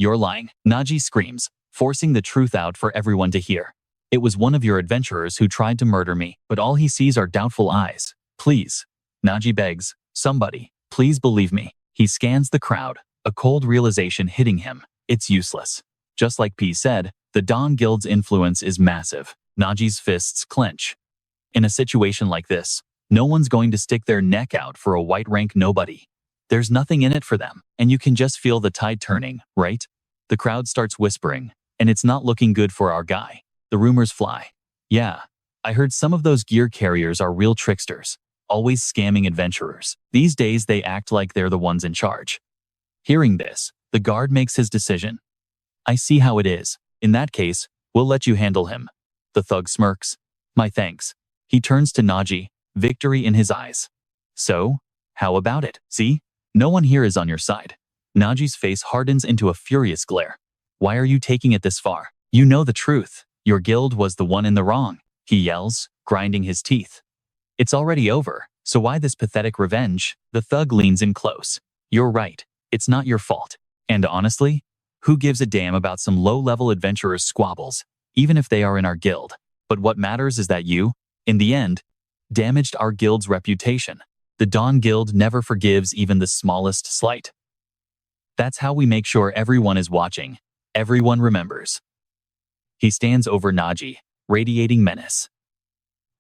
You're lying. Naji screams, forcing the truth out for everyone to hear. It was one of your adventurers who tried to murder me, but all he sees are doubtful eyes. Please. Naji begs, somebody, please believe me. He scans the crowd, a cold realization hitting him. It's useless. Just like P said, the Dawn Guild's influence is massive. Naji's fists clench. In a situation like this, no one's going to stick their neck out for a white rank nobody. There's nothing in it for them, and you can just feel the tide turning, right? The crowd starts whispering, and it's not looking good for our guy. The rumors fly. Yeah, I heard some of those gear carriers are real tricksters, always scamming adventurers. These days they act like they're the ones in charge. Hearing this, the guard makes his decision. I see how it is. In that case, we'll let you handle him. The thug smirks. My thanks. He turns to Naji, victory in his eyes. So, how about it? See? No one here is on your side. Naji's face hardens into a furious glare. Why are you taking it this far? You know the truth. Your guild was the one in the wrong. He yells, grinding his teeth. It's already over, so why this pathetic revenge? The thug leans in close. You're right. It's not your fault. And honestly, who gives a damn about some low-level adventurers' squabbles, even if they are in our guild? But what matters is that you, in the end, damaged our guild's reputation. The Dawn Guild never forgives even the smallest slight. That's how we make sure everyone is watching. Everyone remembers. He stands over Naji, radiating menace.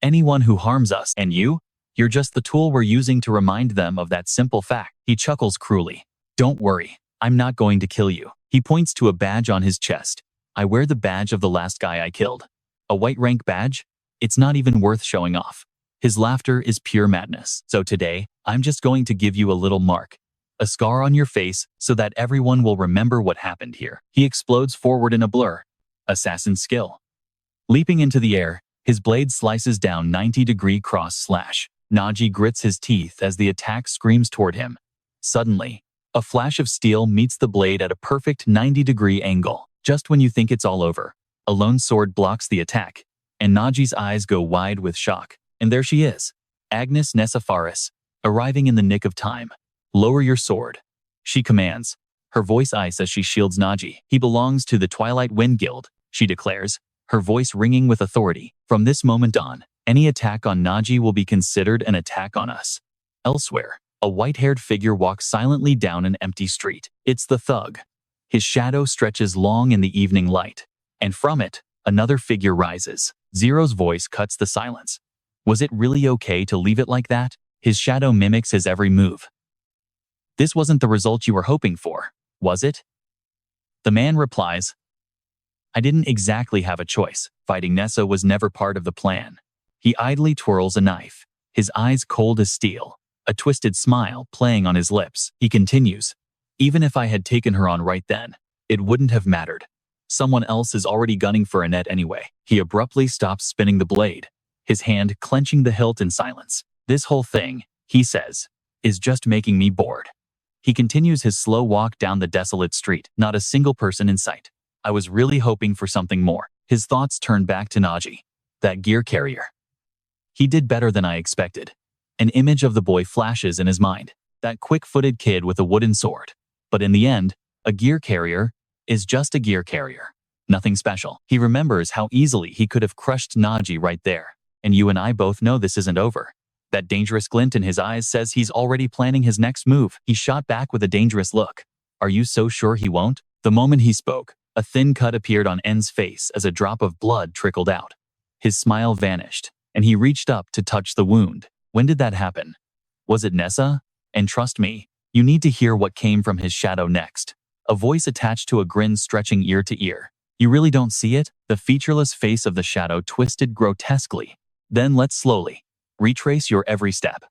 Anyone who harms us, and you're just the tool we're using to remind them of that simple fact. He chuckles cruelly. Don't worry, I'm not going to kill you. He points to a badge on his chest. I wear the badge of the last guy I killed. A white rank badge? It's not even worth showing off. His laughter is pure madness. So today, I'm just going to give you a little mark. A scar on your face so that everyone will remember what happened here. He explodes forward in a blur. Assassin skill. Leaping into the air, his blade slices down 90-degree cross slash. Naji grits his teeth as the attack screams toward him. Suddenly, a flash of steel meets the blade at a perfect 90-degree angle. Just when you think it's all over, a lone sword blocks the attack, and Naji's eyes go wide with shock. And there she is, Agnes Nessafaris, arriving in the nick of time. Lower your sword, she commands, her voice ice as she shields Naji. He belongs to the Twilight Wind Guild, she declares, her voice ringing with authority. From this moment on, any attack on Naji will be considered an attack on us. Elsewhere, a white-haired figure walks silently down an empty street. It's the thug. His shadow stretches long in the evening light, and from it, another figure rises. Zero's voice cuts the silence. Was it really okay to leave it like that? His shadow mimics his every move. This wasn't the result you were hoping for, was it? The man replies, I didn't exactly have a choice. Fighting Nessa was never part of the plan. He idly twirls a knife, his eyes cold as steel, a twisted smile playing on his lips. He continues, even if I had taken her on right then, it wouldn't have mattered. Someone else is already gunning for Annette anyway. He abruptly stops spinning the blade, his hand clenching the hilt in silence. This whole thing, he says, is just making me bored. He continues his slow walk down the desolate street, not a single person in sight. I was really hoping for something more. His thoughts turn back to Naji, that gear carrier. He did better than I expected. An image of the boy flashes in his mind, that quick-footed kid with a wooden sword. But in the end, a gear carrier is just a gear carrier. Nothing special. He remembers how easily he could have crushed Naji right there. And you and I both know this isn't over. That dangerous glint in his eyes says he's already planning his next move. He shot back with a dangerous look. Are you so sure he won't? The moment he spoke, a thin cut appeared on N's face as a drop of blood trickled out. His smile vanished, and he reached up to touch the wound. When did that happen? Was it Nessa? And trust me, you need to hear what came from his shadow next. A voice attached to a grin stretching ear to ear. You really don't see it? The featureless face of the shadow twisted grotesquely. Then let's slowly retrace your every step.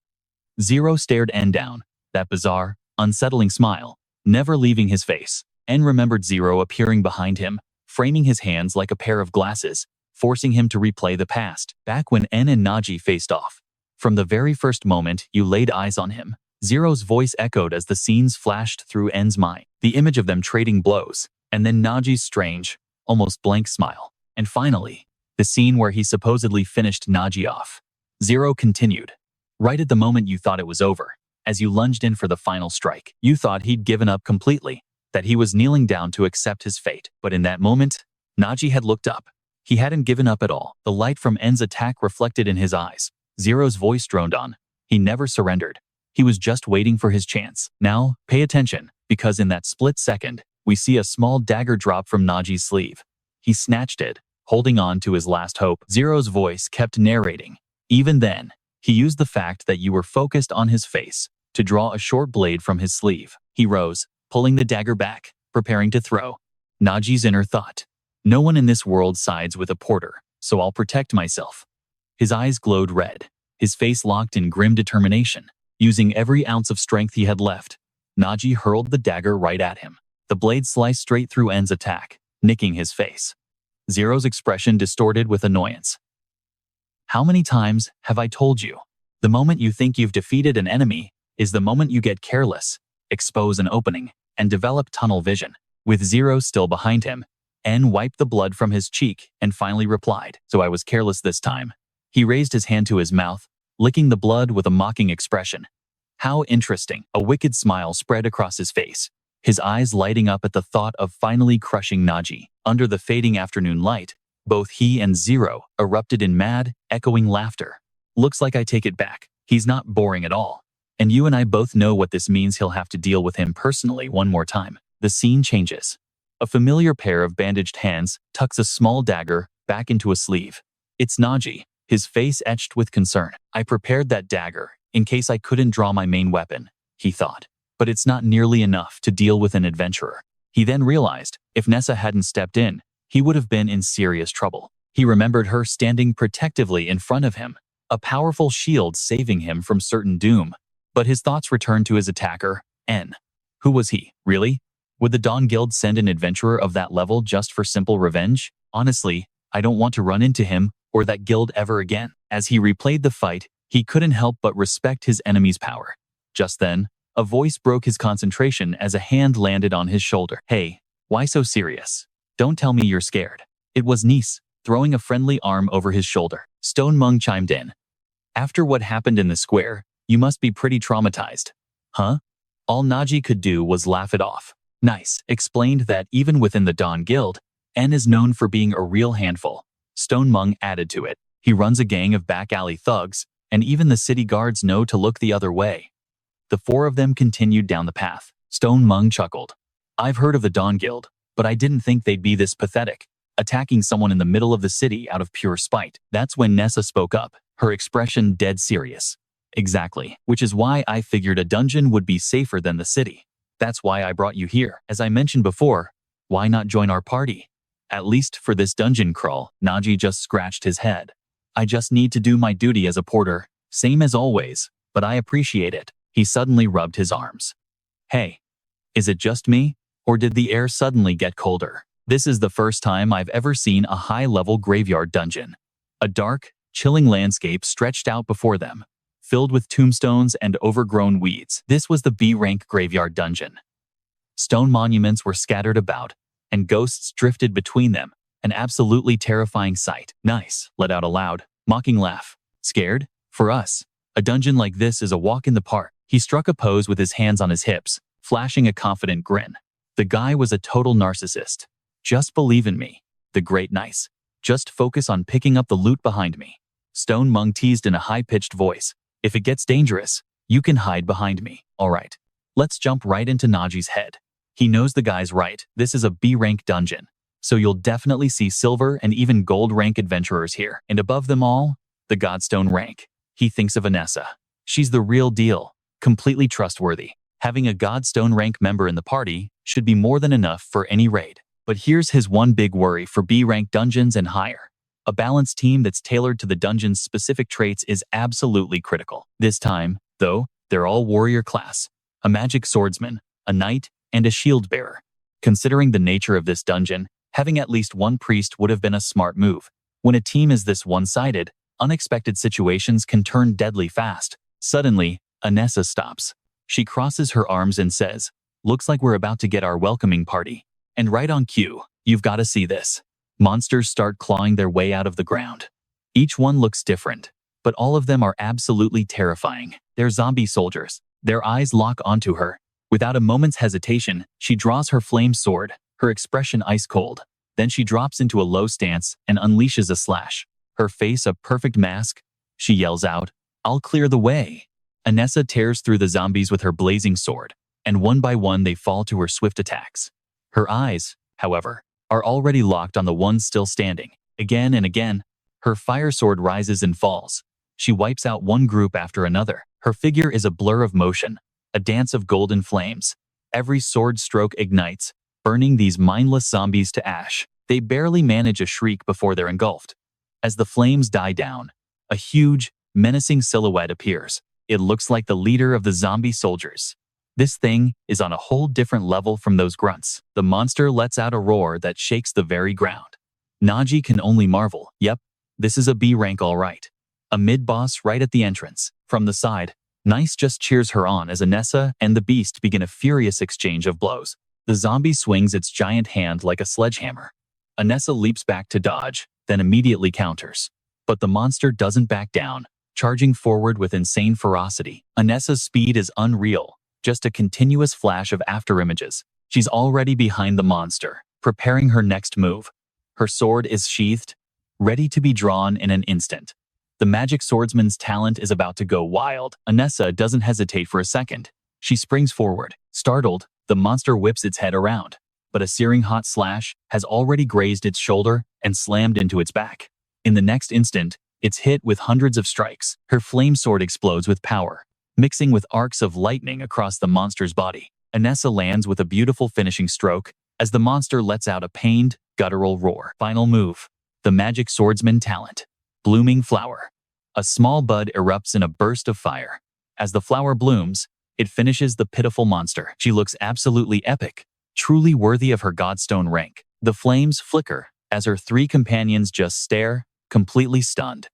Zero stared N down, that bizarre, unsettling smile, never leaving his face. N remembered Zero appearing behind him, framing his hands like a pair of glasses, forcing him to replay the past, back when N and Naji faced off. From the very first moment you laid eyes on him, Zero's voice echoed as the scenes flashed through N's mind. The image of them trading blows, and then Naji's strange, almost blank smile. And finally, the scene where he supposedly finished Naji off. Zero continued. Right at the moment you thought it was over, as you lunged in for the final strike, you thought he'd given up completely. that he was kneeling down to accept his fate. But in that moment, Naji had looked up. He hadn't given up at all. The light from N's attack reflected in his eyes. Zero's voice droned on. He never surrendered. He was just waiting for his chance. Now, pay attention, because in that split second, we see a small dagger drop from Naji's sleeve. He snatched it, holding on to his last hope. Zero's voice kept narrating. Even then, he used the fact that you were focused on his face to draw a short blade from his sleeve. He rose, pulling the dagger back, preparing to throw. Naji's inner thought. No one in this world sides with a porter, so I'll protect myself. His eyes glowed red, his face locked in grim determination. Using every ounce of strength he had left, Naji hurled the dagger right at him. The blade sliced straight through N's attack, nicking his face. Zero's expression distorted with annoyance. How many times have I told you? The moment you think you've defeated an enemy is the moment you get careless, expose an opening, and develop tunnel vision. With Zero still behind him, N wiped the blood from his cheek and finally replied, "So I was careless this time." He raised his hand to his mouth, licking the blood with a mocking expression. How interesting. A wicked smile spread across his face, his eyes lighting up at the thought of finally crushing Naji. Under the fading afternoon light, both he and Zero erupted in mad, echoing laughter. Looks like I take it back. He's not boring at all. And you and I both know what this means. He'll have to deal with him personally one more time. The scene changes. A familiar pair of bandaged hands tucks a small dagger back into a sleeve. It's Naji, his face etched with concern. I prepared that dagger in case I couldn't draw my main weapon, he thought. But it's not nearly enough to deal with an adventurer. He then realized, if Nessa hadn't stepped in, he would have been in serious trouble. He remembered her standing protectively in front of him, a powerful shield saving him from certain doom. But his thoughts returned to his attacker, N. Who was he, really? Would the Dawn Guild send an adventurer of that level just for simple revenge? Honestly, I don't want to run into him or that guild ever again. As he replayed the fight, he couldn't help but respect his enemy's power. Just then, a voice broke his concentration as a hand landed on his shoulder. Hey, why so serious? Don't tell me you're scared. It was Nice, throwing a friendly arm over his shoulder. Stone Mung chimed in. After what happened in the square, you must be pretty traumatized. Huh? All Naji could do was laugh it off. Nice explained that even within the Dawn Guild, N is known for being a real handful. Stone Mung added to it. He runs a gang of back alley thugs, and even the city guards know to look the other way. The four of them continued down the path. Stone Mung chuckled. I've heard of the Dawn Guild, but I didn't think they'd be this pathetic, attacking someone in the middle of the city out of pure spite. That's when Nessa spoke up, her expression dead serious. Exactly, which is why I figured a dungeon would be safer than the city. That's why I brought you here. As I mentioned before, why not join our party? At least for this dungeon crawl. Naji just scratched his head. I just need to do my duty as a porter, same as always, but I appreciate it. He suddenly rubbed his arms. Hey, is it just me, or did the air suddenly get colder? This is the first time I've ever seen a high-level graveyard dungeon. A dark, chilling landscape stretched out before them, filled with tombstones and overgrown weeds. This was the B-rank graveyard dungeon. Stone monuments were scattered about, and ghosts drifted between them, an absolutely terrifying sight. Nice, let out a loud, mocking laugh. Scared? For us, a dungeon like this is a walk in the park. He struck a pose with his hands on his hips, flashing a confident grin. The guy was a total narcissist. Just believe in me. The great Nice. Just focus on picking up the loot behind me. Stone Mung teased in a high-pitched voice. If it gets dangerous, you can hide behind me. All right, let's jump right into Naji's head. He knows the guy's right. This is a B-rank dungeon, so you'll definitely see silver and even gold rank adventurers here. And above them all, the Godstone rank. He thinks of Vanessa. She's the real deal, completely trustworthy. Having a Godstone rank member in the party should be more than enough for any raid. But here's his one big worry for B-rank dungeons and higher. A balanced team that's tailored to the dungeon's specific traits is absolutely critical. This time, though, they're all warrior class. A magic swordsman, a knight, and a shield bearer. Considering the nature of this dungeon, having at least one priest would have been a smart move. When a team is this one-sided, unexpected situations can turn deadly fast. Suddenly, Anessa stops. She crosses her arms and says, "Looks like we're about to get our welcoming party." And right on cue, you've got to see this. Monsters start clawing their way out of the ground. Each one looks different, but all of them are absolutely terrifying. They're zombie soldiers. Their eyes lock onto her, Without a moment's hesitation, she draws her flame sword, her expression ice cold. Then she drops into a low stance and unleashes a slash. Her face a perfect mask. She yells out, "I'll clear the way." Anessa tears through the zombies with her blazing sword, and one by one they fall to her swift attacks. Her eyes, however, are already locked on the one still standing. Again and again, her fire sword rises and falls. She wipes out one group after another. Her figure is a blur of motion, a dance of golden flames. Every sword stroke ignites, burning these mindless zombies to ash. They barely manage a shriek before they're engulfed. As the flames die down, a huge, menacing silhouette appears. It looks like the leader of the zombie soldiers. This thing is on a whole different level from those grunts. The monster lets out a roar that shakes the very ground. Naji can only marvel. Yep, this is a B rank all right. A mid-boss right at the entrance. From the side, Nice just cheers her on as Anessa and the beast begin a furious exchange of blows. The zombie swings its giant hand like a sledgehammer. Anessa leaps back to dodge, then immediately counters. But the monster doesn't back down, charging forward with insane ferocity. Anessa's speed is unreal, just a continuous flash of afterimages. She's already behind the monster, preparing her next move. Her sword is sheathed, ready to be drawn in an instant. The magic swordsman's talent is about to go wild. Anessa doesn't hesitate for a second. She springs forward. Startled, the monster whips its head around, but a searing hot slash has already grazed its shoulder and slammed into its back. In the next instant, it's hit with hundreds of strikes. Her flame sword explodes with power, mixing with arcs of lightning across the monster's body. Anessa lands with a beautiful finishing stroke as the monster lets out a pained, guttural roar. Final move. The magic swordsman talent. Blooming flower. A small bud erupts in a burst of fire. As the flower blooms, it finishes the pitiful monster. She looks absolutely epic, truly worthy of her godstone rank. The flames flicker as her three companions just stare, completely stunned.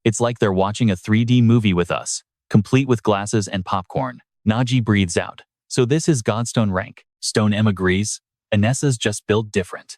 It's like they're watching a 3D movie with us, complete with glasses and popcorn. Naji breathes out. So this is godstone rank. Stone M agrees. Anessa's just built different.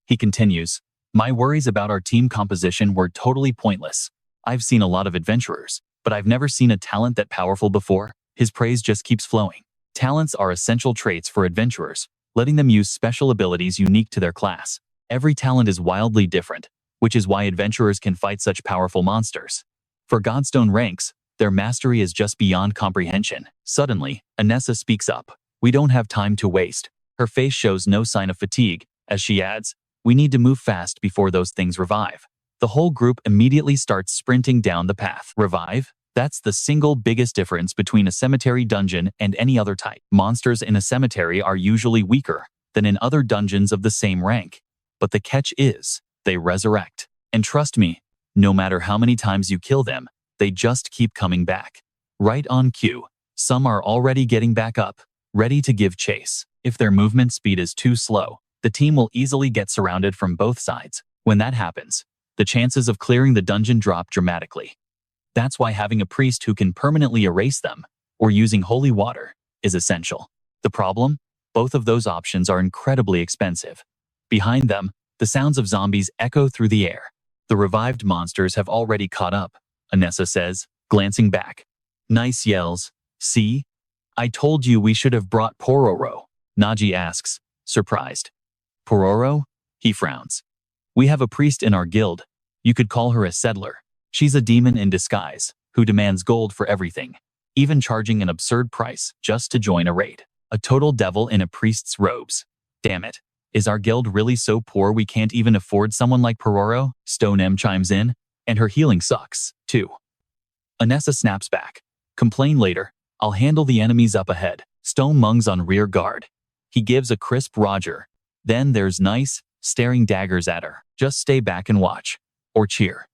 He continues, my worries about our team composition were totally pointless. I've seen a lot of adventurers, but I've never seen a talent that powerful before. His praise just keeps flowing. Talents are essential traits for adventurers, letting them use special abilities unique to their class. Every talent is wildly different, which is why adventurers can fight such powerful monsters. For Godstone ranks, their mastery is just beyond comprehension. Suddenly, Anessa speaks up. We don't have time to waste. Her face shows no sign of fatigue, as she adds, we need to move fast before those things revive. The whole group immediately starts sprinting down the path. Revive? That's the single biggest difference between a cemetery dungeon and any other type. Monsters in a cemetery are usually weaker than in other dungeons of the same rank. But the catch is, they resurrect. And trust me, no matter how many times you kill them, they just keep coming back. Right on cue, some are already getting back up, ready to give chase. If their movement speed is too slow, the team will easily get surrounded from both sides. When that happens, the chances of clearing the dungeon drop dramatically. That's why having a priest who can permanently erase them, or using holy water, is essential. The problem? Both of those options are incredibly expensive. Behind them, the sounds of zombies echo through the air. The revived monsters have already caught up, Anessa says, glancing back. Nice yells. See? I told you we should have brought Pororo, Naji asks, surprised. Pororo? He frowns. We have a priest in our guild. You could call her a settler. She's a demon in disguise, who demands gold for everything, even charging an absurd price just to join a raid. A total devil in a priest's robes. Damn it. Is our guild really so poor we can't even afford someone like Pororo? Stone M chimes in, and her healing sucks, too. Anessa snaps back. Complain later. I'll handle the enemies up ahead. Stone Mung's on rear guard. He gives a crisp Roger. Then there's Nice, staring daggers at her. Just stay back and watch. Or cheer.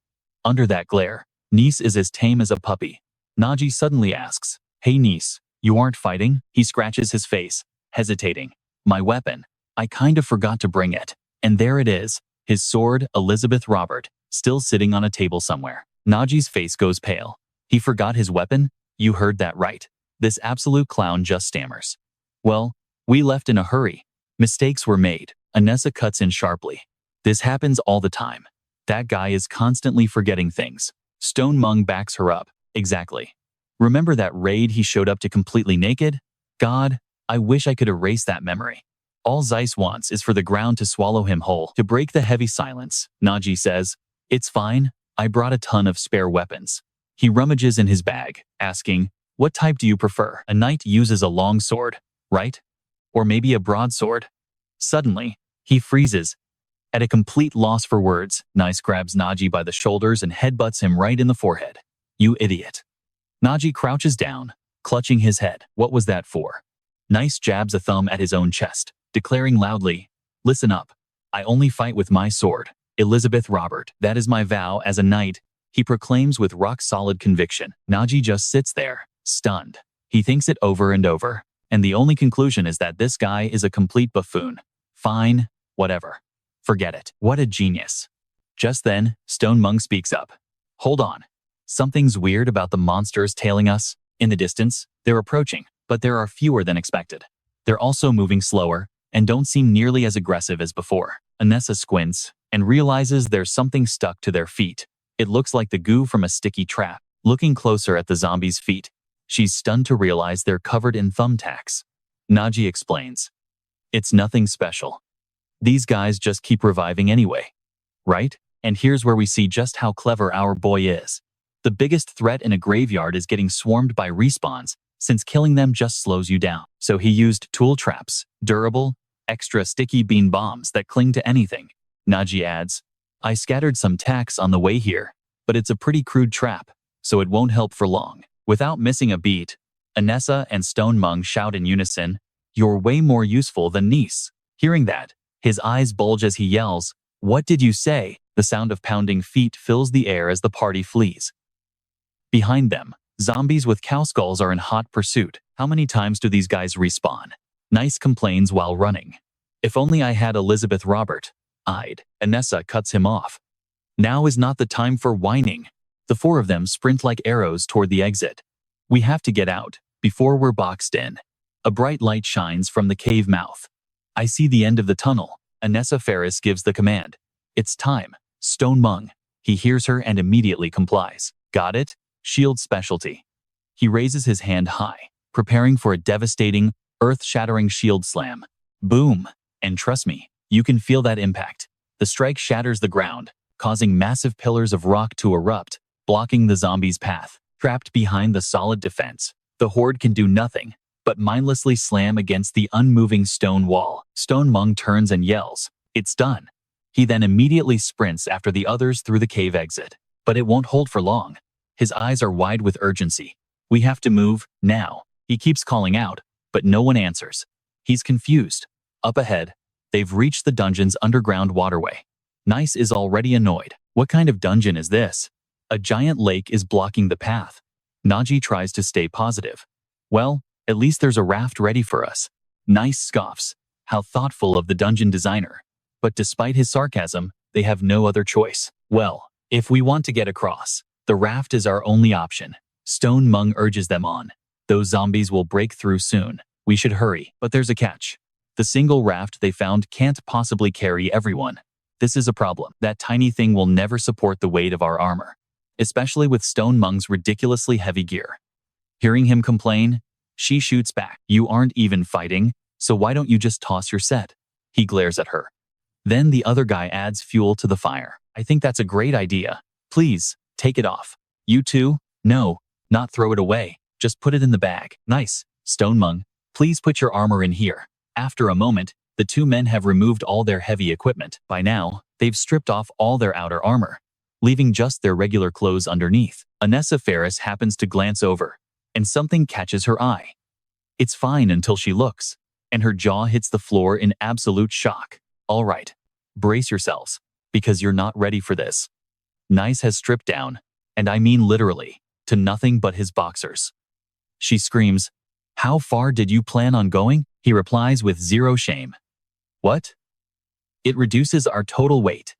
Under that glare, Nice is as tame as a puppy. Naji suddenly asks, Hey Nice, you aren't fighting? He scratches his face, hesitating. My weapon. I kind of forgot to bring it. And there it is, his sword, Elizabeth Robert, still sitting on a table somewhere. Naji's face goes pale. He forgot his weapon? You heard that right. This absolute clown just stammers. Well, we left in a hurry. Mistakes were made. Anessa cuts in sharply. This happens all the time. That guy is constantly forgetting things. Stone Mung backs her up. Exactly. Remember that raid he showed up to completely naked? God, I wish I could erase that memory. All Zeiss wants is for the ground to swallow him whole. To break the heavy silence, Naji says, "It's fine. I brought a ton of spare weapons." He rummages in his bag, asking, "What type do you prefer? A knight uses a long sword, right? Or maybe a broadsword?" Suddenly, he freezes. At a complete loss for words, Nice grabs Naji by the shoulders and headbutts him right in the forehead. "You idiot." Naji crouches down, clutching his head. What was that for? Nice jabs a thumb at his own chest, declaring loudly, "Listen up. I only fight with my sword, Elizabeth Robert. That is my vow as a knight," he proclaims with rock-solid conviction. Naji just sits there, stunned. He thinks it over and over, and the only conclusion is that this guy is a complete buffoon. Fine, whatever. Forget it. What a genius. Just then, Stone Mung speaks up. "Hold on. Something's weird about the monsters tailing us. In the distance, they're approaching, but there are fewer than expected. They're also moving slower, and don't seem nearly as aggressive as before." Anessa squints and realizes there's something stuck to their feet. It looks like the goo from a sticky trap. Looking closer at the zombies' feet, she's stunned to realize they're covered in thumbtacks. Naji explains, "It's nothing special. These guys just keep reviving anyway. Right? And here's where we see just how clever our boy is. The biggest threat in a graveyard is getting swarmed by respawns, since killing them just slows you down. So he used tool traps, durable, extra sticky bean bombs that cling to anything." Naji adds, "I scattered some tacks on the way here, but it's a pretty crude trap, so it won't help for long." Without missing a beat, Anessa and Stone Mung shout in unison, "You're way more useful than Nice." Hearing that, his eyes bulge as he yells, "What did you say?" The sound of pounding feet fills the air as the party flees. Behind them, zombies with cow skulls are in hot pursuit. How many times do these guys respawn? Nice complains while running. "If only I had Elizabeth Robert, I'd." Anessa cuts him off. "Now is not the time for whining." The four of them sprint like arrows toward the exit. "We have to get out, before we're boxed in." A bright light shines from the cave mouth. "I see the end of the tunnel." Anessa Ferris gives the command. "It's time, Stone Mung." He hears her and immediately complies. "Got it? Shield specialty." He raises his hand high, preparing for a devastating, earth-shattering shield slam. Boom! And trust me, you can feel that impact. The strike shatters the ground, causing massive pillars of rock to erupt, blocking the zombies' path. Trapped behind the solid defense, the horde can do nothing but mindlessly slam against the unmoving stone wall. Stone Mung turns and yells, "It's done." He then immediately sprints after the others through the cave exit. But it won't hold for long. His eyes are wide with urgency. "We have to move, now." He keeps calling out, but no one answers. He's confused. Up ahead, they've reached the dungeon's underground waterway. Nice is already annoyed. What kind of dungeon is this? A giant lake is blocking the path. Naji tries to stay positive. "Well, at least there's a raft ready for us." Nice scoffs. How thoughtful of the dungeon designer. But despite his sarcasm, they have no other choice. "Well, if we want to get across, the raft is our only option." Stone Mung urges them on. "Those zombies will break through soon. We should hurry." But there's a catch. The single raft they found can't possibly carry everyone. This is a problem. That tiny thing will never support the weight of our armor, especially with Stone Mung's ridiculously heavy gear. Hearing him complain, she shoots back. "You aren't even fighting, so why don't you just toss your set?" He glares at her. Then the other guy adds fuel to the fire. "I think that's a great idea. Please, take it off." "You too?" "No, not throw it away. Just put it in the bag." "Nice. Stone Mung, please put your armor in here." After a moment, the two men have removed all their heavy equipment. By now, they've stripped off all their outer armor, leaving just their regular clothes underneath. Anessa Ferris happens to glance over, and something catches her eye. It's fine until she looks, and her jaw hits the floor in absolute shock. "All right, brace yourselves, because you're not ready for this." Nice has stripped down, and I mean literally, to nothing but his boxers. She screams, "How far did you plan on going?" He replies with zero shame. "What?" "It reduces our total weight."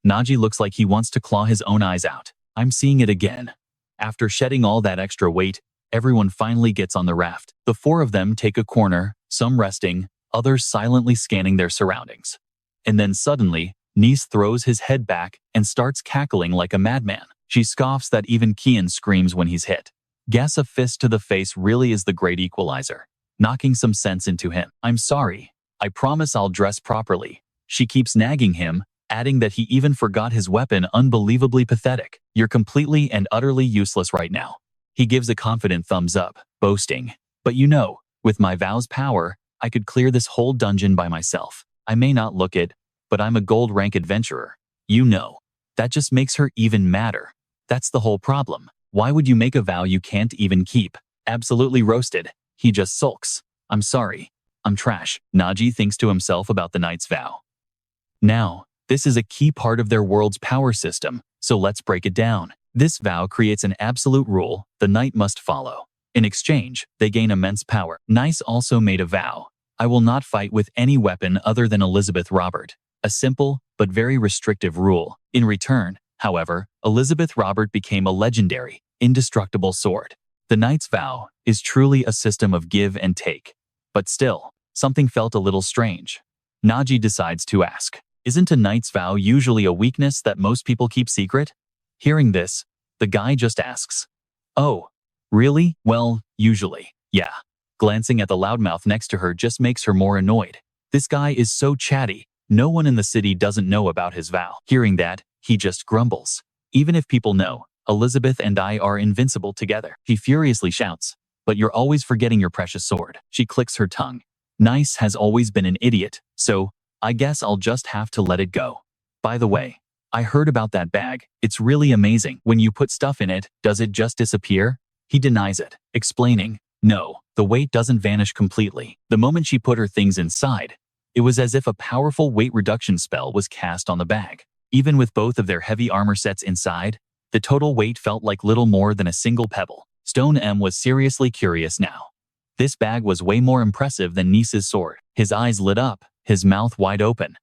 Naji looks like he wants to claw his own eyes out. "I'm seeing it again." After shedding all that extra weight, everyone finally gets on the raft. The four of them take a corner, some resting, others silently scanning their surroundings. And then suddenly, Nice throws his head back and starts cackling like a madman. She scoffs that even Kian screams when he's hit. Guess a fist to the face really is the great equalizer. knocking some sense into him. I'm sorry. I promise I'll dress properly. She keeps nagging him, adding that he even forgot his weapon. Unbelievably pathetic. You're completely and utterly useless right now. He gives a confident thumbs up, boasting. But you know, with my vow's power, I could clear this whole dungeon by myself. I may not look it, but I'm a gold rank adventurer. You know. That just makes her even madder. That's the whole problem. Why would you make a vow you can't even keep? Absolutely roasted. He just sulks. I'm sorry. I'm trash. Naji thinks to himself about the knight's vow. Now, this is a key part of their world's power system, so let's break it down. This vow creates an absolute rule the knight must follow. In exchange, they gain immense power. Nice also made a vow. I will not fight with any weapon other than Elizabeth Robert. A simple, but very restrictive rule. In return, however, Elizabeth Robert became a legendary, indestructible sword. The knight's vow is truly a system of give and take. But still, something felt a little strange. Naji decides to ask, isn't a knight's vow usually a weakness that most people keep secret? Hearing this, the guy just asks, oh, really? Well, usually, yeah. Glancing at the loudmouth next to her just makes her more annoyed. This guy is so chatty, no one in the city doesn't know about his vow. Hearing that, he just grumbles. Even if people know, Elizabeth and I are invincible together. He furiously shouts, but you're always forgetting your precious sword. She clicks her tongue. Nice has always been an idiot, so I guess I'll just have to let it go. By the way, I heard about that bag. It's really amazing. When you put stuff in it, does it just disappear? He denies it, explaining, no, the weight doesn't vanish completely. The moment she put her things inside, it was as if a powerful weight reduction spell was cast on the bag. Even with both of their heavy armor sets inside, the total weight felt like little more than a single pebble. Stone M was seriously curious now. This bag was way more impressive than Nice's sword. His eyes lit up, his mouth wide open.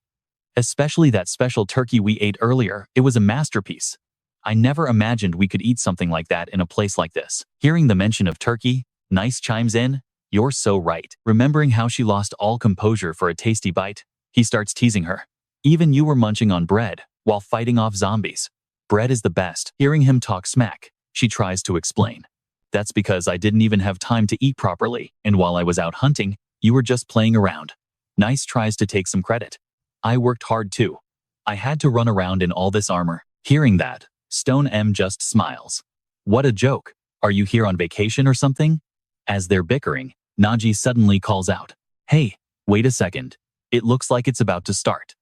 Especially that special turkey we ate earlier, it was a masterpiece. I never imagined we could eat something like that in a place like this. Hearing the mention of turkey, Nice chimes in, you're so right. Remembering how she lost all composure for a tasty bite, he starts teasing her. Even you were munching on bread while fighting off zombies. Bread is the best. Hearing him talk smack, she tries to explain. That's because I didn't even have time to eat properly, and while I was out hunting, you were just playing around. Nice tries to take some credit. I worked hard too. I had to run around in all this armor. Hearing that, Stone M just smiles. What a joke. Are you here on vacation or something? As they're bickering, Naji suddenly calls out, hey, wait a second. It looks like it's about to start.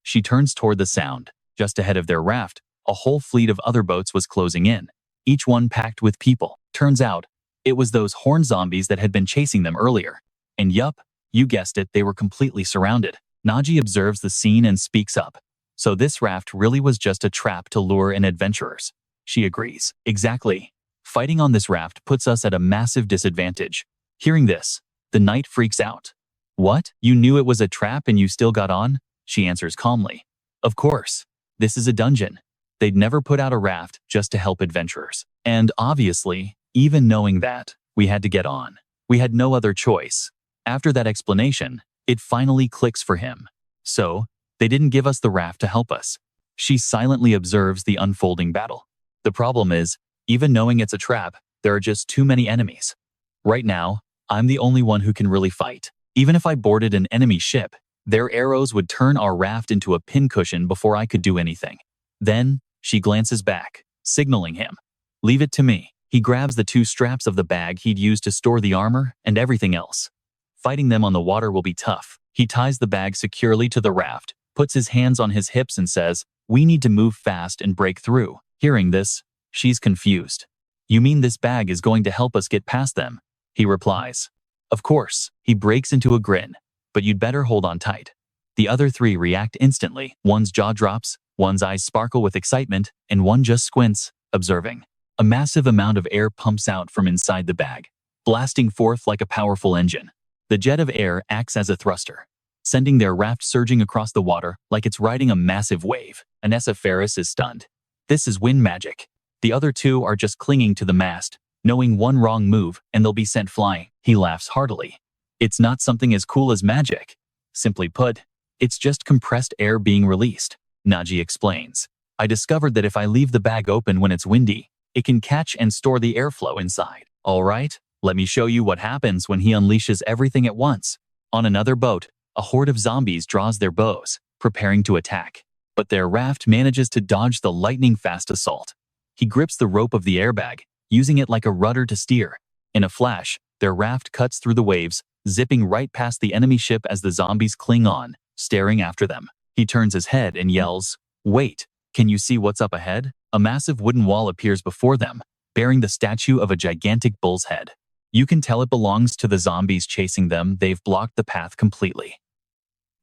She turns toward the sound. Just ahead of their raft, a whole fleet of other boats was closing in, each one packed with people. Turns out, it was those horned zombies that had been chasing them earlier. And yup, you guessed it, they were completely surrounded. Naji observes the scene and speaks up. So this raft really was just a trap to lure in adventurers. She agrees. Exactly. Fighting on this raft puts us at a massive disadvantage. Hearing this, the knight freaks out. What? You knew it was a trap and you still got on? She answers calmly. Of course. This is a dungeon. They'd never put out a raft just to help adventurers. And obviously, even knowing that, we had to get on. We had no other choice. After that explanation, it finally clicks for him. So, they didn't give us the raft to help us. She silently observes the unfolding battle. The problem is, even knowing it's a trap, there are just too many enemies. Right now, I'm the only one who can really fight. Even if I boarded an enemy ship, their arrows would turn our raft into a pincushion before I could do anything. Then, she glances back, signaling him. Leave it to me. He grabs the two straps of the bag he'd used to store the armor and everything else. Fighting them on the water will be tough. He ties the bag securely to the raft, puts his hands on his hips and says, we need to move fast and break through. Hearing this, she's confused. You mean this bag is going to help us get past them? He replies. Of course. He breaks into a grin. But you'd better hold on tight. The other three react instantly. One's jaw drops, one's eyes sparkle with excitement, and one just squints, observing. A massive amount of air pumps out from inside the bag, blasting forth like a powerful engine. The jet of air acts as a thruster, sending their raft surging across the water like it's riding a massive wave. Anessa Ferris is stunned. This is wind magic. The other two are just clinging to the mast, knowing one wrong move and they'll be sent flying. He laughs heartily. It's not something as cool as magic. Simply put, it's just compressed air being released. Naji explains. I discovered that if I leave the bag open when it's windy, it can catch and store the airflow inside. All right, Let me show you what happens when he unleashes everything at once. On another boat, a horde of zombies draws their bows, preparing to attack. But their raft manages to dodge the lightning-fast assault. He grips the rope of the airbag, using it like a rudder to steer. In a flash, their raft cuts through the waves, zipping right past the enemy ship as the zombies cling on, staring after them. He turns his head and yells, "Wait, can you see what's up ahead?" A massive wooden wall appears before them, bearing the statue of a gigantic bull's head. You can tell it belongs to the zombies chasing them. They've blocked the path completely.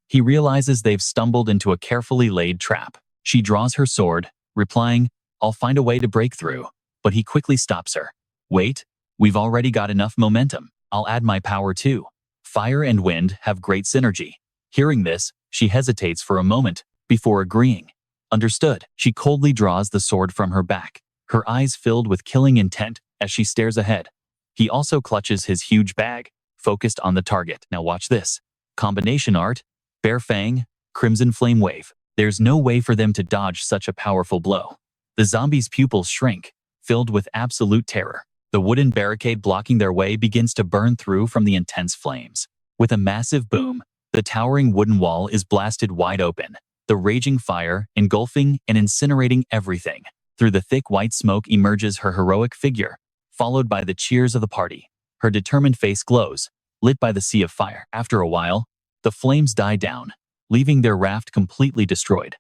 He realizes they've stumbled into a carefully laid trap. She draws her sword, replying, "I'll find a way to break through." But he quickly stops her. "Wait, we've already got enough momentum. I'll add my power too. Fire and wind have great synergy." Hearing this, she hesitates for a moment before agreeing. Understood. She coldly draws the sword from her back, her eyes filled with killing intent as she stares ahead. He also clutches his huge bag, focused on the target. Now watch this. Combination art, Bear Fang, Crimson Flame Wave. There's no way for them to dodge such a powerful blow. The zombies' pupils shrink, filled with absolute terror. The wooden barricade blocking their way begins to burn through from the intense flames. With a massive boom, the towering wooden wall is blasted wide open, the raging fire engulfing and incinerating everything. Through the thick white smoke emerges her heroic figure, followed by the cheers of the party. Her determined face glows, lit by the sea of fire. After a while, the flames die down, leaving their raft completely destroyed.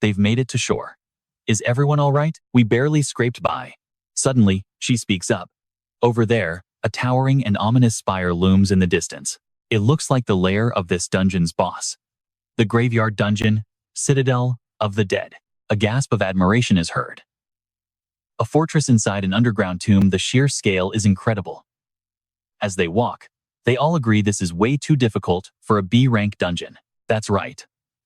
They've made it to shore. "Is everyone all right? We barely scraped by." Suddenly, she speaks up. Over there, a towering and ominous spire looms in the distance. It looks like the lair of this dungeon's boss. The graveyard dungeon, citadel of the dead. A gasp of admiration is heard. A fortress inside an underground tomb. The sheer scale is incredible. As they walk, they all agree this is way too difficult for a B-rank dungeon. That's right.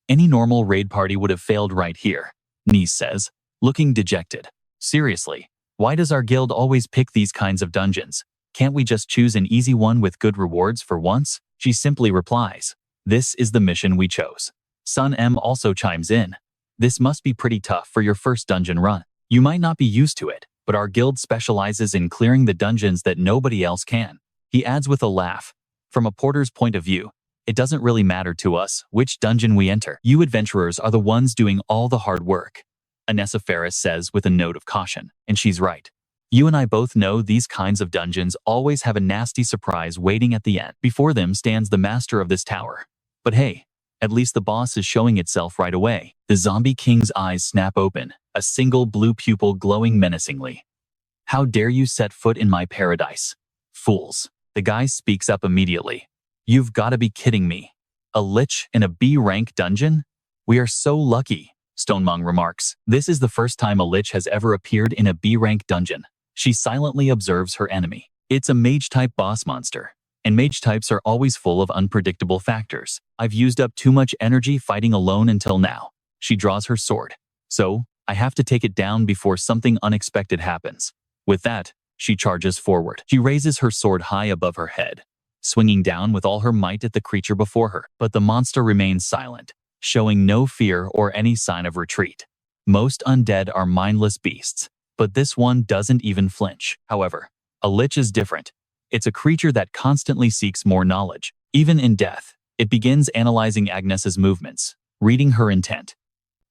Any normal raid party would have failed right here, Nice says, looking dejected. Seriously, why does our guild always pick these kinds of dungeons? Can't we just choose an easy one with good rewards for once? She simply replies, "This is the mission we chose." Sun M also chimes in. "This must be pretty tough for your first dungeon run. You might not be used to it, but our guild specializes in clearing the dungeons that nobody else can." He adds with a laugh, "From a porter's point of view, it doesn't really matter to us which dungeon we enter. You adventurers are the ones doing all the hard work," Anessa Ferris says with a note of caution. And she's right. You and I both know these kinds of dungeons always have a nasty surprise waiting at the end. Before them stands the master of this tower. But hey, at least the boss is showing itself right away. The zombie king's eyes snap open, a single blue pupil glowing menacingly. "How dare you set foot in my paradise? Fools." The guy speaks up immediately. "You've got to be kidding me. A lich in a B-rank dungeon? We are so lucky," Stonemong remarks. This is the first time a lich has ever appeared in a B-rank dungeon. She silently observes her enemy. It's a mage-type boss monster, and mage types are always full of unpredictable factors. "I've used up too much energy fighting alone until now." She draws her sword. "So, I have to take it down before something unexpected happens." With that, she charges forward. She raises her sword high above her head, swinging down with all her might at the creature before her. But the monster remains silent, showing no fear or any sign of retreat. Most undead are mindless beasts, but this one doesn't even flinch. However, a lich is different. It's a creature that constantly seeks more knowledge. Even in death, it begins analyzing Agnes's movements, reading her intent.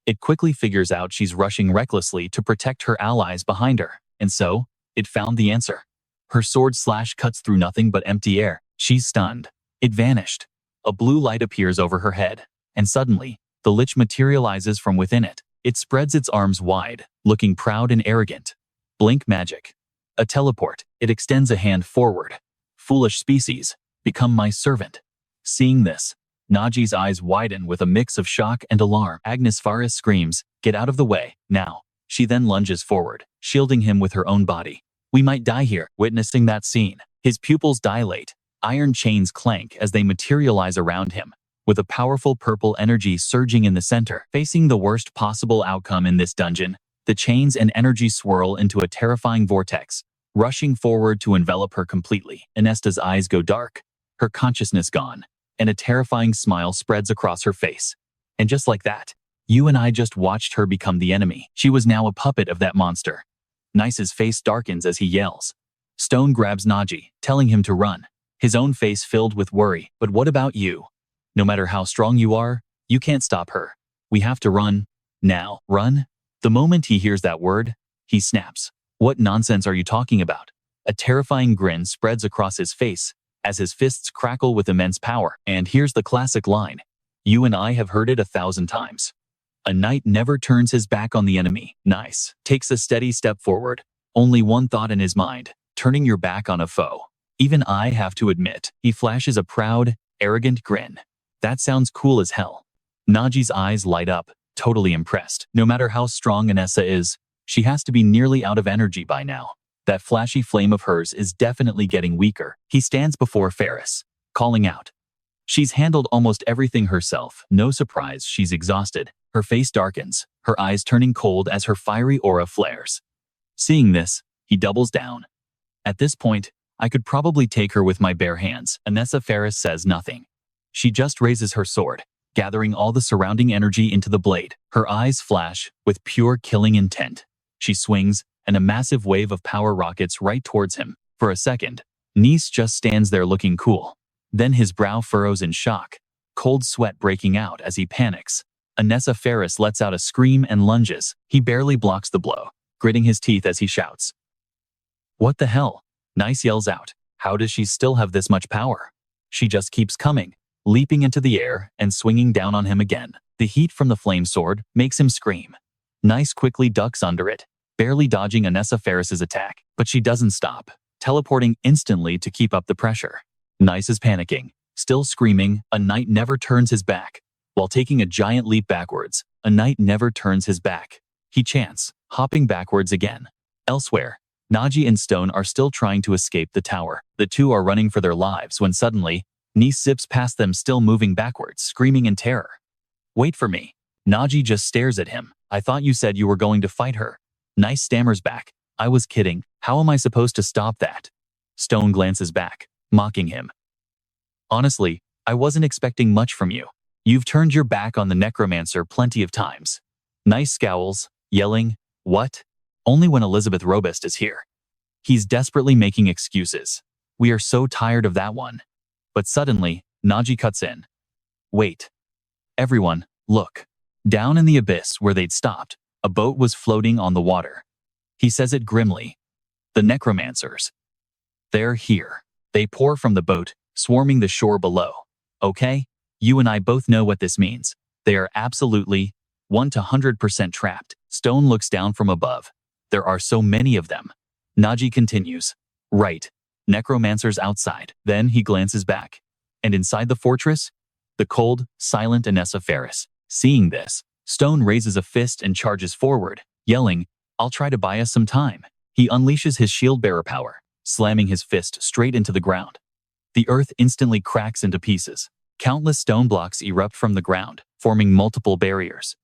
It quickly figures out she's rushing recklessly to protect her allies behind her, and so, it found the answer. Her sword slash cuts through nothing but empty air. She's stunned. It vanished. A blue light appears over her head, and suddenly, the lich materializes from within it. It spreads its arms wide, looking proud and arrogant. Blink magic. A teleport. It extends a hand forward. "Foolish species, become my servant." Seeing this, Naji's eyes widen with a mix of shock and alarm. Agnes Faris screams, "Get out of the way, now." She then lunges forward, shielding him with her own body. "We might die here." Witnessing that scene, his pupils dilate, iron chains clank as they materialize around him, with a powerful purple energy surging in the center. Facing the worst possible outcome in this dungeon, the chains and energy swirl into a terrifying vortex, rushing forward to envelop her completely. Anesta's eyes go dark, her consciousness gone, and a terrifying smile spreads across her face. And just like that, you and I just watched her become the enemy. She was now a puppet of that monster. Nice's face darkens as he yells, Stone grabs Naji, telling him to run, his own face filled with worry. But what about you? No matter how strong you are, you can't stop her. We have to run. Now, run? The moment he hears that word, he snaps. What nonsense are you talking about? A terrifying grin spreads across his face as his fists crackle with immense power. And here's the classic line. You and I have heard it 1,000 times. A knight never turns his back on the enemy. Nice. Takes a steady step forward. Only one thought in his mind, turning your back on a foe. Even I have to admit, he flashes a proud, arrogant grin. That sounds cool as hell. Naji's eyes light up, totally impressed. No matter how strong Anessa is, she has to be nearly out of energy by now. That flashy flame of hers is definitely getting weaker. He stands before Ferris, calling out. She's handled almost everything herself. No surprise, she's exhausted. Her face darkens, her eyes turning cold as her fiery aura flares. Seeing this, he doubles down. At this point, I could probably take her with my bare hands. Anessa Ferris says nothing. She just raises her sword, gathering all the surrounding energy into the blade. Her eyes flash with pure killing intent. She swings, and a massive wave of power rockets right towards him. For a second, Nis just stands there looking cool. Then his brow furrows in shock, cold sweat breaking out as he panics. Anessa Ferris lets out a scream and lunges. He barely blocks the blow, gritting his teeth as he shouts. What the hell? Nis yells out. How does she still have this much power? She just keeps coming, leaping into the air and swinging down on him again. The heat from the flame sword makes him scream. Nis quickly ducks under it, barely dodging Anessa Ferris's attack, but she doesn't stop, teleporting instantly to keep up the pressure. Nis is panicking, still screaming. A knight never turns his back. While taking a giant leap backwards, a knight never turns his back. He chants, hopping backwards again. Elsewhere, Naji and Stone are still trying to escape the tower. The two are running for their lives when suddenly, Nis zips past them, still moving backwards, screaming in terror. Wait for me. Naji just stares at him. I thought you said you were going to fight her. Nis stammers back. I was kidding. How am I supposed to stop that? Stone glances back, mocking him. Honestly, I wasn't expecting much from you. You've turned your back on the necromancer plenty of times. Nis scowls, yelling, what? Only when Elizabeth Robust is here. He's desperately making excuses. We are so tired of that one. But suddenly, Naji cuts in. Wait. Everyone, look. Down in the abyss where they'd stopped, a boat was floating on the water. He says it grimly. The necromancers. They're here. They pour from the boat, swarming the shore below. Okay? You and I both know what this means. They are absolutely 100% trapped. Stone looks down from above. There are so many of them. Naji continues. Right. Necromancers outside. Then he glances back. And inside the fortress? The cold, silent Anessa Ferris. Seeing this, Stone raises a fist and charges forward, yelling, I'll try to buy us some time. He unleashes his shield bearer power, slamming his fist straight into the ground. The earth instantly cracks into pieces. Countless stone blocks erupt from the ground, forming multiple barriers.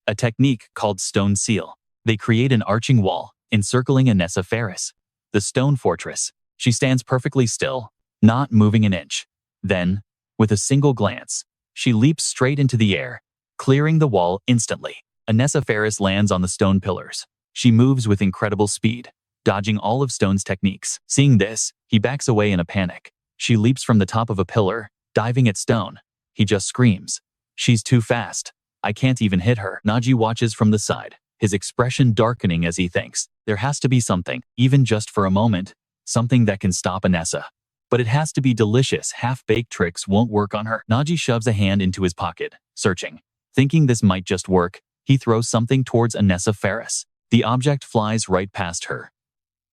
A technique called stone seal. They create an arching wall, encircling Anessa Ferris. The stone fortress. She stands perfectly still, not moving an inch. Then, with a single glance, she leaps straight into the air, clearing the wall instantly. Anessa Ferris lands on the stone pillars. She moves with incredible speed, dodging all of Stone's techniques. Seeing this, he backs away in a panic. She leaps from the top of a pillar, diving at Stone. He just screams. She's too fast. I can't even hit her. Naji watches from the side, his expression darkening as he thinks. There has to be something, even just for a moment, something that can stop Anessa. But it has to be delicious. Half-baked tricks won't work on her. Naji shoves a hand into his pocket, searching. Thinking this might just work, he throws something towards Anessa Ferris. The object flies right past her.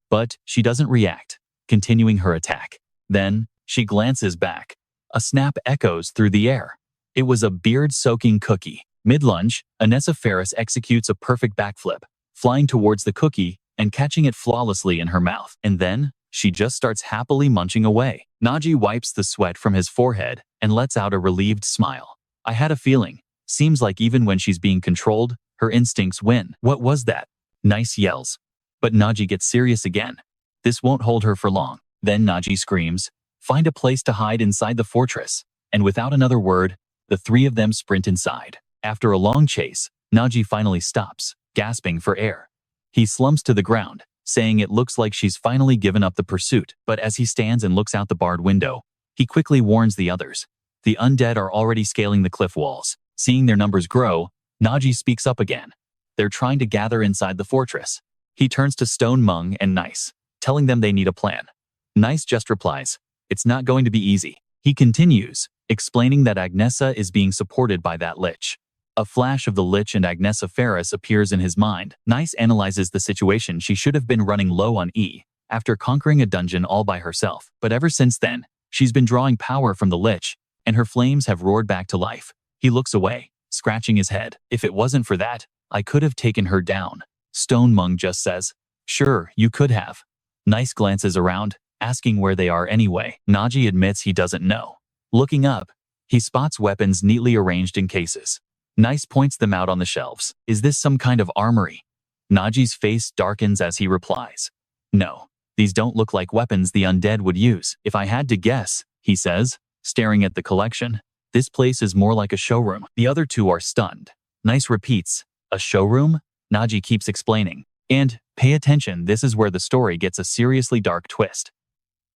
But she doesn't react, continuing her attack. Then, she glances back. A snap echoes through the air. It was a beard-soaking cookie. Mid-lunge, Anessa Ferris executes a perfect backflip, flying towards the cookie and catching it flawlessly in her mouth. And then, she just starts happily munching away. Naji wipes the sweat from his forehead and lets out a relieved smile. I had a feeling. Seems like even when she's being controlled, her instincts win. What was that? Nis yells. But Naji gets serious again. This won't hold her for long. Then Naji screams, find a place to hide inside the fortress. And without another word, the three of them sprint inside. After a long chase, Naji finally stops, gasping for air. He slumps to the ground, saying it looks like she's finally given up the pursuit. But as he stands and looks out the barred window, he quickly warns the others. The undead are already scaling the cliff walls. Seeing their numbers grow, Naji speaks up again. They're trying to gather inside the fortress. He turns to Stone Mung and Nice, telling them they need a plan. Nice just replies, "It's not going to be easy." He continues, explaining that Agnesa is being supported by that lich. A flash of the lich and Agnesa Ferris appears in his mind. Nice analyzes the situation. She should have been running low on E after conquering a dungeon all by herself. But ever since then, she's been drawing power from the lich, and her flames have roared back to life. He looks away, scratching his head. "If it wasn't for that, I could have taken her down." Stone Mung just says, "Sure, you could have." Nice glances around, asking where they are anyway. Naji admits he doesn't know. Looking up, he spots weapons neatly arranged in cases. Nice points them out on the shelves. "Is this some kind of armory?" Naji's face darkens as he replies, "No, these don't look like weapons the undead would use." "If I had to guess," he says, staring at the collection, "this place is more like a showroom." The other two are stunned. Nice repeats, "A showroom?" Naji keeps explaining. "And, pay attention, this is where the story gets a seriously dark twist."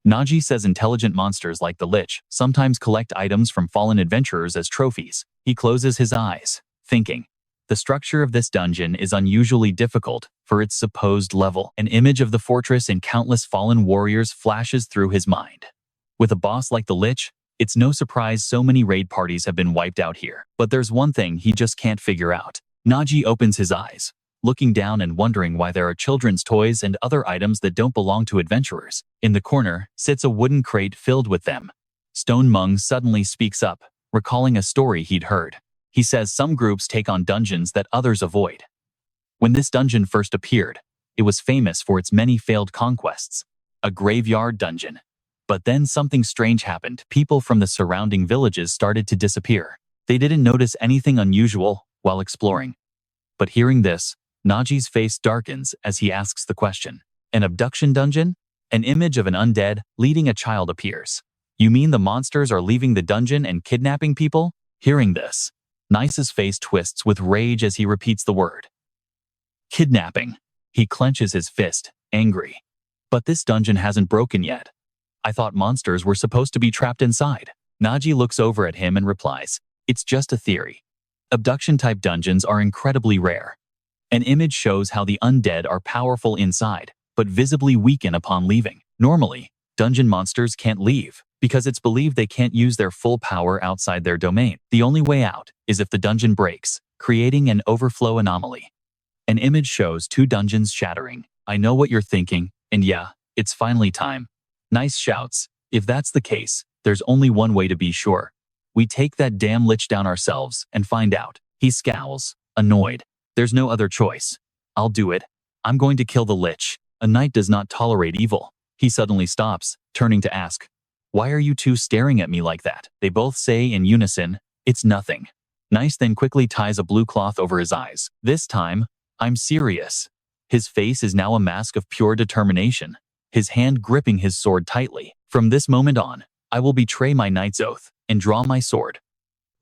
Naji says intelligent monsters like the lich sometimes collect items from fallen adventurers as trophies. He closes his eyes, thinking. The structure of this dungeon is unusually difficult for its supposed level. An image of the fortress and countless fallen warriors flashes through his mind. With a boss like the lich, it's no surprise so many raid parties have been wiped out here. But there's one thing he just can't figure out. Naji opens his eyes, looking down and wondering why there are children's toys and other items that don't belong to adventurers. In the corner sits a wooden crate filled with them. Stone Mung suddenly speaks up, recalling a story he'd heard. He says some groups take on dungeons that others avoid. When this dungeon first appeared, it was famous for its many failed conquests, a graveyard dungeon. But then something strange happened. People from the surrounding villages started to disappear. They didn't notice anything unusual while exploring. But hearing this, Naji's face darkens as he asks the question. An abduction dungeon? An image of an undead leading a child appears. You mean the monsters are leaving the dungeon and kidnapping people? Hearing this, Nice's face twists with rage as he repeats the word. Kidnapping. He clenches his fist, angry. But this dungeon hasn't broken yet. I thought monsters were supposed to be trapped inside. Naji looks over at him and replies, "It's just a theory. Abduction-type dungeons are incredibly rare. An image shows how the undead are powerful inside, but visibly weaken upon leaving. Normally, dungeon monsters can't leave, because it's believed they can't use their full power outside their domain. The only way out is if the dungeon breaks, creating an overflow anomaly." An image shows two dungeons shattering. "I know what you're thinking, and yeah, it's finally time." Nice shouts, "If that's the case, there's only one way to be sure. We take that damn lich down ourselves and find out." He scowls, annoyed. "There's no other choice. I'll do it. I'm going to kill the lich. A knight does not tolerate evil." He suddenly stops, turning to ask, "Why are you two staring at me like that?" They both say in unison, "It's nothing." Nice then quickly ties a blue cloth over his eyes. This time, "I'm serious." His face is now a mask of pure determination, his hand gripping his sword tightly. "From this moment on, I will betray my knight's oath and draw my sword."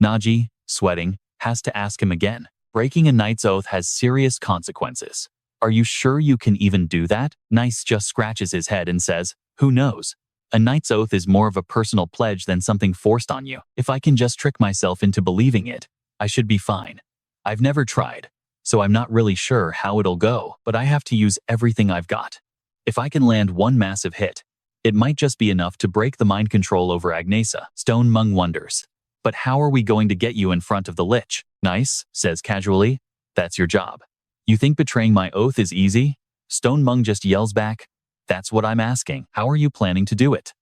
Naji, sweating, has to ask him again. "Breaking a knight's oath has serious consequences. Are you sure you can even do that?" Nice just scratches his head and says, "Who knows? A knight's oath is more of a personal pledge than something forced on you. If I can just trick myself into believing it, I should be fine. I've never tried, so I'm not really sure how it'll go, but I have to use everything I've got. If I can land one massive hit, it might just be enough to break the mind control over Agnesa." Stone Mung wonders, "But how are we going to get you in front of the lich?" Nice says casually, "That's your job. You think betraying my oath is easy?" Stone Mung just yells back, "That's what I'm asking. How are you planning to do it?"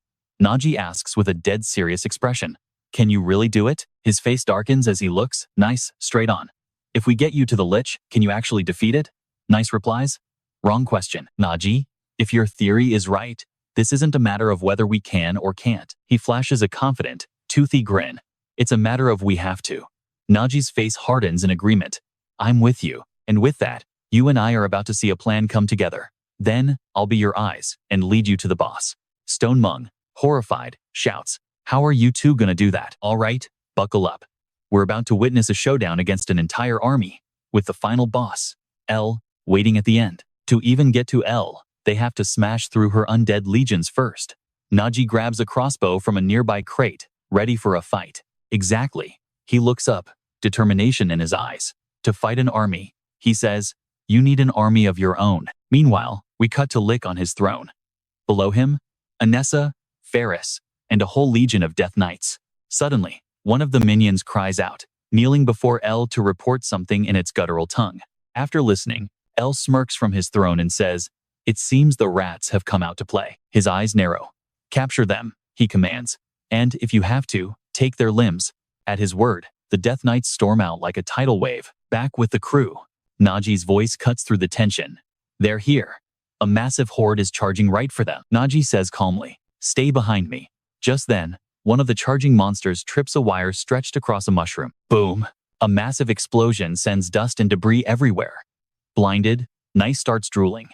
Naji asks with a dead serious expression, "Can you really do it?" His face darkens as he looks Nice straight on. "If we get you to the lich, can you actually defeat it?" Nice replies, "Wrong question, Naji. If your theory is right, this isn't a matter of whether we can or can't." He flashes a confident, toothy grin. "It's a matter of we have to." Naji's face hardens in agreement. "I'm with you, and with that, you and I are about to see a plan come together. Then, I'll be your eyes and lead you to the boss." Stone Mung, horrified, shouts, "How are you two gonna do that?" "All right, buckle up. We're about to witness a showdown against an entire army, with the final boss, L, waiting at the end. To even get to L, They have to smash through her undead legions first. Naji grabs a crossbow from a nearby crate, ready for a fight. Exactly. He looks up, determination in his eyes. To fight an army, he says, you need an army of your own. Meanwhile, we cut to Lick on his throne. Below him, Anessa, Ferris, and a whole legion of Death Knights. Suddenly, one of the minions cries out, kneeling before L to report something in its guttural tongue. After listening, L smirks from his throne and says, it seems the rats have come out to play. His eyes narrow. Capture them, he commands. And if you have to, take their limbs. At his word, the Death Knights storm out like a tidal wave. Back with the crew. Naji's voice cuts through the tension. They're here. A massive horde is charging right for them. Naji says calmly, stay behind me. Just then, one of the charging monsters trips a wire stretched across a mushroom. Boom! A massive explosion sends dust and debris everywhere. Blinded, Nice starts drooling.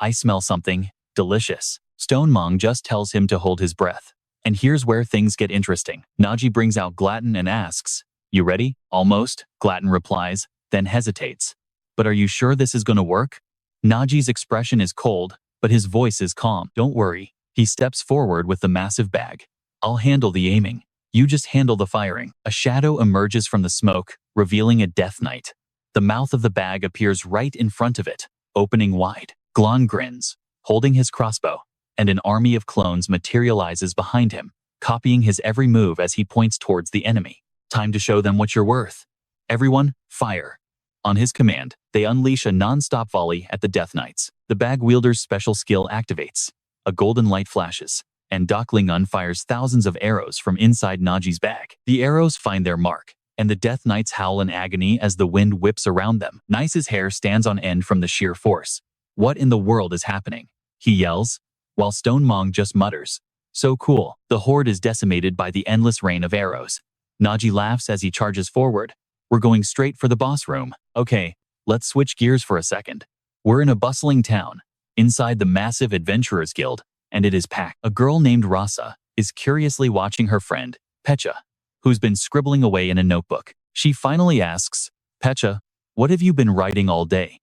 I smell something delicious. Stone Mong just tells him to hold his breath. And here's where things get interesting. Naji brings out Glatton and asks, you ready? Almost, Glatton replies, then hesitates. But are you sure this is gonna work? Naji's expression is cold, but his voice is calm. Don't worry. He steps forward with the massive bag. I'll handle the aiming. You just handle the firing. A shadow emerges from the smoke, revealing a Death Knight. The mouth of the bag appears right in front of it, opening wide. Glon grins, holding his crossbow, and an army of clones materializes behind him, copying his every move as he points towards the enemy. Time to show them what you're worth. Everyone, fire. On his command, they unleash a non-stop volley at the Death Knights. The bag wielder's special skill activates. A golden light flashes, and Doklingun fires thousands of arrows from inside Naji's bag. The arrows find their mark, and the Death Knights howl in agony as the wind whips around them. Nice's hair stands on end from the sheer force. What in the world is happening? He yells, while Stone Mong just mutters. So cool. The horde is decimated by the endless rain of arrows. Naji laughs as he charges forward. We're going straight for the boss room. Okay, let's switch gears for a second. We're in a bustling town, inside the massive Adventurers Guild, and it is packed. A girl named Rasa is curiously watching her friend, Pecha, who's been scribbling away in a notebook. She finally asks, Pecha, what have you been writing all day?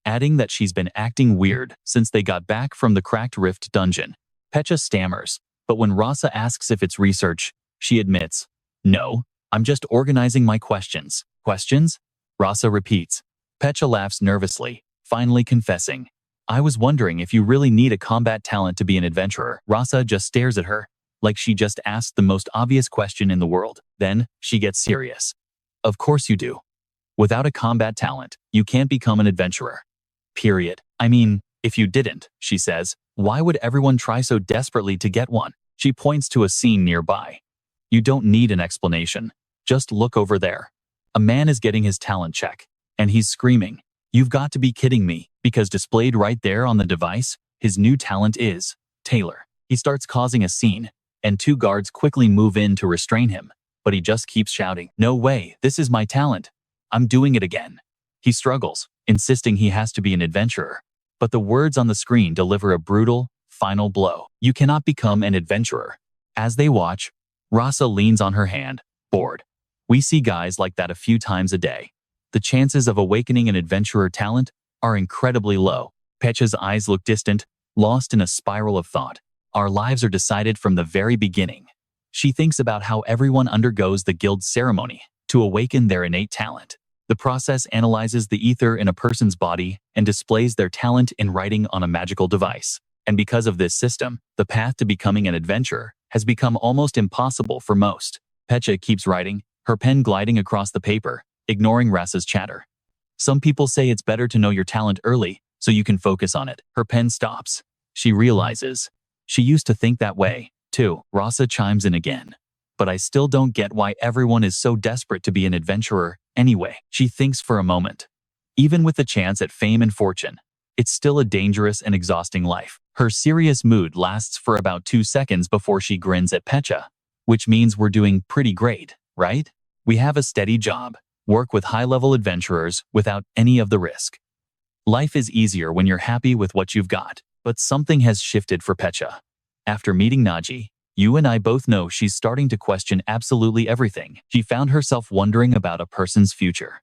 Adding that she's been acting weird since they got back from the Cracked Rift dungeon. Pecha stammers, but when Rasa asks if it's research, she admits, no, I'm just organizing my questions. Questions? Rasa repeats. Pecha laughs nervously, finally confessing, I was wondering if you really need a combat talent to be an adventurer. Rasa just stares at her, like she just asked the most obvious question in the world. Then, she gets serious. Of course you do. Without a combat talent, you can't become an adventurer. Period. I mean, if you didn't, she says, why would everyone try so desperately to get one? She points to a scene nearby. You don't need an explanation. Just look over there. A man is getting his talent check, and he's screaming, you've got to be kidding me, because displayed right there on the device, his new talent is Tailor. He starts causing a scene, and two guards quickly move in to restrain him, but he just keeps shouting, no way, this is my talent. I'm doing it again. He struggles, insisting he has to be an adventurer, but the words on the screen deliver a brutal, final blow. You cannot become an adventurer. As they watch, Rasa leans on her hand, bored. We see guys like that a few times a day. The chances of awakening an adventurer talent are incredibly low. Pecha's eyes look distant, lost in a spiral of thought. Our lives are decided from the very beginning. She thinks about how everyone undergoes the guild ceremony to awaken their innate talent. The process analyzes the ether in a person's body and displays their talent in writing on a magical device. And because of this system, the path to becoming an adventurer has become almost impossible for most. Pecha keeps writing, her pen gliding across the paper, ignoring Rasa's chatter. Some people say it's better to know your talent early so you can focus on it. Her pen stops. She realizes. She used to think that way, too. Rasa chimes in again. But I still don't get why everyone is so desperate to be an adventurer anyway. She thinks for a moment. Even with the chance at fame and fortune, it's still a dangerous and exhausting life. Her serious mood lasts for about 2 seconds before she grins at Pecha, which means we're doing pretty great, right? We have a steady job, work with high-level adventurers without any of the risk. Life is easier when you're happy with what you've got, but something has shifted for Pecha. After meeting Naji, you and I both know she's starting to question absolutely everything. She found herself wondering about a person's future.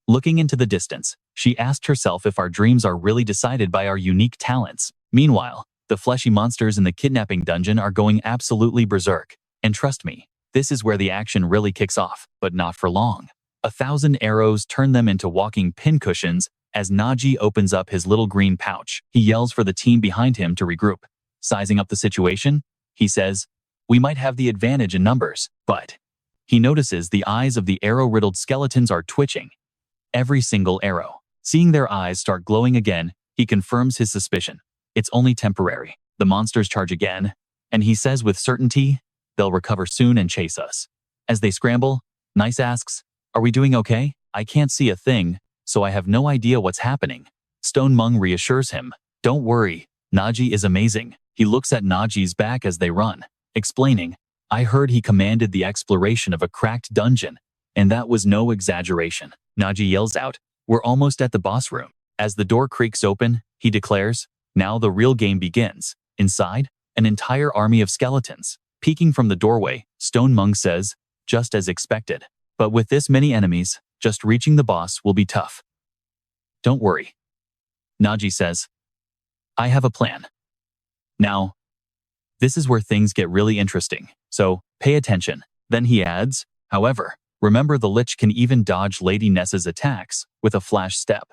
Looking into the distance, she asked herself if our dreams are really decided by our unique talents. Meanwhile, the fleshy monsters in the kidnapping dungeon are going absolutely berserk. And trust me, this is where the action really kicks off, but not for long. 1,000 arrows turn them into walking pincushions as Naji opens up his little green pouch. He yells for the team behind him to regroup. Sizing up the situation, he says, "We might have the advantage in numbers," but he notices the eyes of the arrow-riddled skeletons are twitching. Every single arrow. Seeing their eyes start glowing again, he confirms his suspicion. It's only temporary. The monsters charge again, and he says with certainty, they'll recover soon and chase us. As they scramble, Nice asks, "Are we doing okay? I can't see a thing, so I have no idea what's happening." Stone Mung reassures him, "Don't worry, Naji is amazing." He looks at Naji's back as they run, explaining, "I heard he commanded the exploration of a cracked dungeon, and that was no exaggeration." Naji yells out, "We're almost at the boss room." As the door creaks open, he declares, "Now the real game begins." Inside, an entire army of skeletons. Peeking from the doorway, Stone Mung says, "Just as expected. But with this many enemies, just reaching the boss will be tough." "Don't worry," Naji says. "I have a plan." Now, this is where things get really interesting, so pay attention. Then he adds, "However, remember the Lich can even dodge Lady Nessa's attacks with a flash step.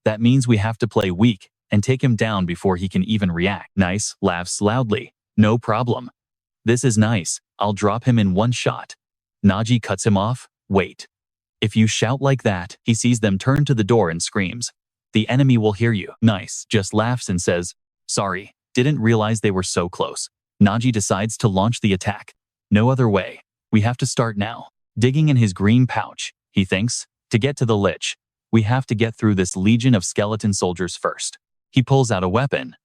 That means we have to play weak and take him down before he can even react." Nice laughs loudly. "No problem. This is nice. I'll drop him in one shot." Naji cuts him off. "Wait. If you shout like that," he sees them turn to the door and screams, "The enemy will hear you." Nice just laughs and says, "Sorry, didn't realize they were so close." Naji decides to launch the attack. No other way. We have to start now. Digging in his green pouch, he thinks, to get to the Lich, we have to get through this legion of skeleton soldiers first. He pulls out a weapon,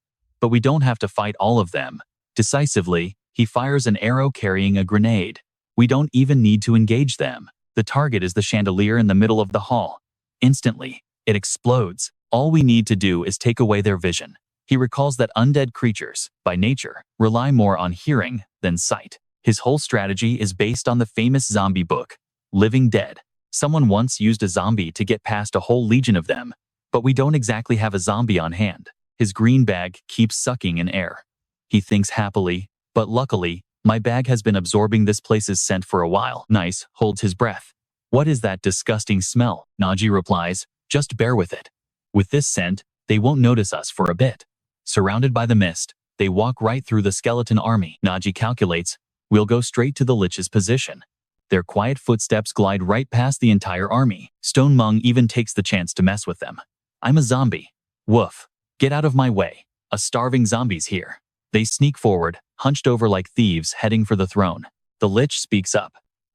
but we don't have to fight all of them. Decisively, he fires an arrow carrying a grenade. We don't even need to engage them. The target is the chandelier in the middle of the hall. Instantly, it explodes. All we need to do is take away their vision. He recalls that undead creatures, by nature, rely more on hearing than sight. His whole strategy is based on the famous zombie book, Living Dead. Someone once used a zombie to get past a whole legion of them, but we don't exactly have a zombie on hand. His green bag keeps sucking in air. He thinks happily, but luckily, my bag has been absorbing this place's scent for a while. Nice holds his breath. "What is that disgusting smell?" Naji replies, "Just bear with it. With this scent, they won't notice us for a bit." Surrounded by the mist, they walk right through the skeleton army. Naji calculates, "We'll go straight to the Lich's position." Their quiet footsteps glide right past the entire army. Stone Mung even takes the chance to mess with them. "I'm a zombie. Woof. Get out of my way. A starving zombie's here." They sneak forward, hunched over like thieves heading for the throne. The Lich speaks up.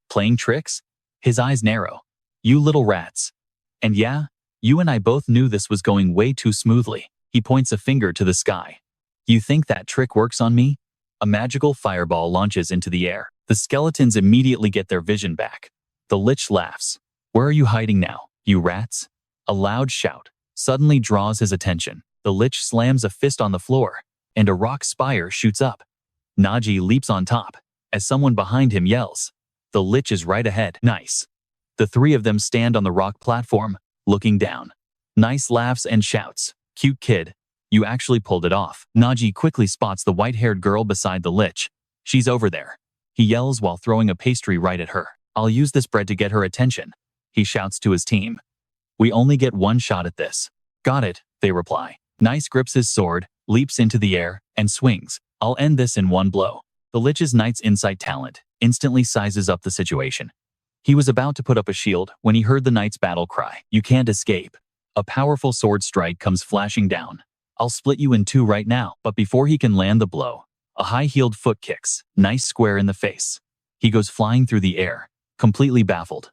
"Playing tricks?" His eyes narrow. "You little rats. And yeah, you and I both knew this was going way too smoothly." He points a finger to the sky. "You think that trick works on me?" A magical fireball launches into the air. The skeletons immediately get their vision back. The Lich laughs. "Where are you hiding now, you rats?" A loud shout suddenly draws his attention. The Lich slams a fist on the floor, and a rock spire shoots up. Naji leaps on top, as someone behind him yells, "The Lich is right ahead." Nice. The three of them stand on the rock platform, looking down. Nice laughs and shouts, "Cute kid. You actually pulled it off." Naji quickly spots the white-haired girl beside the Lich. "She's over there." He yells while throwing a pastry right at her. "I'll use this bread to get her attention," he shouts to his team. "We only get one shot at this." "Got it," they reply. Nice grips his sword, leaps into the air, and swings. "I'll end this in one blow." The Lich's knight's insight talent instantly sizes up the situation. He was about to put up a shield when he heard the knight's battle cry, "You can't escape." A powerful sword strike comes flashing down. "I'll split you in two right now." But before he can land the blow, a high-heeled foot kicks Nice square in the face. He goes flying through the air, completely baffled.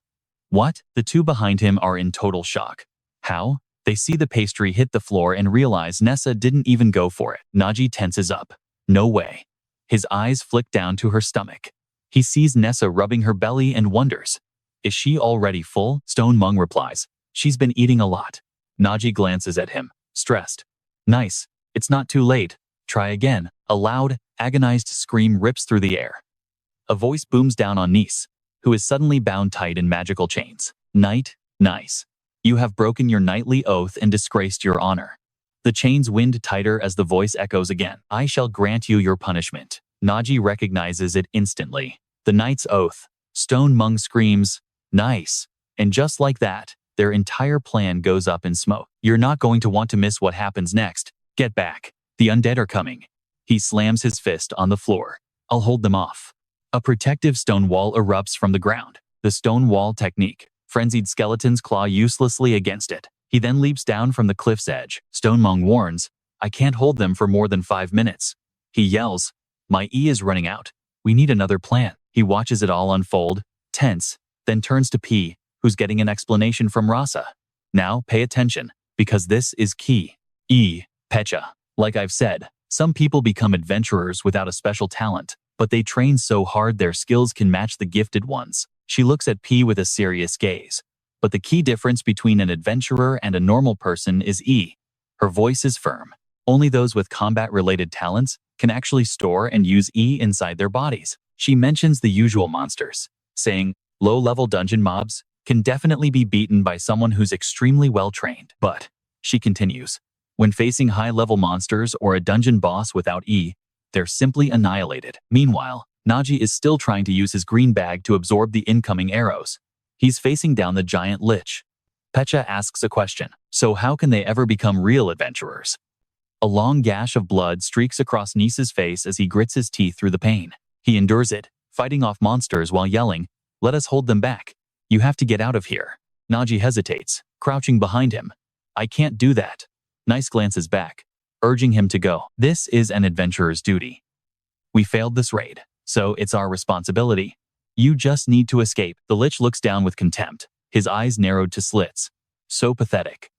"What?" The two behind him are in total shock. "How?" They see the pastry hit the floor and realize Nessa didn't even go for it. Naji tenses up. "No way." His eyes flick down to her stomach. He sees Nessa rubbing her belly and wonders, "Is she already full?" Stone Mung replies, "She's been eating a lot." Naji glances at him, stressed. "Nice. It's not too late. Try again." A loud, agonized scream rips through the air. A voice booms down on Nice, who is suddenly bound tight in magical chains. "Knight, Nice. You have broken your knightly oath and disgraced your honor." The chains wind tighter as the voice echoes again. I shall grant you your punishment. Naji recognizes it instantly. The knight's oath. Stone Mung screams, nice. And just like that, their entire plan goes up in smoke. You're not going to want to miss what happens next. Get back. The undead are coming. He slams his fist on the floor. I'll hold them off. A protective stone wall erupts from the ground. The stone wall technique. Frenzied skeletons claw uselessly against it. He then leaps down from the cliff's edge. Stone Mung warns, I can't hold them for more than 5 minutes. He yells, my E is running out. We need another plan. He watches it all unfold, tense, then turns to P, who's getting an explanation from Rasa. Now pay attention, because this is key. E. Pecha. Like I've said, some people become adventurers without a special talent, but they train so hard their skills can match the gifted ones. She looks at P with a serious gaze. But the key difference between an adventurer and a normal person is E. Her voice is firm. Only those with combat-related talents can actually store and use E inside their bodies. She mentions the usual monsters, saying, low-level dungeon mobs can definitely be beaten by someone who's extremely well-trained. But, she continues, when facing high-level monsters or a dungeon boss without E, they're simply annihilated. Meanwhile, Naji is still trying to use his green bag to absorb the incoming arrows. He's facing down the giant lich. Pecha asks a question. So how can they ever become real adventurers? A long gash of blood streaks across Nisa's face as he grits his teeth through the pain. He endures it, fighting off monsters while yelling, let us hold them back. You have to get out of here. Naji hesitates, crouching behind him. I can't do that. Nice glances back, urging him to go. This is an adventurer's duty. We failed this raid, so it's our responsibility. You just need to escape. The lich looks down with contempt, his eyes narrowed to slits. So pathetic.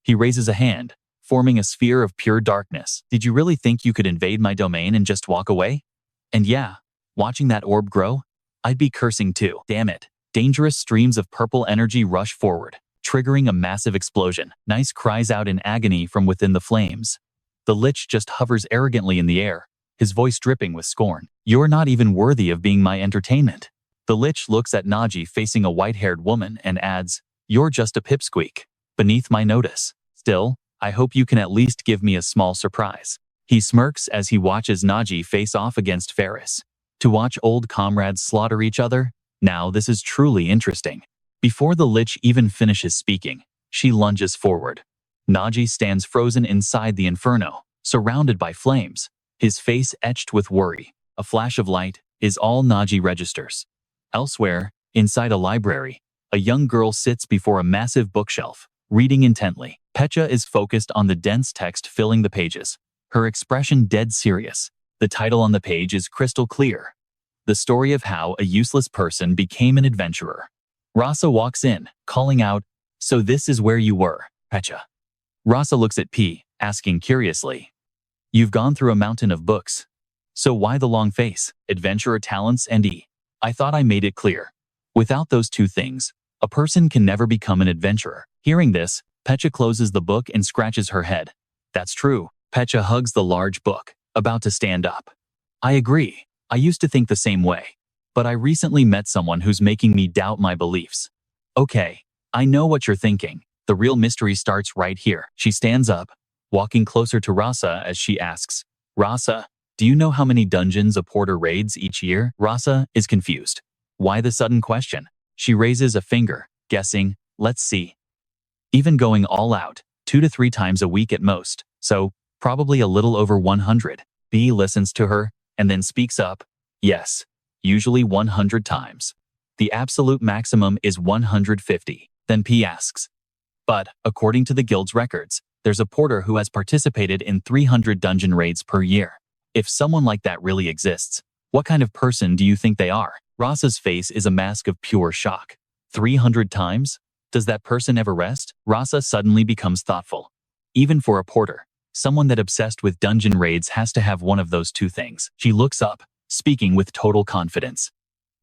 He raises a hand, forming a sphere of pure darkness. Did you really think you could invade my domain and just walk away? And yeah, watching that orb grow, I'd be cursing too. Damn it. Dangerous streams of purple energy rush forward, triggering a massive explosion. Nice cries out in agony from within the flames. The lich just hovers arrogantly in the air, his voice dripping with scorn. You're not even worthy of being my entertainment. The lich looks at Naji facing a white-haired woman and adds, you're just a pipsqueak, beneath my notice. Still, I hope you can at least give me a small surprise. He smirks as he watches Naji face off against Ferris. To watch old comrades slaughter each other? Now this is truly interesting. Before the lich even finishes speaking, she lunges forward. Naji stands frozen inside the inferno, surrounded by flames, his face etched with worry. A flash of light is all Naji registers. Elsewhere, inside a library, a young girl sits before a massive bookshelf, reading intently. Pecha is focused on the dense text filling the pages, her expression dead serious. The title on the page is crystal clear. The story of how a useless person became an adventurer. Rasa walks in, calling out, so this is where you were, Pecha. Rasa looks at P, asking curiously, you've gone through a mountain of books. So why the long face, adventurer talents and E? I thought I made it clear. Without those two things, a person can never become an adventurer. Hearing this, Pecha closes the book and scratches her head. That's true. Pecha hugs the large book, about to stand up. I agree. I used to think the same way. But I recently met someone who's making me doubt my beliefs. Okay, I know what you're thinking. The real mystery starts right here. She stands up, walking closer to Rasa as she asks, Rasa, do you know how many dungeons a porter raids each year? Rasa is confused. Why the sudden question? She raises a finger, guessing, let's see. Even going all out, 2 to 3 times a week at most, so probably a little over 100. B listens to her, and then speaks up, yes, usually 100 times. The absolute maximum is 150. Then P asks, but, according to the guild's records, there's a porter who has participated in 300 dungeon raids per year. If someone like that really exists, what kind of person do you think they are? Rasa's face is a mask of pure shock. 300 times? Does that person ever rest? Rasa suddenly becomes thoughtful. Even for a porter, someone that obsessed with dungeon raids has to have one of those two things. She looks up, speaking with total confidence.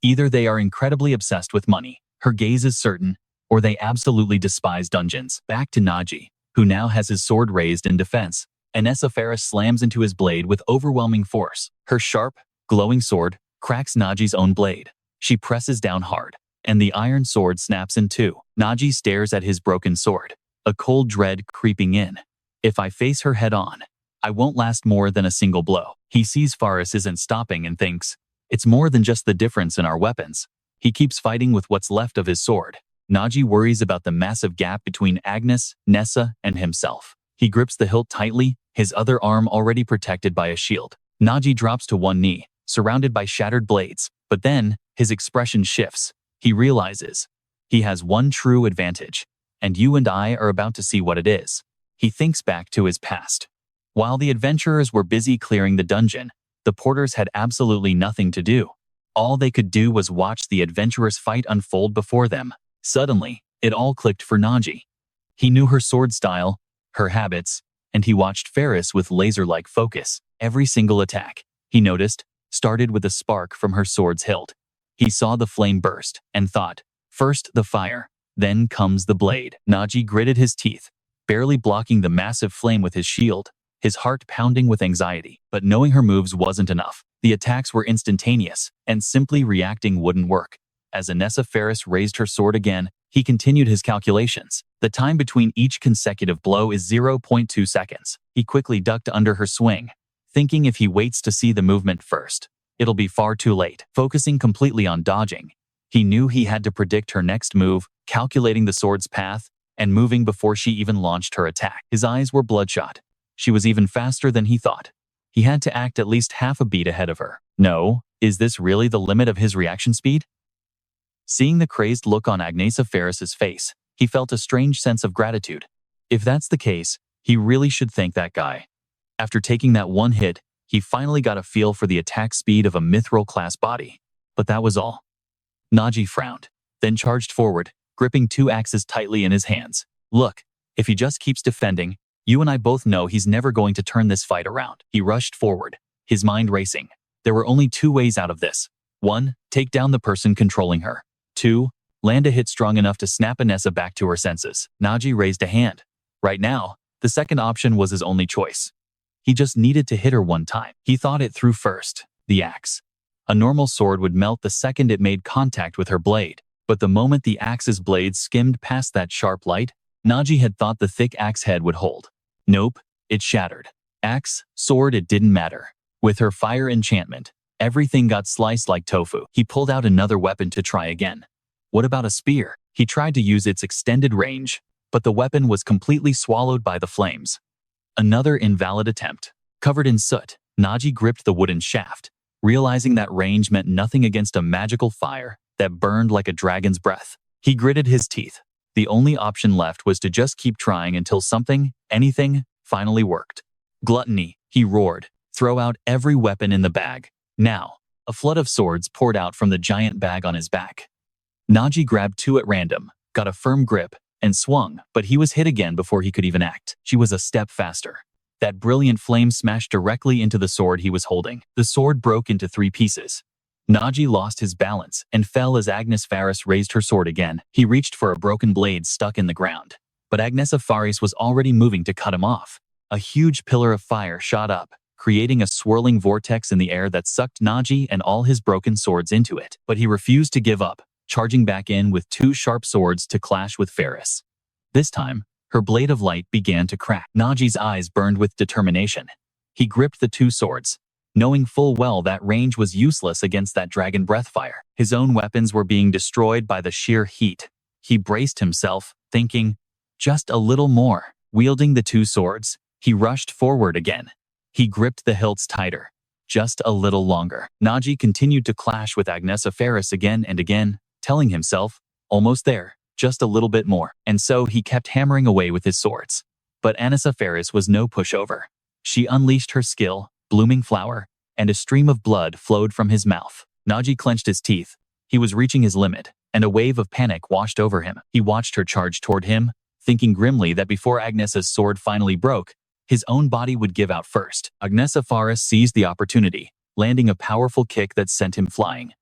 Either they are incredibly obsessed with money, her gaze is certain, or they absolutely despise dungeons. Back to Naji, who now has his sword raised in defense. Anessa Ferris slams into his blade with overwhelming force. Her sharp, glowing sword cracks Naji's own blade. She presses down hard, and the iron sword snaps in two. Naji stares at his broken sword, a cold dread creeping in. If I face her head on, I won't last more than a single blow. He sees Faris isn't stopping and thinks, it's more than just the difference in our weapons. He keeps fighting with what's left of his sword. Naji worries about the massive gap between Agnes, Nessa, and himself. He grips the hilt tightly, his other arm already protected by a shield. Naji drops to one knee, surrounded by shattered blades, but then, his expression shifts. He realizes, he has one true advantage, and you and I are about to see what it is. He thinks back to his past. While the adventurers were busy clearing the dungeon, the porters had absolutely nothing to do. All they could do was watch the adventurous fight unfold before them. Suddenly, it all clicked for Naji. He knew her sword style, her habits, and he watched Faris with laser-like focus. Every single attack, he noticed, started with a spark from her sword's hilt. He saw the flame burst and thought, first the fire, then comes the blade. Naji gritted his teeth, barely blocking the massive flame with his shield, his heart pounding with anxiety. But knowing her moves wasn't enough. The attacks were instantaneous, and simply reacting wouldn't work. As Anessa Faris raised her sword again, he continued his calculations. The time between each consecutive blow is 0.2 seconds. He quickly ducked under her swing, thinking if he waits to see the movement first, it'll be far too late. Focusing completely on dodging, he knew he had to predict her next move, calculating the sword's path, and moving before she even launched her attack. His eyes were bloodshot. She was even faster than he thought. He had to act at least half a beat ahead of her. No, is this really the limit of his reaction speed? Seeing the crazed look on Agnesa Faris's face, he felt a strange sense of gratitude. If that's the case, he really should thank that guy. After taking that one hit, he finally got a feel for the attack speed of a mithril-class body. But that was all. Naji frowned, then charged forward, gripping two axes tightly in his hands. Look, if he just keeps defending, you and I both know he's never going to turn this fight around. He rushed forward, his mind racing. There were only two ways out of this. 1. Take down the person controlling her. 2. Land a hit strong enough to snap Anessa back to her senses. Naji raised a hand. Right now, the second option was his only choice. He just needed to hit her one time. He thought it through first. The axe. A normal sword would melt the second it made contact with her blade. But the moment the axe's blade skimmed past that sharp light, Naji had thought the thick axe head would hold. Nope, it shattered. Axe, sword, it didn't matter. With her fire enchantment, everything got sliced like tofu. He pulled out another weapon to try again. What about a spear? He tried to use its extended range, but the weapon was completely swallowed by the flames. Another invalid attempt. Covered in soot, Naji gripped the wooden shaft, realizing that range meant nothing against a magical fire that burned like a dragon's breath. He gritted his teeth. The only option left was to just keep trying until something, anything, finally worked. Gluttony, he roared. Throw out every weapon in the bag. Now, a flood of swords poured out from the giant bag on his back. Naji grabbed two at random, got a firm grip, and swung, but he was hit again before he could even act. She was a step faster. That brilliant flame smashed directly into the sword he was holding. The sword broke into 3 pieces. Naji lost his balance and fell as Agnes Faris raised her sword again. He reached for a broken blade stuck in the ground, but Agnesa Faris was already moving to cut him off. A huge pillar of fire shot up, creating a swirling vortex in the air that sucked Naji and all his broken swords into it. But he refused to give up, charging back in with 2 sharp swords to clash with Faris. This time, her blade of light began to crack. Naji's eyes burned with determination. He gripped the 2 swords, knowing full well that range was useless against that dragon breath fire. His own weapons were being destroyed by the sheer heat. He braced himself, thinking, just a little more. Wielding the 2 swords, he rushed forward again. He gripped the hilts tighter, just a little longer. Naji continued to clash with Agnesa Faris again and again, telling himself, almost there, just a little bit more. And so he kept hammering away with his swords. But Agnesa Faris was no pushover. She unleashed her skill, blooming flower, and a stream of blood flowed from his mouth. Naji clenched his teeth. He was reaching his limit, and a wave of panic washed over him. He watched her charge toward him, thinking grimly that before Agnesa's sword finally broke, his own body would give out first. Agnesa Faris seized the opportunity, landing a powerful kick that sent him flying.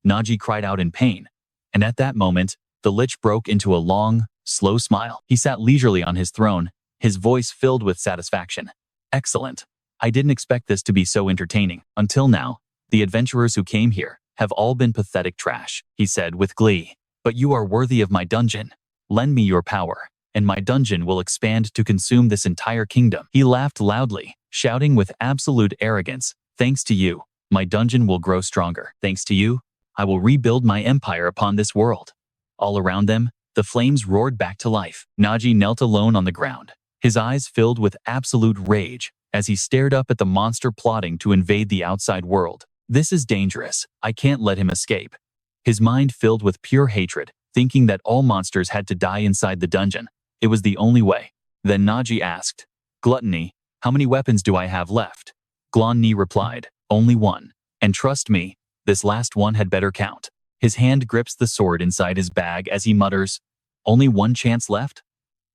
Naji cried out in pain, and at that moment, the Lich broke into a long, slow smile. He sat leisurely on his throne, his voice filled with satisfaction. Excellent. I didn't expect this to be so entertaining. Until now, the adventurers who came here have all been pathetic trash, he said with glee. But you are worthy of my dungeon. Lend me your power, and my dungeon will expand to consume this entire kingdom." He laughed loudly, shouting with absolute arrogance, "Thanks to you, my dungeon will grow stronger. Thanks to you, I will rebuild my empire upon this world." All around them, the flames roared back to life. Naji knelt alone on the ground, his eyes filled with absolute rage as he stared up at the monster plotting to invade the outside world. "This is dangerous. I can't let him escape." His mind filled with pure hatred, thinking that all monsters had to die inside the dungeon. It was the only way. Then Naji asked, "Gluttony, how many weapons do I have left?" Glonni replied, "Only one. And trust me, this last one had better count." His hand grips the sword inside his bag as he mutters, "Only one chance left?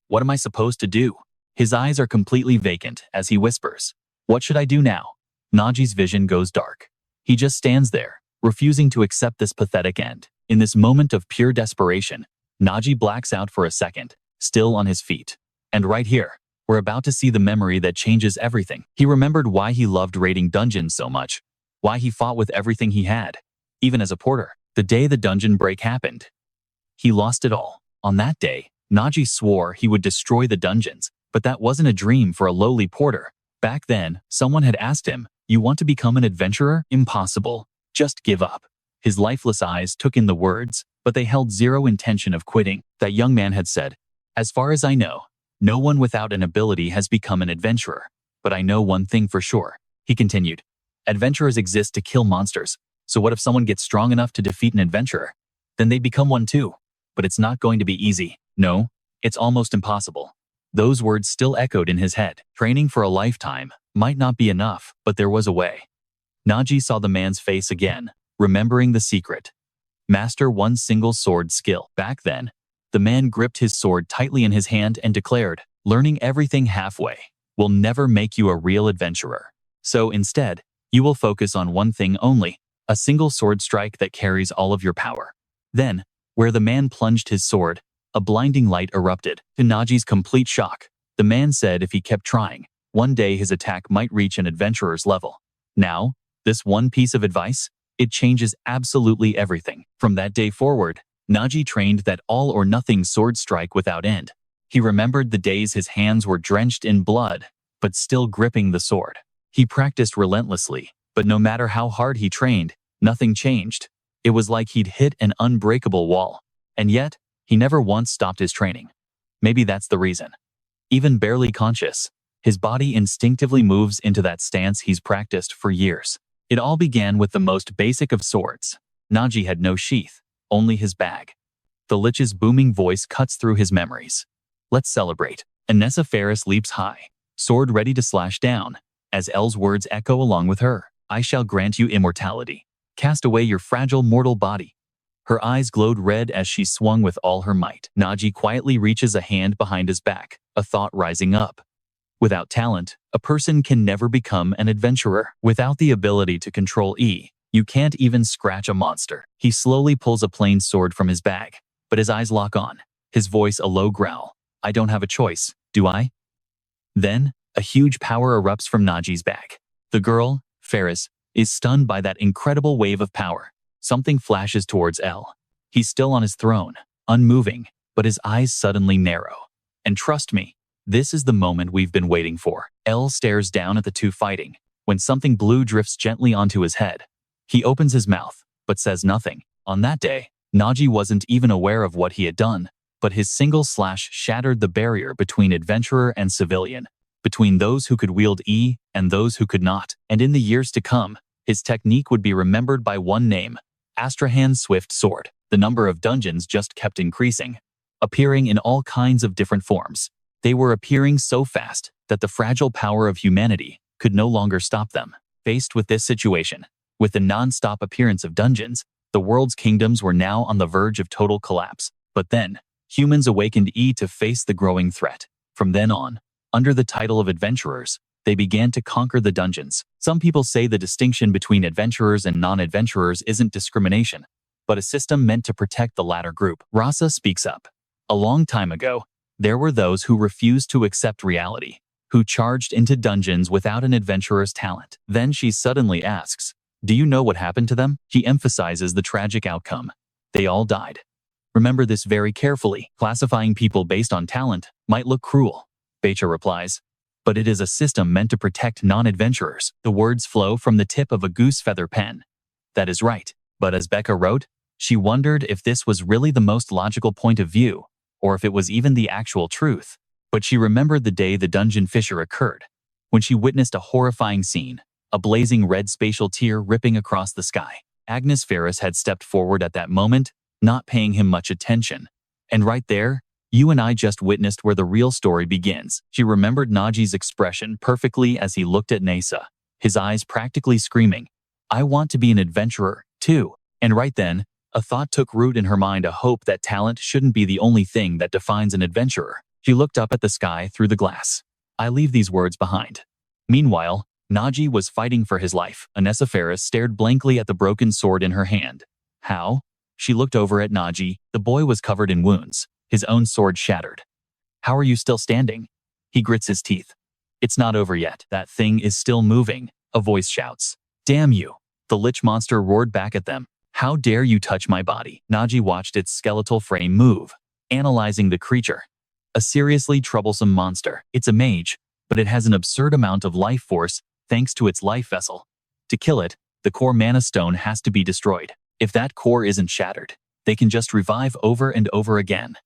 What am I supposed to do?" His eyes are completely vacant as he whispers, "What should I do now?" Naji's vision goes dark. He just stands there, refusing to accept this pathetic end. In this moment of pure desperation, Naji blacks out for a second, still on his feet. And right here, we're about to see the memory that changes everything. He remembered why he loved raiding dungeons so much, why he fought with everything he had, even as a porter. The day the dungeon break happened, he lost it all. On that day, Naji swore he would destroy the dungeons, but that wasn't a dream for a lowly porter. Back then, someone had asked him, "You want to become an adventurer? Impossible. Just give up." His lifeless eyes took in the words, but they held zero intention of quitting. That young man had said, "As far as I know, no one without an ability has become an adventurer. But I know one thing for sure." He continued, "Adventurers exist to kill monsters. So what if someone gets strong enough to defeat an adventurer? Then they become one too. But it's not going to be easy. No, it's almost impossible." Those words still echoed in his head. Training for a lifetime might not be enough, but there was a way. Naji saw the man's face again, remembering the secret. Master one single sword skill. Back then, the man gripped his sword tightly in his hand and declared, "Learning everything halfway will never make you a real adventurer. So instead, you will focus on one thing only, a single sword strike that carries all of your power." Then, where the man plunged his sword, a blinding light erupted. To Naji's complete shock, the man said if he kept trying, one day his attack might reach an adventurer's level. Now, this one piece of advice, it changes absolutely everything. From that day forward, Naji trained that all-or-nothing sword strike without end. He remembered the days his hands were drenched in blood, but still gripping the sword. He practiced relentlessly, but no matter how hard he trained, nothing changed. It was like he'd hit an unbreakable wall. And yet, he never once stopped his training. Maybe that's the reason. Even barely conscious, his body instinctively moves into that stance he's practiced for years. It all began with the most basic of swords. Naji had no sheath, only his bag. The Lich's booming voice cuts through his memories. "Let's celebrate." Anessa Ferris leaps high, sword ready to slash down, as Elle's words echo along with her. "I shall grant you immortality. Cast away your fragile mortal body." Her eyes glowed red as she swung with all her might. Naji quietly reaches a hand behind his back, a thought rising up. Without talent, a person can never become an adventurer. Without the ability to control E, you can't even scratch a monster. He slowly pulls a plain sword from his bag, but his eyes lock on, his voice a low growl. "I don't have a choice, do I?" Then, a huge power erupts from Naji's bag. The girl, Ferris, is stunned by that incredible wave of power. Something flashes towards Elle. He's still on his throne, unmoving, but his eyes suddenly narrow. And trust me, this is the moment we've been waiting for. Elle stares down at the two fighting, when something blue drifts gently onto his head. He opens his mouth, but says nothing. On that day, Naji wasn't even aware of what he had done, but his single slash shattered the barrier between adventurer and civilian, between those who could wield E and those who could not. And in the years to come, his technique would be remembered by one name, Astrahan's Swift Sword. The number of dungeons just kept increasing, appearing in all kinds of different forms. They were appearing so fast that the fragile power of humanity could no longer stop them. Faced with this situation, with the non-stop appearance of dungeons, the world's kingdoms were now on the verge of total collapse. But then, humans awakened E to face the growing threat. From then on, under the title of adventurers, they began to conquer the dungeons. Some people say the distinction between adventurers and non-adventurers isn't discrimination, but a system meant to protect the latter group. Rasa speaks up. A long time ago, there were those who refused to accept reality, who charged into dungeons without an adventurer's talent. Then she suddenly asks, "Do you know what happened to them?" He emphasizes the tragic outcome. They all died. Remember this very carefully. Classifying people based on talent might look cruel, Becha replies, but it is a system meant to protect non-adventurers. The words flow from the tip of a goose feather pen. That is right. But as Becca wrote, she wondered if this was really the most logical point of view, or if it was even the actual truth. But she remembered the day the dungeon fissure occurred, when she witnessed a horrifying scene, a blazing red spatial tear ripping across the sky. Agnes Ferris had stepped forward at that moment, not paying him much attention. And right there, you and I just witnessed where the real story begins. She remembered Naji's expression perfectly as he looked at Nasa, his eyes practically screaming, "I want to be an adventurer, too." And right then, a thought took root in her mind, a hope that talent shouldn't be the only thing that defines an adventurer. She looked up at the sky through the glass. I leave these words behind. Meanwhile, Naji was fighting for his life. Anessa Ferris stared blankly at the broken sword in her hand. How? She looked over at Naji. The boy was covered in wounds, his own sword shattered. How are you still standing? He grits his teeth. It's not over yet. That thing is still moving, a voice shouts. Damn you! The lich monster roared back at them. How dare you touch my body? Naji watched its skeletal frame move, analyzing the creature. A seriously troublesome monster. It's a mage, but it has an absurd amount of life force thanks to its life vessel. To kill it, the core mana stone has to be destroyed. If that core isn't shattered, they can just revive over and over again.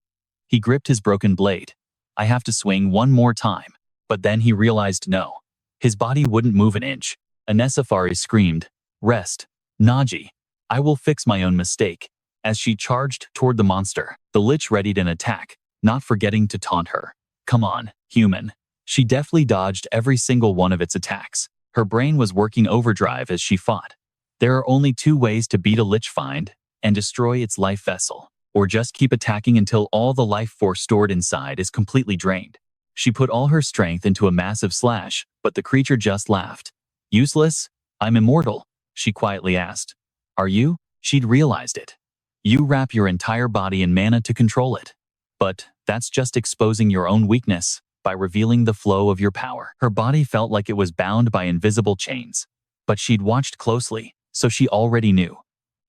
He gripped his broken blade. I have to swing one more time. But then he realized no. His body wouldn't move an inch. Anessa Ferris screamed, Rest, Naji. I will fix my own mistake. As she charged toward the monster, the lich readied an attack, not forgetting to taunt her. Come on, human. She deftly dodged every single one of its attacks. Her brain was working overdrive as she fought. There are only two ways to beat a lich, find and destroy its life vessel, or just keep attacking until all the life force stored inside is completely drained. She put all her strength into a massive slash, but the creature just laughed. Useless? I'm immortal, she quietly asked. Are you? She'd realized it. You wrap your entire body in mana to control it. But that's just exposing your own weakness by revealing the flow of your power. Her body felt like it was bound by invisible chains, but she'd watched closely, so she already knew.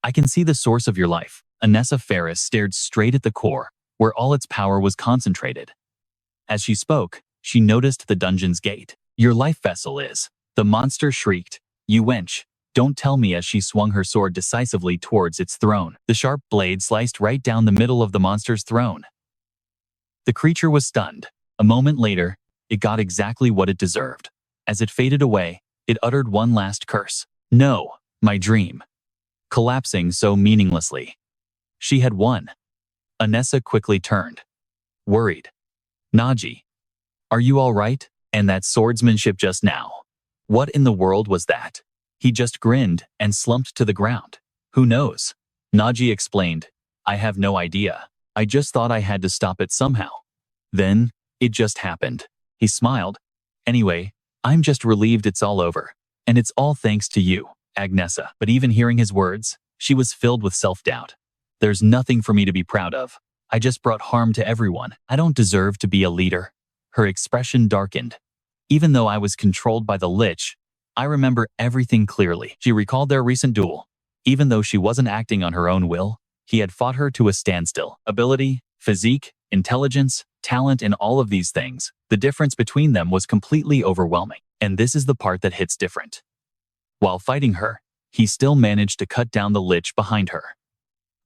I can see the source of your life. Anessa Ferris stared straight at the core, where all its power was concentrated. As she spoke, she noticed the dungeon's gate. Your life vessel is. The monster shrieked. You wench. Don't tell me, as she swung her sword decisively towards its throne. The sharp blade sliced right down the middle of the monster's throne. The creature was stunned. A moment later, it got exactly what it deserved. As it faded away, it uttered one last curse. No, my dream. Collapsing so meaninglessly. She had won. Anessa quickly turned. Worried. Naji. Are you all right? And that swordsmanship just now. What in the world was that? He just grinned and slumped to the ground. Who knows? Naji explained. I have no idea. I just thought I had to stop it somehow. Then, it just happened. He smiled. Anyway, I'm just relieved it's all over. And it's all thanks to you, Agnesa. But even hearing his words, she was filled with self-doubt. There's nothing for me to be proud of. I just brought harm to everyone. I don't deserve to be a leader. Her expression darkened. Even though I was controlled by the lich, I remember everything clearly. She recalled their recent duel. Even though she wasn't acting on her own will, he had fought her to a standstill. Ability, physique, intelligence, talent, and all of these things, the difference between them was completely overwhelming. And this is the part that hits different. While fighting her, he still managed to cut down the lich behind her.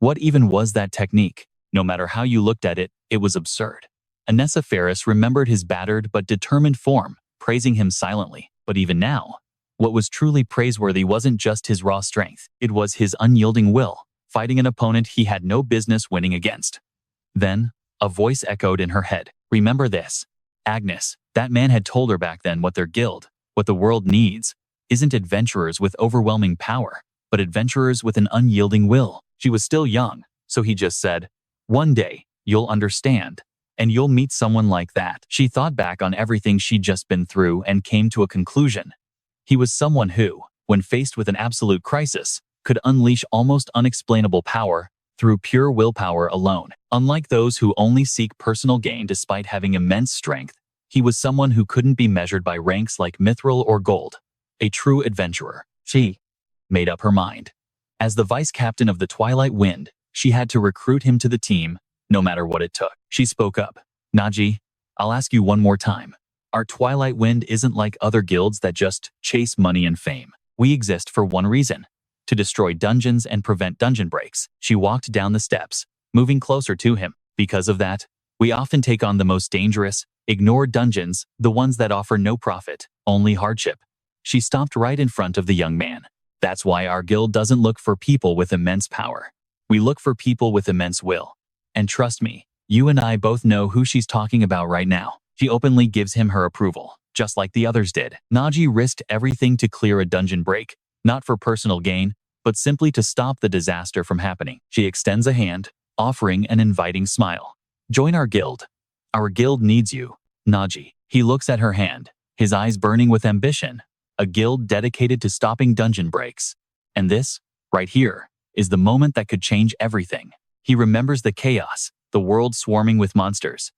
What even was that technique? No matter how you looked at it, it was absurd. Anessa Ferris remembered his battered but determined form, praising him silently. But even now, what was truly praiseworthy wasn't just his raw strength. It was his unyielding will, fighting an opponent he had no business winning against. Then, a voice echoed in her head. Remember this. Agnes, that man had told her back then what their guild, what the world needs, isn't adventurers with overwhelming power, but adventurers with an unyielding will. She was still young, so he just said, one day, you'll understand, and you'll meet someone like that. She thought back on everything she'd just been through and came to a conclusion. He was someone who, when faced with an absolute crisis, could unleash almost unexplainable power through pure willpower alone. Unlike those who only seek personal gain despite having immense strength, he was someone who couldn't be measured by ranks like mithril or gold. A true adventurer. She made up her mind. As the vice captain of the Twilight Wind, She had to recruit him to the team, no matter what it took. She spoke up. Naji, I'll ask you one more time. Our Twilight Wind isn't like other guilds that just chase money and fame. We exist for one reason: to destroy dungeons and prevent dungeon breaks. She walked down the steps, moving closer to him. Because of that, we often take on the most dangerous, ignored dungeons, the ones that offer no profit, only hardship. She stopped right in front of the young man. That's why our guild doesn't look for people with immense power. We look for people with immense will. And trust me, you and I both know who she's talking about right now. She openly gives him her approval, just like the others did. Naji risked everything to clear a dungeon break, not for personal gain, but simply to stop the disaster from happening. She extends a hand, offering an inviting smile. Join our guild. Our guild needs you, Naji. He looks at her hand, his eyes burning with ambition. A guild dedicated to stopping dungeon breaks. And this, right here, is the moment that could change everything. He remembers the chaos, the world swarming with monsters.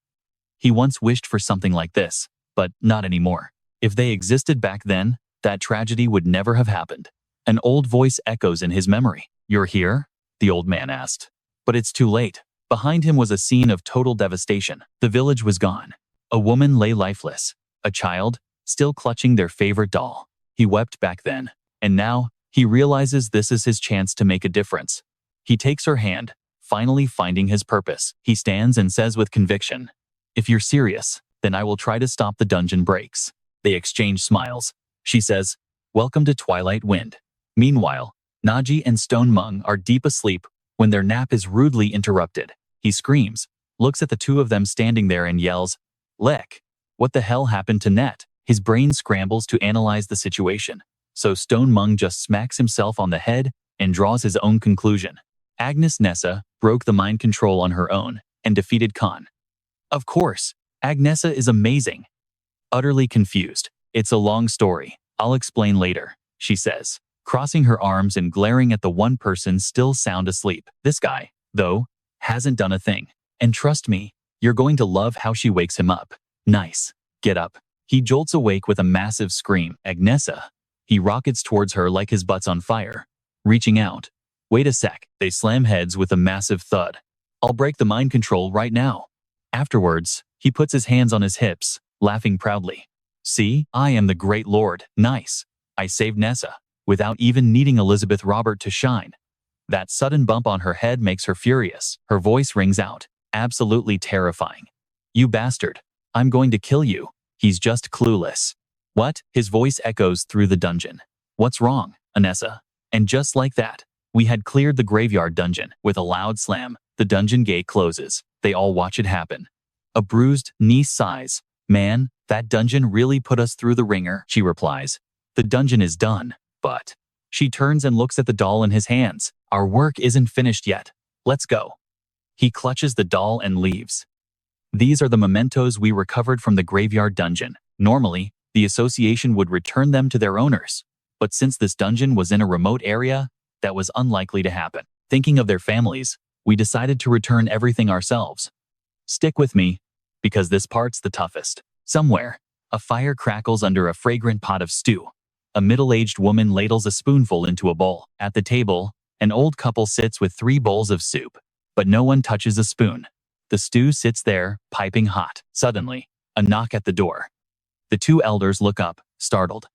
He once wished for something like this, but not anymore. If they existed back then, that tragedy would never have happened. An old voice echoes in his memory. "You're here?" the old man asked. But it's too late. Behind him was a scene of total devastation. The village was gone. A woman lay lifeless. A child, still clutching their favorite doll. He wept back then, and now, he realizes this is his chance to make a difference. He takes her hand, finally finding his purpose. He stands and says with conviction, "If you're serious, then I will try to stop the dungeon breaks." They exchange smiles. She says, "Welcome to Twilight Wind." Meanwhile, Naji and Stone Mung are deep asleep when their nap is rudely interrupted. He screams, looks at the two of them standing there and yells, "Lek, what the hell happened to Net?" His brain scrambles to analyze the situation, so Stone Mung just smacks himself on the head and draws his own conclusion. Agnes Nessa broke the mind control on her own and defeated Khan. Of course, Agnesa is amazing. Utterly confused. "It's a long story. I'll explain later," she says, crossing her arms and glaring at the one person still sound asleep. This guy, though, hasn't done a thing. And trust me, you're going to love how she wakes him up. "Nice. Get up." He jolts awake with a massive scream. "Agnesa." He rockets towards her like his butt's on fire, reaching out. "Wait a sec." They slam heads with a massive thud. "I'll break the mind control right now." Afterwards, he puts his hands on his hips, laughing proudly. "See, I am the great lord. Nice. I saved Nessa, without even needing Elizabeth Robert to shine." That sudden bump on her head makes her furious. Her voice rings out, absolutely terrifying. "You bastard. I'm going to kill you." He's just clueless. "What?" His voice echoes through the dungeon. "What's wrong, Anessa?" And just like that, we had cleared the graveyard dungeon. With a loud slam, the dungeon gate closes. They all watch it happen. A bruised niece sighs. "Man, that dungeon really put us through the ringer," she replies. "The dungeon is done, but..." She turns and looks at the doll in his hands. "Our work isn't finished yet. Let's go." He clutches the doll and leaves. "These are the mementos we recovered from the graveyard dungeon. Normally, the association would return them to their owners. But since this dungeon was in a remote area, that was unlikely to happen. Thinking of their families, we decided to return everything ourselves. Stick with me, because this part's the toughest." Somewhere, a fire crackles under a fragrant pot of stew. A middle-aged woman ladles a spoonful into a bowl. At the table, an old couple sits with 3 bowls of soup, but no one touches a spoon. The stew sits there, piping hot. Suddenly, a knock at the door. The 2 elders look up, startled.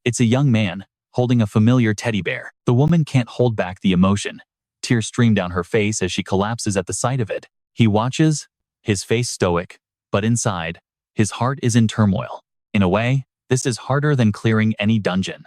It's a young man, holding a familiar teddy bear. The woman can't hold back the emotion. Tears stream down her face as she collapses at the sight of it. He watches, his face stoic, but inside, his heart is in turmoil. In a way, this is harder than clearing any dungeon.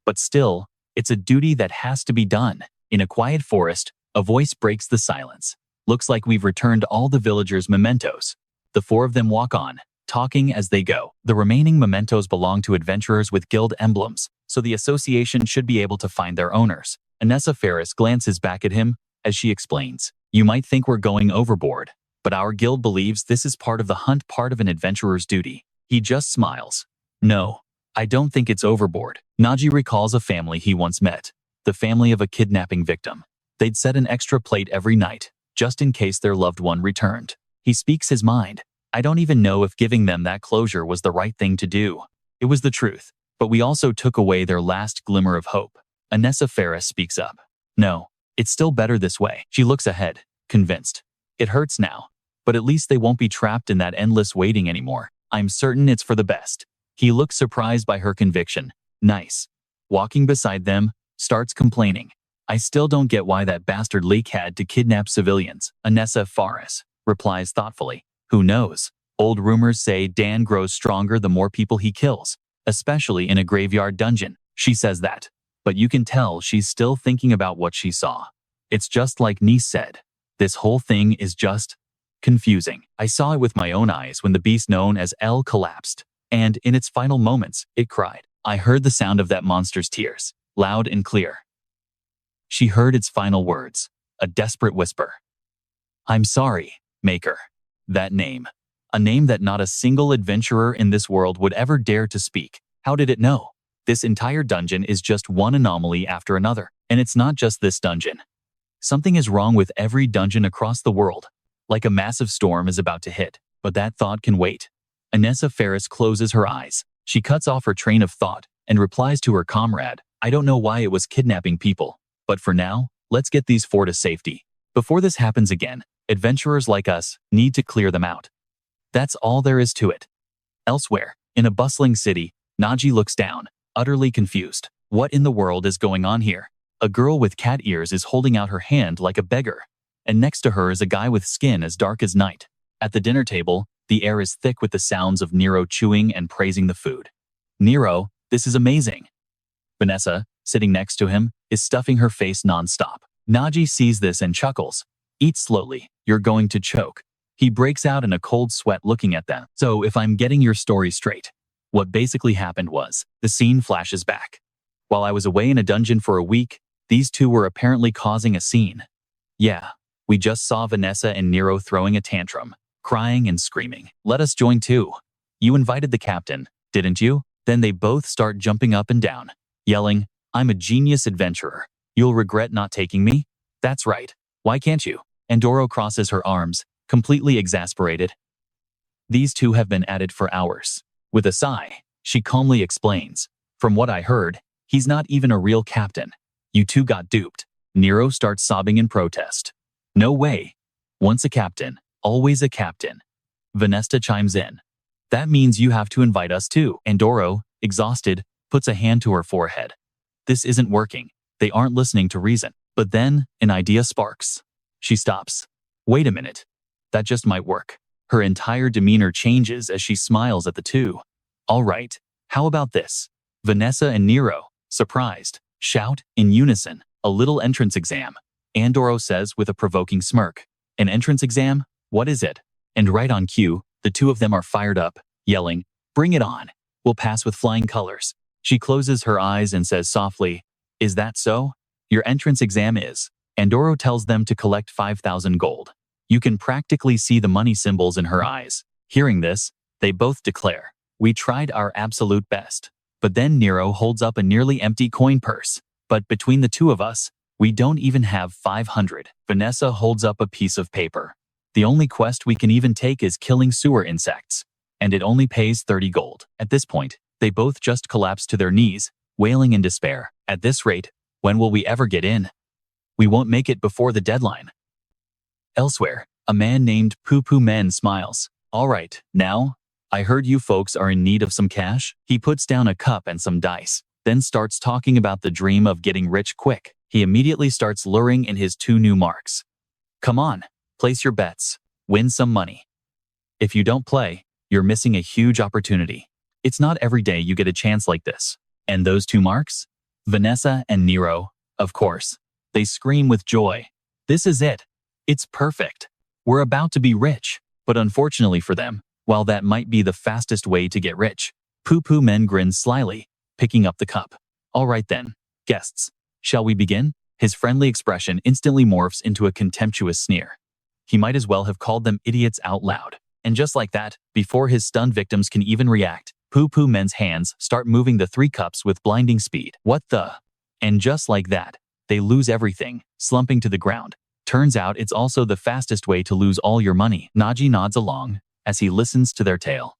But still, it's a duty that has to be done. In a quiet forest, a voice breaks the silence. "Looks like we've returned all the villagers' mementos." The 4 of them walk on, talking as they go. The remaining mementos belong to adventurers with guild emblems, so the association should be able to find their owners. Anessa Ferris glances back at him as she explains, "You might think we're going overboard, but our guild believes this is part of the hunt, part of an adventurer's duty." He just smiles. "No, I don't think it's overboard." Naji recalls a family he once met, the family of a kidnapping victim. They'd set an extra plate every night, just in case their loved one returned. He speaks his mind. "I don't even know if giving them that closure was the right thing to do. It was the truth, but we also took away their last glimmer of hope." Anessa Ferris speaks up. "No, It's still better this way. She looks ahead, convinced. It hurts now, but at least they won't be trapped in that endless waiting anymore. I'm certain it's for the best. He looks surprised by her conviction. Nice. Walking beside them, starts complaining. I still don't get why that bastard Lake had to kidnap civilians. Anessa Faris replies thoughtfully. Who knows? Old rumors say Dan grows stronger the more people he kills, especially in a graveyard dungeon. She says that, but you can tell she's still thinking about what she saw. It's just like Nice said. This whole thing is just confusing. I saw it with my own eyes when the beast known as L collapsed, and in its final moments, it cried. I heard the sound of that monster's tears, loud and clear. She heard its final words, a desperate whisper. I'm sorry, Maker. That name. A name that not a single adventurer in this world would ever dare to speak. How did it know? This entire dungeon is just one anomaly after another, and it's not just this dungeon. Something is wrong with every dungeon across the world, like a massive storm is about to hit, but that thought can wait. Anessa Faris closes her eyes. She cuts off her train of thought and replies to her comrade, I don't know why it was kidnapping people, but for now, let's get these four to safety. Before this happens again, adventurers like us need to clear them out. That's all there is to it. Elsewhere, in a bustling city, Naji looks down, utterly confused. What in the world is going on here? A girl with cat ears is holding out her hand like a beggar, and next to her is a guy with skin as dark as night. At the dinner table, the air is thick with the sounds of Nero chewing and praising the food. Nero, this is amazing. Vanessa, sitting next to him, is stuffing her face nonstop. Naji sees this and chuckles. Eat slowly, you're going to choke. He breaks out in a cold sweat looking at them. So if I'm getting your story straight, what basically happened was, the scene flashes back. While I was away in a dungeon for a week, these two were apparently causing a scene. Yeah, we just saw Vanessa and Nero throwing a tantrum, crying and screaming. Let us join too. You invited the captain, didn't you? Then they both start jumping up and down, yelling, I'm a genius adventurer. You'll regret not taking me? That's right. Why can't you? Andoro crosses her arms, completely exasperated. These two have been at it for hours. With a sigh, she calmly explains, from what I heard, he's not even a real captain. You two got duped. Nero starts sobbing in protest. No way. Once a captain, always a captain. Vanessa chimes in. That means you have to invite us too. Andoro, exhausted, puts a hand to her forehead. This isn't working. They aren't listening to reason. But then, an idea sparks. She stops. Wait a minute. That just might work. Her entire demeanor changes as she smiles at the two. All right, how about this? Vanessa and Nero, surprised, shout, in unison, a little entrance exam. Andoro says with a provoking smirk. An entrance exam? What is it? And right on cue, the two of them are fired up, yelling, bring it on. We'll pass with flying colors. She closes her eyes and says softly, is that so? Your entrance exam is. Andoro tells them to collect 5,000 gold. You can practically see the money symbols in her eyes. Hearing this, they both declare, we tried our absolute best. But then Nero holds up a nearly empty coin purse. But between the two of us, we don't even have 500. Vanessa holds up a piece of paper. The only quest we can even take is killing sewer insects. And it only pays 30 gold. At this point, they both just collapse to their knees, wailing in despair. At this rate, when will we ever get in? We won't make it before the deadline. Elsewhere, a man named Poo Poo Men smiles. All right, now, I heard you folks are in need of some cash. He puts down a cup and some dice, then starts talking about the dream of getting rich quick. He immediately starts luring in his two new marks. Come on, place your bets, win some money. If you don't play, you're missing a huge opportunity. It's not every day you get a chance like this. And those two marks? Vanessa and Nero, of course. They scream with joy. This is it. It's perfect. We're about to be rich. But unfortunately for them, while that might be the fastest way to get rich, Poo Poo Men grins slyly, picking up the cup. All right then, guests, shall we begin? His friendly expression instantly morphs into a contemptuous sneer. He might as well have called them idiots out loud. And just like that, before his stunned victims can even react, Poo Poo Men's hands start moving the three cups with blinding speed. What the? And just like that, they lose everything, slumping to the ground. Turns out it's also the fastest way to lose all your money. Naji nods along as he listens to their tale.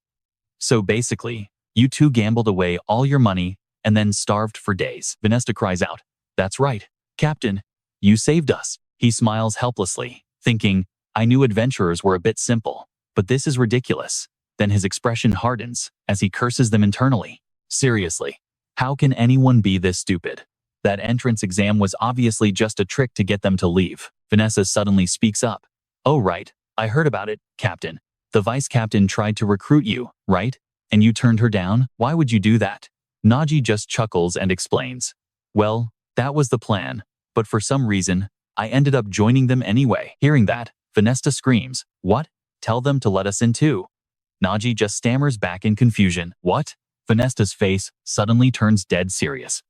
So basically, you two gambled away all your money and then starved for days. Vanessa cries out. That's right, Captain. You saved us. He smiles helplessly, thinking, I knew adventurers were a bit simple, but this is ridiculous. Then his expression hardens as he curses them internally. Seriously, how can anyone be this stupid? That entrance exam was obviously just a trick to get them to leave. Vanessa suddenly speaks up. Oh right, I heard about it, Captain. The vice captain tried to recruit you, right? And you turned her down? Why would you do that? Naji just chuckles and explains. Well, that was the plan, but for some reason, I ended up joining them anyway. Hearing that, Vanessa screams, What? Tell them to let us in too. Naji just stammers back in confusion. What? Vanessa's face suddenly turns dead serious.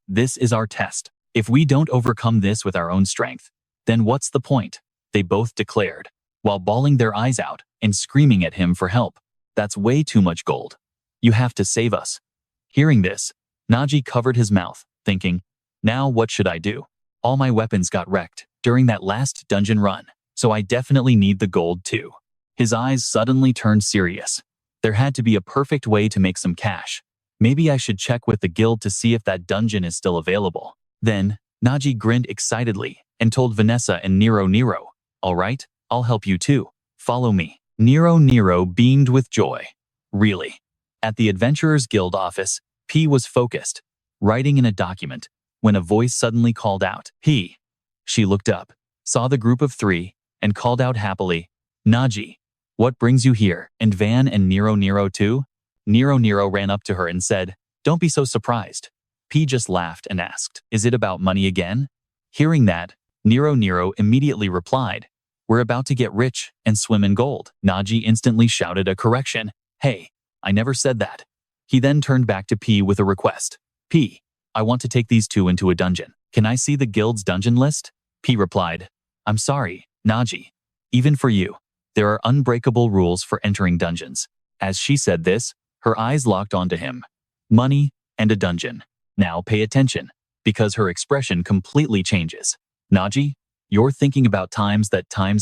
This is our test. If we don't overcome this with our own strength, then what's the point? They both declared, while bawling their eyes out and screaming at him for help. That's way too much gold. You have to save us. Hearing this, Naji covered his mouth, thinking, now what should I do? All my weapons got wrecked during that last dungeon run, so I definitely need the gold too. His eyes suddenly turned serious. There had to be a perfect way to make some cash. Maybe I should check with the guild to see if that dungeon is still available. Then, Naji grinned excitedly and told Vanessa and Nero, all right, I'll help you too. Follow me. Nero beamed with joy. Really? At the Adventurers Guild office, P was focused, writing in a document, when a voice suddenly called out, P. She looked up, saw the group of three, and called out happily, Naji, what brings you here? And Van and Nero too? Nero ran up to her and said, don't be so surprised. P just laughed and asked, is it about money again? Hearing that, Nero immediately replied, we're about to get rich and swim in gold. Naji instantly shouted a correction, hey, I never said that. He then turned back to P with a request. P, I want to take these two into a dungeon. Can I see the guild's dungeon list? P replied, I'm sorry, Naji. Even for you, there are unbreakable rules for entering dungeons. As she said this, her eyes locked onto him. Money and a dungeon. Now pay attention, because her expression completely changes. Naji, you're thinking about times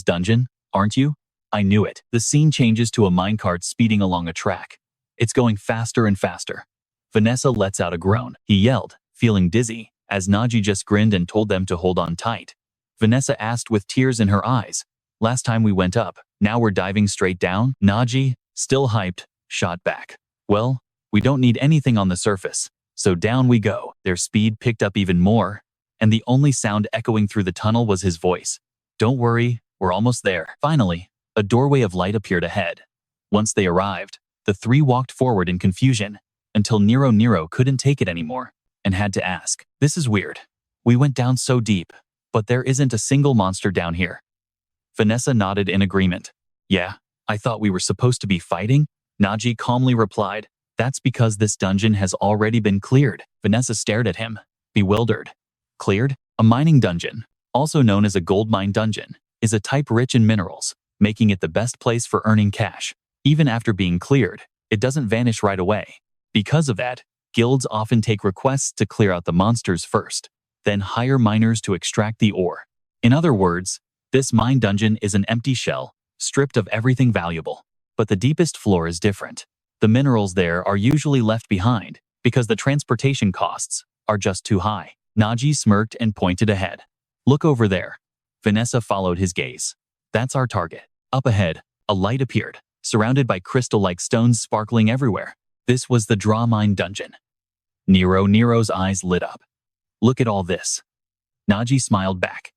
dungeon, aren't you? I knew it. The scene changes to a minecart speeding along a track. It's going faster and faster. Vanessa lets out a groan. He yelled, feeling dizzy, as Naji just grinned and told them to hold on tight. Vanessa asked with tears in her eyes, last time we went up, now we're diving straight down? Naji, still hyped, shot back. Well, we don't need anything on the surface, so down we go. Their speed picked up even more, and the only sound echoing through the tunnel was his voice. Don't worry, we're almost there. Finally, a doorway of light appeared ahead. Once they arrived, the three walked forward in confusion, until Nero couldn't take it anymore, and had to ask, this is weird. We went down so deep, but there isn't a single monster down here. Vanessa nodded in agreement. Yeah, I thought we were supposed to be fighting? Naji calmly replied, that's because this dungeon has already been cleared. Vanessa stared at him, bewildered. Cleared? A mining dungeon, also known as a gold mine dungeon, is a type rich in minerals, making it the best place for earning cash. Even after being cleared, it doesn't vanish right away. Because of that, guilds often take requests to clear out the monsters first, then hire miners to extract the ore. In other words, this mine dungeon is an empty shell, stripped of everything valuable. But the deepest floor is different. The minerals there are usually left behind, because the transportation costs are just too high. Naji smirked and pointed ahead. Look over there. Vanessa followed his gaze. That's our target. Up ahead, a light appeared, surrounded by crystal-like stones sparkling everywhere. This was the Draw Mine dungeon. Nero's eyes lit up. Look at all this. Naji smiled back.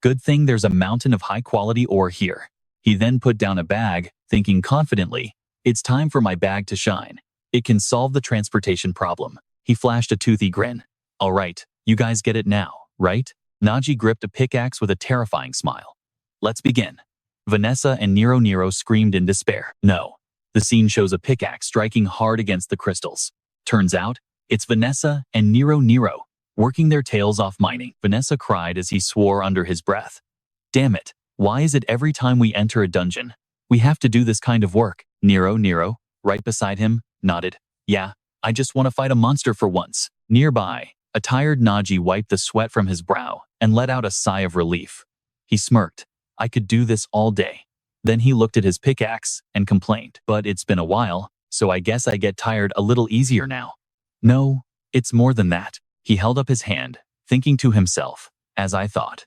Good thing there's a mountain of high-quality ore here. He then put down a bag, thinking confidently, it's time for my bag to shine. It can solve the transportation problem. He flashed a toothy grin. All right, you guys get it now, right? Naji gripped a pickaxe with a terrifying smile. Let's begin. Vanessa and Nero screamed in despair. No. The scene shows a pickaxe striking hard against the crystals. Turns out, it's Vanessa and Nero, working their tails off mining. Vanessa cried as he swore under his breath. Damn it, why is it every time we enter a dungeon, we have to do this kind of work? Nero, right beside him, nodded. Yeah, I just want to fight a monster for once. Nearby, a tired Naji wiped the sweat from his brow and let out a sigh of relief. He smirked. I could do this all day. Then he looked at his pickaxe and complained. But it's been a while, so I guess I get tired a little easier now. No, it's more than that. He held up his hand, thinking to himself, as I thought.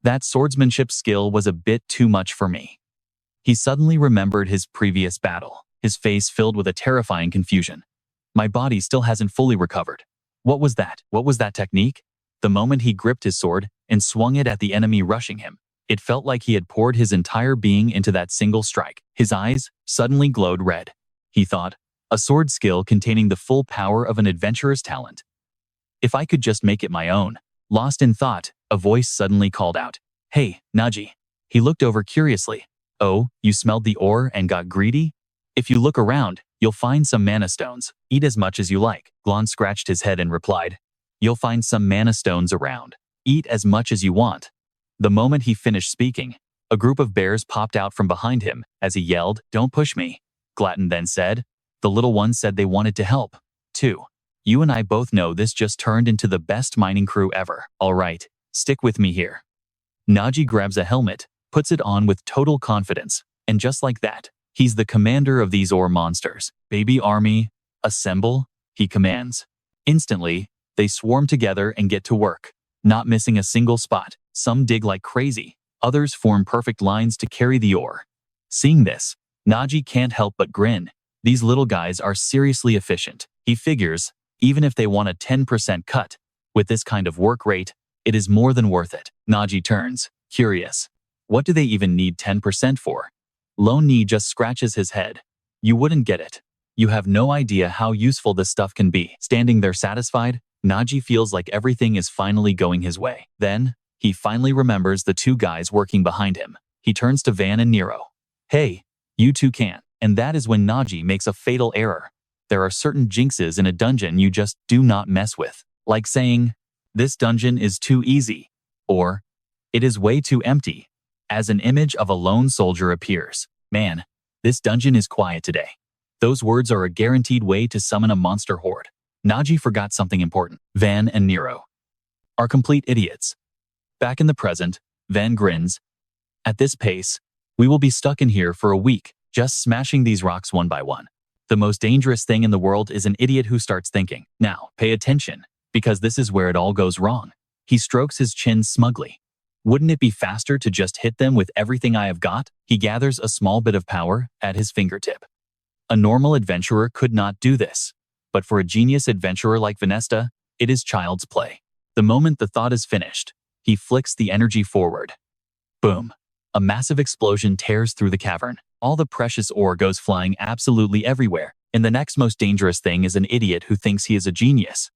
That swordsmanship skill was a bit too much for me. He suddenly remembered his previous battle, his face filled with a terrifying confusion. My body still hasn't fully recovered. What was that? What was that technique? The moment he gripped his sword and swung it at the enemy rushing him, it felt like he had poured his entire being into that single strike. His eyes suddenly glowed red. He thought, a sword skill containing the full power of an adventurer's talent. If I could just make it my own. Lost in thought, a voice suddenly called out, "Hey, Naji." He looked over curiously. "Oh, you smelled the ore and got greedy? If you look around, you'll find some mana stones. Eat as much as you like." Glon scratched his head and replied, "You'll find some mana stones around. Eat as much as you want." The moment he finished speaking, a group of bears popped out from behind him as he yelled, "Don't push me." Glatton then said, "The little ones said they wanted to help, too. You and I both know this just turned into the best mining crew ever. All right, stick with me here." Naji grabs a helmet, puts it on with total confidence, and just like that, he's the commander of these ore monsters. "Baby army, assemble," he commands. Instantly, they swarm together and get to work, not missing a single spot. Some dig like crazy, others form perfect lines to carry the ore. Seeing this, Naji can't help but grin. These little guys are seriously efficient. He figures, even if they want a 10% cut, with this kind of work rate, it is more than worth it. Naji turns, curious. What do they even need 10% for? Lone Knee just scratches his head. You wouldn't get it. You have no idea how useful this stuff can be. Standing there satisfied, Naji feels like everything is finally going his way. Then, he finally remembers the two guys working behind him. He turns to Van and Nero. "Hey, you two can't." And that is when Naji makes a fatal error. There are certain jinxes in a dungeon you just do not mess with. Like saying, "This dungeon is too easy," or "It is way too empty," as an image of a lone soldier appears. "Man, this dungeon is quiet today." Those words are a guaranteed way to summon a monster horde. Naji forgot something important. Van and Nero are complete idiots. Back in the present, Van grins. "At this pace, we will be stuck in here for a week, just smashing these rocks one by one. The most dangerous thing in the world is an idiot who starts thinking. Now, pay attention, because this is where it all goes wrong." He strokes his chin smugly. "Wouldn't it be faster to just hit them with everything I have got?" He gathers a small bit of power at his fingertip. A normal adventurer could not do this, but for a genius adventurer like Vanesta, it is child's play. The moment the thought is finished, he flicks the energy forward. Boom! A massive explosion tears through the cavern. All the precious ore goes flying absolutely everywhere, and the next most dangerous thing is an idiot who thinks he is a genius.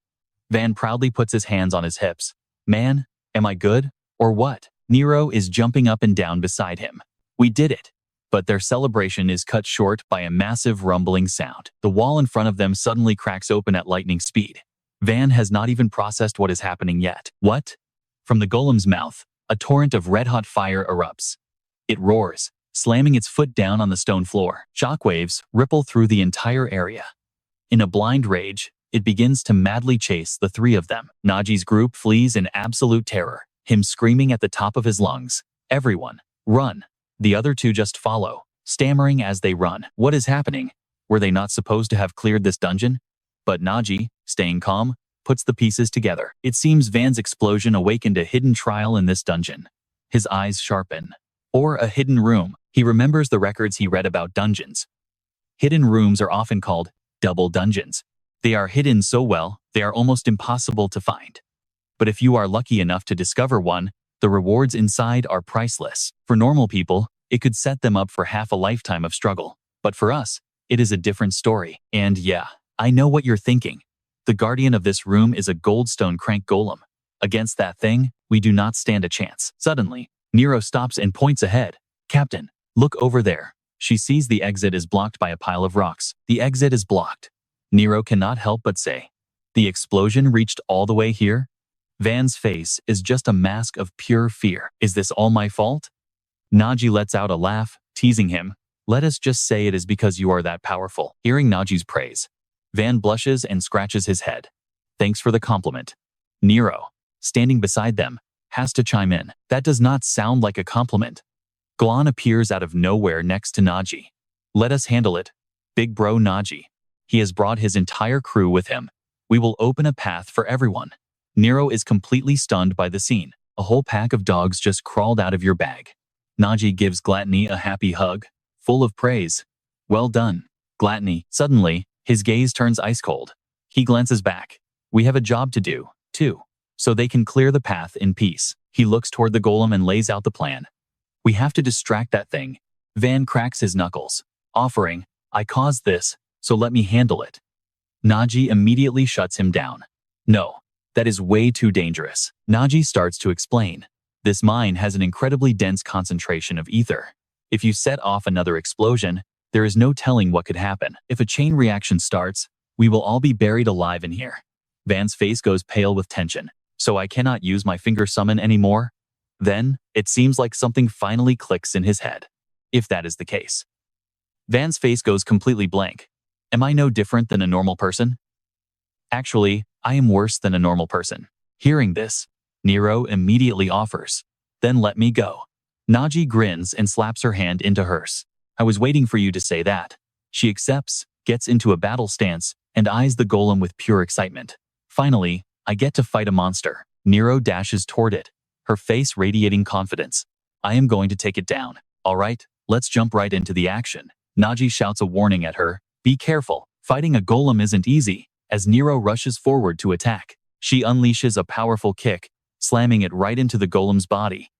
Van proudly puts his hands on his hips. "Man, am I good? Or what?" Nero is jumping up and down beside him. "We did it." But their celebration is cut short by a massive rumbling sound. The wall in front of them suddenly cracks open at lightning speed. Van has not even processed what is happening yet. What? From the golem's mouth, a torrent of red-hot fire erupts. It roars, slamming its foot down on the stone floor. Shockwaves ripple through the entire area. In a blind rage, it begins to madly chase the three of them. Naji's group flees in absolute terror, him screaming at the top of his lungs, "Everyone, run!" The other two just follow, stammering as they run. What is happening? Were they not supposed to have cleared this dungeon? But Naji, staying calm, puts the pieces together. It seems Van's explosion awakened a hidden trial in this dungeon. His eyes sharpen. Or a hidden room. He remembers the records he read about dungeons. Hidden rooms are often called double dungeons. They are hidden so well, they are almost impossible to find. But if you are lucky enough to discover one, the rewards inside are priceless. For normal people, it could set them up for half a lifetime of struggle. But for us, it is a different story. And yeah, I know what you're thinking. The guardian of this room is a goldstone crank golem. Against that thing, we do not stand a chance. Suddenly, Nero stops and points ahead. "Captain, look over there." She sees the exit is blocked by a pile of rocks. The exit is blocked. Nero cannot help but say, "The explosion reached all the way here?" Van's face is just a mask of pure fear. "Is this all my fault?" Naji lets out a laugh, teasing him. "Let us just say it is because you are that powerful." Hearing Naji's praise, Van blushes and scratches his head. "Thanks for the compliment." Nero, standing beside them, has to chime in. "That does not sound like a compliment." Glon appears out of nowhere next to Naji. "Let us handle it, big bro Naji. He has brought his entire crew with him. We will open a path for everyone." Nero is completely stunned by the scene. A whole pack of dogs just crawled out of your bag. Naji gives Gluttony a happy hug, full of praise. Well done, Gluttony. Suddenly, his gaze turns ice cold. He glances back. We have a job to do, too, so they can clear the path in peace. He looks toward the golem and lays out the plan. We have to distract that thing. Van cracks his knuckles, offering, I caused this, so let me handle it. Naji immediately shuts him down. No, that is way too dangerous. Naji starts to explain. This mine has an incredibly dense concentration of ether. If you set off another explosion, there is no telling what could happen. If a chain reaction starts, we will all be buried alive in here. Van's face goes pale with tension. So I cannot use my finger summon anymore? Then, it seems like something finally clicks in his head. If that is the case. Van's face goes completely blank. Am I no different than a normal person? Actually, I am worse than a normal person. Hearing this, Nero immediately offers. Then let me go. Naji grins and slaps her hand into hers. I was waiting for you to say that. She accepts, gets into a battle stance, and eyes the golem with pure excitement. Finally, I get to fight a monster. Nero dashes toward it, her face radiating confidence. I am going to take it down. All right, let's jump right into the action. Naji shouts a warning at her. Be careful. Fighting a golem isn't easy. As Nero rushes forward to attack, she unleashes a powerful kick, slamming it right into the golem's body.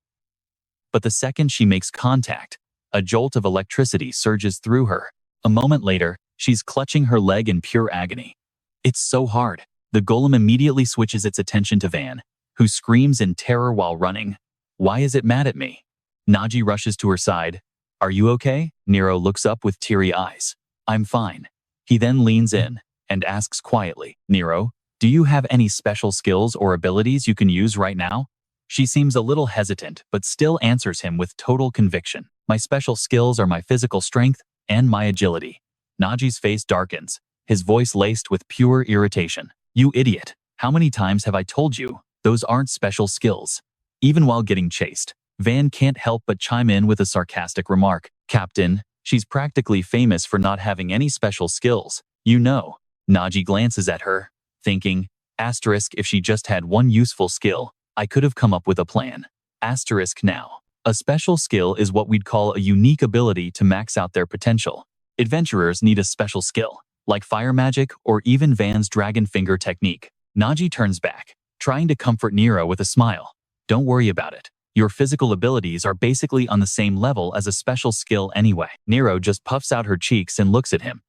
But the second she makes contact, a jolt of electricity surges through her. A moment later, she's clutching her leg in pure agony. It's so hard. The golem immediately switches its attention to Van, who screams in terror while running. Why is it mad at me? Naji rushes to her side. Are you okay? Nero looks up with teary eyes. I'm fine. He then leans in and asks quietly, Nero, do you have any special skills or abilities you can use right now? She seems a little hesitant, but still answers him with total conviction. My special skills are my physical strength and my agility. Naji's face darkens, his voice laced with pure irritation. You idiot. How many times have I told you, those aren't special skills? Even while getting chased, Van can't help but chime in with a sarcastic remark. Captain, she's practically famous for not having any special skills. You know. Naji glances at her, thinking, asterisk if she just had one useful skill, I could have come up with a plan. Asterisk now. A special skill is what we'd call a unique ability to max out their potential. Adventurers need a special skill, like fire magic or even Van's dragon finger technique. Naji turns back, trying to comfort Nero with a smile. Don't worry about it. Your physical abilities are basically on the same level as a special skill anyway. Nero just puffs out her cheeks and looks at him.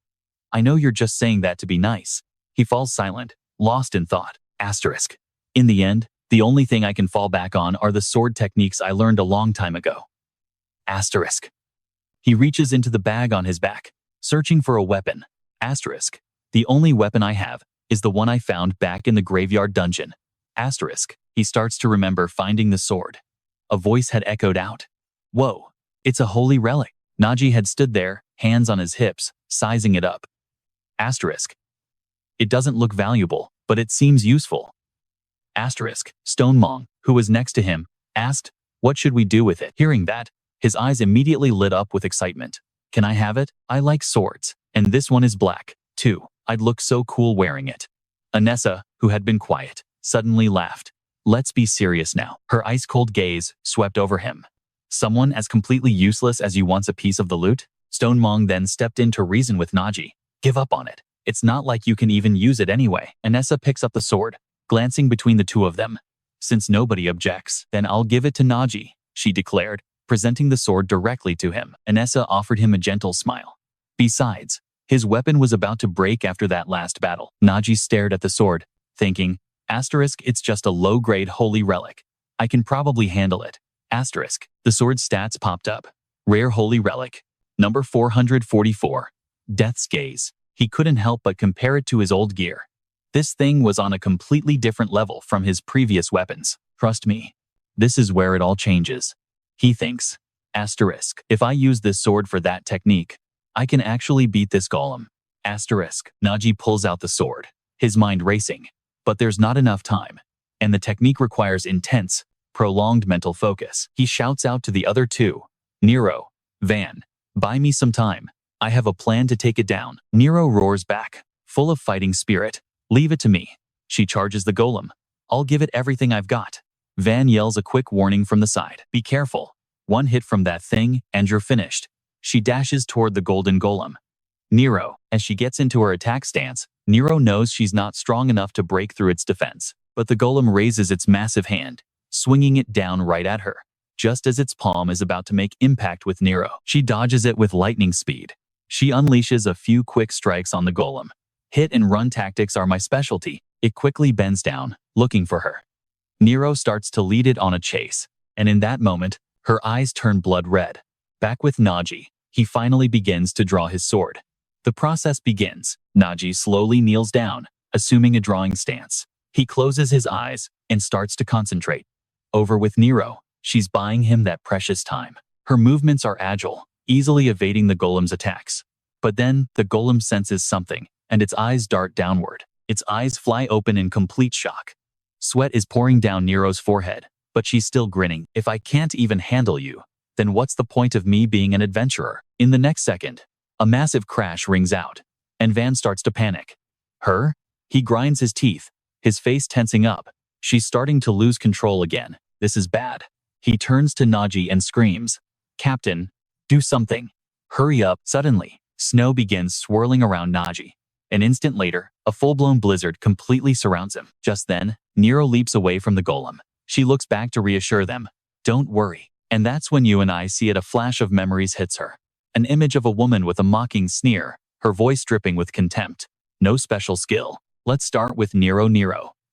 I know you're just saying that to be nice. He falls silent, lost in thought. Asterisk. In the end, the only thing I can fall back on are the sword techniques I learned a long time ago. Asterisk. He reaches into the bag on his back, searching for a weapon. Asterisk. The only weapon I have is the one I found back in the graveyard dungeon. Asterisk. He starts to remember finding the sword. A voice had echoed out. Whoa, it's a holy relic. Naji had stood there, hands on his hips, sizing it up. Asterisk. It doesn't look valuable, but it seems useful. Asterisk. Stone Mong, who was next to him, asked, what should we do with it? Hearing that, his eyes immediately lit up with excitement. Can I have it? I like swords, and this one is black, too. I'd look so cool wearing it. Anessa, who had been quiet, suddenly laughed. Let's be serious now. Her ice-cold gaze swept over him. Someone as completely useless as you wants a piece of the loot? Stone Mong then stepped in to reason with Naji. Give up on it. It's not like you can even use it anyway. Anessa picks up the sword, glancing between the two of them. Since nobody objects, then I'll give it to Naji, she declared, presenting the sword directly to him. Anessa offered him a gentle smile. Besides, his weapon was about to break after that last battle. Naji stared at the sword, thinking, asterisk, it's just a low-grade holy relic. I can probably handle it. Asterisk. The sword's stats popped up. Rare holy relic. Number 444. Death's Gaze. He couldn't help but compare it to his old gear. This thing was on a completely different level from his previous weapons. Trust me. This is where it all changes. He thinks. Asterisk. If I use this sword for that technique, I can actually beat this golem. Asterisk. Naji pulls out the sword, his mind racing. But there's not enough time, and the technique requires intense, prolonged mental focus. He shouts out to the other two. Nero, Van, buy me some time. I have a plan to take it down. Nero roars back, full of fighting spirit. Leave it to me. She charges the golem. I'll give it everything I've got. Van yells a quick warning from the side. Be careful. One hit from that thing, and you're finished. She dashes toward the golden golem. Nero, as she gets into her attack stance, Nero knows she's not strong enough to break through its defense. But the golem raises its massive hand, swinging it down right at her. Just as its palm is about to make impact with Nero, she dodges it with lightning speed. She unleashes a few quick strikes on the golem. Hit and run tactics are my specialty. It quickly bends down, looking for her. Nero starts to lead it on a chase, and in that moment, her eyes turn blood red. Back with Naji, he finally begins to draw his sword. The process begins. Naji slowly kneels down, assuming a drawing stance. He closes his eyes and starts to concentrate. Over with Nero, she's buying him that precious time. Her movements are agile, easily evading the golem's attacks. But then, the golem senses something, and its eyes dart downward. Its eyes fly open in complete shock. Sweat is pouring down Nero's forehead, but she's still grinning. If I can't even handle you, then what's the point of me being an adventurer? In the next second, a massive crash rings out, and Van starts to panic. Her? He grinds his teeth, his face tensing up. She's starting to lose control again. This is bad. He turns to Naji and screams, Captain, do something. Hurry up. Suddenly, snow begins swirling around Naji. An instant later, a full-blown blizzard completely surrounds him. Just then, Nero leaps away from the golem. She looks back to reassure them. Don't worry. And that's when you and I see it. A flash of memories hits her. An image of a woman with a mocking sneer, her voice dripping with contempt. No special skill. Let's start with Nero,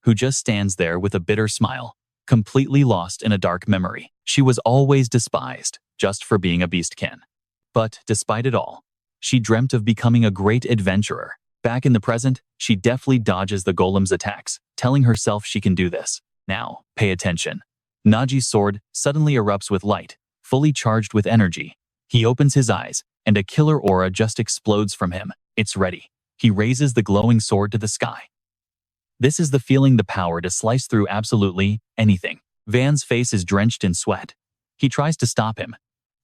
who just stands there with a bitter smile, completely lost in a dark memory. She was always despised, just for being a beastkin. But, despite it all, she dreamt of becoming a great adventurer. Back in the present, she deftly dodges the golem's attacks, telling herself she can do this. Now, pay attention. Naji's sword suddenly erupts with light, fully charged with energy. He opens his eyes, and a killer aura just explodes from him. It's ready. He raises the glowing sword to the sky. This is the feeling, the power to slice through absolutely anything. Van's face is drenched in sweat. He tries to stop him,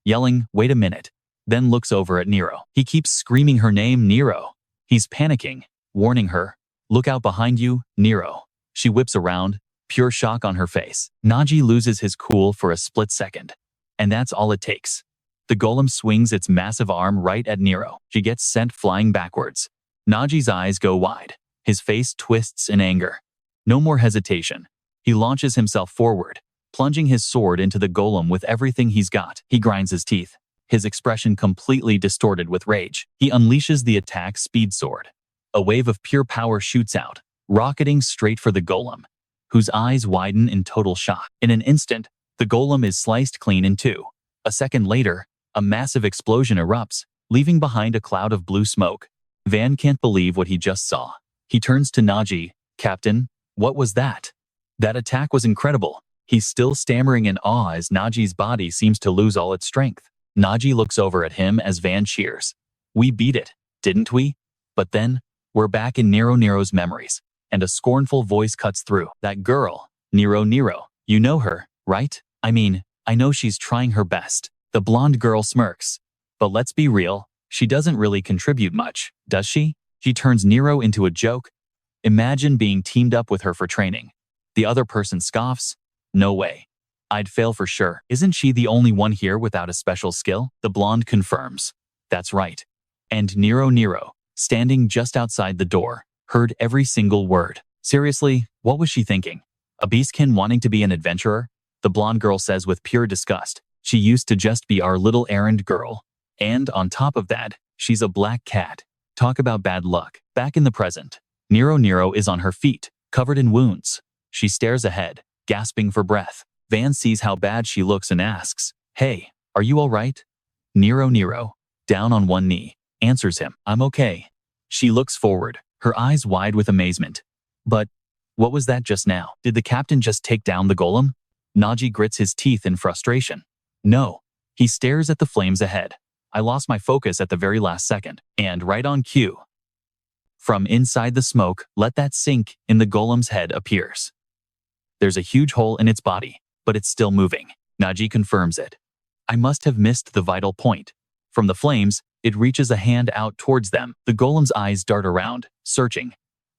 yelling, wait a minute, then looks over at Nero. He keeps screaming her name, Nero. He's panicking, warning her, look out behind you, Nero. She whips around, pure shock on her face. Naji loses his cool for a split second. And that's all it takes. The golem swings its massive arm right at Nero. She gets sent flying backwards. Naji's eyes go wide. His face twists in anger. No more hesitation. He launches himself forward, plunging his sword into the golem with everything he's got. He grinds his teeth, his expression completely distorted with rage. He unleashes the attack speed sword. A wave of pure power shoots out, rocketing straight for the golem, whose eyes widen in total shock. In an instant, the golem is sliced clean in two. A second later, a massive explosion erupts, leaving behind a cloud of blue smoke. Van can't believe what he just saw. He turns to Naji. Captain, what was that? That attack was incredible. He's still stammering in awe as Naji's body seems to lose all its strength. Naji looks over at him as Van cheers. We beat it, didn't we? But then, we're back in Nero's memories, and a scornful voice cuts through. That girl, Nero, you know her, right? I mean, I know she's trying her best. The blonde girl smirks. But let's be real, she doesn't really contribute much, does she? She turns Nero into a joke. Imagine being teamed up with her for training. The other person scoffs. No way. I'd fail for sure. Isn't she the only one here without a special skill? The blonde confirms. That's right. And Nero, standing just outside the door, heard every single word. Seriously, what was she thinking? A beastkin wanting to be an adventurer? The blonde girl says with pure disgust. She used to just be our little errand girl. And on top of that, she's a black cat. Talk about bad luck. Back in the present, Nero is on her feet, covered in wounds. She stares ahead, gasping for breath. Van sees how bad she looks and asks, hey, are you all right? Nero, down on one knee, answers him, I'm okay. She looks forward, her eyes wide with amazement. But, what was that just now? Did the captain just take down the golem? Naji grits his teeth in frustration. No. He stares at the flames ahead. I lost my focus at the very last second. And right on cue, from inside the smoke, let that sink in, the golem's head appears. There's a huge hole in its body, but it's still moving. Naji confirms it. I must have missed the vital point. From the flames, it reaches a hand out towards them. The golem's eyes dart around, searching.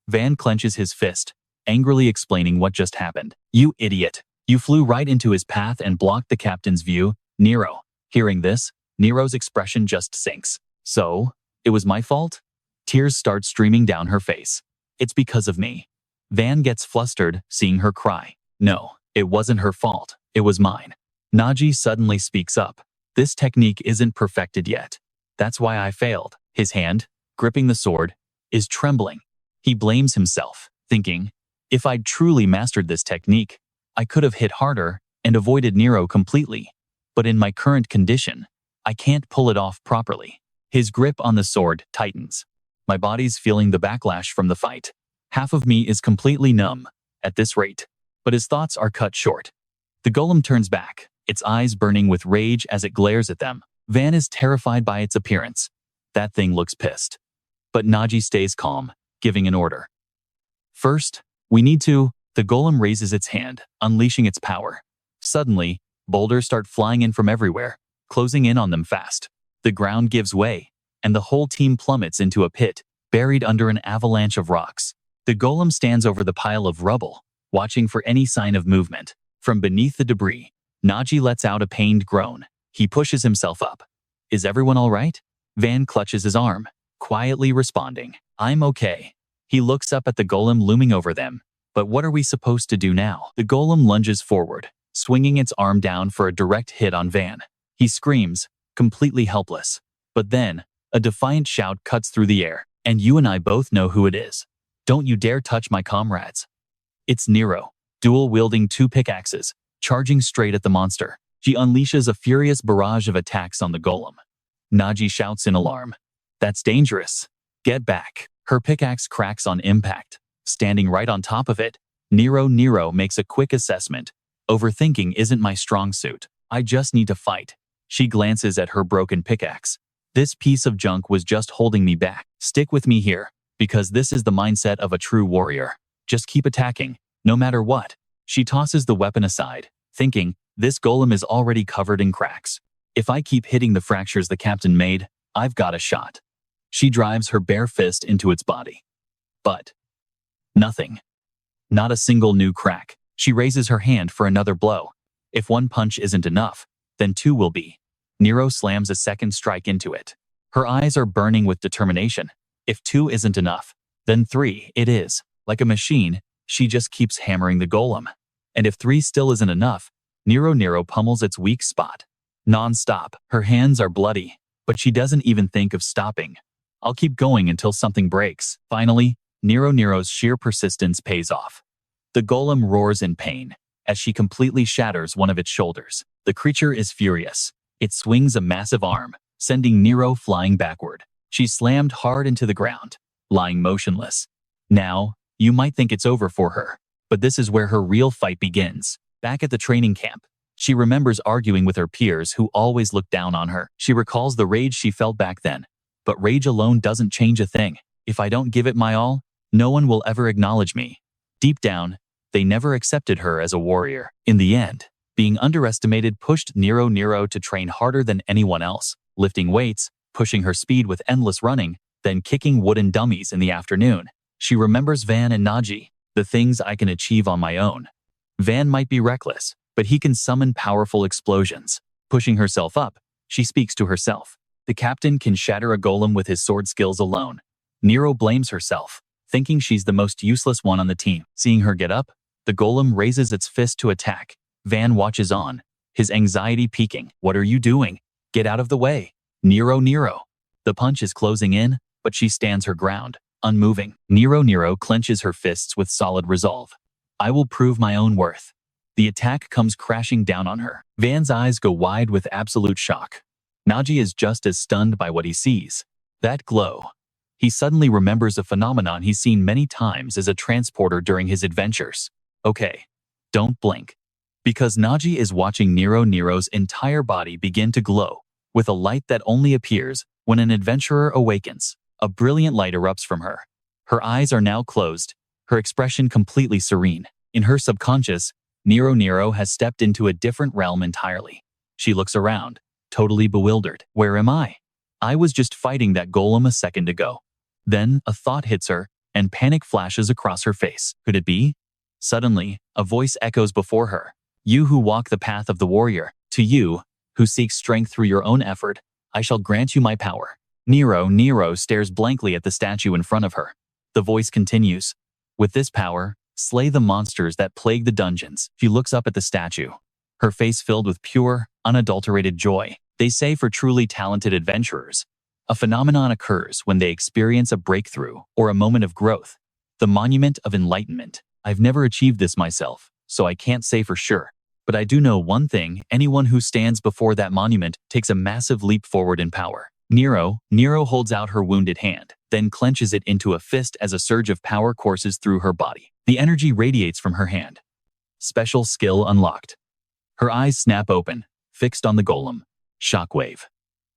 Van clenches his fist, angrily explaining what just happened. You idiot. You flew right into his path and blocked the captain's view, Nero. Hearing this, Nero's expression just sinks. So, it was my fault? Tears start streaming down her face. It's because of me. Van gets flustered, seeing her cry. No, it wasn't her fault. It was mine. Naji suddenly speaks up. This technique isn't perfected yet. That's why I failed. His hand, gripping the sword, is trembling. He blames himself, thinking, if I'd truly mastered this technique, I could have hit harder and avoided Nero completely. But in my current condition, I can't pull it off properly. His grip on the sword tightens. My body's feeling the backlash from the fight. Half of me is completely numb at this rate. But his thoughts are cut short. The golem turns back, its eyes burning with rage as it glares at them. Van is terrified by its appearance. That thing looks pissed. But Naji stays calm, giving an order. First, we need to. The golem raises its hand, unleashing its power. Suddenly, boulders start flying in from everywhere, closing in on them fast. The ground gives way, and the whole team plummets into a pit, buried under an avalanche of rocks. The golem stands over the pile of rubble, watching for any sign of movement. From beneath the debris, Naji lets out a pained groan. He pushes himself up. Is everyone all right? Van clutches his arm, quietly responding, I'm okay. He looks up at the golem looming over them. But what are we supposed to do now? The golem lunges forward, swinging its arm down for a direct hit on Van. He screams, completely helpless. But then, a defiant shout cuts through the air, and you and I both know who it is. Don't you dare touch my comrades. It's Nero, dual-wielding 2 pickaxes, charging straight at the monster. She unleashes a furious barrage of attacks on the golem. Naji shouts in alarm. That's dangerous. Get back. Her pickaxe cracks on impact. Standing right on top of it, Nero makes a quick assessment. Overthinking isn't my strong suit. I just need to fight. She glances at her broken pickaxe. This piece of junk was just holding me back. Stick with me here, because this is the mindset of a true warrior. Just keep attacking, no matter what. She tosses the weapon aside, thinking, this golem is already covered in cracks. If I keep hitting the fractures the captain made, I've got a shot. She drives her bare fist into its body. But nothing. Not a single new crack. She raises her hand for another blow. If one punch isn't enough, then 2 will be. Nero slams a second strike into it. Her eyes are burning with determination. If 2 isn't enough, then 3 it is. Like a machine, she just keeps hammering the golem. And if 3 still isn't enough, Nero pummels its weak spot. Non-stop. Her hands are bloody, but she doesn't even think of stopping. I'll keep going until something breaks. Finally, Nero's sheer persistence pays off. The golem roars in pain as she completely shatters one of its shoulders. The creature is furious. It swings a massive arm, sending Nero flying backward. She's slammed hard into the ground, lying motionless. Now, you might think it's over for her, but this is where her real fight begins. Back at the training camp, she remembers arguing with her peers who always looked down on her. She recalls the rage she felt back then. But rage alone doesn't change a thing. If I don't give it my all, no one will ever acknowledge me. Deep down, they never accepted her as a warrior. In the end, being underestimated pushed Nero to train harder than anyone else, lifting weights, pushing her speed with endless running, then kicking wooden dummies in the afternoon. She remembers Van and Naji, the things I can achieve on my own. Van might be reckless, but he can summon powerful explosions. Pushing herself up, she speaks to herself. The captain can shatter a golem with his sword skills alone. Nero blames herself, thinking she's the most useless one on the team. Seeing her get up, the golem raises its fist to attack. Van watches on, his anxiety peaking. What are you doing? Get out of the way. Nero. The punch is closing in, but she stands her ground, unmoving. Nero clenches her fists with solid resolve. I will prove my own worth. The attack comes crashing down on her. Van's eyes go wide with absolute shock. Naji is just as stunned by what he sees. That glow. He suddenly remembers a phenomenon he's seen many times as a transporter during his adventures. Okay, don't blink. Because Naji is watching Nero's entire body begin to glow, with a light that only appears when an adventurer awakens. A brilliant light erupts from her. Her eyes are now closed, her expression completely serene. In her subconscious, Nero has stepped into a different realm entirely. She looks around, totally bewildered. Where am I? I was just fighting that golem a second ago. Then a thought hits her, and panic flashes across her face. Could it be? Suddenly, a voice echoes before her. You who walk the path of the warrior, to you, who seek strength through your own effort, I shall grant you my power. Nero stares blankly at the statue in front of her. The voice continues. With this power, slay the monsters that plague the dungeons. She looks up at the statue, her face filled with pure, unadulterated joy. They say for truly talented adventurers, a phenomenon occurs when they experience a breakthrough or a moment of growth. The monument of enlightenment. I've never achieved this myself, so I can't say for sure. But I do know one thing, anyone who stands before that monument takes a massive leap forward in power. Nero holds out her wounded hand, then clenches it into a fist as a surge of power courses through her body. The energy radiates from her hand. Special skill unlocked. Her eyes snap open, fixed on the golem. Shockwave.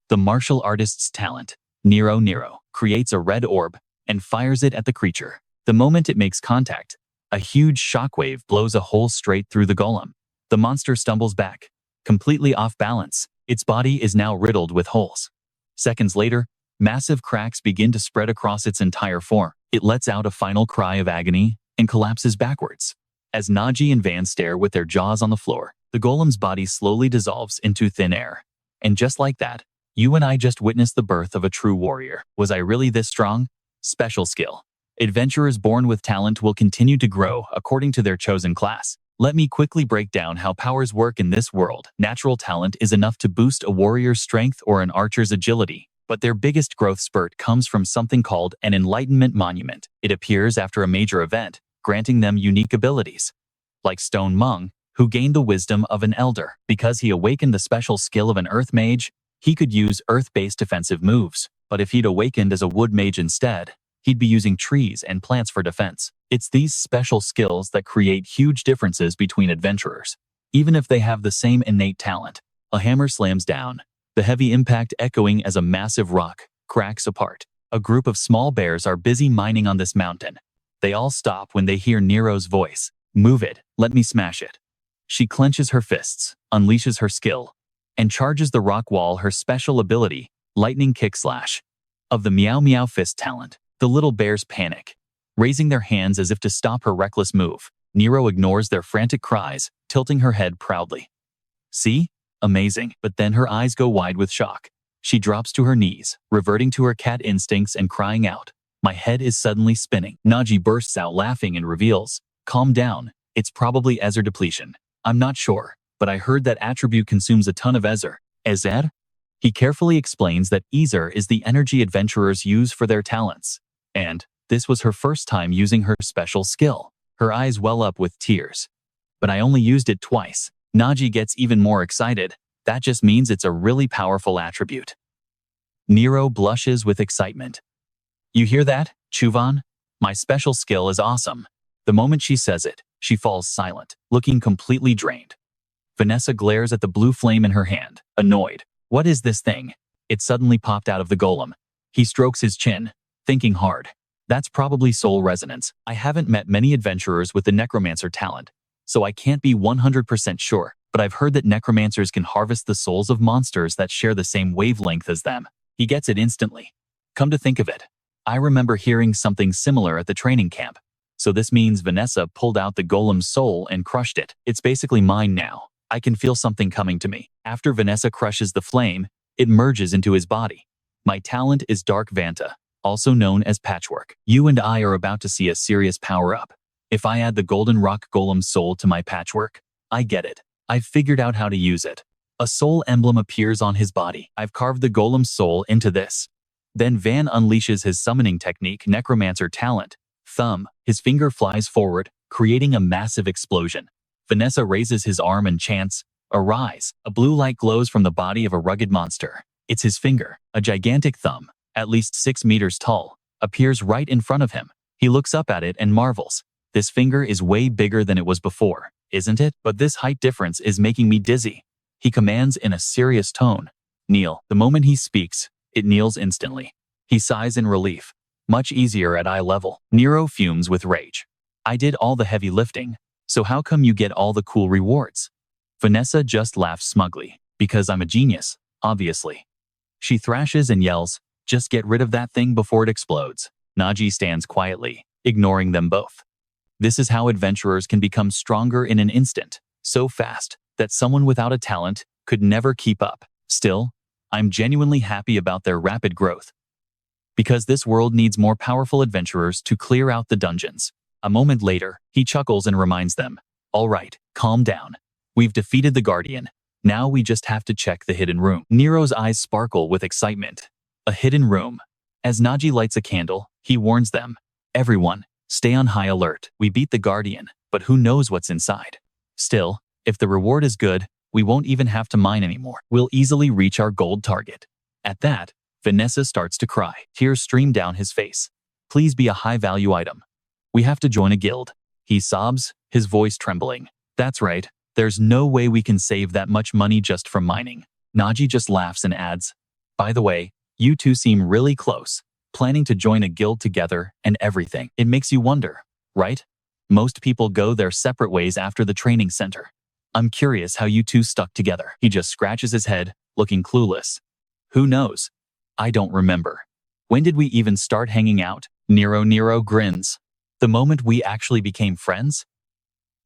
The martial artist's talent. Nero creates a red orb and fires it at the creature. The moment it makes contact, a huge shockwave blows a hole straight through the golem. The monster stumbles back, completely off balance. Its body is now riddled with holes. Seconds later, massive cracks begin to spread across its entire form. It lets out a final cry of agony and collapses backwards. As Naji and Van stare with their jaws on the floor, the golem's body slowly dissolves into thin air. And just like that, you and I just witnessed the birth of a true warrior. Was I really this strong? Special skill. Adventurers born with talent will continue to grow according to their chosen class. Let me quickly break down how powers work in this world. Natural talent is enough to boost a warrior's strength or an archer's agility, but their biggest growth spurt comes from something called an enlightenment monument. It appears after a major event, granting them unique abilities. Like Stone Mung, who gained the wisdom of an elder. Because he awakened the special skill of an earth mage, he could use earth-based defensive moves. But if he'd awakened as a wood mage instead, he'd be using trees and plants for defense. It's these special skills that create huge differences between adventurers. Even if they have the same innate talent, a hammer slams down, the heavy impact echoing as a massive rock cracks apart. A group of small bears are busy mining on this mountain. They all stop when they hear Nero's voice. Move it, let me smash it. She clenches her fists, unleashes her skill, and charges the rock wall. Her special ability, lightning kick slash. Of the meow meow fist talent, the little bears panic, raising their hands as if to stop her reckless move. Nero ignores their frantic cries, tilting her head proudly. See? Amazing. But then her eyes go wide with shock. She drops to her knees, reverting to her cat instincts and crying out. My head is suddenly spinning. Naji bursts out laughing and reveals. Calm down. It's probably Ether depletion. I'm not sure, but I heard that attribute consumes a ton of Ether. Ether? He carefully explains that Ether is the energy adventurers use for their talents. And this was her first time using her special skill. Her eyes well up with tears. But I only used it twice. Naji gets even more excited. That just means it's a really powerful attribute. Nero blushes with excitement. You hear that, Chuvan? My special skill is awesome. The moment she says it, she falls silent, looking completely drained. Vanessa glares at the blue flame in her hand, annoyed. What is this thing? It suddenly popped out of the golem. He strokes his chin, thinking hard. That's probably soul resonance. I haven't met many adventurers with the necromancer talent, so I can't be 100% sure, but I've heard that necromancers can harvest the souls of monsters that share the same wavelength as them. He gets it instantly. Come to think of it, I remember hearing something similar at the training camp. So this means Vanessa pulled out the golem's soul and crushed it. It's basically mine now. I can feel something coming to me. After Vanessa crushes the flame, it merges into his body. My talent is Dark Vanta, also known as Patchwork. You and I are about to see a serious power-up. If I add the Golden Rock Golem's soul to my Patchwork, I get it. I've figured out how to use it. A soul emblem appears on his body. I've carved the golem's soul into this. Then Van unleashes his summoning technique, Necromancer talent. Thumb, his finger flies forward, creating a massive explosion. Vanessa raises his arm and chants, Arise. A blue light glows from the body of a rugged monster. It's his finger. A gigantic thumb, at least 6 meters tall, appears right in front of him. He looks up at it and marvels. This finger is way bigger than it was before, isn't it? But this height difference is making me dizzy. He commands in a serious tone. Kneel. The moment he speaks, it kneels instantly. He sighs in relief. Much easier at eye level. Nero fumes with rage. I did all the heavy lifting, so how come you get all the cool rewards? Vanessa just laughs smugly. Because I'm a genius, obviously. She thrashes and yells, just get rid of that thing before it explodes. Naji stands quietly, ignoring them both. This is how adventurers can become stronger in an instant. so fast that someone without a talent could never keep up. Still, I'm genuinely happy about their rapid growth, because this world needs more powerful adventurers to clear out the dungeons. A moment later, he chuckles and reminds them, "All right, calm down. We've defeated the Guardian. Now we just have to check the hidden room." Nero's eyes sparkle with excitement. A hidden room. As Naji lights a candle, he warns them, "Everyone, stay on high alert. We beat the Guardian, but who knows what's inside? Still, if the reward is good, we won't even have to mine anymore. We'll easily reach our gold target." At that, Vanessa starts to cry. Tears stream down his face. "Please be a high-value item. We have to join a guild." He sobs, his voice trembling. "That's right. There's no way we can save that much money just from mining." Naji just laughs and adds, "By the way, you two seem really close, planning to join a guild together and everything. It makes you wonder, right? Most people go their separate ways after the training center. I'm curious how you two stuck together." He just scratches his head, looking clueless. "Who knows? I don't remember. When did we even start hanging out?" Nero grins. "The moment we actually became friends?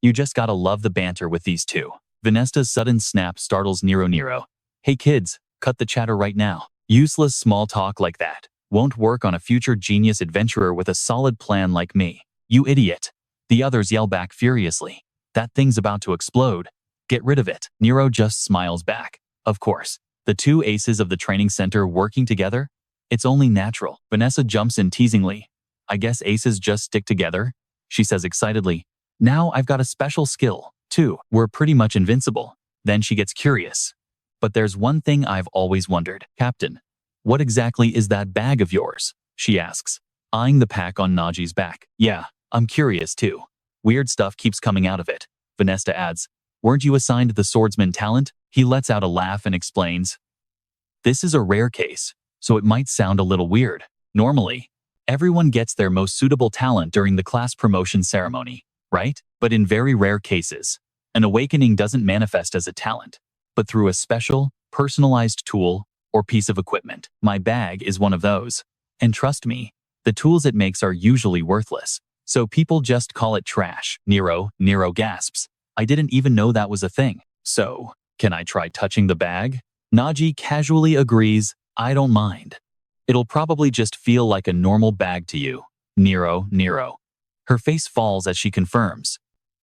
You just gotta love the banter with these two." Vanessa's sudden snap startles Nero. "Hey kids, cut the chatter right now. Useless small talk like that won't work on a future genius adventurer with a solid plan like me. You idiot." The others yell back furiously. "That thing's about to explode. Get rid of it." Nero just smiles back. Of course, the two aces of the training center working together? It's only natural. Vanessa jumps in teasingly. "I guess aces just stick together," she says excitedly. "Now I've got a special skill, too. We're pretty much invincible." Then she gets curious. "But there's one thing I've always wondered. Captain, what exactly is that bag of yours?" she asks, eyeing the pack on Naji's back. "Yeah, I'm curious too. Weird stuff keeps coming out of it," Vanessa adds. "Weren't you assigned the swordsman talent?" He lets out a laugh and explains, "This is a rare case, so it might sound a little weird. Normally, everyone gets their most suitable talent during the class promotion ceremony, right? But in very rare cases, an awakening doesn't manifest as a talent, but through a special, personalized tool or piece of equipment. My bag is one of those. And trust me, the tools it makes are usually worthless, so people just call it trash." Nero gasps. "I didn't even know that was a thing. So, can I try touching the bag?" Naji casually agrees, "I don't mind. It'll probably just feel like a normal bag to you." Nero. Her face falls as she confirms,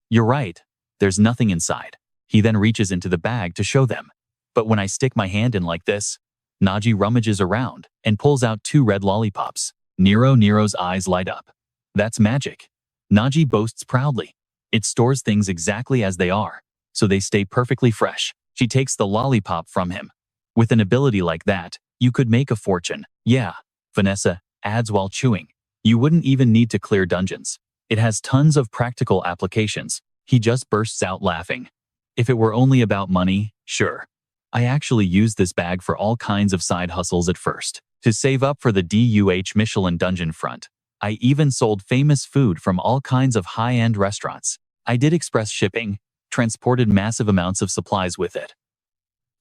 "You're right. There's nothing inside." He then reaches into the bag to show them. "But when I stick my hand in like this," Naji rummages around and pulls out 2 red lollipops. Nero's eyes light up. "That's magic," Naji boasts proudly. "It stores things exactly as they are, so they stay perfectly fresh." She takes the lollipop from him. "With an ability like that, you could make a fortune." "Yeah," Vanessa adds while chewing. "You wouldn't even need to clear dungeons. It has tons of practical applications." He just bursts out laughing. "If it were only about money, sure. I actually used this bag for all kinds of side hustles at first. To save up for the DUH Michelin dungeon front, I even sold famous food from all kinds of high-end restaurants. I did express shipping, transported massive amounts of supplies with it.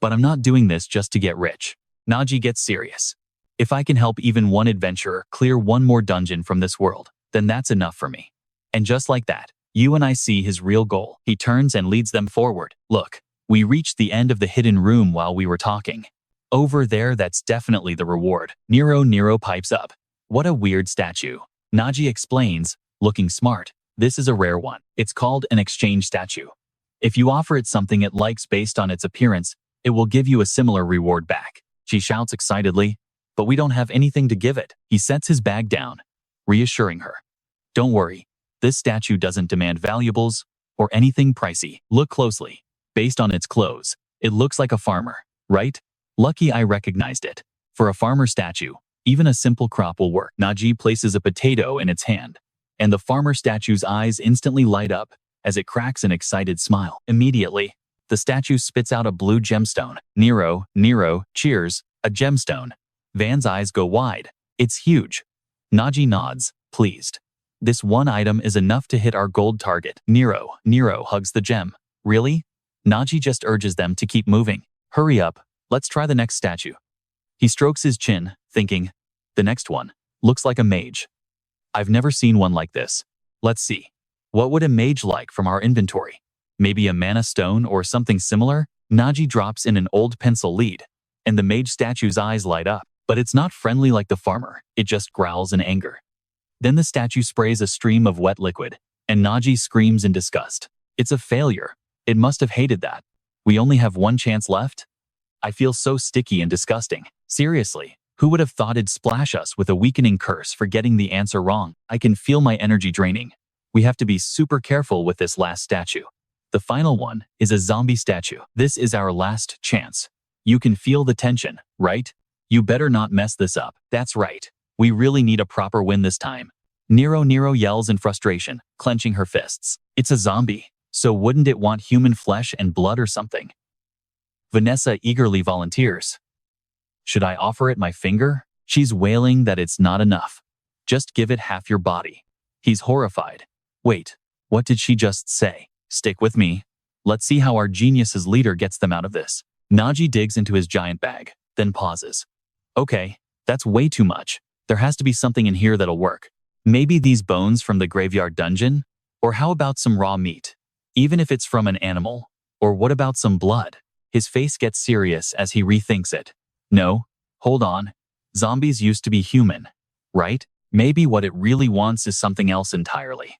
But I'm not doing this just to get rich." Naji gets serious. "If I can help even one adventurer clear one more dungeon from this world, then that's enough for me." And just like that, you and I see his real goal. He turns and leads them forward. "Look, we reached the end of the hidden room while we were talking. Over there, that's definitely the reward." Nero pipes up. "What a weird statue." Naji explains, looking smart. "This is a rare one. It's called an exchange statue. If you offer it something it likes based on its appearance, it will give you a similar reward back." She shouts excitedly, "But we don't have anything to give it." He sets his bag down, reassuring her. "Don't worry, this statue doesn't demand valuables or anything pricey. Look closely. Based on its clothes, it looks like a farmer, right? Lucky I recognized it. For a farmer statue, even a simple crop will work." Naji places a potato in its hand, and the farmer statue's eyes instantly light up as it cracks an excited smile. Immediately, the statue spits out a blue gemstone. Nero, cheers, a gemstone. Van's eyes go wide. "It's huge." Naji nods, pleased. "This one item is enough to hit our gold target." Nero hugs the gem. "Really?" Naji just urges them to keep moving. "Hurry up, let's try the next statue." He strokes his chin, thinking, "The next one looks like a mage. I've never seen one like this. Let's see. What would a mage like from our inventory?" Maybe a mana stone or something similar? Naji drops in an old pencil lead, and the mage statue's eyes light up. But it's not friendly like the farmer, it just growls in anger. Then the statue sprays a stream of wet liquid, and Naji screams in disgust. It's a failure. It must have hated that. We only have one chance left? I feel so sticky and disgusting. Seriously, who would have thought it'd splash us with a weakening curse for getting the answer wrong? I can feel my energy draining. We have to be super careful with this last statue. The final one is a zombie statue. This is our last chance. You can feel the tension, right? You better not mess this up. That's right. We really need a proper win this time. Nero yells in frustration, clenching her fists. It's a zombie, so wouldn't it want human flesh and blood or something? Vanessa eagerly volunteers. Should I offer it my finger? She's wailing that it's not enough. Just give it half your body. He's horrified. Wait, what did she just say? Stick with me. Let's see how our genius's leader gets them out of this. Naji digs into his giant bag, then pauses. Okay, that's way too much. There has to be something in here that'll work. Maybe these bones from the graveyard dungeon? Or how about some raw meat? Even if it's from an animal. Or what about some blood? His face gets serious as he rethinks it. No, hold on. Zombies used to be human, right? Maybe what it really wants is something else entirely.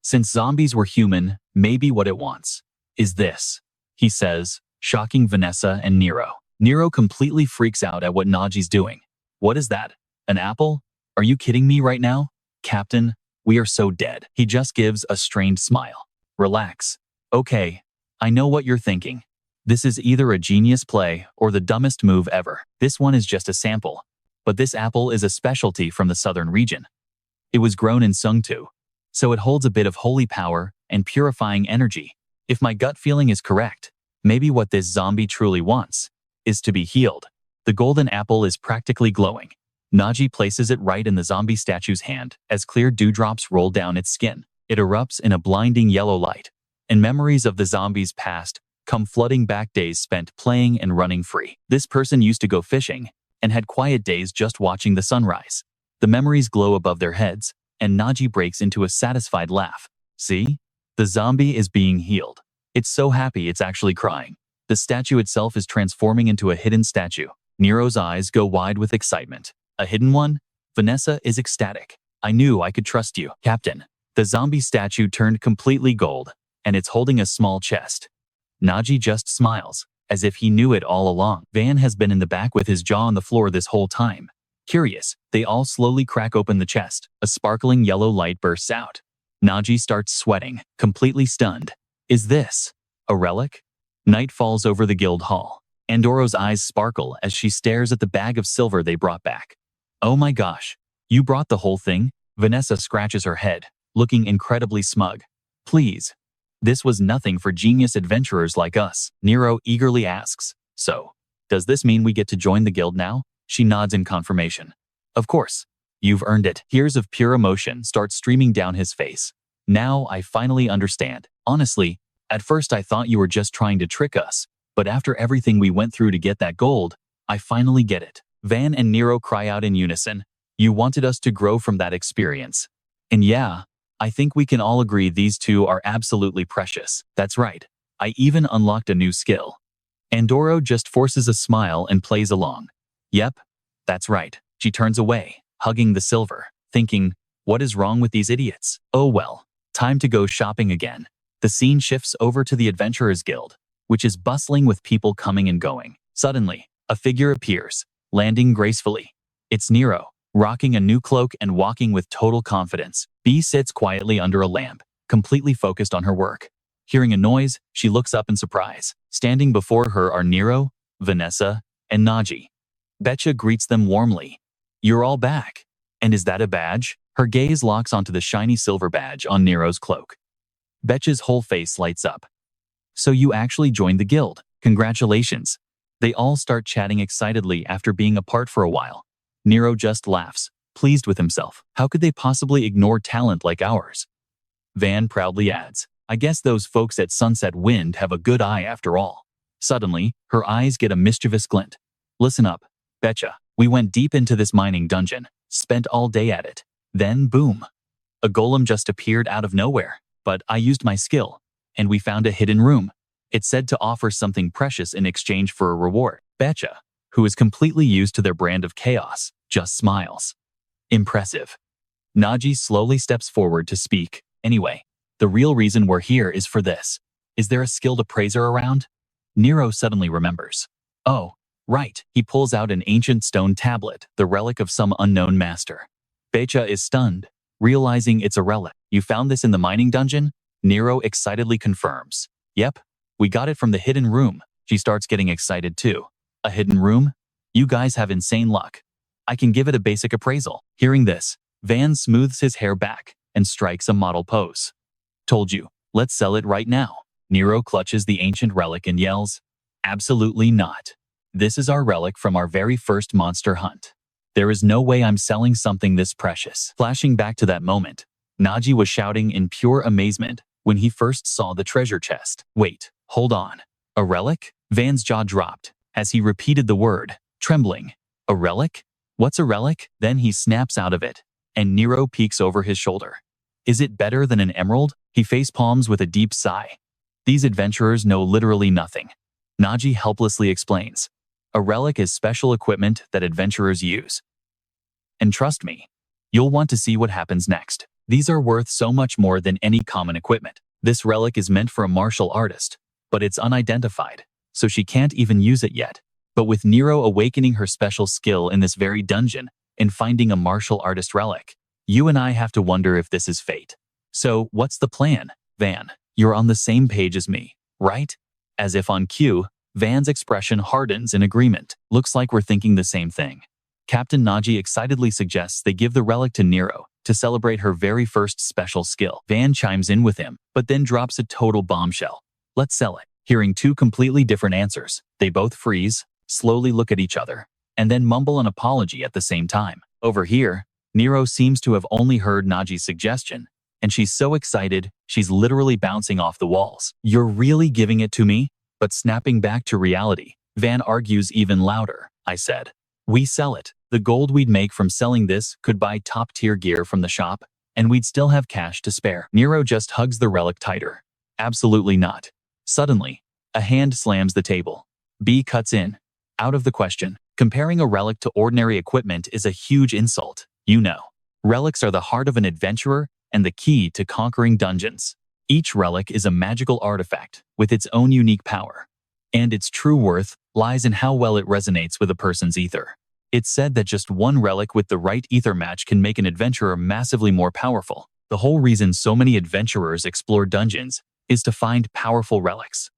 Since zombies were human, maybe what it wants is this, he says, shocking Vanessa and Nero. Nero completely freaks out at what Naji's doing. What is that? An apple? Are you kidding me right now? Captain, we are so dead. He just gives a strained smile. Relax. Okay, I know what you're thinking. This is either a genius play or the dumbest move ever. This one is just a sample. But this apple is a specialty from the southern region. It was grown in Sungtu, so it holds a bit of holy power and purifying energy. If my gut feeling is correct, maybe what this zombie truly wants is to be healed. The golden apple is practically glowing. Naji places it right in the zombie statue's hand as clear dewdrops roll down its skin. It erupts in a blinding yellow light, and memories of the zombie's past come flooding back, days spent playing and running free. This person used to go fishing and had quiet days just watching the sunrise. The memories glow above their heads, and Naji breaks into a satisfied laugh. See? The zombie is being healed. It's so happy it's actually crying. The statue itself is transforming into a hidden statue. Nero's eyes go wide with excitement. A hidden one? Vanessa is ecstatic. I knew I could trust you, Captain. The zombie statue turned completely gold, and it's holding a small chest. Naji just smiles, as if he knew it all along. Van has been in the back with his jaw on the floor this whole time. Curious, they all slowly crack open the chest. A sparkling yellow light bursts out. Naji starts sweating, completely stunned. Is this a relic? Night falls over the guild hall. Andoro's eyes sparkle as she stares at the bag of silver they brought back. Oh my gosh, you brought the whole thing? Vanessa scratches her head, looking incredibly smug. Please. This was nothing for genius adventurers like us. Nero eagerly asks, so, does this mean we get to join the guild now? She nods in confirmation. Of course. You've earned it. Tears of pure emotion start streaming down his face. Now I finally understand. Honestly, at first I thought you were just trying to trick us, but after everything we went through to get that gold, I finally get it. Van and Nero cry out in unison. You wanted us to grow from that experience. And yeah, I think we can all agree these two are absolutely precious. That's right. I even unlocked a new skill. Andoro just forces a smile and plays along. Yep, that's right. She turns away, hugging the silver, thinking, what is wrong with these idiots? Oh well, time to go shopping again. The scene shifts over to the Adventurers Guild, which is bustling with people coming and going. Suddenly, a figure appears, landing gracefully. It's Nero, rocking a new cloak and walking with total confidence. Bee sits quietly under a lamp, completely focused on her work. Hearing a noise, she looks up in surprise. Standing before her are Nero, Vanessa, and Naji. Betcha greets them warmly. You're all back. And is that a badge? Her gaze locks onto the shiny silver badge on Nero's cloak. Betcha's whole face lights up. So you actually joined the guild. Congratulations. They all start chatting excitedly after being apart for a while. Nero just laughs, pleased with himself. How could they possibly ignore talent like ours? Van proudly adds, I guess those folks at Sunset Wind have a good eye after all. Suddenly, her eyes get a mischievous glint. Listen up, Betcha. We went deep into this mining dungeon, spent all day at it. Then, boom. A golem just appeared out of nowhere, but I used my skill. and we found a hidden room. It said to offer something precious in exchange for a reward. Betcha, who is completely used to their brand of chaos, just smiles. Impressive. Naji slowly steps forward to speak. Anyway, the real reason we're here is for this. Is there a skilled appraiser around? Nero suddenly remembers. Oh, right. He pulls out an ancient stone tablet, the relic of some unknown master. Becha is stunned, realizing it's a relic. You found this in the mining dungeon? Nero excitedly confirms. Yep, we got it from the hidden room. She starts getting excited too. A hidden room? You guys have insane luck. I can give it a basic appraisal. Hearing this, Van smooths his hair back and strikes a model pose. Told you, let's sell it right now. Nero clutches the ancient relic and yells, absolutely not. This is our relic from our very first monster hunt. There is no way I'm selling something this precious. Flashing back to that moment, Naji was shouting in pure amazement when he first saw the treasure chest. Wait, hold on. A relic? Van's jaw dropped as he repeated the word, trembling. A relic? What's a relic? Then he snaps out of it, and Nero peeks over his shoulder. Is it better than an emerald? He facepalms with a deep sigh. These adventurers know literally nothing. Naji helplessly explains. A relic is special equipment that adventurers use. And trust me, you'll want to see what happens next. These are worth so much more than any common equipment. This relic is meant for a martial artist, but it's unidentified, so she can't even use it yet. But with Nero awakening her special skill in this very dungeon and finding a martial artist relic, you and I have to wonder if this is fate. So, what's the plan? Van, you're on the same page as me, right? As if on cue, Van's expression hardens in agreement. Looks like we're thinking the same thing. Captain Naji excitedly suggests they give the relic to Nero to celebrate her very first special skill. Van chimes in with him, but then drops a total bombshell. Let's sell it. Hearing two completely different answers, they both freeze, slowly look at each other, and then mumble an apology at the same time. Over here, Nero seems to have only heard Naji's suggestion, and she's so excited, she's literally bouncing off the walls. You're really giving it to me? But snapping back to reality, Van argues even louder. I said, we sell it. The gold we'd make from selling this could buy top-tier gear from the shop, and we'd still have cash to spare. Nero just hugs the relic tighter. Absolutely not. Suddenly, a hand slams the table. B cuts in. Out of the question. Comparing a relic to ordinary equipment is a huge insult. You know, relics are the heart of an adventurer and the key to conquering dungeons. Each relic is a magical artifact with its own unique power, and its true worth lies in how well it resonates with a person's ether. It's said that just one relic with the right ether match can make an adventurer massively more powerful. The whole reason so many adventurers explore dungeons is to find powerful relics.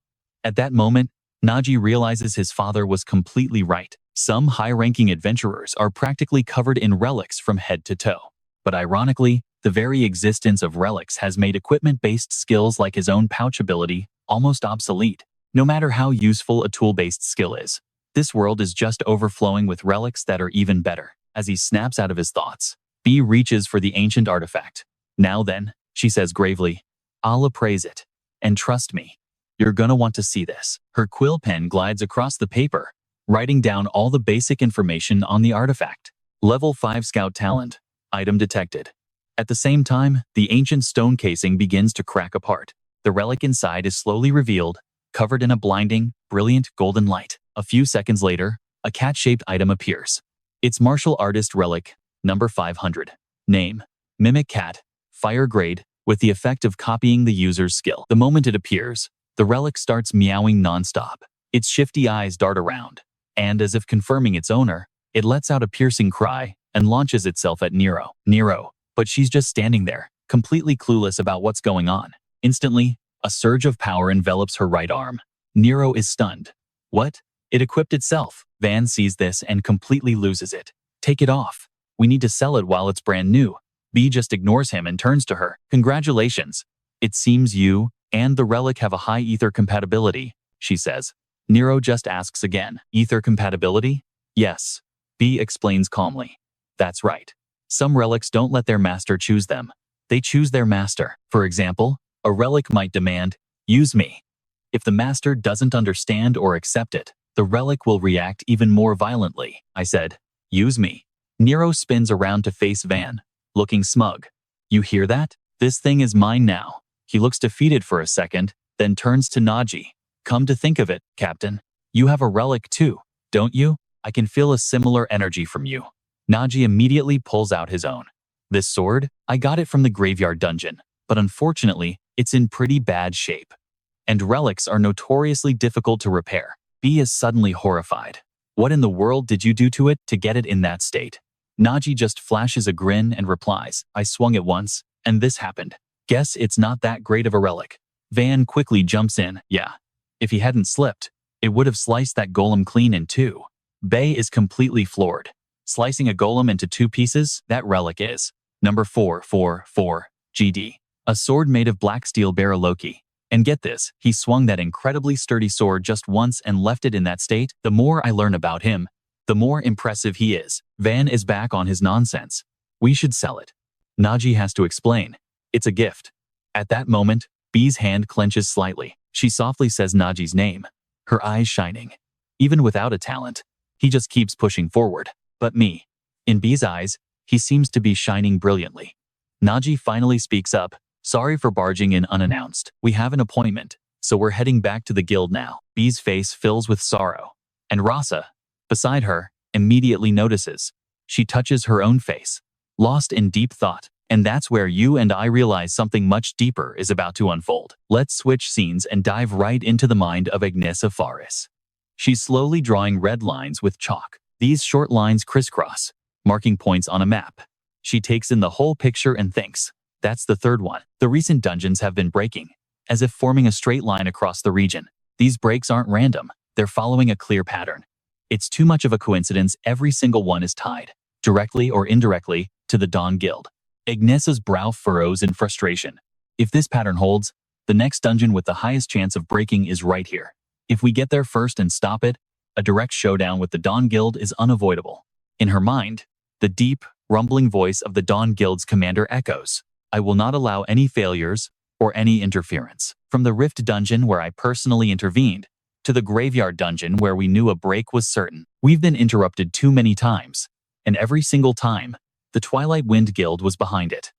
At that moment, Naji realizes his father was completely right. Some high-ranking adventurers are practically covered in relics from head to toe. But ironically, the very existence of relics has made equipment-based skills like his own pouch ability almost obsolete. No matter how useful a tool-based skill is, this world is just overflowing with relics that are even better. As he snaps out of his thoughts, B reaches for the ancient artifact. Now then, she says gravely, I'll appraise it. And trust me, you're gonna want to see this. Her quill pen glides across the paper, writing down all the basic information on the artifact. Level 5 Scout Talent. Item detected. At the same time, the ancient stone casing begins to crack apart. The relic inside is slowly revealed, covered in a blinding, brilliant golden light. A few seconds later, a cat-shaped item appears. It's Martial Artist Relic, number 500. Name, Mimic Cat, Fire Grade, with the effect of copying the user's skill. The moment it appears, the relic starts meowing non-stop. Its shifty eyes dart around, and as if confirming its owner, it lets out a piercing cry and launches itself at Nero. But she's just standing there, completely clueless about what's going on. Instantly, a surge of power envelops her right arm. Nero is stunned. What? It equipped itself. Van sees this and completely loses it. Take it off. We need to sell it while it's brand new. B just ignores him and turns to her. Congratulations. It seems you and the relic have a high ether compatibility, she says. Nero just asks again. Ether compatibility? Yes. B explains calmly. That's right. Some relics don't let their master choose them. They choose their master. For example, a relic might demand, use me. If the master doesn't understand or accept it, the relic will react even more violently. I said, use me. Nero spins around to face Van, looking smug. You hear that? This thing is mine now. He looks defeated for a second, then turns to Naji. Come to think of it, Captain, you have a relic too, don't you? I can feel a similar energy from you. Naji immediately pulls out his own. This sword? I got it from the graveyard dungeon, but unfortunately, it's in pretty bad shape. And relics are notoriously difficult to repair. B is suddenly horrified. What in the world did you do to it to get it in that state? Naji just flashes a grin and replies, I swung it once, and this happened. Guess it's not that great of a relic. Van quickly jumps in. Yeah. If he hadn't slipped, it would have sliced that golem clean in two. Bay is completely floored. Slicing a golem into two pieces, that relic is number 444 GD. A sword made of black steel Loki. And get this, he swung that incredibly sturdy sword just once and left it in that state. The more I learn about him, the more impressive he is. Van is back on his nonsense. We should sell it. Naji has to explain. It's a gift. At that moment, B's hand clenches slightly. She softly says Naji's name, her eyes shining. Even without a talent, he just keeps pushing forward. But me. In B's eyes, he seems to be shining brilliantly. Naji finally speaks up. Sorry for barging in unannounced. We have an appointment, so we're heading back to the guild now. B's face fills with sorrow. And Rasa, beside her, immediately notices. She touches her own face, lost in deep thought. And that's where you and I realize something much deeper is about to unfold. Let's switch scenes and dive right into the mind of Agnesa Faris. She's slowly drawing red lines with chalk. These short lines crisscross, marking points on a map. She takes in the whole picture and thinks, that's the third one. The recent dungeons have been breaking, as if forming a straight line across the region. These breaks aren't random, they're following a clear pattern. It's too much of a coincidence every single one is tied, directly or indirectly, to the Dawn Guild. Agnesa's brow furrows in frustration. If this pattern holds, the next dungeon with the highest chance of breaking is right here. If we get there first and stop it, a direct showdown with the Dawn Guild is unavoidable. In her mind, the deep, rumbling voice of the Dawn Guild's commander echoes. I will not allow any failures or any interference. From the Rift dungeon where I personally intervened, to the Graveyard dungeon where we knew a break was certain. We've been interrupted too many times, and every single time, the Twilight Wind Guild was behind it.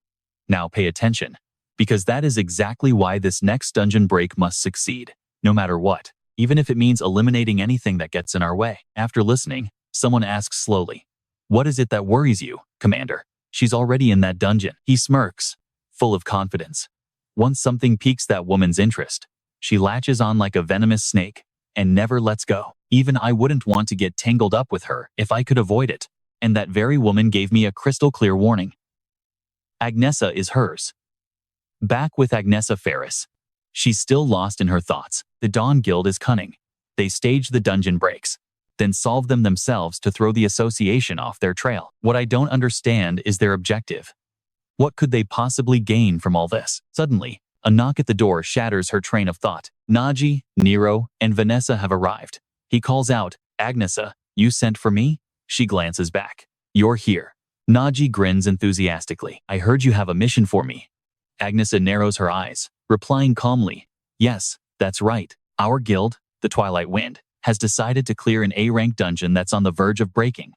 Now pay attention, because that is exactly why this next dungeon break must succeed, no matter what, even if it means eliminating anything that gets in our way. After listening, someone asks slowly, what is it that worries you, Commander? She's already in that dungeon. He smirks, full of confidence. Once something piques that woman's interest, she latches on like a venomous snake and never lets go. Even I wouldn't want to get tangled up with her if I could avoid it. And that very woman gave me a crystal clear warning. Agnesa is hers. Back with Agnesa Faris. She's still lost in her thoughts. The Dawn Guild is cunning. They stage the dungeon breaks, then solve them themselves to throw the association off their trail. What I don't understand is their objective. What could they possibly gain from all this? Suddenly, a knock at the door shatters her train of thought. Naji, Nero, and Vanessa have arrived. He calls out, Agnesa, you sent for me? She glances back. You're here. Naji grins enthusiastically. I heard you have a mission for me. Agnesa narrows her eyes, replying calmly. Yes, that's right. Our guild, the Twilight Wind, has decided to clear an A-rank dungeon that's on the verge of breaking.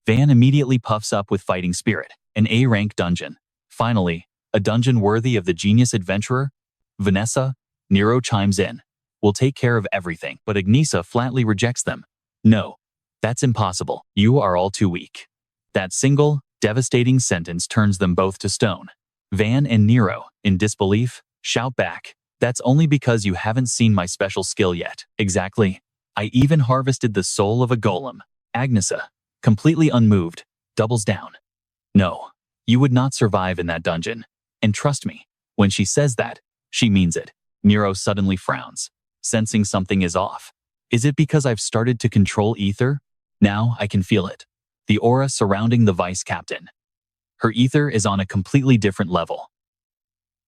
Van immediately puffs up with fighting spirit. An A-rank dungeon. Finally, a dungeon worthy of the genius adventurer? Vanessa, Nero chimes in. We'll take care of everything. But Agnesa flatly rejects them. No. That's impossible. You are all too weak. That single, devastating sentence turns them both to stone. Van and Nero, in disbelief, shout back. That's only because you haven't seen my special skill yet. Exactly. I even harvested the soul of a golem. Agnesa, completely unmoved, doubles down. No, you would not survive in that dungeon. And trust me, when she says that, she means it. Nero suddenly frowns, sensing something is off. Is it because I've started to control ether? Now I can feel it. The aura surrounding the vice captain. Her ether is on a completely different level.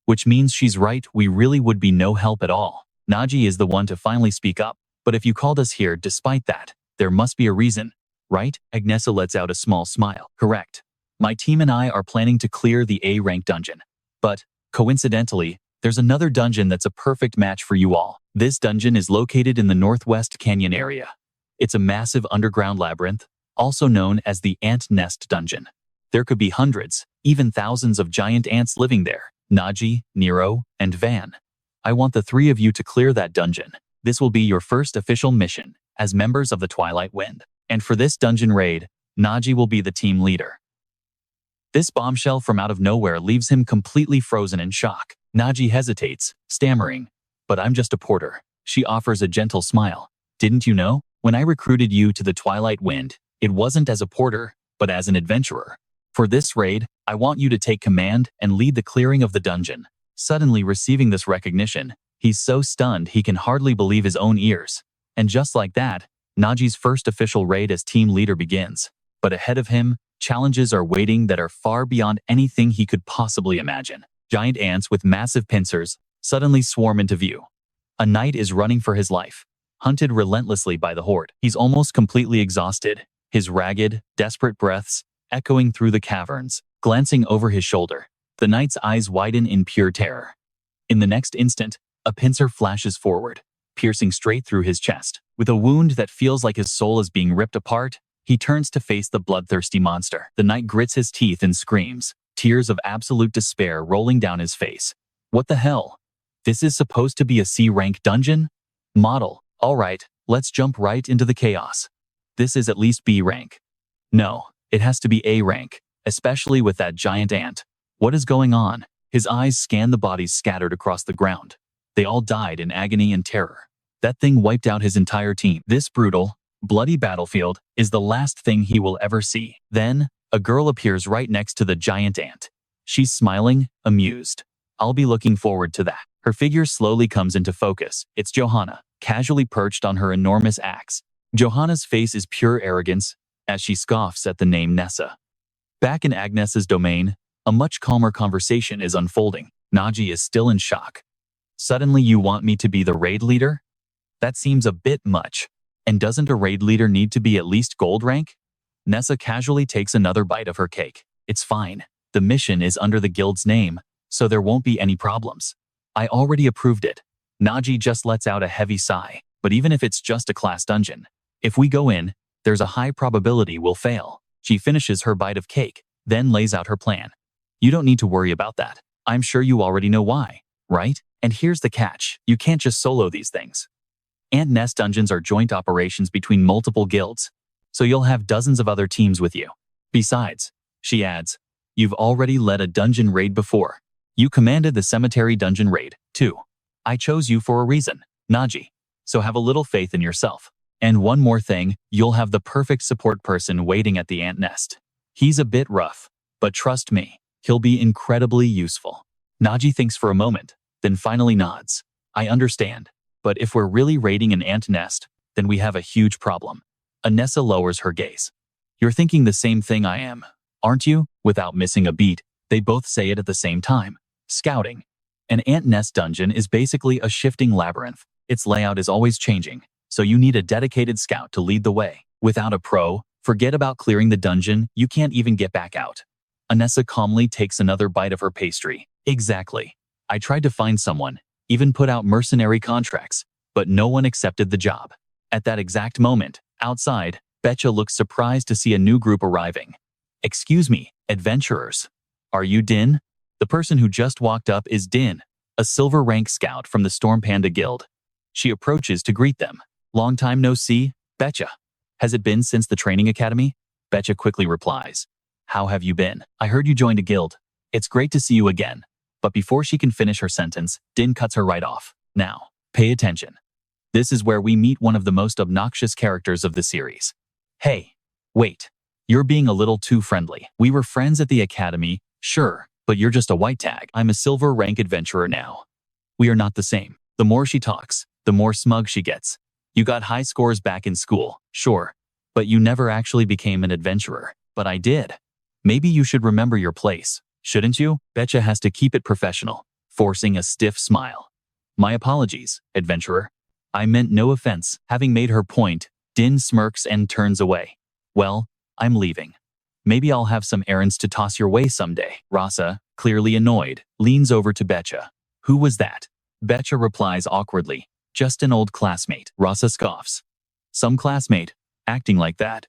Which means she's right, we really would be no help at all. Naji is the one to finally speak up. But if you called us here despite that, there must be a reason, right? Agnesa lets out a small smile. Correct. My team and I are planning to clear the A-rank dungeon. But, coincidentally, there's another dungeon that's a perfect match for you all. This dungeon is located in the Northwest Canyon area. It's a massive underground labyrinth, also known as the Ant Nest Dungeon. There could be hundreds, even thousands of giant ants living there. Naji, Nero, and Van, I want the three of you to clear that dungeon. This will be your first official mission as members of the Twilight Wind. And for this dungeon raid, Naji will be the team leader. This bombshell from out of nowhere leaves him completely frozen in shock. Naji hesitates, stammering, "But I'm just a porter." She offers a gentle smile. "Didn't you know? When I recruited you to the Twilight Wind, it wasn't as a porter, but as an adventurer. For this raid, I want you to take command and lead the clearing of the dungeon." Suddenly receiving this recognition, he's so stunned he can hardly believe his own ears. And just like that, Naji's first official raid as team leader begins. But ahead of him, challenges are waiting that are far beyond anything he could possibly imagine. Giant ants with massive pincers suddenly swarm into view. A knight is running for his life, hunted relentlessly by the horde. He's almost completely exhausted, his ragged, desperate breaths echoing through the caverns. Glancing over his shoulder, the knight's eyes widen in pure terror. In the next instant, a pincer flashes forward, piercing straight through his chest. With a wound that feels like his soul is being ripped apart, he turns to face the bloodthirsty monster. The knight grits his teeth and screams, tears of absolute despair rolling down his face. What the hell? This is supposed to be a C-rank dungeon? Model. All right, let's jump right into the chaos. This is at least B rank. No, it has to be A rank, especially with that giant ant. What is going on? His eyes scan the bodies scattered across the ground. They all died in agony and terror. That thing wiped out his entire team. This brutal, bloody battlefield is the last thing he will ever see. Then, a girl appears right next to the giant ant. She's smiling, amused. I'll be looking forward to that. Her figure slowly comes into focus. It's Johanna, casually perched on her enormous axe. Johanna's face is pure arrogance as she scoffs at the name Nessa. Back in Agnes's domain, a much calmer conversation is unfolding. Naji is still in shock. Suddenly you want me to be the raid leader? That seems a bit much. And doesn't a raid leader need to be at least gold rank? Nessa casually takes another bite of her cake. It's fine. The mission is under the guild's name, so there won't be any problems. I already approved it. Naji just lets out a heavy sigh. But even if it's just a class dungeon, if we go in, there's a high probability we'll fail. She finishes her bite of cake, then lays out her plan. You don't need to worry about that. I'm sure you already know why, right? And here's the catch. You can't just solo these things. Ant nest dungeons are joint operations between multiple guilds, so you'll have dozens of other teams with you. Besides, she adds, you've already led a dungeon raid before. You commanded the cemetery dungeon raid, too. I chose you for a reason, Naji. So have a little faith in yourself. And one more thing, you'll have the perfect support person waiting at the ant nest. He's a bit rough, but trust me, he'll be incredibly useful. Naji thinks for a moment, then finally nods. I understand, but if we're really raiding an ant nest, then we have a huge problem. Anessa lowers her gaze. You're thinking the same thing I am, aren't you? Without missing a beat, they both say it at the same time. Scouting. An ant nest dungeon is basically a shifting labyrinth. Its layout is always changing, so you need a dedicated scout to lead the way. Without a pro, forget about clearing the dungeon, you can't even get back out. Anessa calmly takes another bite of her pastry. Exactly. I tried to find someone, even put out mercenary contracts, but no one accepted the job. At that exact moment, outside, Betcha looks surprised to see a new group arriving. Excuse me, adventurers. Are you Din? The person who just walked up is Din, a silver rank scout from the Storm Panda Guild. She approaches to greet them. Long time no see, Betcha. Has it been since the training academy? Betcha quickly replies. How have you been? I heard you joined a guild. It's great to see you again. But before she can finish her sentence, Din cuts her right off. Now, pay attention. This is where we meet one of the most obnoxious characters of the series. Hey, wait. You're being a little too friendly. We were friends at the academy, sure, but you're just a white tag. I'm a silver rank adventurer now. We are not the same. The more she talks, the more smug she gets. You got high scores back in school, sure, but you never actually became an adventurer. But I did. Maybe you should remember your place, shouldn't you? Betcha has to keep it professional, forcing a stiff smile. My apologies, adventurer. I meant no offense. Having made her point, Din smirks and turns away. Well, I'm leaving. Maybe I'll have some errands to toss your way someday. Rasa, clearly annoyed, leans over to Betcha. Who was that? Betcha replies awkwardly. Just an old classmate. Rasa scoffs. Some classmate, acting like that.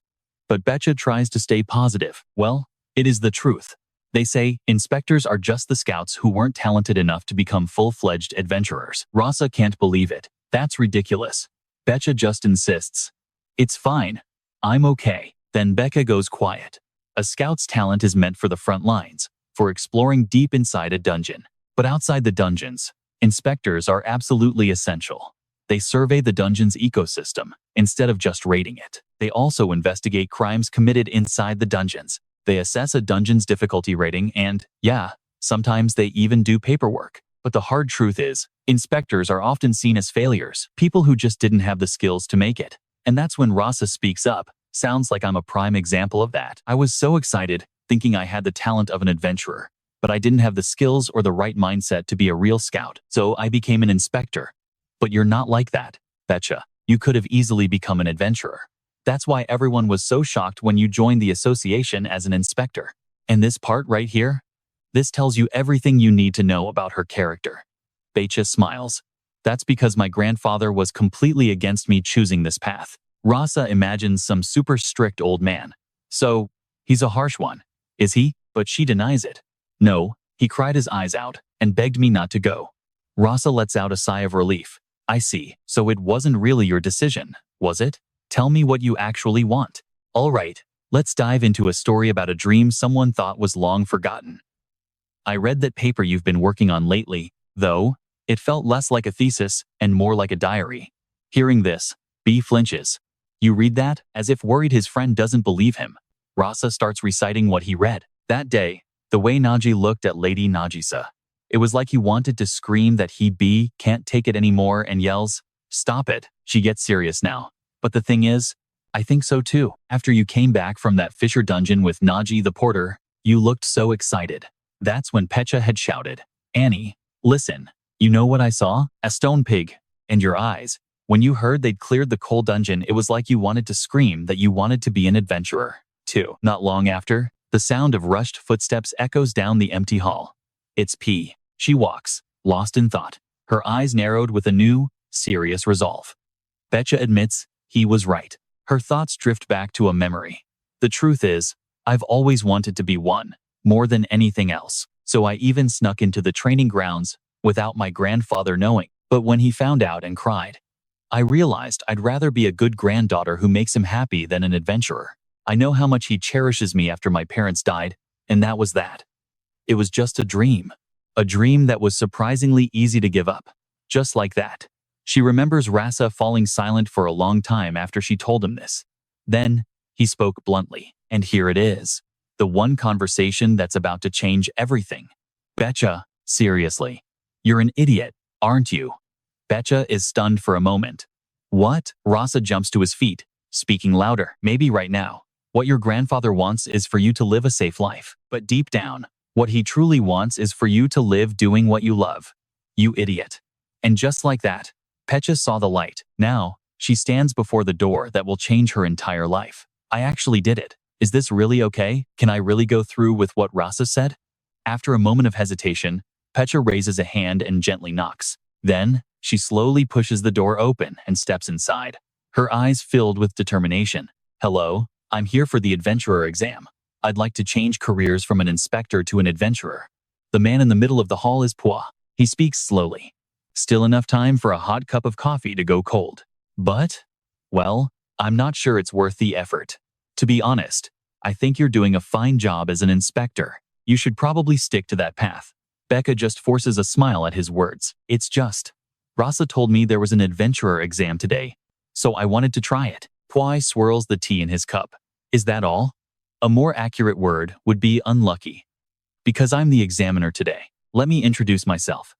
But Betcha tries to stay positive. Well, it is the truth. They say inspectors are just the scouts who weren't talented enough to become full-fledged adventurers. Rasa can't believe it. That's ridiculous. Becca just insists. It's fine. I'm okay. Then Becca goes quiet. A scout's talent is meant for the front lines, for exploring deep inside a dungeon. But outside the dungeons, inspectors are absolutely essential. They survey the dungeon's ecosystem, instead of just raiding it. They also investigate crimes committed inside the dungeons. They assess a dungeon's difficulty rating and, yeah, sometimes they even do paperwork. But the hard truth is, inspectors are often seen as failures, people who just didn't have the skills to make it. And that's when Rasa speaks up. Sounds like I'm a prime example of that. I was so excited, thinking I had the talent of an adventurer, but I didn't have the skills or the right mindset to be a real scout, so I became an inspector. But you're not like that, Betcha. You could have easily become an adventurer. That's why everyone was so shocked when you joined the association as an inspector. And this part right here? This tells you everything you need to know about her character. Betcha smiles. That's because my grandfather was completely against me choosing this path. Rasa imagines some super strict old man. So, he's a harsh one, is he? But she denies it. No, he cried his eyes out and begged me not to go. Rasa lets out a sigh of relief. I see. So it wasn't really your decision, was it? Tell me what you actually want. All right, let's dive into a story about a dream someone thought was long forgotten. I read that paper you've been working on lately, though. It felt less like a thesis and more like a diary. Hearing this, B flinches. You read that? As if worried his friend doesn't believe him. Rasa starts reciting what he read. That day, the way Naji looked at Lady Najisa. It was like he wanted to scream that he can't take it anymore and yells, "Stop it." She gets serious now. But the thing is, I think so too. After you came back from that Fisher dungeon with Naji the porter, you looked so excited. That's when Pecha had shouted, "Annie, listen, you know what I saw? A stone pig. And your eyes. When you heard they'd cleared the coal dungeon, it was like you wanted to scream that you wanted to be an adventurer, too." Not long after, the sound of rushed footsteps echoes down the empty hall. It's P. She walks, lost in thought, her eyes narrowed with a new, serious resolve. Betcha admits he was right. Her thoughts drift back to a memory. The truth is, I've always wanted to be one, more than anything else. So I even snuck into the training grounds without my grandfather knowing. But when he found out and cried, I realized I'd rather be a good granddaughter who makes him happy than an adventurer. I know how much he cherishes me after my parents died, and that was that. It was just a dream. A dream that was surprisingly easy to give up. Just like that. She remembers Rasa falling silent for a long time after she told him this. Then, he spoke bluntly, and here it is. The one conversation that's about to change everything. Betcha, seriously. You're an idiot, aren't you? Betcha is stunned for a moment. What? Rasa jumps to his feet, speaking louder. Maybe right now. What your grandfather wants is for you to live a safe life. But deep down, what he truly wants is for you to live doing what you love. You idiot. And just like that, Pecha saw the light. Now, she stands before the door that will change her entire life. I actually did it. Is this really okay? Can I really go through with what Rasa said? After a moment of hesitation, Pecha raises a hand and gently knocks. Then, she slowly pushes the door open and steps inside. Her eyes filled with determination. Hello, I'm here for the adventurer exam. I'd like to change careers from an inspector to an adventurer. The man in the middle of the hall is Pua. He speaks slowly. Still enough time for a hot cup of coffee to go cold. But, well, I'm not sure it's worth the effort. To be honest, I think you're doing a fine job as an inspector. You should probably stick to that path. Becca just forces a smile at his words. It's just. Rasa told me there was an adventurer exam today, so I wanted to try it. Pua swirls the tea in his cup. Is that all? A more accurate word would be unlucky. Because I'm the examiner today, let me introduce myself.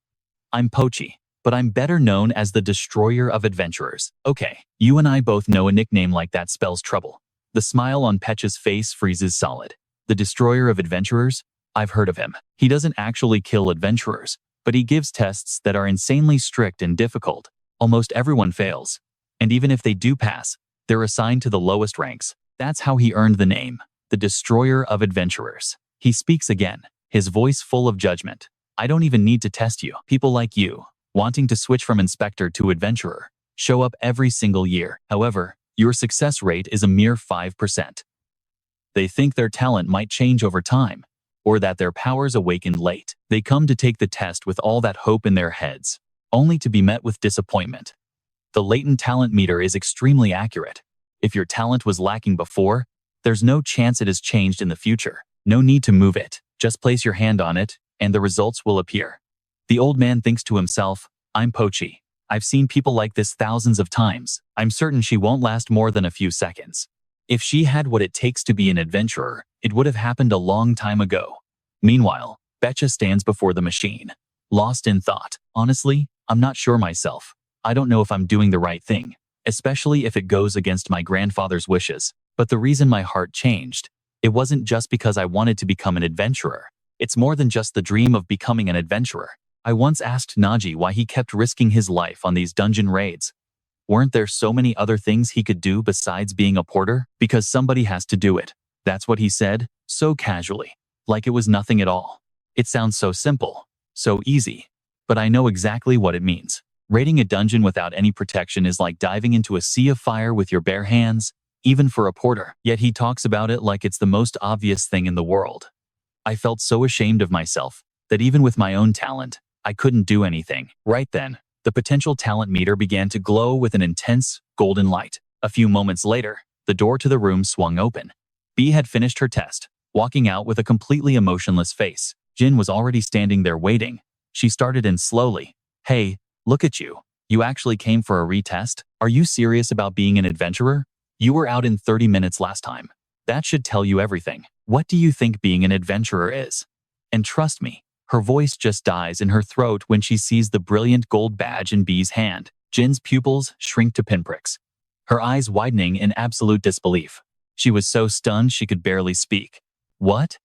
I'm Pochi, but I'm better known as the Destroyer of Adventurers. Okay, you and I both know a nickname like that spells trouble. The smile on Pecha's face freezes solid. The Destroyer of Adventurers? I've heard of him. He doesn't actually kill adventurers, but he gives tests that are insanely strict and difficult. Almost everyone fails. And even if they do pass, they're assigned to the lowest ranks. That's how he earned the name. The Destroyer of Adventurers. He speaks again, his voice full of judgment. I don't even need to test you. People like you, wanting to switch from inspector to adventurer, show up every single year. However, your success rate is a mere 5%. They think their talent might change over time. or that their powers awakened late. They come to take the test with all that hope in their heads, only to be met with disappointment. The latent talent meter is extremely accurate. If your talent was lacking before, there's no chance it has changed in the future. No need to move it. Just place your hand on it, and the results will appear. The old man thinks to himself, I'm Pochi. I've seen people like this thousands of times. I'm certain she won't last more than a few seconds. If she had what it takes to be an adventurer, it would have happened a long time ago. Meanwhile, Betcha stands before the machine, lost in thought. Honestly, I'm not sure myself. I don't know if I'm doing the right thing, especially if it goes against my grandfather's wishes. But the reason my heart changed, it wasn't just because I wanted to become an adventurer. It's more than just the dream of becoming an adventurer. I once asked Naji why he kept risking his life on these dungeon raids. Weren't there so many other things he could do besides being a porter? Because somebody has to do it. That's what he said, so casually, like it was nothing at all. It sounds so simple, so easy, but I know exactly what it means. Raiding a dungeon without any protection is like diving into a sea of fire with your bare hands, even for a porter. Yet he talks about it like it's the most obvious thing in the world. I felt so ashamed of myself that even with my own talent, I couldn't do anything. Right then, the potential talent meter began to glow with an intense, golden light. A few moments later, the door to the room swung open. B had finished her test, walking out with a completely emotionless face. Jin was already standing there waiting. She started in slowly. Hey, look at you. You actually came for a retest? Are you serious about being an adventurer? You were out in 30 minutes last time. That should tell you everything. What do you think being an adventurer is? And trust me, her voice just dies in her throat when she sees the brilliant gold badge in B's hand. Jin's pupils shrink to pinpricks, her eyes widening in absolute disbelief. She was so stunned she could barely speak. What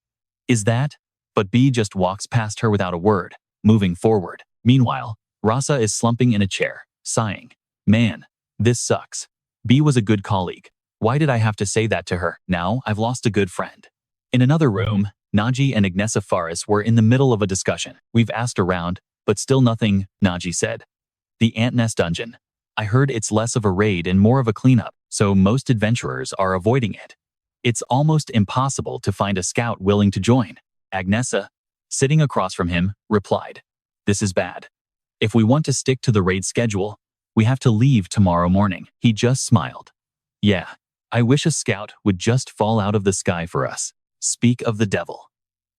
is that? But B just walks past her without a word, moving forward. Meanwhile, Rasa is slumping in a chair, sighing. Man, this sucks. B was a good colleague. Why did I have to say that to her? Now I've lost a good friend. In another room, Naji and Agnesa Faris were in the middle of a discussion. We've asked around, but still nothing, Naji said. The Ant Nest Dungeon. I heard it's less of a raid and more of a cleanup, so most adventurers are avoiding it. It's almost impossible to find a scout willing to join. Agnesa, sitting across from him, replied. This is bad. If we want to stick to the raid schedule, we have to leave tomorrow morning. He just smiled. Yeah, I wish a scout would just fall out of the sky for us. Speak of the devil.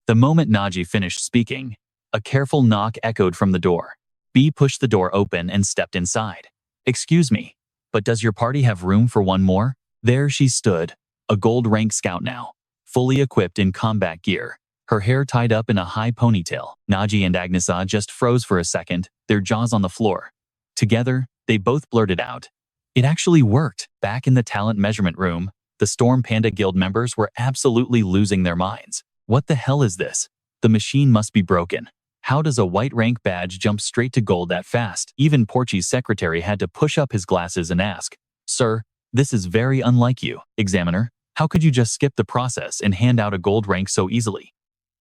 The moment Naji finished speaking, a careful knock echoed from the door. B pushed the door open and stepped inside. Excuse me, but does your party have room for one more? There she stood, a gold rank scout now, fully equipped in combat gear, her hair tied up in a high ponytail. Naji and Agnesa just froze for a second, their jaws on the floor. Together, they both blurted out. It actually worked. Back in the talent measurement room, the Storm Panda Guild members were absolutely losing their minds. What the hell is this? The machine must be broken. How does a white rank badge jump straight to gold that fast? Even Porchi's secretary had to push up his glasses and ask, Sir, this is very unlike you. Examiner, how could you just skip the process and hand out a gold rank so easily?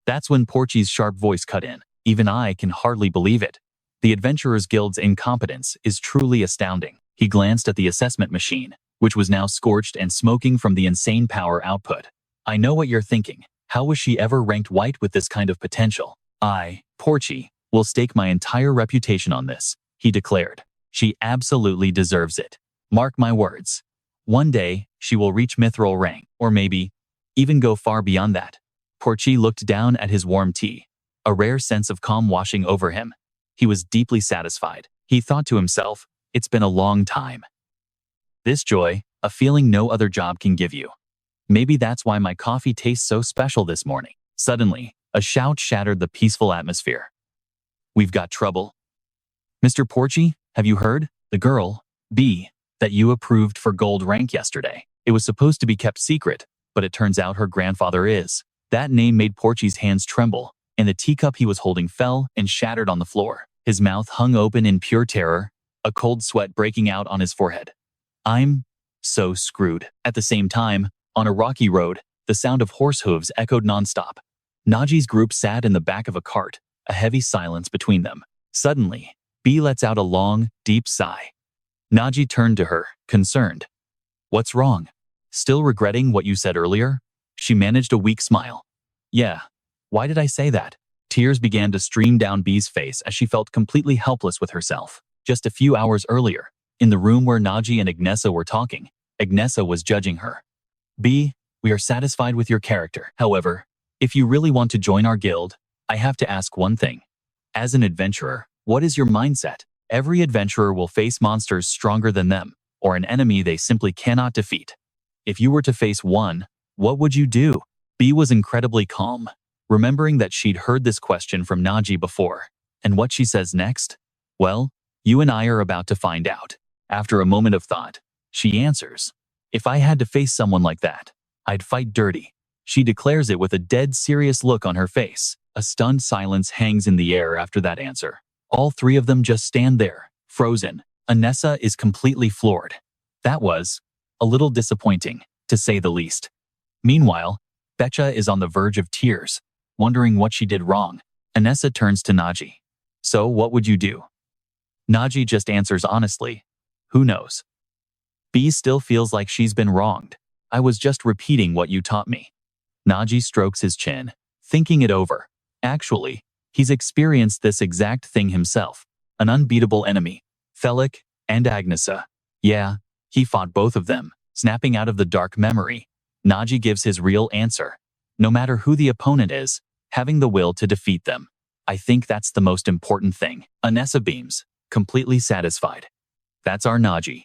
That's when Porchi's sharp voice cut in. Even I can hardly believe it. The Adventurers Guild's incompetence is truly astounding. He glanced at the assessment machine, which was now scorched and smoking from the insane power output. I know what you're thinking. How was she ever ranked white with this kind of potential? I, Porchi, will stake my entire reputation on this, he declared. She absolutely deserves it. Mark my words. One day, she will reach mithril rank, or maybe even go far beyond that. Porchi looked down at his warm tea, a rare sense of calm washing over him. He was deeply satisfied. He thought to himself, it's been a long time. This joy, a feeling no other job can give you. Maybe that's why my coffee tastes so special this morning. Suddenly, a shout shattered the peaceful atmosphere. We've got trouble. Mr. Porchi, have you heard? The girl, B, that you approved for gold rank yesterday. It was supposed to be kept secret, but it turns out her grandfather is. That name made Porchi's hands tremble, and the teacup he was holding fell and shattered on the floor. His mouth hung open in pure terror, a cold sweat breaking out on his forehead. I'm so screwed. At the same time, on a rocky road, the sound of horse hooves echoed nonstop. Naji's group sat in the back of a cart, a heavy silence between them. Suddenly, B lets out a long, deep sigh. Naji turned to her, concerned. What's wrong? Still regretting what you said earlier? She managed a weak smile. Yeah, Why did I say that? Tears began to stream down B's face as she felt completely helpless with herself. Just a few hours earlier, in the room where Naji and Agnesa were talking, Agnesa was judging her. B, we are satisfied with your character. However, if you really want to join our guild, I have to ask one thing. As an adventurer, what is your mindset? Every adventurer will face monsters stronger than them, or an enemy they simply cannot defeat. If you were to face one, what would you do? B was incredibly calm, remembering that she'd heard this question from Naji before. And what she says next? Well, you and I are about to find out. After a moment of thought, she answers, if I had to face someone like that, I'd fight dirty. She declares it with a dead serious look on her face. A stunned silence hangs in the air after that answer. All three of them just stand there, frozen. Agnesa is completely floored. That was a little disappointing, to say the least. Meanwhile, Betcha is on the verge of tears, wondering what she did wrong. Agnesa turns to Naji. So what would you do? Naji just answers honestly, who knows? B still feels like she's been wronged. I was just repeating what you taught me. Naji strokes his chin, thinking it over. Actually, he's experienced this exact thing himself. An unbeatable enemy, Felik and Agnesa. Yeah, he fought both of them, snapping out of the dark memory. Naji gives his real answer. No matter who the opponent is, having the will to defeat them. I think that's the most important thing. Agnesa beams, completely satisfied. That's our Naji.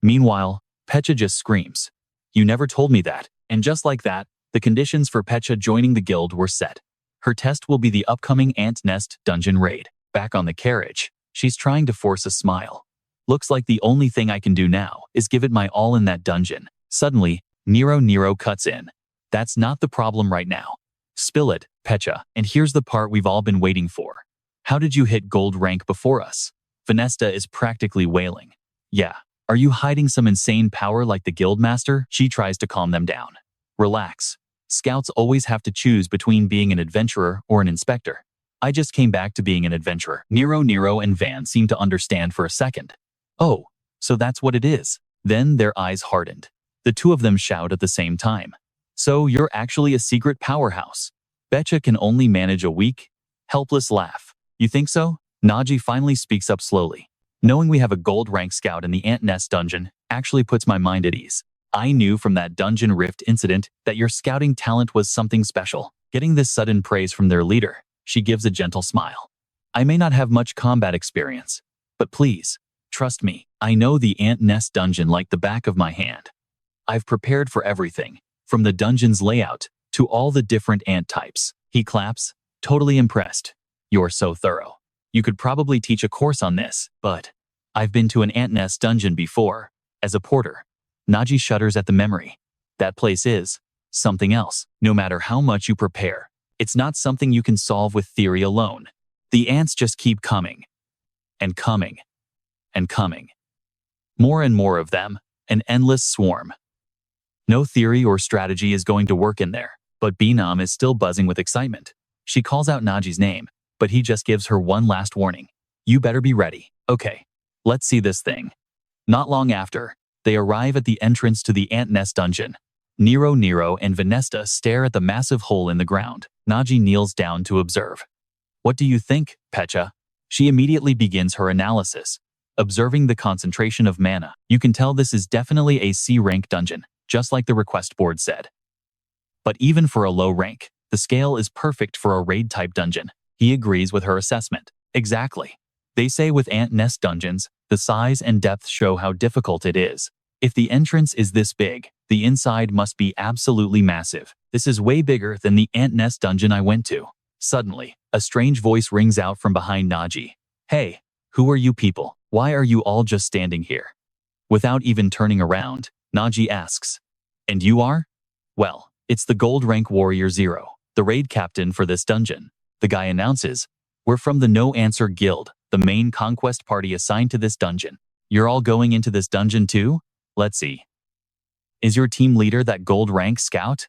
Meanwhile, Pecha just screams. You never told me that. And just like that, the conditions for Pecha joining the guild were set. Her test will be the upcoming Ant Nest dungeon raid. Back on the carriage, she's trying to force a smile. Looks like the only thing I can do now is give it my all in that dungeon. Suddenly, Nero cuts in. That's not the problem right now. Spill it, Pecha, and here's the part we've all been waiting for. How did you hit gold rank before us? Vanessa is practically wailing. Yeah, are you hiding some insane power like the guildmaster? She tries to calm them down. Relax. Scouts always have to choose between being an adventurer or an inspector. I just came back to being an adventurer. Nero and Van seem to understand for a second. Oh, so that's what it is. Then their eyes hardened. The two of them shout at the same time. So you're actually a secret powerhouse. Betcha can only manage a weak, helpless laugh. You think so? Naji finally speaks up slowly. Knowing we have a gold rank scout in the Ant Nest dungeon actually puts my mind at ease. I knew from that dungeon rift incident that your scouting talent was something special. Getting this sudden praise from their leader, she gives a gentle smile. I may not have much combat experience, but please, trust me, I know the Ant Nest dungeon like the back of my hand. I've prepared for everything, from the dungeon's layout to all the different ant types. He claps, totally impressed. You're so thorough. You could probably teach a course on this, but I've been to an ant nest dungeon before, as a porter. Naji shudders at the memory. That place is something else. No matter how much you prepare, it's not something you can solve with theory alone. The ants just keep coming, and coming, and coming. More and more of them, an endless swarm. No theory or strategy is going to work in there, but Binam is still buzzing with excitement. She calls out Naji's name, but he just gives her one last warning. You better be ready. Okay, let's see this thing. Not long after, they arrive at the entrance to the Ant Nest dungeon. Nero and Vanessa stare at the massive hole in the ground. Naji kneels down to observe. What do you think, Pecha? She immediately begins her analysis, observing the concentration of mana. You can tell this is definitely a C-rank dungeon, just like the request board said. But even for a low rank, the scale is perfect for a raid-type dungeon. He agrees with her assessment. Exactly. They say with Ant Nest dungeons, the size and depth show how difficult it is. If the entrance is this big, the inside must be absolutely massive. This is way bigger than the Ant Nest dungeon I went to. Suddenly, a strange voice rings out from behind Naji. Hey, who are you people? Why are you all just standing here? Without even turning around, Naji asks. And you are? Well, it's the Gold Rank Warrior Zero, the raid captain for this dungeon. The guy announces, we're from the No Answer Guild, the main conquest party assigned to this dungeon. You're all going into this dungeon too? Let's see. Is your team leader that gold rank scout?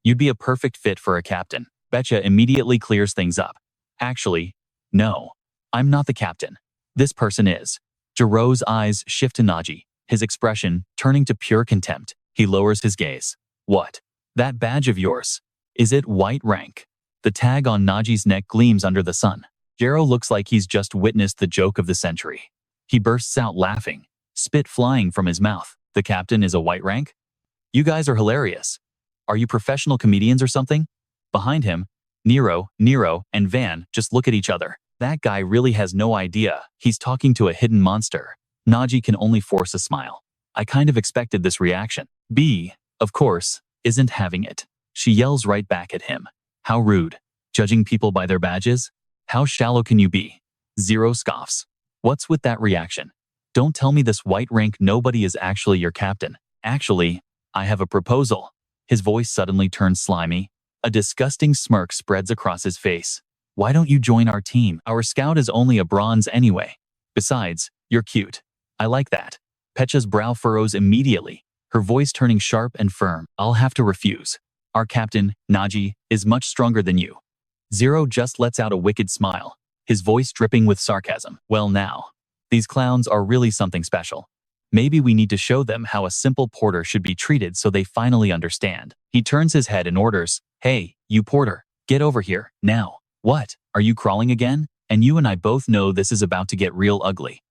You'd be a perfect fit for a captain. Betcha immediately clears things up. Actually, no, I'm not the captain. This person is. Jiro's eyes shift to Naji, his expression turning to pure contempt. He lowers his gaze. What? That badge of yours? Is it white rank? The tag on Naji's neck gleams under the sun. Jero looks like he's just witnessed the joke of the century. He bursts out laughing, spit flying from his mouth. The captain is a white rank? You guys are hilarious. Are you professional comedians or something? Behind him, Nero, and Van just look at each other. That guy really has no idea he's talking to a hidden monster. Naji can only force a smile. I kind of expected this reaction. B, of course, isn't having it. She yells right back at him. How rude. Judging people by their badges? How shallow can you be? Zero scoffs. What's with that reaction? Don't tell me this white rank nobody is actually your captain. Actually, I have a proposal. His voice suddenly turns slimy. A disgusting smirk spreads across his face. Why don't you join our team? Our scout is only a bronze anyway. Besides, you're cute. I like that. Pecha's brow furrows immediately, her voice turning sharp and firm. I'll have to refuse. Our captain, Naji, is much stronger than you. Zero just lets out a wicked smile, his voice dripping with sarcasm. Well now, these clowns are really something special. Maybe we need to show them how a simple porter should be treated so they finally understand. He turns his head and orders, Hey, you porter, get over here, now. What, are you crawling again? And you and I both know this is about to get real ugly.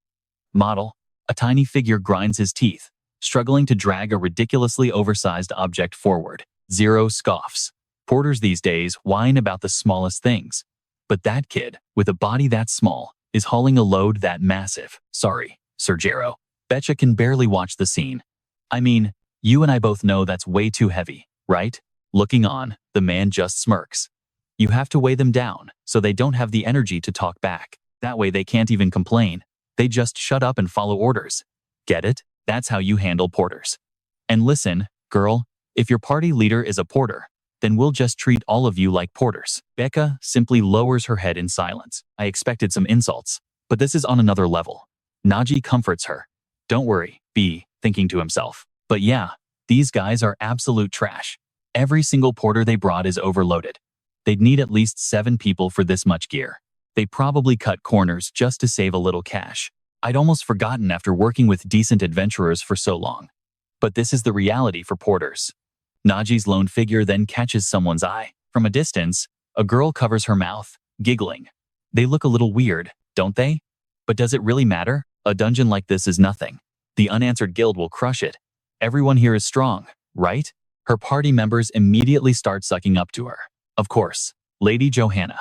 Model, a tiny figure grinds his teeth, struggling to drag a ridiculously oversized object forward. Zero scoffs. Porters these days whine about the smallest things. But that kid, with a body that small, is hauling a load that massive. Sorry, Sir Jero. Betcha can barely watch the scene. I mean, you and I both know that's way too heavy, right? Looking on, the man just smirks. You have to weigh them down, so they don't have the energy to talk back. That way they can't even complain. They just shut up and follow orders. Get it? That's how you handle porters. And listen, girl, if your party leader is a porter, then we'll just treat all of you like porters. Becca simply lowers her head in silence. I expected some insults, but this is on another level. Naji comforts her. Don't worry, B, thinking to himself. But yeah, these guys are absolute trash. Every single porter they brought is overloaded. They'd need at least 7 people for this much gear. They probably cut corners just to save a little cash. I'd almost forgotten after working with decent adventurers for so long. But this is the reality for porters. Naji's lone figure then catches someone's eye. From a distance, a girl covers her mouth, giggling. They look a little weird, don't they? But does it really matter? A dungeon like this is nothing. The unanswered guild will crush it. Everyone here is strong, right? Her party members immediately start sucking up to her. Of course, Lady Johanna.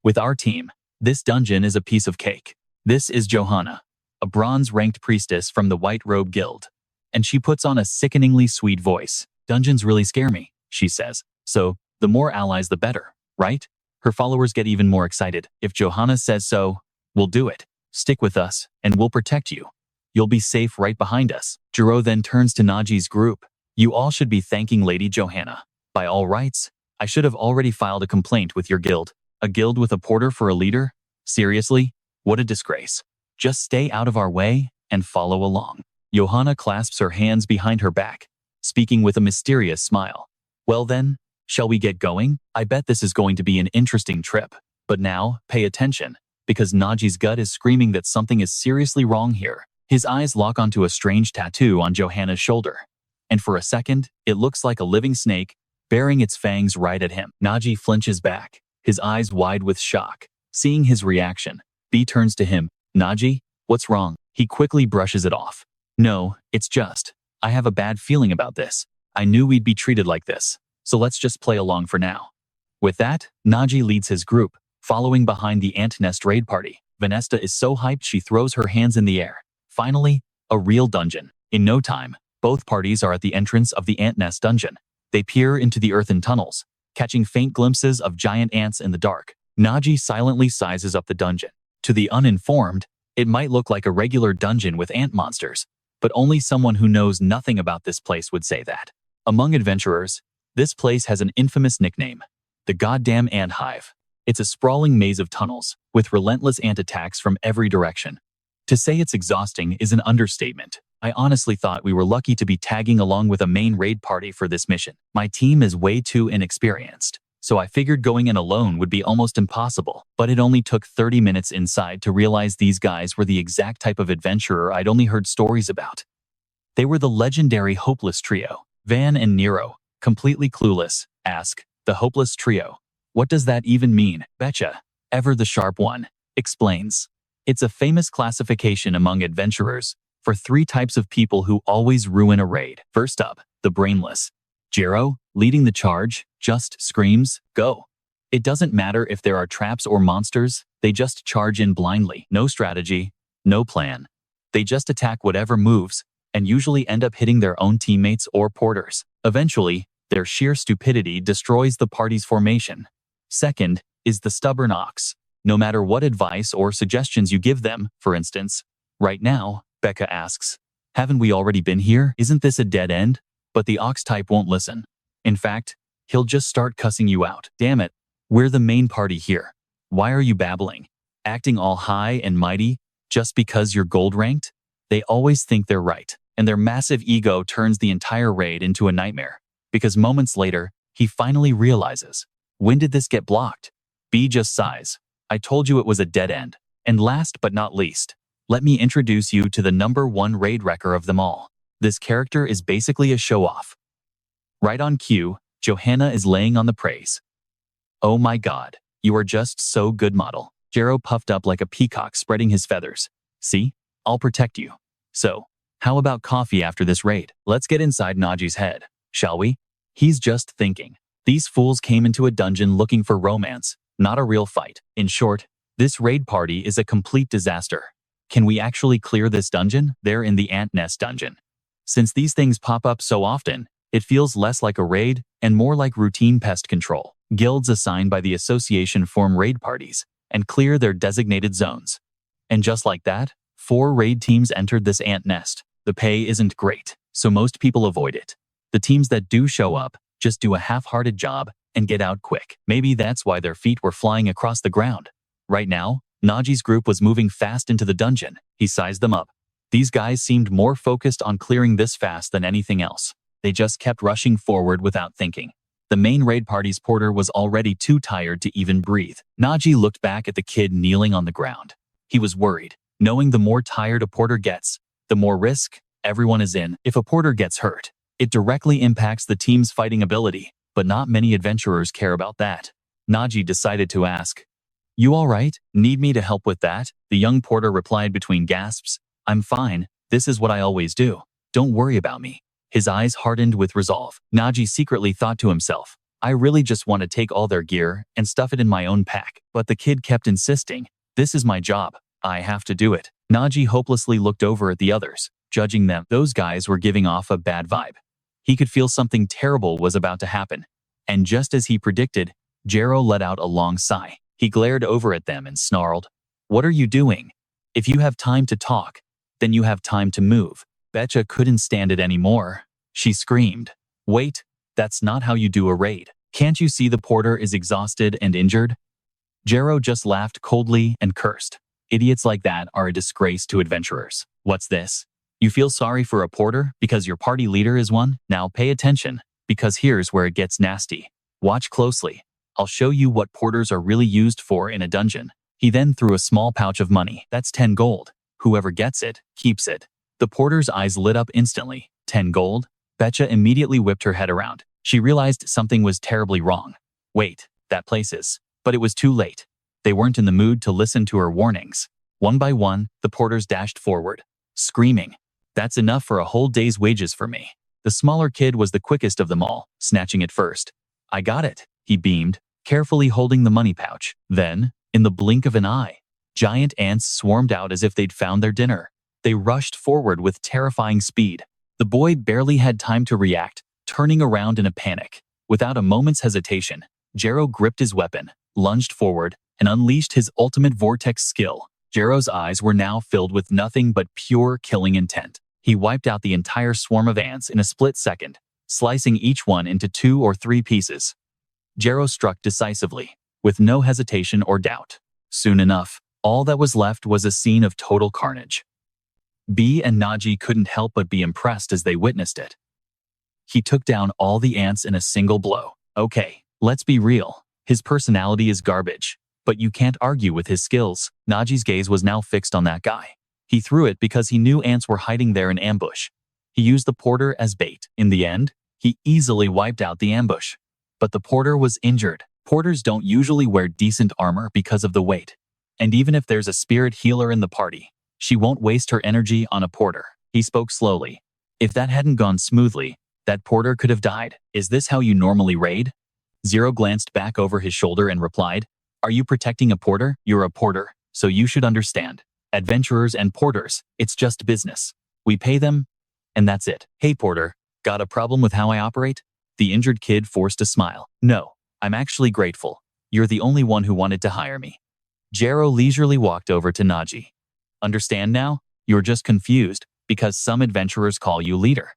With our team, this dungeon is a piece of cake. This is Johanna, a bronze-ranked priestess from the White Robe Guild. And she puts on a sickeningly sweet voice. Dungeons really scare me, she says. So, the more allies the better, right? Her followers get even more excited. If Johanna says so, we'll do it. Stick with us, and we'll protect you. You'll be safe right behind us. Jiro then turns to Naji's group. You all should be thanking Lady Johanna. By all rights, I should have already filed a complaint with your guild. A guild with a porter for a leader? Seriously? What a disgrace. Just stay out of our way and follow along. Johanna clasps her hands behind her back, speaking with a mysterious smile. Well then, shall we get going? I bet this is going to be an interesting trip. But now, pay attention, because Naji's gut is screaming that something is seriously wrong here. His eyes lock onto a strange tattoo on Johanna's shoulder. And for a second, it looks like a living snake, baring its fangs right at him. Naji flinches back, his eyes wide with shock. Seeing his reaction, B turns to him. Naji, what's wrong? He quickly brushes it off. No, it's just, I have a bad feeling about this. I knew we'd be treated like this, so let's just play along for now. With that, Naji leads his group, following behind the ant nest raid party. Vanessa is so hyped she throws her hands in the air. Finally, a real dungeon. In no time, both parties are at the entrance of the ant nest dungeon. They peer into the earthen tunnels, catching faint glimpses of giant ants in the dark. Naji silently sizes up the dungeon. To the uninformed, it might look like a regular dungeon with ant monsters, but only someone who knows nothing about this place would say that. Among adventurers, this place has an infamous nickname, the goddamn ant hive. It's a sprawling maze of tunnels, with relentless ant attacks from every direction. To say it's exhausting is an understatement. I honestly thought we were lucky to be tagging along with a main raid party for this mission. My team is way too inexperienced, so I figured going in alone would be almost impossible. But it only took 30 minutes inside to realize these guys were the exact type of adventurer I'd only heard stories about. They were the legendary Hopeless Trio. Van and Nero, completely clueless, ask, The hopeless trio. What does that even mean? Betcha, ever the sharp one, explains. It's a famous classification among adventurers for 3 types of people who always ruin a raid. First up, the brainless. Jiro, leading the charge, just screams, "Go." It doesn't matter if there are traps or monsters, they just charge in blindly. No strategy, no plan. They just attack whatever moves, and usually end up hitting their own teammates or porters. Eventually, their sheer stupidity destroys the party's formation. Second is the stubborn ox. No matter what advice or suggestions you give them, for instance, right now, Becca asks, "Haven't we already been here? Isn't this a dead end?" But the ox type won't listen. In fact, he'll just start cussing you out. "Damn it, we're the main party here. Why are you babbling? Acting all high and mighty just because you're gold ranked?" They always think they're right, and their massive ego turns the entire raid into a nightmare. Because moments later, he finally realizes, when did this get blocked? B just sighs. I told you it was a dead end. And last but not least, let me introduce you to the #1 raid wrecker of them all. This character is basically a show-off. Right on cue, Johanna is laying on the praise. "Oh my god, you are just so good, model." Jiro puffed up like a peacock spreading his feathers. "See? I'll protect you. So, how about coffee after this raid? Let's get inside Naji's head, shall we?" He's just thinking. These fools came into a dungeon looking for romance, not a real fight. In short, this raid party is a complete disaster. Can we actually clear this dungeon? They're in the ant nest dungeon. Since these things pop up so often, it feels less like a raid and more like routine pest control. Guilds assigned by the association form raid parties and clear their designated zones. And just like that, 4 raid teams entered this ant nest. The pay isn't great, so most people avoid it. The teams that do show up just do a half-hearted job and get out quick. Maybe that's why their feet were flying across the ground. Right now, Naji's group was moving fast into the dungeon. He sized them up. These guys seemed more focused on clearing this fast than anything else. They just kept rushing forward without thinking. The main raid party's porter was already too tired to even breathe. Naji looked back at the kid kneeling on the ground. He was worried, knowing the more tired a porter gets, the more risk everyone is in. If a porter gets hurt, it directly impacts the team's fighting ability, but not many adventurers care about that. Naji decided to ask, "You all right? Need me to help with that?" The young porter replied between gasps, "I'm fine. This is what I always do. Don't worry about me." His eyes hardened with resolve. Naji secretly thought to himself, "I really just want to take all their gear and stuff it in my own pack." But the kid kept insisting, "This is my job. I have to do it." Naji hopelessly looked over at the others, judging them. Those guys were giving off a bad vibe. He could feel something terrible was about to happen. And just as he predicted, Jiro let out a long sigh. He glared over at them and snarled, "What are you doing? If you have time to talk, then you have time to move." Betcha couldn't stand it anymore. She screamed, "Wait, that's not how you do a raid. Can't you see the porter is exhausted and injured?" Jiro just laughed coldly and cursed. Idiots like that are a disgrace to adventurers. What's this? You feel sorry for a porter because your party leader is one? Now pay attention, because here's where it gets nasty. Watch closely. I'll show you what porters are really used for in a dungeon. He then threw a small pouch of money. "That's 10 gold. Whoever gets it, keeps it." The porter's eyes lit up instantly. 10 gold? Betcha immediately whipped her head around. She realized something was terribly wrong. Wait, that place is. But it was too late. They weren't in the mood to listen to her warnings. One by one, the porters dashed forward, screaming, "That's enough for a whole day's wages for me." The smaller kid was the quickest of them all, snatching it first. "I got it," he beamed, carefully holding the money pouch. Then, in the blink of an eye, giant ants swarmed out as if they'd found their dinner. They rushed forward with terrifying speed. The boy barely had time to react, turning around in a panic. Without a moment's hesitation, Jiro gripped his weapon, lunged forward, and unleashed his ultimate vortex skill. Jiro's eyes were now filled with nothing but pure killing intent. He wiped out the entire swarm of ants in a split second, slicing each one into 2 or 3 pieces. Jiro struck decisively, with no hesitation or doubt. Soon enough, all that was left was a scene of total carnage. B and Naji couldn't help but be impressed as they witnessed it. He took down all the ants in a single blow. Okay, let's be real. His personality is garbage, but you can't argue with his skills. Naji's gaze was now fixed on that guy. He threw it because he knew ants were hiding there in ambush. He used the porter as bait. In the end, he easily wiped out the ambush. but the porter was injured. Porters don't usually wear decent armor because of the weight. And even if there's a spirit healer in the party, she won't waste her energy on a porter. He spoke slowly. If that hadn't gone smoothly, that porter could have died. Is this how you normally raid? Zero glanced back over his shoulder and replied, "Are you protecting a porter? You're a porter, so you should understand. Adventurers and porters, it's just business. We pay them, and that's it." "Hey porter, got a problem with how I operate?" The injured kid forced a smile. "No, I'm actually grateful. You're the only one who wanted to hire me." Jero leisurely walked over to Naji. "Understand now? You're just confused because some adventurers call you leader.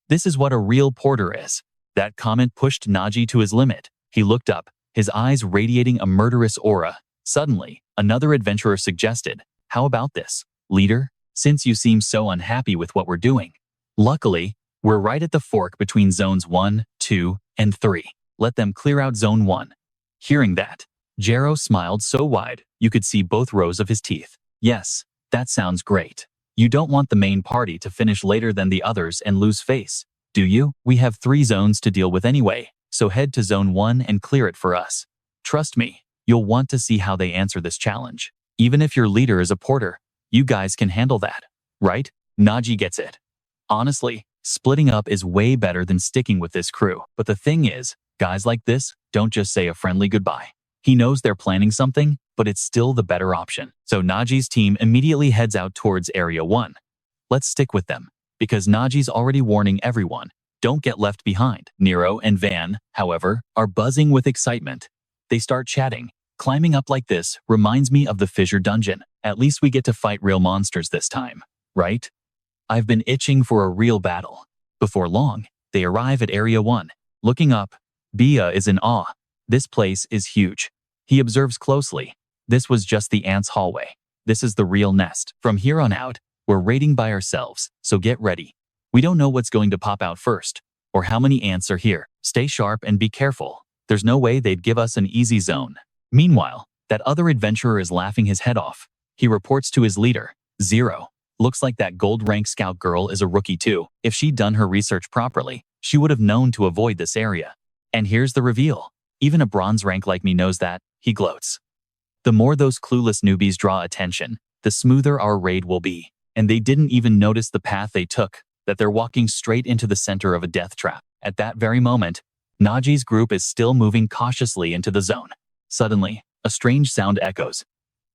This is what a real porter is." That comment pushed Naji to his limit. He looked up, his eyes radiating a murderous aura. Suddenly, another adventurer suggested, "How about this, leader? Since you seem so unhappy with what we're doing. Luckily, we're right at the fork between zones 1, 2, and 3. Let them clear out zone 1. Hearing that, Jero smiled so wide you could see both rows of his teeth. "Yes, that sounds great. You don't want the main party to finish later than the others and lose face, do you? We have 3 zones to deal with anyway, so head to zone 1 and clear it for us. Trust me, you'll want to see how they answer this challenge. Even if your leader is a porter, you guys can handle that, right?" Naji gets it. Honestly, splitting up is way better than sticking with this crew. But the thing is, guys like this don't just say a friendly goodbye. He knows they're planning something, but it's still the better option. So Naji's team immediately heads out towards Area 1. Let's stick with them, because Naji's already warning everyone, don't get left behind. Nero and Van, however, are buzzing with excitement. They start chatting. "Climbing up like this reminds me of the fissure dungeon. At least we get to fight real monsters this time, right? I've been itching for a real battle." Before long, they arrive at Area 1. Looking up, Bia is in awe. This place is huge. He observes closely. This was just the ants' hallway. This is the real nest. From here on out, we're raiding by ourselves, so get ready. We don't know what's going to pop out first, or how many ants are here. Stay sharp and be careful. There's no way they'd give us an easy zone. Meanwhile, that other adventurer is laughing his head off. He reports to his leader, Zero. "Looks like that gold rank scout girl is a rookie too. If she'd done her research properly, she would have known to avoid this area." And here's the reveal. "Even a bronze rank like me knows that," he gloats. The more those clueless newbies draw attention, the smoother our raid will be. And they didn't even notice the path they took, that they're walking straight into the center of a death trap. At that very moment, Naji's group is still moving cautiously into the zone. Suddenly, a strange sound echoes.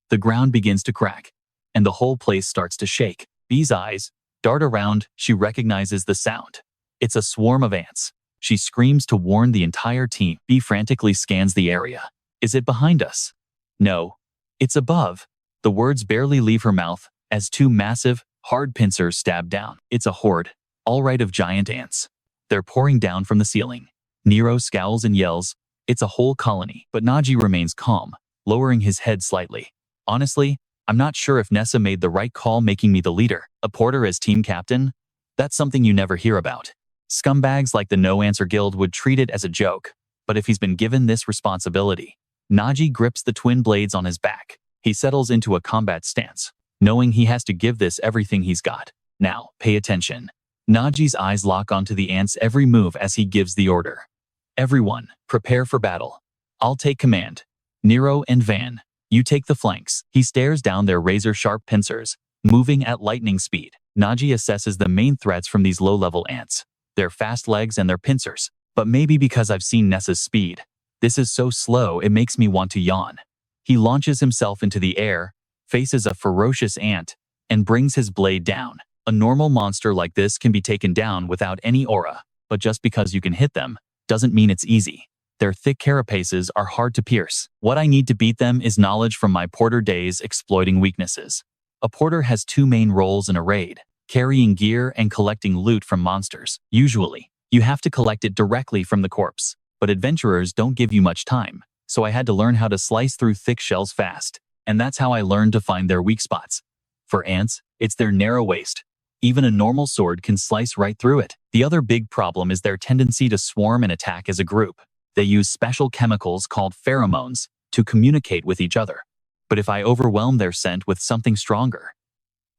The ground begins to crack, and the whole place starts to shake. Bee's eyes dart around. She recognizes the sound. It's a swarm of ants. She screams to warn the entire team. Bee frantically scans the area. "Is it behind us?" "No, it's above." The words barely leave her mouth as 2 massive, hard pincers stab down. It's a horde, all right, of giant ants. They're pouring down from the ceiling. Nero scowls and yells, "It's a whole colony." But Naji remains calm, lowering his head slightly. "Honestly, I'm not sure if Nessa made the right call making me the leader. A porter as team captain? That's something you never hear about. Scumbags like the No Answer Guild would treat it as a joke. But if he's been given this responsibility..." Naji grips the twin blades on his back. He settles into a combat stance, knowing he has to give this everything he's got. "Now, pay attention." Naji's eyes lock onto the ants' every move as he gives the order. "Everyone, prepare for battle. I'll take command. Nero and Van, you take the flanks." He stares down their razor-sharp pincers, moving at lightning speed. Naji assesses the main threats from these low-level ants, their fast legs and their pincers. But maybe because I've seen Nessa's speed, this is so slow it makes me want to yawn. He launches himself into the air, faces a ferocious ant, and brings his blade down. A normal monster like this can be taken down without any aura, but just because you can hit them doesn't mean it's easy. Their thick carapaces are hard to pierce. What I need to beat them is knowledge from my porter days exploiting weaknesses. A porter has 2 main roles in a raid, carrying gear and collecting loot from monsters. Usually, you have to collect it directly from the corpse, but adventurers don't give you much time, so I had to learn how to slice through thick shells fast, and that's how I learned to find their weak spots. For ants, it's their narrow waist. Even a normal sword can slice right through it. The other big problem is their tendency to swarm and attack as a group. They use special chemicals called pheromones to communicate with each other. But if I overwhelm their scent with something stronger,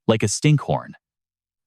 like a stinkhorn,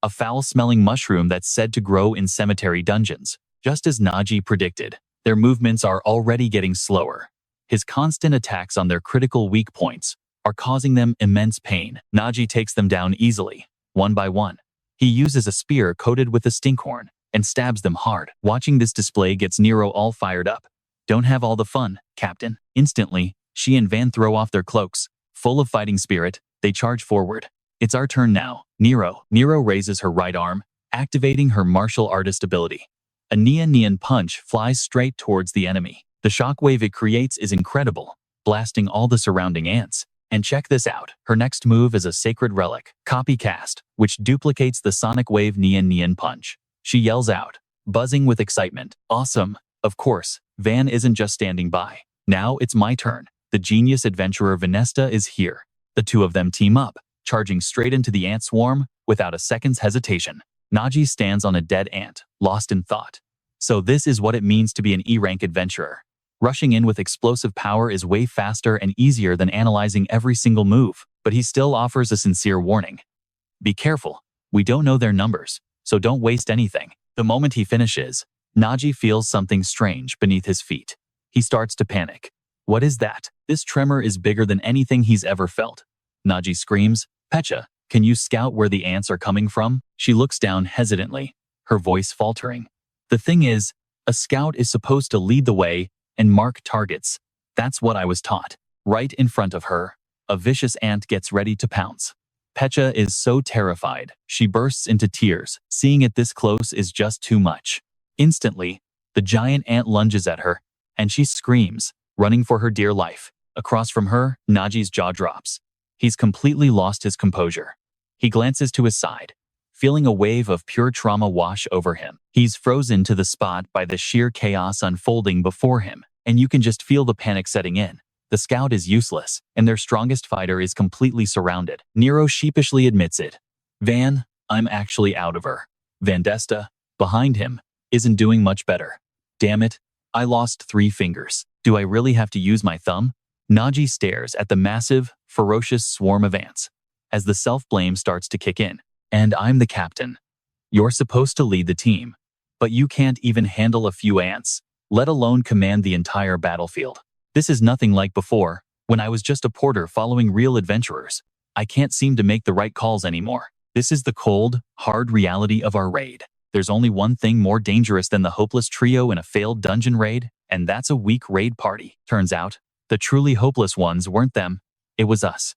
a foul-smelling mushroom that's said to grow in cemetery dungeons, just as Naji predicted, Their movements are already getting slower. His constant attacks on their critical weak points are causing them immense pain. Naji takes them down easily, one by one. He uses a spear coated with a stinkhorn and stabs them hard. Watching this display gets Nero all fired up. Don't have all the fun, Captain. Instantly, she and Van throw off their cloaks. Full of fighting spirit, they charge forward. It's our turn now. Nero raises her right arm, activating her martial artist ability. A neon punch flies straight towards the enemy. The shockwave it creates is incredible, blasting all the surrounding ants. And check this out. Her next move is a sacred relic, Copycast, which duplicates the sonic wave neon punch. She yells out, buzzing with excitement. Awesome. Of course, Van isn't just standing by. Now it's my turn. The genius adventurer Vanesta is here. The two of them team up, charging straight into the ant swarm without a second's hesitation. Naji stands on a dead ant, lost in thought. So this is what it means to be an E-rank adventurer. Rushing in with explosive power is way faster and easier than analyzing every single move, but he still offers a sincere warning. Be careful, we don't know their numbers, so don't waste anything. The moment he finishes, Naji feels something strange beneath his feet. He starts to panic. What is that? This tremor is bigger than anything he's ever felt. Naji screams, Pecha, can you scout where the ants are coming from? She looks down hesitantly, her voice faltering. The thing is, a scout is supposed to lead the way and mark targets. That's what I was taught. Right in front of her, a vicious ant gets ready to pounce. Pecha is so terrified, she bursts into tears. Seeing it this close is just too much. Instantly, the giant ant lunges at her, and she screams, running for her dear life. Across from her, Naji's jaw drops. He's completely lost his composure. He glances to his side, feeling a wave of pure trauma wash over him. He's frozen to the spot by the sheer chaos unfolding before him, and you can just feel the panic setting in. The scout is useless, and their strongest fighter is completely surrounded. Nero sheepishly admits it. Van, I'm actually out of her. Vandesta, behind him, isn't doing much better. Damn it, I lost 3 fingers. Do I really have to use my thumb? Naji stares at the massive, ferocious swarm of ants as the self-blame starts to kick in. And I'm the captain. You're supposed to lead the team, but you can't even handle a few ants, let alone command the entire battlefield. This is nothing like before, when I was just a porter following real adventurers. I can't seem to make the right calls anymore. This is the cold, hard reality of our raid. There's only one thing more dangerous than the hopeless trio in a failed dungeon raid, and that's a weak raid party. Turns out, the truly hopeless ones weren't them, it was us.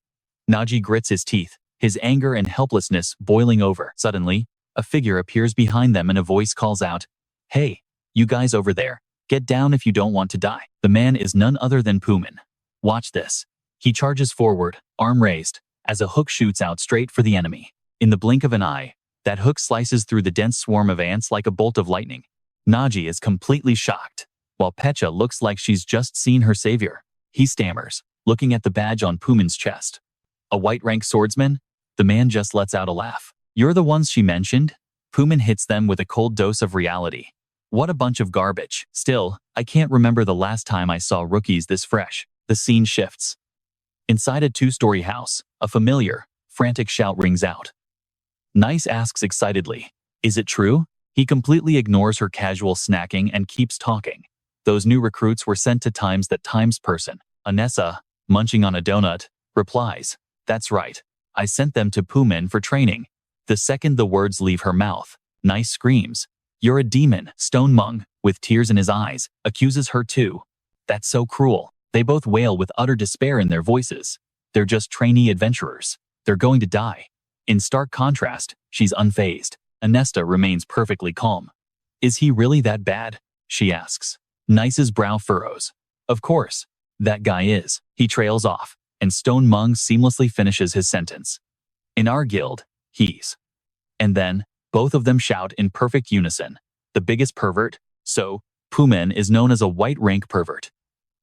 Naji grits his teeth, his anger and helplessness boiling over. Suddenly, a figure appears behind them and a voice calls out, Hey, you guys over there, get down if you don't want to die. The man is none other than Pumin. Watch this. He charges forward, arm raised, as a hook shoots out straight for the enemy. In the blink of an eye, that hook slices through the dense swarm of ants like a bolt of lightning. Naji is completely shocked, while Pecha looks like she's just seen her savior. He stammers, looking at the badge on Pumin's chest. A white-rank swordsman? The man just lets out a laugh. You're the ones she mentioned? Pumin hits them with a cold dose of reality. What a bunch of garbage. Still, I can't remember the last time I saw rookies this fresh. The scene shifts. Inside a 2-story house, a familiar, frantic shout rings out. Nice asks excitedly, Is it true? He completely ignores her casual snacking and keeps talking. Those new recruits were sent to Times That Times person. Anessa, munching on a donut, replies, That's right. I sent them to Pumin for training. The second the words leave her mouth, Nice screams, You're a demon. Stone Mung, with tears in his eyes, accuses her too. That's so cruel. They both wail with utter despair in their voices. They're just trainee adventurers. They're going to die. In stark contrast, she's unfazed. Anesta remains perfectly calm. Is he really that bad? She asks. Nice's brow furrows. Of course. That guy is. He trails off, and Stone Mung seamlessly finishes his sentence. In our guild, he's. And then, both of them shout in perfect unison. The biggest pervert? So, Pumin is known as a white-rank pervert.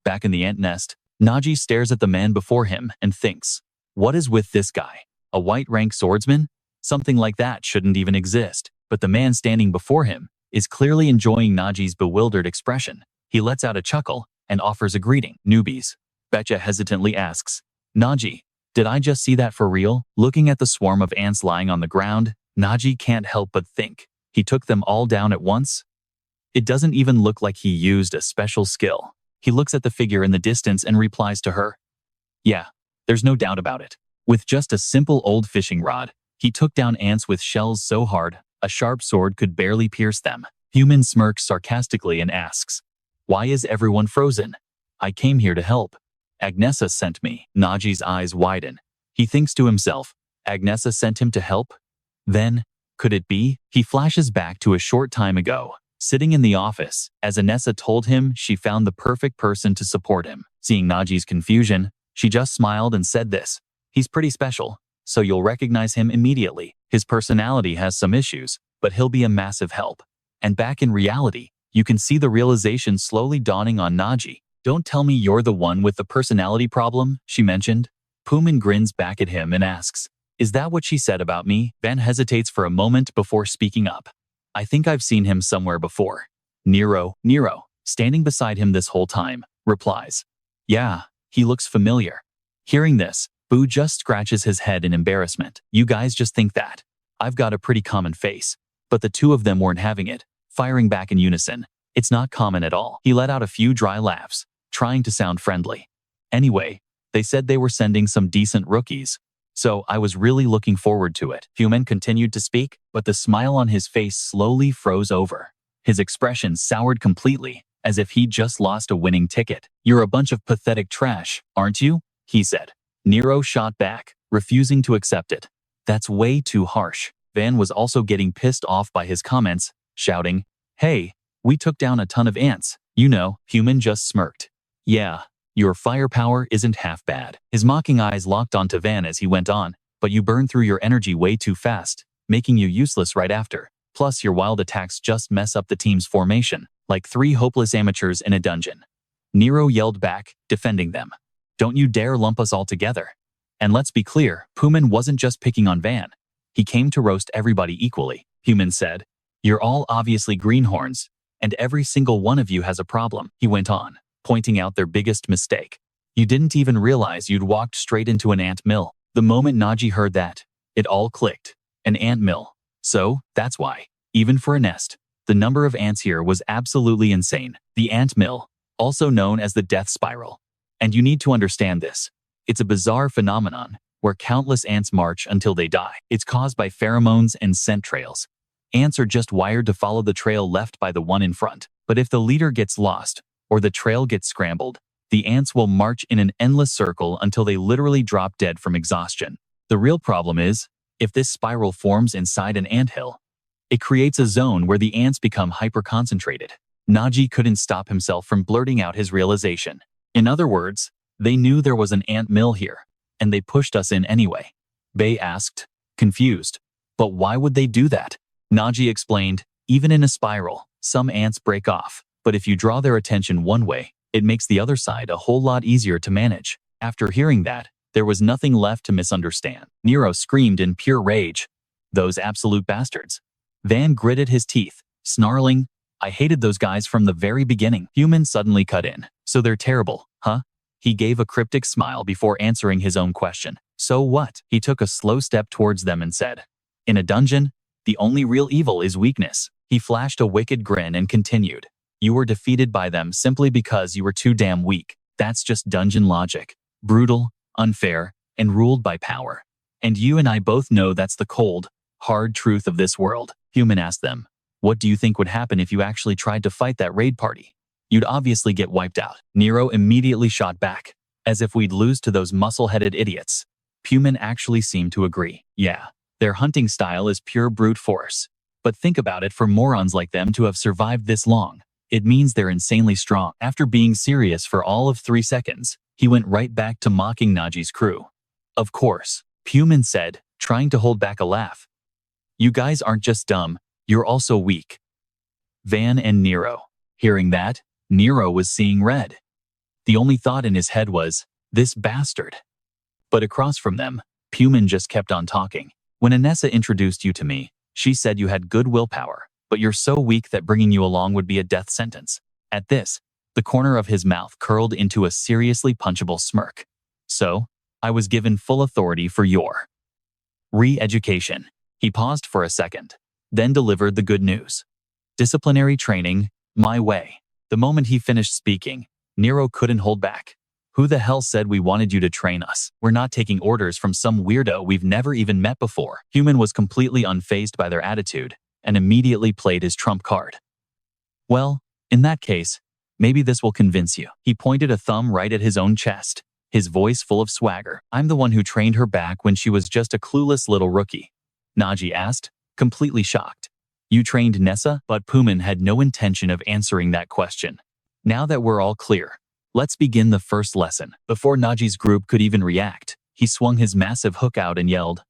Back in the ant nest, Naji stares at the man before him and thinks, What is with this guy? A white-rank swordsman? Something like that shouldn't even exist. But the man standing before him is clearly enjoying Naji's bewildered expression. He lets out a chuckle and offers a greeting. Newbies. Betcha hesitantly asks, Naji, did I just see that for real? Looking at the swarm of ants lying on the ground, Naji can't help but think, he took them all down at once? It doesn't even look like he used a special skill. He looks at the figure in the distance and replies to her, "Yeah, there's no doubt about it." With just a simple old fishing rod, he took down ants with shells so hard, a sharp sword could barely pierce them. Human smirks sarcastically and asks, "Why is everyone frozen? I came here to help. Agnesa sent me." Naji's eyes widen. He thinks to himself, Agnesa sent him to help? Then, could it be? He flashes back to a short time ago, sitting in the office, as Agnesa told him she found the perfect person to support him. Seeing Naji's confusion, she just smiled and said this, "He's pretty special, so you'll recognize him immediately. His personality has some issues, but he'll be a massive help." And back in reality, you can see the realization slowly dawning on Naji. "Don't tell me you're the one with the personality problem," she mentioned. Pumin grins back at him and asks, "Is that what she said about me?" Van hesitates for a moment before speaking up. "I think I've seen him somewhere before." Nero, standing beside him this whole time, replies, "Yeah, he looks familiar." Hearing this, Boo just scratches his head in embarrassment. "You guys just think that. I've got a pretty common face." But the two of them weren't having it, firing back in unison. "It's not common at all." He let out a few dry laughs, trying to sound friendly. "Anyway, they said they were sending some decent rookies, so I was really looking forward to it." Human continued to speak, but the smile on his face slowly froze over. His expression soured completely, as if he'd just lost a winning ticket. "You're a bunch of pathetic trash, aren't you?" he said. Nero shot back, refusing to accept it. "That's way too harsh." Van was also getting pissed off by his comments, shouting, "Hey, we took down a ton of ants, you know." Human just smirked. "Yeah, your firepower isn't half bad." His mocking eyes locked onto Van as he went on, "But you burn through your energy way too fast, making you useless right after. Plus your wild attacks just mess up the team's formation, like 3 hopeless amateurs in a dungeon." Nero yelled back, defending them. "Don't you dare lump us all together." And let's be clear, Pumin wasn't just picking on Van. He came to roast everybody equally. Human said, "You're all obviously greenhorns, and every single one of you has a problem," he went on, pointing out their biggest mistake. "You didn't even realize you'd walked straight into an ant mill." The moment Naji heard that, it all clicked. An ant mill. So, that's why, even for a nest, the number of ants here was absolutely insane. The ant mill, also known as the death spiral. And you need to understand this. It's a bizarre phenomenon where countless ants march until they die. It's caused by pheromones and scent trails. Ants are just wired to follow the trail left by the one in front. But if the leader gets lost, or the trail gets scrambled, the ants will march in an endless circle until they literally drop dead from exhaustion. The real problem is, if this spiral forms inside an anthill, it creates a zone where the ants become hyper-concentrated. Naji couldn't stop himself from blurting out his realization. In other words, they knew there was an ant mill here, and they pushed us in anyway. Bei asked, confused. "But why would they do that?" Naji explained, "Even in a spiral, some ants break off, but if you draw their attention one way, it makes the other side a whole lot easier to manage." After hearing that, there was nothing left to misunderstand. Nero screamed in pure rage. "Those absolute bastards." Van gritted his teeth, snarling, "I hated those guys from the very beginning." Human suddenly cut in. "So they're terrible, huh?" He gave a cryptic smile before answering his own question. "So what?" He took a slow step towards them and said, "In a dungeon, the only real evil is weakness." He flashed a wicked grin and continued, "You were defeated by them simply because you were too damn weak. That's just dungeon logic. Brutal, unfair, and ruled by power. And you and I both know that's the cold, hard truth of this world." Human asked them, "What do you think would happen if you actually tried to fight that raid party?" "You'd obviously get wiped out." Nero immediately shot back, "As if we'd lose to those muscle-headed idiots." Human actually seemed to agree. "Yeah, their hunting style is pure brute force. But think about it, for morons like them to have survived this long, it means they're insanely strong." After being serious for all of 3 seconds, he went right back to mocking Naji's crew. "Of course," Human said, trying to hold back a laugh. "You guys aren't just dumb, you're also weak." Van and Nero. Hearing that, Nero was seeing red. The only thought in his head was, "This bastard." But across from them, Pumin just kept on talking. "When Anessa introduced you to me, she said you had good willpower, but you're so weak that bringing you along would be a death sentence." At this, the corner of his mouth curled into a seriously punchable smirk. "So, I was given full authority for your re-education." He paused for a second, then delivered the good news. "Disciplinary training, My way. The moment he finished speaking, Nero couldn't hold back. Who the hell said we wanted you to train us? We're not taking orders from some weirdo we've never even met before. Human was completely unfazed by their attitude and immediately played his trump card. Well, in that case, maybe this will convince you. He pointed a thumb right at his own chest, his voice full of swagger. I'm the one who trained her back when she was just a clueless little rookie. Naji asked, completely shocked. You trained Nessa? But Pumin had no intention of answering that question. Now that we're all clear, let's begin the first lesson. Before Naji's group could even react, he swung his massive hook out and yelled,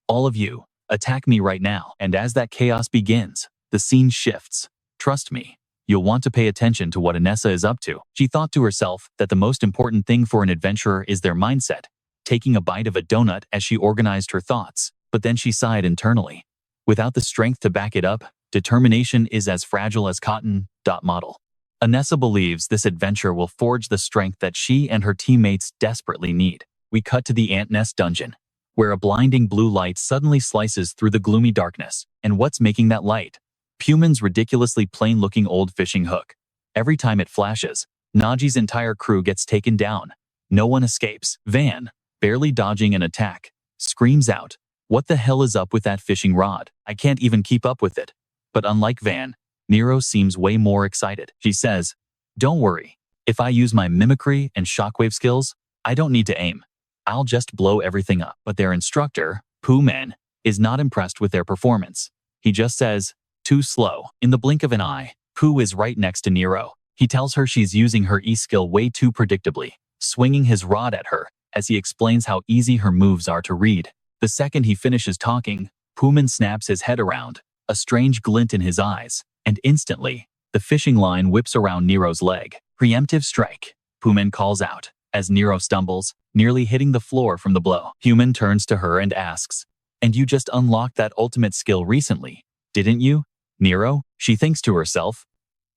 all of you, attack me right now. And as that chaos begins, the scene shifts. Trust me, you'll want to pay attention to what Anessa is up to. She thought to herself that the most important thing for an adventurer is their mindset, taking a bite of a donut as she organized her thoughts. But then she sighed internally. Without the strength to back it up, determination is as fragile as cotton. Model. Anessa believes this adventure will forge the strength that she and her teammates desperately need. We cut to the ant nest dungeon, where a blinding blue light suddenly slices through the gloomy darkness. And what's making that light? Pumin's ridiculously plain-looking old fishing hook. Every time it flashes, Naji's entire crew gets taken down. No one escapes. Van, barely dodging an attack, screams out, what the hell is up with that fishing rod? I can't even keep up with it. But unlike Van, Nero seems way more excited. She says, don't worry. If I use my mimicry and shockwave skills, I don't need to aim. I'll just blow everything up. But their instructor, Pumin, is not impressed with their performance. He just says, too slow. In the blink of an eye, Pu is right next to Nero. He tells her she's using her E-skill way too predictably, swinging his rod at her as he explains how easy her moves are to read. The second he finishes talking, Pumin snaps his head around, a strange glint in his eyes, and instantly, the fishing line whips around Nero's leg. Preemptive strike, Pumin calls out, as Nero stumbles, nearly hitting the floor from the blow. Pumin turns to her and asks, and you just unlocked that ultimate skill recently, didn't you, Nero? She thinks to herself,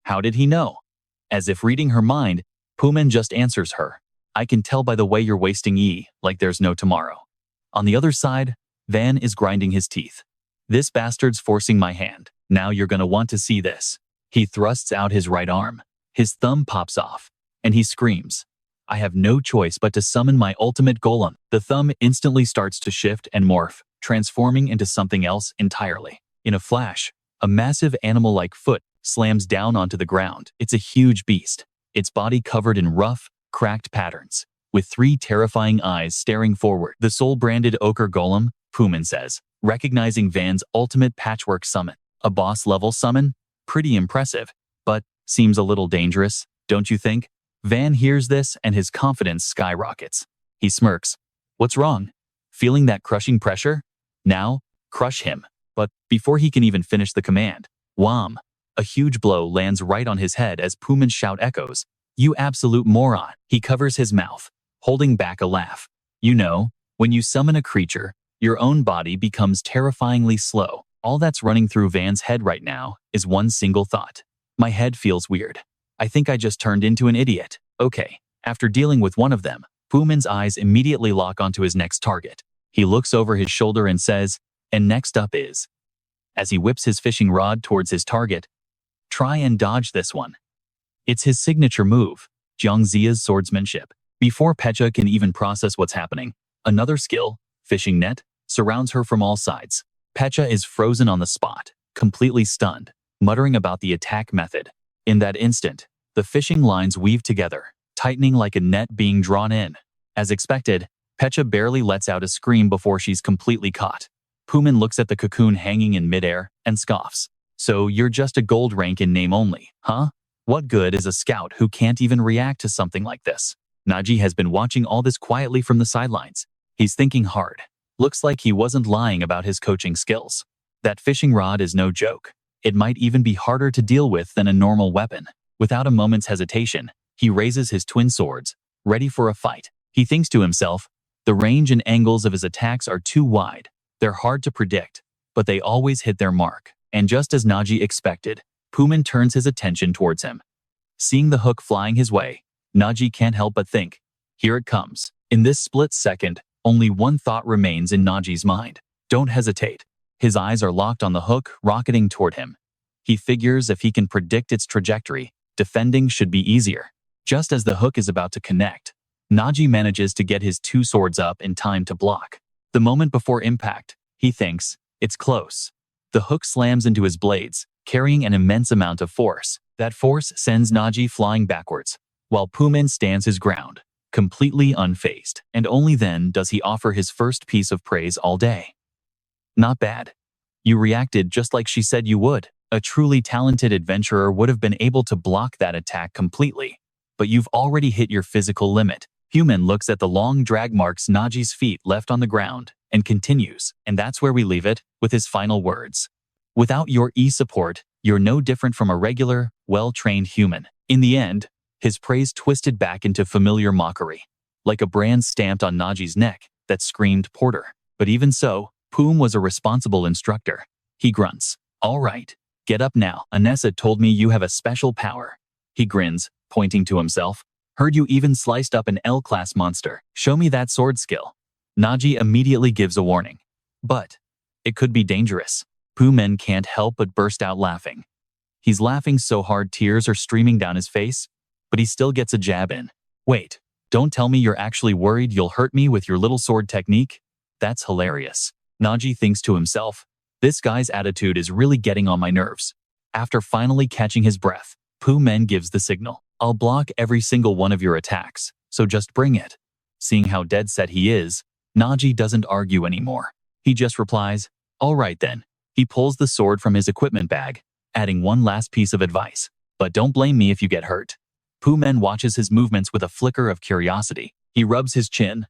how did he know? As if reading her mind, Pumin just answers her, I can tell by the way you're wasting E like there's no tomorrow. On the other side, Van is grinding his teeth. This bastard's forcing my hand. Now you're gonna want to see this. He thrusts out his right arm. His thumb pops off, and he screams, I have no choice but to summon my ultimate golem. The thumb instantly starts to shift and morph, transforming into something else entirely. In a flash, a massive animal-like foot slams down onto the ground. It's a huge beast, its body covered in rough, cracked patterns, with 3 terrifying eyes staring forward. The soul-branded ochre golem, Pumin says, recognizing Van's ultimate patchwork summon. A boss-level summon? Pretty impressive, but seems a little dangerous, don't you think? Van hears this and his confidence skyrockets. He smirks. What's wrong? Feeling that crushing pressure? Now, crush him. But before he can even finish the command, wham! A huge blow lands right on his head as Pumin's shout echoes. You absolute moron. He covers his mouth, holding back a laugh. You know, when you summon a creature, your own body becomes terrifyingly slow. All that's running through Van's head right now is one single thought. My head feels weird. I think I just turned into an idiot. Okay. After dealing with one of them, Pumin's eyes immediately lock onto his next target. He looks over his shoulder and says, and next up is. As he whips his fishing rod towards his target, try and dodge this one. It's his signature move, Jiangzia's swordsmanship. Before Pecha can even process what's happening, another skill, fishing net, surrounds her from all sides. Pecha is frozen on the spot, completely stunned, muttering about the attack method. In that instant, the fishing lines weave together, tightening like a net being drawn in. As expected, Pecha barely lets out a scream before she's completely caught. Pumin looks at the cocoon hanging in midair and scoffs. So you're just a gold rank in name only, huh? What good is a scout who can't even react to something like this? Naji has been watching all this quietly from the sidelines. He's thinking hard. Looks like he wasn't lying about his coaching skills. That fishing rod is no joke. It might even be harder to deal with than a normal weapon. Without a moment's hesitation, he raises his twin swords, ready for a fight. He thinks to himself, the range and angles of his attacks are too wide. They're hard to predict, but they always hit their mark. And just as Naji expected, Pumin turns his attention towards him. Seeing the hook flying his way, Naji can't help but think, here it comes. In this split second, only one thought remains in Naji's mind. Don't hesitate. His eyes are locked on the hook, rocketing toward him. He figures if he can predict its trajectory, defending should be easier. Just as the hook is about to connect, Naji manages to get his two swords up in time to block. The moment before impact, he thinks, it's close. The hook slams into his blades, carrying an immense amount of force. That force sends Naji flying backwards, while Pumin stands his ground, completely unfazed. And only then does he offer his first piece of praise all day. Not bad. You reacted just like she said you would. A truly talented adventurer would have been able to block that attack completely. But you've already hit your physical limit. Pumin looks at the long drag marks Naji's feet left on the ground and continues, and that's where we leave it, with his final words. Without your E-support, you're no different from a regular, well-trained human. In the end, his praise twisted back into familiar mockery, like a brand stamped on Naji's neck that screamed Porter. But even so, Poom was a responsible instructor. He grunts. All right, get up now. Anessa told me you have a special power. He grins, pointing to himself. Heard you even sliced up an L-class monster. Show me that sword skill. Naji immediately gives a warning. But it could be dangerous. Pumin can't help but burst out laughing. He's laughing so hard tears are streaming down his face, but he still gets a jab in. Wait, don't tell me you're actually worried you'll hurt me with your little sword technique? That's hilarious. Naji thinks to himself, this guy's attitude is really getting on my nerves. After finally catching his breath, Pumin gives the signal. I'll block every single one of your attacks, so just bring it. Seeing how dead set he is, Naji doesn't argue anymore. He just replies, all right then. He pulls the sword from his equipment bag, adding one last piece of advice. But don't blame me if you get hurt. Pumin watches his movements with a flicker of curiosity. He rubs his chin.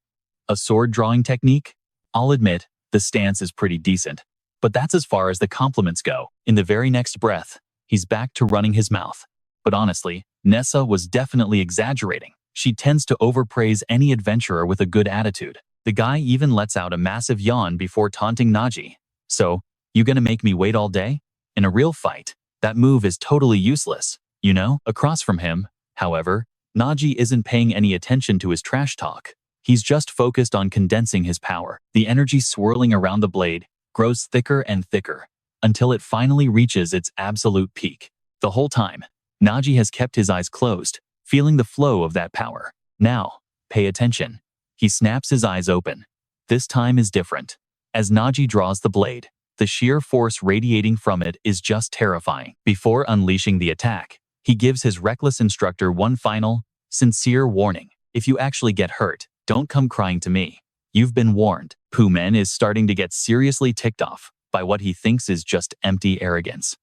A sword drawing technique? I'll admit, the stance is pretty decent. But that's as far as the compliments go. In the very next breath, he's back to running his mouth. But honestly, Nessa was definitely exaggerating. She tends to overpraise any adventurer with a good attitude. The guy even lets out a massive yawn before taunting Naji. So, you gonna make me wait all day? In a real fight, that move is totally useless, you know? Across from him, however, Naji isn't paying any attention to his trash talk. He's just focused on condensing his power. The energy swirling around the blade grows thicker and thicker until it finally reaches its absolute peak. The whole time, Naji has kept his eyes closed, feeling the flow of that power. Now, pay attention. He snaps his eyes open. This time is different. As Naji draws the blade, the sheer force radiating from it is just terrifying. Before unleashing the attack, he gives his reckless instructor one final, sincere warning. If you actually get hurt, don't come crying to me. You've been warned. Pumin is starting to get seriously ticked off by what he thinks is just empty arrogance.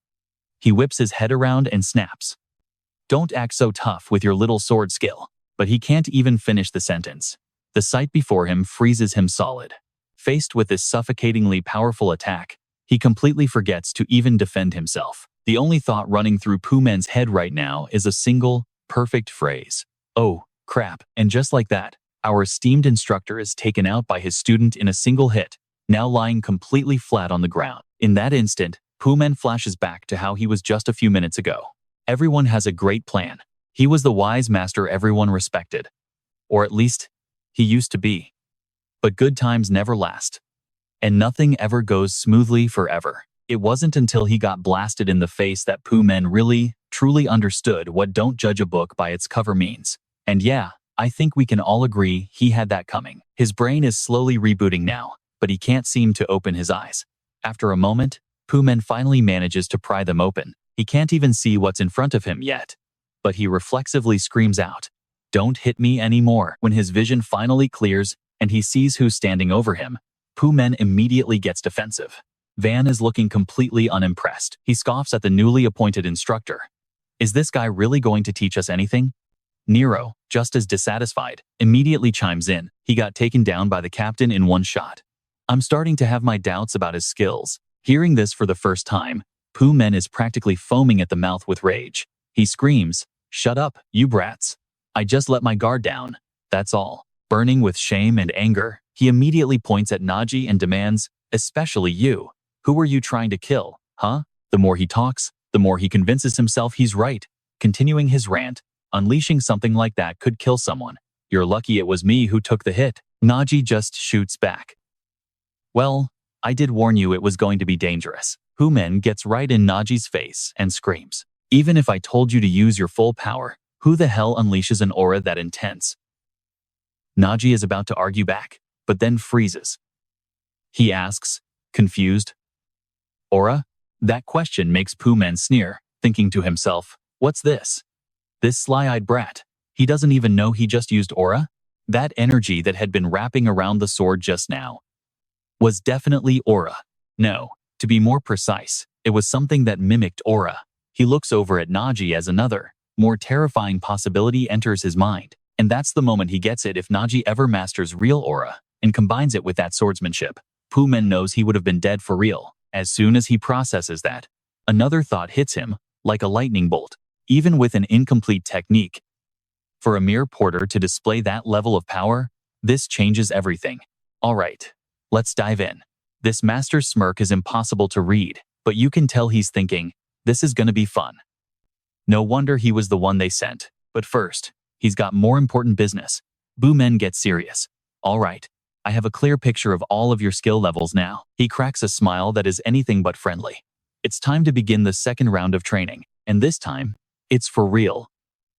He whips his head around and snaps. Don't act so tough with your little sword skill. But he can't even finish the sentence. The sight before him freezes him solid. Faced with this suffocatingly powerful attack, he completely forgets to even defend himself. The only thought running through Pumin's head right now is a single, perfect phrase. Oh, crap. And just like that, our esteemed instructor is taken out by his student in a single hit, now lying completely flat on the ground. In that instant, Pumin flashes back to how he was just a few minutes ago. Everyone has a great plan. He was the wise master everyone respected. Or at least, he used to be. But good times never last. And nothing ever goes smoothly forever. It wasn't until he got blasted in the face that Pumin really, truly understood what don't judge a book by its cover means. And yeah, I think we can all agree he had that coming. His brain is slowly rebooting now, but he can't seem to open his eyes. After a moment, Pumin finally manages to pry them open. He can't even see what's in front of him yet. But he reflexively screams out, "Don't hit me anymore." When his vision finally clears and he sees who's standing over him, Pumin immediately gets defensive. Van is looking completely unimpressed. He scoffs at the newly appointed instructor. Is this guy really going to teach us anything? Nero, just as dissatisfied, immediately chimes in. He got taken down by the captain in one shot. I'm starting to have my doubts about his skills. Hearing this for the first time, Pumin is practically foaming at the mouth with rage. He screams, "Shut up, you brats. I just let my guard down. That's all." Burning with shame and anger, he immediately points at Naji and demands, "Especially you. Who are you trying to kill, huh?" The more he talks, the more he convinces himself he's right. Continuing his rant, unleashing something like that could kill someone. You're lucky it was me who took the hit. Naji just shoots back. Well, I did warn you it was going to be dangerous. Pumen gets right in Naji's face and screams. Even if I told you to use your full power, who the hell unleashes an aura that intense? Naji is about to argue back, but then freezes. He asks, confused, aura? That question makes Pumen sneer, thinking to himself, what's this? This sly-eyed brat. He doesn't even know he just used aura? That energy that had been wrapping around the sword just now was definitely aura. No, to be more precise, it was something that mimicked aura. He looks over at Naji as another, more terrifying possibility enters his mind. And that's the moment he gets it. If Naji ever masters real aura and combines it with that swordsmanship, Pumen knows he would have been dead for real. As soon as he processes that, another thought hits him, like a lightning bolt. Even with an incomplete technique, for a mere porter to display that level of power, this changes everything. Alright, let's dive in. This master's smirk is impossible to read, but you can tell he's thinking, this is gonna be fun. No wonder he was the one they sent. But first, he's got more important business. Pumen gets serious. Alright, I have a clear picture of all of your skill levels now. He cracks a smile that is anything but friendly. It's time to begin the second round of training, and this time, it's for real.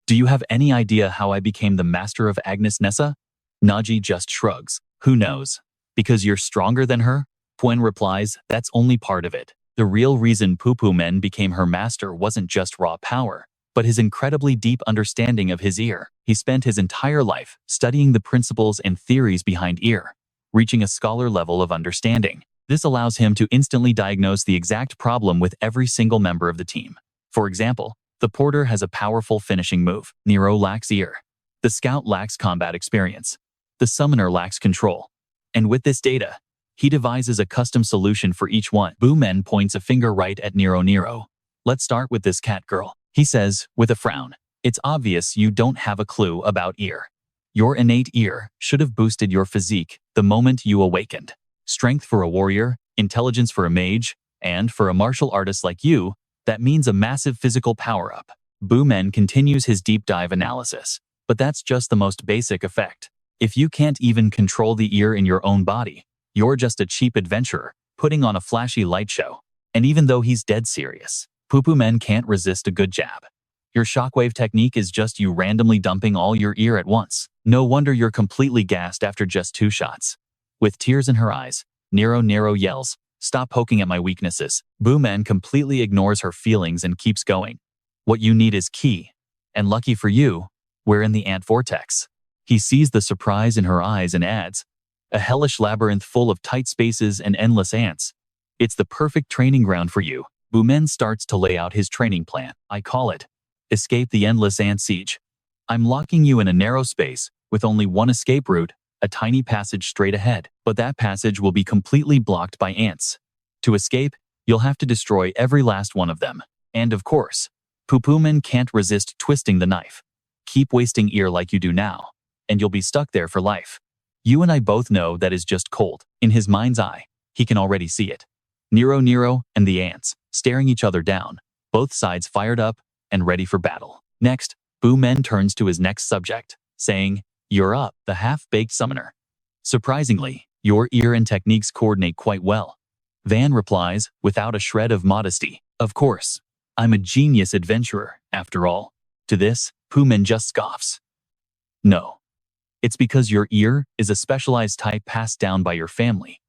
Do you have any idea how I became the master of Agnes Nessa? Naji just shrugs. Who knows? Because you're stronger than her? Puen replies, that's only part of it. The real reason Pumen became her master wasn't just raw power, but his incredibly deep understanding of his ear. He spent his entire life studying the principles and theories behind ear, reaching a scholar level of understanding. This allows him to instantly diagnose the exact problem with every single member of the team. For example, the porter has a powerful finishing move. Nero lacks ear. The scout lacks combat experience. The summoner lacks control. And with this data, he devises a custom solution for each one. Pumen points a finger right at Nero. Let's start with this cat girl, he says, with a frown. It's obvious you don't have a clue about ear. Your innate ear should have boosted your physique the moment you awakened. Strength for a warrior, intelligence for a mage, and for a martial artist like you, that means a massive physical power-up. Pumen continues his deep dive analysis. But that's just the most basic effect. If you can't even control the ear in your own body, you're just a cheap adventurer, putting on a flashy light show. And even though he's dead serious, Pumen can't resist a good jab. Your shockwave technique is just you randomly dumping all your ear at once. No wonder you're completely gassed after just 2 shots. With tears in her eyes, Nero yells, stop poking at my weaknesses. Pumen completely ignores her feelings and keeps going. What you need is ki. And lucky for you, we're in the ant vortex. He sees the surprise in her eyes and adds, a hellish labyrinth full of tight spaces and endless ants. It's the perfect training ground for you. Pumen starts to lay out his training plan. I call it, escape the endless ant siege. I'm locking you in a narrow space with only one escape route, a tiny passage straight ahead. But that passage will be completely blocked by ants. To escape, you'll have to destroy every last one of them. And of course, Pumen can't resist twisting the knife. Keep wasting ear like you do now, and you'll be stuck there for life. You and I both know that is just cold. In his mind's eye, he can already see it. Nero and the ants, staring each other down, both sides fired up and ready for battle. Next, Pumen turns to his next subject, saying, you're up, the half-baked summoner. Surprisingly, your ear and techniques coordinate quite well. Van replies, without a shred of modesty. Of course, I'm a genius adventurer, after all. To this, Pumen just scoffs. No. It's because your ear is a specialized type passed down by your family.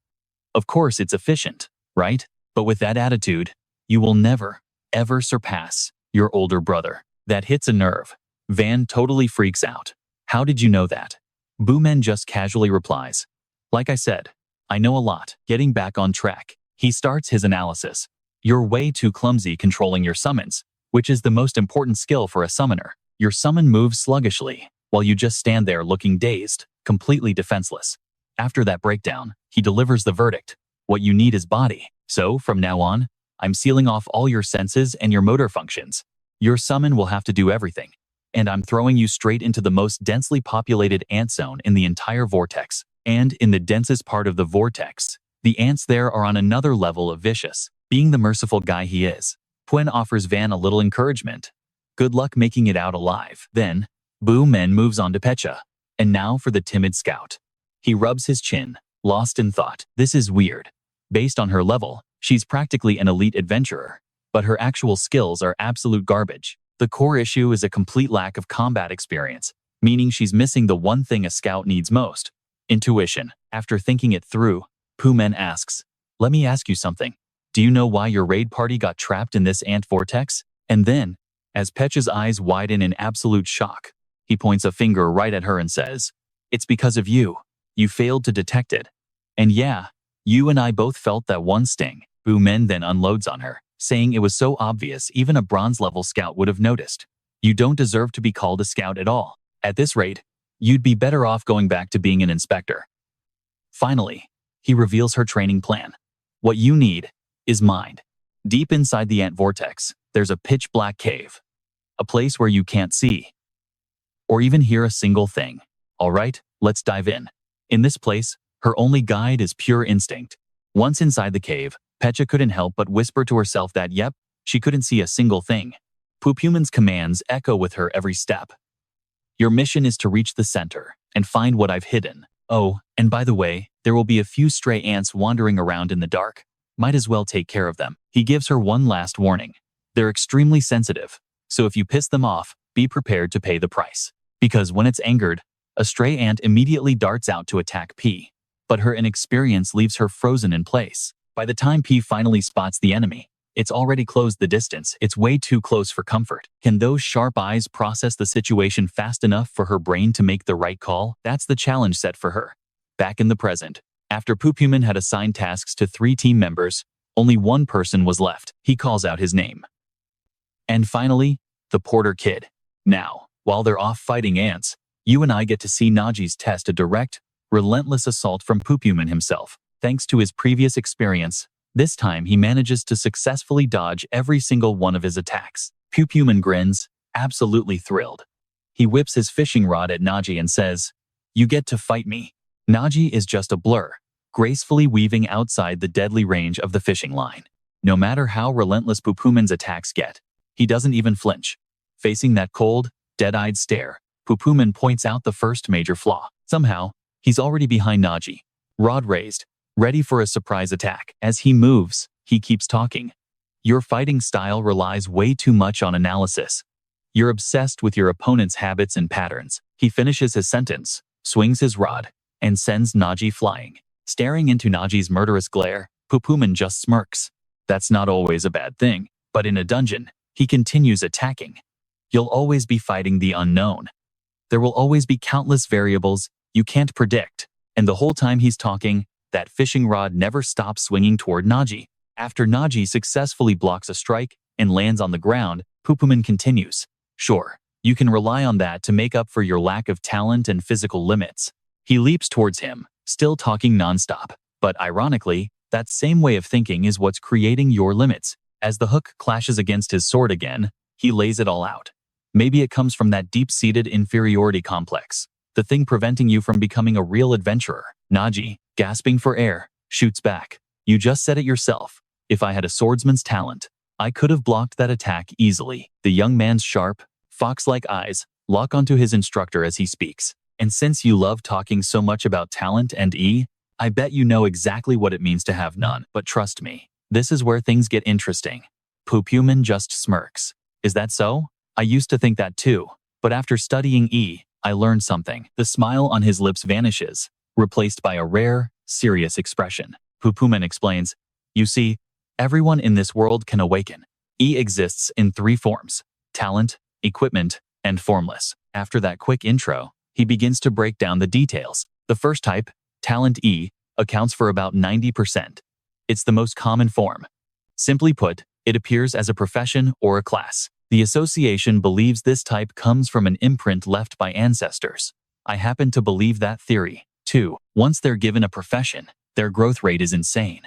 Of course it's efficient, right? But with that attitude, you will never, ever surpass your older brother. That hits a nerve. Van totally freaks out. How did you know that? Pumen just casually replies. Like I said, I know a lot. Getting back on track, he starts his analysis. You're way too clumsy controlling your summons, which is the most important skill for a summoner. Your summon moves sluggishly, while you just stand there looking dazed, completely defenseless. After that breakdown, he delivers the verdict. What you need is body. So, from now on, I'm sealing off all your senses and your motor functions. Your summon will have to do everything. And I'm throwing you straight into the most densely populated ant zone in the entire vortex. And in the densest part of the vortex, the ants there are on another level of vicious. Being the merciful guy he is, Puen offers Van a little encouragement. Good luck making it out alive. Then, Pumen moves on to Pecha. And now for the timid scout. He rubs his chin, lost in thought. This is weird. Based on her level, she's practically an elite adventurer, but her actual skills are absolute garbage. The core issue is a complete lack of combat experience, meaning she's missing the one thing a scout needs most: intuition. After thinking it through, Poo-men asks, "Let me ask you something. Do you know why your raid party got trapped in this ant vortex?" And then, as Pecha's eyes widen in absolute shock, he points a finger right at her and says, "It's because of you. You failed to detect it. And yeah, you and I both felt that one sting." Poo-men then unloads on her, saying it was so obvious even a bronze-level scout would have noticed. "You don't deserve to be called a scout at all. At this rate, you'd be better off going back to being an inspector." Finally, he reveals her training plan. "What you need is mind. Deep inside the ant vortex, there's a pitch-black cave. A place where you can't see or even hear a single thing. All right, let's dive in." In this place, her only guide is pure instinct. Once inside the cave, Pecha couldn't help but whisper to herself that yep, she couldn't see a single thing. Poo-Puman's commands echo with her every step. "Your mission is to reach the center and find what I've hidden. Oh, and by the way, there will be a few stray ants wandering around in the dark. Might as well take care of them." He gives her one last warning. They're extremely sensitive, so if you piss them off, be prepared to pay the price. Because when it's angered, a stray ant immediately darts out to attack P. But her inexperience leaves her frozen in place. By the time P finally spots the enemy, it's already closed the distance. It's way too close for comfort. Can those sharp eyes process the situation fast enough for her brain to make the right call? That's the challenge set for her. Back in the present, after Poo-Puman had assigned tasks to 3 team members, only one person was left. He calls out his name. And finally, the Porter Kid. Now, while they're off fighting ants, you and I get to see Naji's test a direct, relentless assault from Poo-Puman himself. Thanks to his previous experience, this time he manages to successfully dodge every single one of his attacks. Poo-Puman grins, absolutely thrilled. He whips his fishing rod at Naji and says, "You get to fight me." Naji is just a blur, gracefully weaving outside the deadly range of the fishing line. No matter how relentless Poo-Puman's attacks get, he doesn't even flinch. Facing that cold, dead-eyed stare, Poo-Puman points out the first major flaw. Somehow, he's already behind Naji, rod raised, ready for a surprise attack. As he moves, he keeps talking. "Your fighting style relies way too much on analysis. You're obsessed with your opponent's habits and patterns." He finishes his sentence, swings his rod, and sends Naji flying. Staring into Naji's murderous glare, Poo-Puman just smirks. That's not always a bad thing, but in a dungeon, he continues attacking. You'll always be fighting the unknown. There will always be countless variables you can't predict. And the whole time he's talking, that fishing rod never stops swinging toward Naji. After Naji successfully blocks a strike and lands on the ground, Poo-Puman continues. "Sure, you can rely on that to make up for your lack of talent and physical limits." He leaps towards him, still talking nonstop. But ironically, that same way of thinking is what's creating your limits. As the hook clashes against his sword again, he lays it all out. Maybe it comes from that deep-seated inferiority complex, the thing preventing you from becoming a real adventurer. Naji, gasping for air, shoots back. "You just said it yourself. If I had a swordsman's talent, I could have blocked that attack easily." The young man's sharp, fox-like eyes lock onto his instructor as he speaks. "And since you love talking so much about talent and I bet you know exactly what it means to have none. But trust me, this is where things get interesting." Poo-Puman just smirks. "Is that so? I used to think that too. But after studying I learned something." The smile on his lips vanishes, replaced by a rare, serious expression. Poo-Puman explains, "You see, everyone in this world can awaken. Exists in 3 forms: talent, equipment, and formless." After that quick intro, he begins to break down the details. The first type, talent accounts for about 90%. It's the most common form. Simply put, it appears as a profession or a class. The association believes this type comes from an imprint left by ancestors. I happen to believe that theory, too. Once they're given a profession, their growth rate is insane.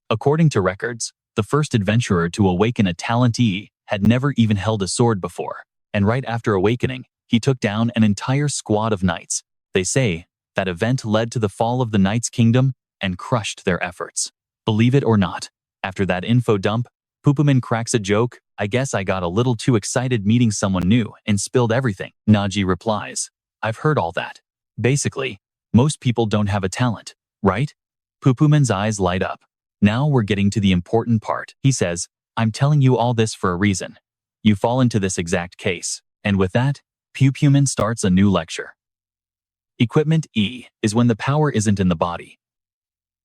According to records, the first adventurer to awaken a talent had never even held a sword before, and right after awakening, he took down an entire squad of knights. They say that event led to the fall of the Knights' Kingdom and crushed their efforts. Believe it or not, after that info dump, Poo-Puman cracks a joke. "I guess I got a little too excited meeting someone new and spilled everything." Naji replies, "I've heard all that. Basically, most people don't have a talent, right?" Poo-Puman's eyes light up. Now we're getting to the important part. He says, I'm telling you all this for a reason. You fall into this exact case. And with that, Pumin starts a new lecture. Equipment E is when the power isn't in the body,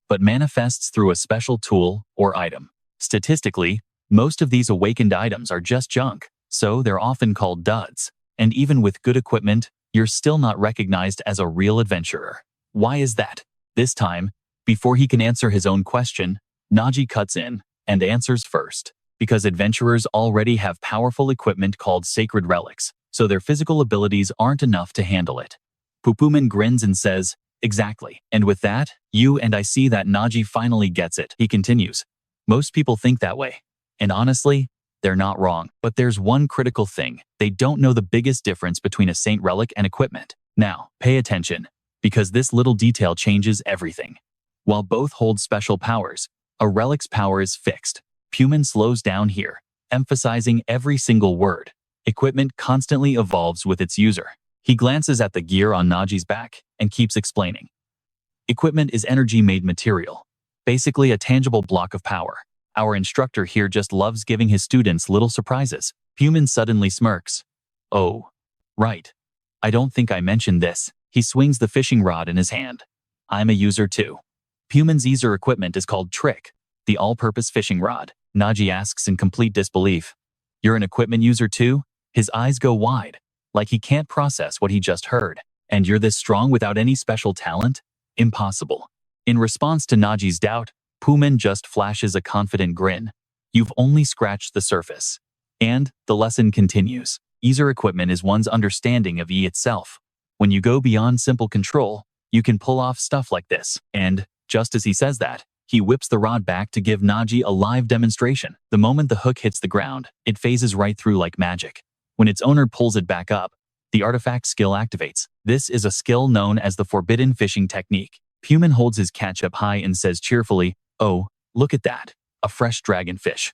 but manifests through a special tool or item. Statistically, most of these awakened items are just junk, so they're often called duds. And even with good equipment, you're still not recognized as a real adventurer. Why is that? This time, before he can answer his own question, Naji cuts in and answers first. Because adventurers already have powerful equipment called sacred relics, so their physical abilities aren't enough to handle it. Pumin grins and says, exactly. And with that, I see that Naji finally gets it. He continues, most people think that way. And honestly, they're not wrong. But there's one critical thing. They don't know the biggest difference between a saint relic and equipment. Now, pay attention, because this little detail changes everything. While both hold special powers, a relic's power is fixed. Pumin slows down here, emphasizing every single word. Equipment constantly evolves with its user. He glances at the gear on Naji's back and keeps explaining. Equipment is energy-made material, basically a tangible block of power. Our instructor here just loves giving his students little surprises. Pumin suddenly smirks. Oh, right. I don't think I mentioned this. He swings the fishing rod in his hand. I'm a user too. Pumin's user equipment is called Trick, the all-purpose fishing rod. Naji asks in complete disbelief. You're an equipment user too? His eyes go wide, like he can't process what he just heard. And you're this strong without any special talent? Impossible. In response to Naji's doubt, Pumin just flashes a confident grin. You've only scratched the surface. And the lesson continues. User equipment is one's understanding of E itself. When you go beyond simple control, you can pull off stuff like this. And, just as he says that, he whips the rod back to give Naji a live demonstration. The moment the hook hits the ground, it phases right through like magic. When its owner pulls it back up, the artifact skill activates. This is a skill known as the forbidden fishing technique. Pumin holds his catch up high and says cheerfully, oh, look at that. A fresh dragonfish.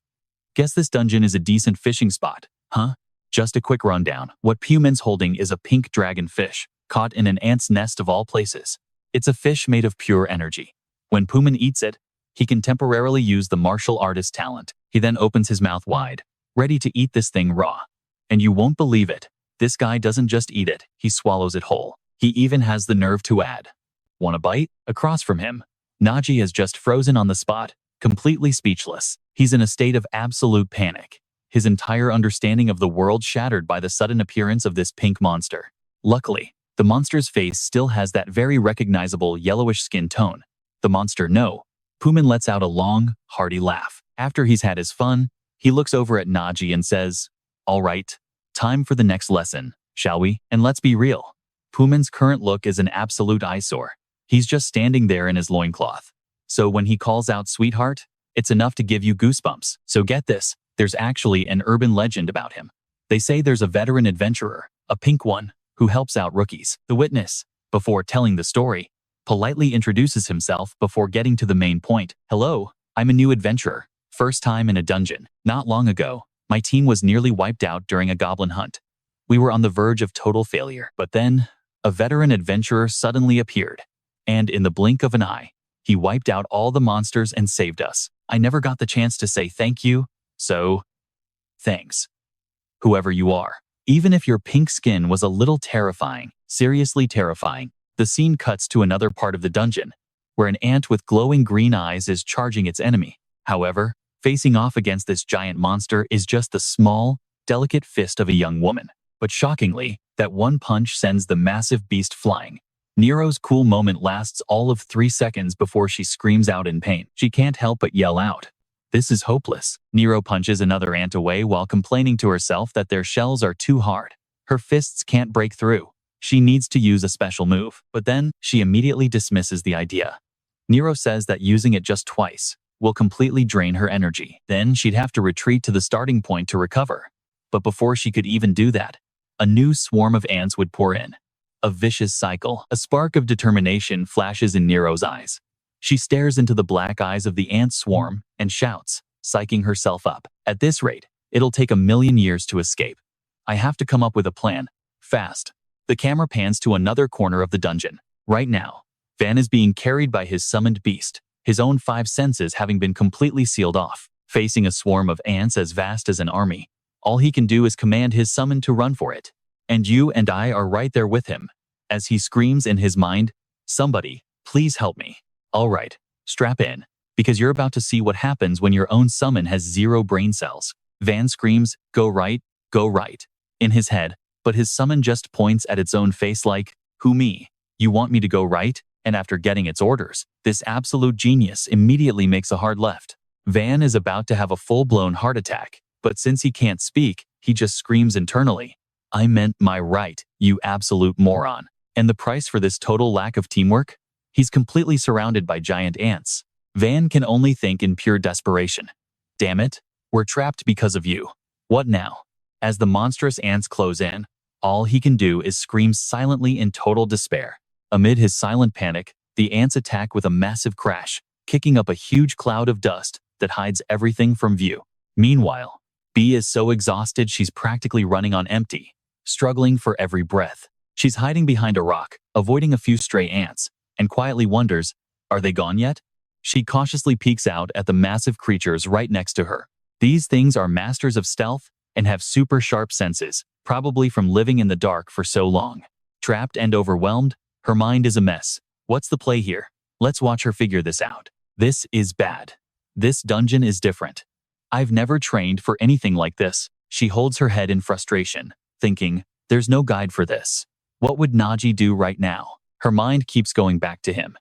Guess this dungeon is a decent fishing spot, huh? Just a quick rundown. What Pumin's holding is a pink dragonfish, caught in an ant's nest of all places. It's a fish made of pure energy. When Pumin eats it, he can temporarily use the martial artist talent. He then opens his mouth wide, ready to eat this thing raw. And you won't believe it. This guy doesn't just eat it, he swallows it whole. He even has the nerve to add. Want a bite? Across from him, Naji is just frozen on the spot, completely speechless. He's in a state of absolute panic. His entire understanding of the world shattered by the sudden appearance of this pink monster. Luckily, the monster's face still has that very recognizable yellowish skin tone. The monster Pumin lets out a long, hearty laugh. After he's had his fun, he looks over at Naji and says, all right, time for the next lesson, shall we? And let's be real. Pumin's current look is an absolute eyesore. He's just standing there in his loincloth. So when he calls out sweetheart, it's enough to give you goosebumps. So get this, there's actually an urban legend about him. They say there's a veteran adventurer, a pink one, who helps out rookies. The witness, before telling the story, politely introduces himself before getting to the main point. Hello, I'm a new adventurer. First time in a dungeon. Not long ago, my team was nearly wiped out during a goblin hunt. We were on the verge of total failure. But then, a veteran adventurer suddenly appeared. And in the blink of an eye, he wiped out all the monsters and saved us. I never got the chance to say thank you, so thanks. Whoever you are. Even if your pink skin was a little terrifying, seriously terrifying, the scene cuts to another part of the dungeon, where an ant with glowing green eyes is charging its enemy. However, facing off against this giant monster is just the small, delicate fist of a young woman. But shockingly, that one punch sends the massive beast flying. Nero's cool moment lasts all of 3 seconds before she screams out in pain. She can't help but yell out, "This is hopeless." Nero punches another ant away while complaining to herself that their shells are too hard. Her fists can't break through. She needs to use a special move, but then she immediately dismisses the idea. Nero says that using it just twice will completely drain her energy. Then she'd have to retreat to the starting point to recover. But before she could even do that, a new swarm of ants would pour in. A vicious cycle. A spark of determination flashes in Nero's eyes. She stares into the black eyes of the ant swarm and shouts, psyching herself up. At this rate, it'll take 1,000,000 years to escape. I have to come up with a plan. Fast. The camera pans to another corner of the dungeon. Right now, Van is being carried by his summoned beast. his own 5 senses having been completely sealed off. Facing a swarm of ants as vast as an army, all he can do is command his summon to run for it. And you and I are right there with him. As he screams in his mind, "Somebody, please help me." All right, strap in, because you're about to see what happens when your own summon has 0 brain cells. Van screams, go right," in his head, but his summon just points at its own face like, "Who, me? You want me to go right?" And after getting its orders, this absolute genius immediately makes a hard left. Van is about to have a full-blown heart attack, but since he can't speak, he just screams internally, "I meant my right, you absolute moron." And the price for this total lack of teamwork? He's completely surrounded by giant ants. Van can only think in pure desperation. "Damn it, we're trapped because of you. What now?" As the monstrous ants close in, all he can do is scream silently in total despair. Amid his silent panic, the ants attack with a massive crash, kicking up a huge cloud of dust that hides everything from view. Meanwhile, Bee is so exhausted she's practically running on empty, struggling for every breath. She's hiding behind a rock, avoiding a few stray ants, and quietly wonders, are they gone yet? She cautiously peeks out at the massive creatures right next to her. These things are masters of stealth and have super sharp senses, probably from living in the dark for so long. Trapped and overwhelmed, her mind is a mess. What's the play here? Let's watch her figure this out. This is bad. This dungeon is different. I've never trained for anything like this. She holds her head in frustration, thinking, there's no guide for this. What would Naji do right now? Her mind keeps going back to him.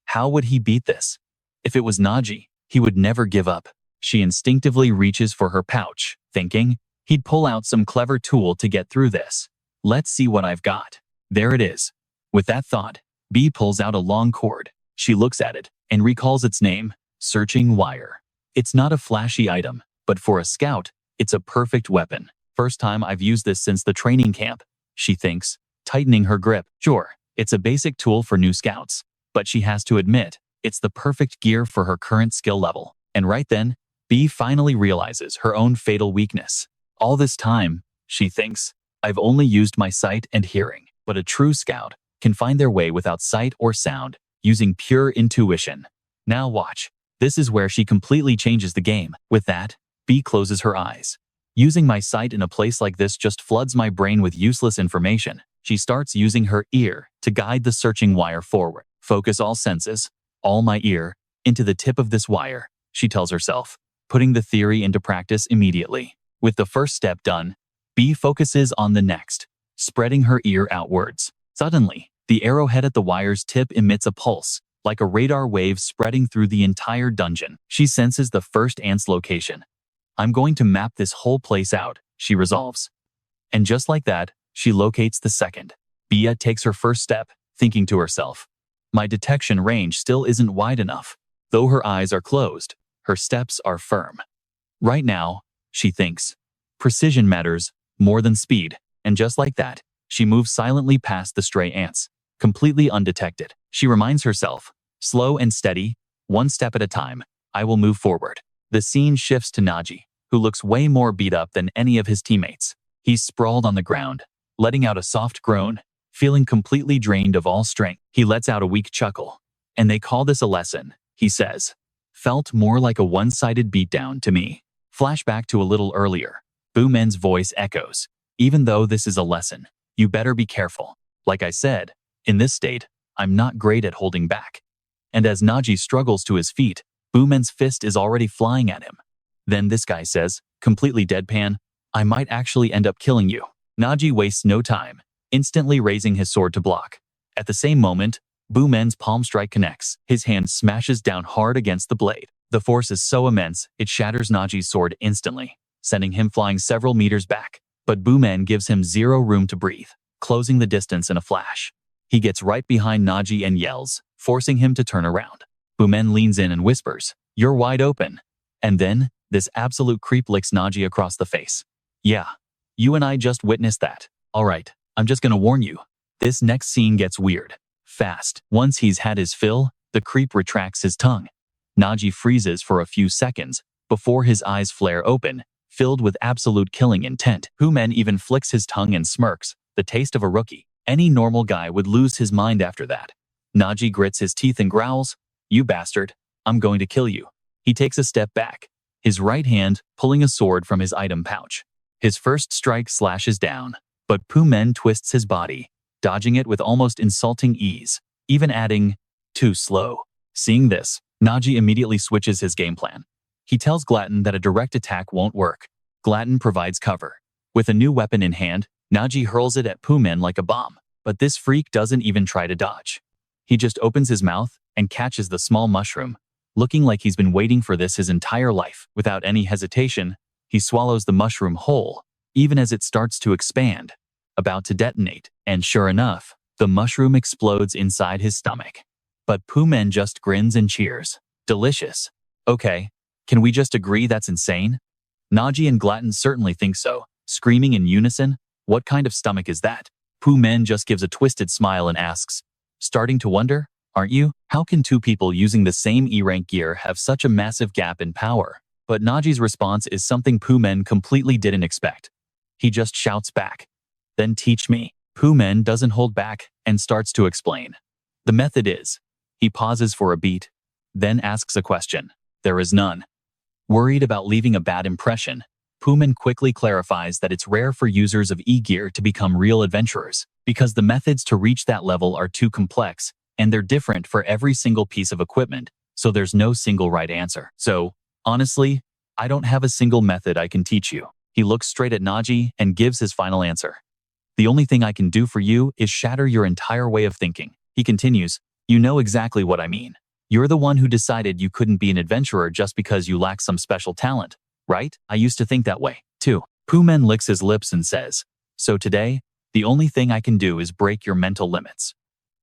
How would he beat this? If it was Naji, he would never give up. She instinctively reaches for her pouch, thinking he'd pull out some clever tool to get through this. Let's see what I've got. There it is. With that thought, Bee pulls out a long cord. She looks at it and recalls its name, searching wire. It's not a flashy item, but for a scout, it's a perfect weapon. First time I've used this since the training camp, she thinks, tightening her grip. Sure, it's a basic tool for new scouts, but she has to admit, it's the perfect gear for her current skill level. And right then, Bee finally realizes her own fatal weakness. All this time, she thinks, I've only used my sight and hearing, but a true scout can find their way without sight or sound, using pure intuition. Now watch. This is where she completely changes the game. With that, Bee closes her eyes. Using my sight in a place like this just floods my brain with useless information. She starts using her ear to guide the searching wire forward. Focus all senses, all my ear, into the tip of this wire, she tells herself, putting the theory into practice immediately. With the first step done, Bee focuses on the next, spreading her ear outwards. Suddenly, the arrowhead at the wire's tip emits a pulse, like a radar wave spreading through the entire dungeon. She senses the first ant's location. I'm going to map this whole place out, she resolves. And just like that, she locates the second. Bea takes her first step, thinking to herself, my detection range still isn't wide enough. Though her eyes are closed, her steps are firm. Right now, she thinks, precision matters more than speed. And just like that, she moves silently past the stray ants, completely undetected. She reminds herself, slow and steady, one step at a time, I will move forward. The scene shifts to Naji, who looks way more beat up than any of his teammates. He's sprawled on the ground, letting out a soft groan, feeling completely drained of all strength. He lets out a weak chuckle. And they call this a lesson, he says. Felt more like a one-sided beatdown to me. Flashback to a little earlier. Boomen's voice echoes. Even though this is a lesson, you better be careful. Like I said, in this state, I'm not great at holding back. And as Naji struggles to his feet, Boomen's fist is already flying at him. Then this guy says, completely deadpan, I might actually end up killing you. Naji wastes no time, instantly raising his sword to block. At the same moment, Boomen's palm strike connects. His hand smashes down hard against the blade. The force is so immense, it shatters Naji's sword instantly, sending him flying several meters back. But Boomen gives him zero room to breathe, closing the distance in a flash. He gets right behind Naji and yells, forcing him to turn around. Boomen leans in and whispers, you're wide open. And then, this absolute creep licks Naji across the face. Yeah, you and I just witnessed that. Alright, I'm just gonna warn you. This next scene gets weird. Fast. Once he's had his fill, the creep retracts his tongue. Naji freezes for a few seconds, before his eyes flare open, filled with absolute killing intent. Boomen even flicks his tongue and smirks, the taste of a rookie. Any normal guy would lose his mind after that. Naji grits his teeth and growls, you bastard, I'm going to kill you. He takes a step back, his right hand pulling a sword from his item pouch. His first strike slashes down, but Pumen twists his body, dodging it with almost insulting ease, even adding, "Too slow." Seeing this, Naji immediately switches his game plan. He tells Glatton that a direct attack won't work. Glatton provides cover. With a new weapon in hand, Naji hurls it at Pumen like a bomb, but this freak doesn't even try to dodge. He just opens his mouth and catches the small mushroom, looking like he's been waiting for this his entire life. Without any hesitation, he swallows the mushroom whole, even as it starts to expand, about to detonate, and sure enough, the mushroom explodes inside his stomach. But Pumen just grins and cheers. Delicious. Okay, can we just agree that's insane? Naji and Glatton certainly think so, screaming in unison, "What kind of stomach is that?" Pumen just gives a twisted smile and asks, "Starting to wonder, aren't you? How can two people using the same E-rank gear have such a massive gap in power?" But Naji's response is something Pumen completely didn't expect. He just shouts back, "Then teach me." Pumen doesn't hold back and starts to explain. The method is, he pauses for a beat, then asks a question. There is none. Worried about leaving a bad impression, Pumen quickly clarifies that it's rare for users of E-gear to become real adventurers, because the methods to reach that level are too complex, and they're different for every single piece of equipment, so there's no single right answer. So, honestly, I don't have a single method I can teach you. He looks straight at Naji and gives his final answer. The only thing I can do for you is shatter your entire way of thinking. He continues, "You know exactly what I mean. You're the one who decided you couldn't be an adventurer just because you lack some special talent, right? I used to think that way, too." Pumen licks his lips and says, "So today, the only thing I can do is break your mental limits."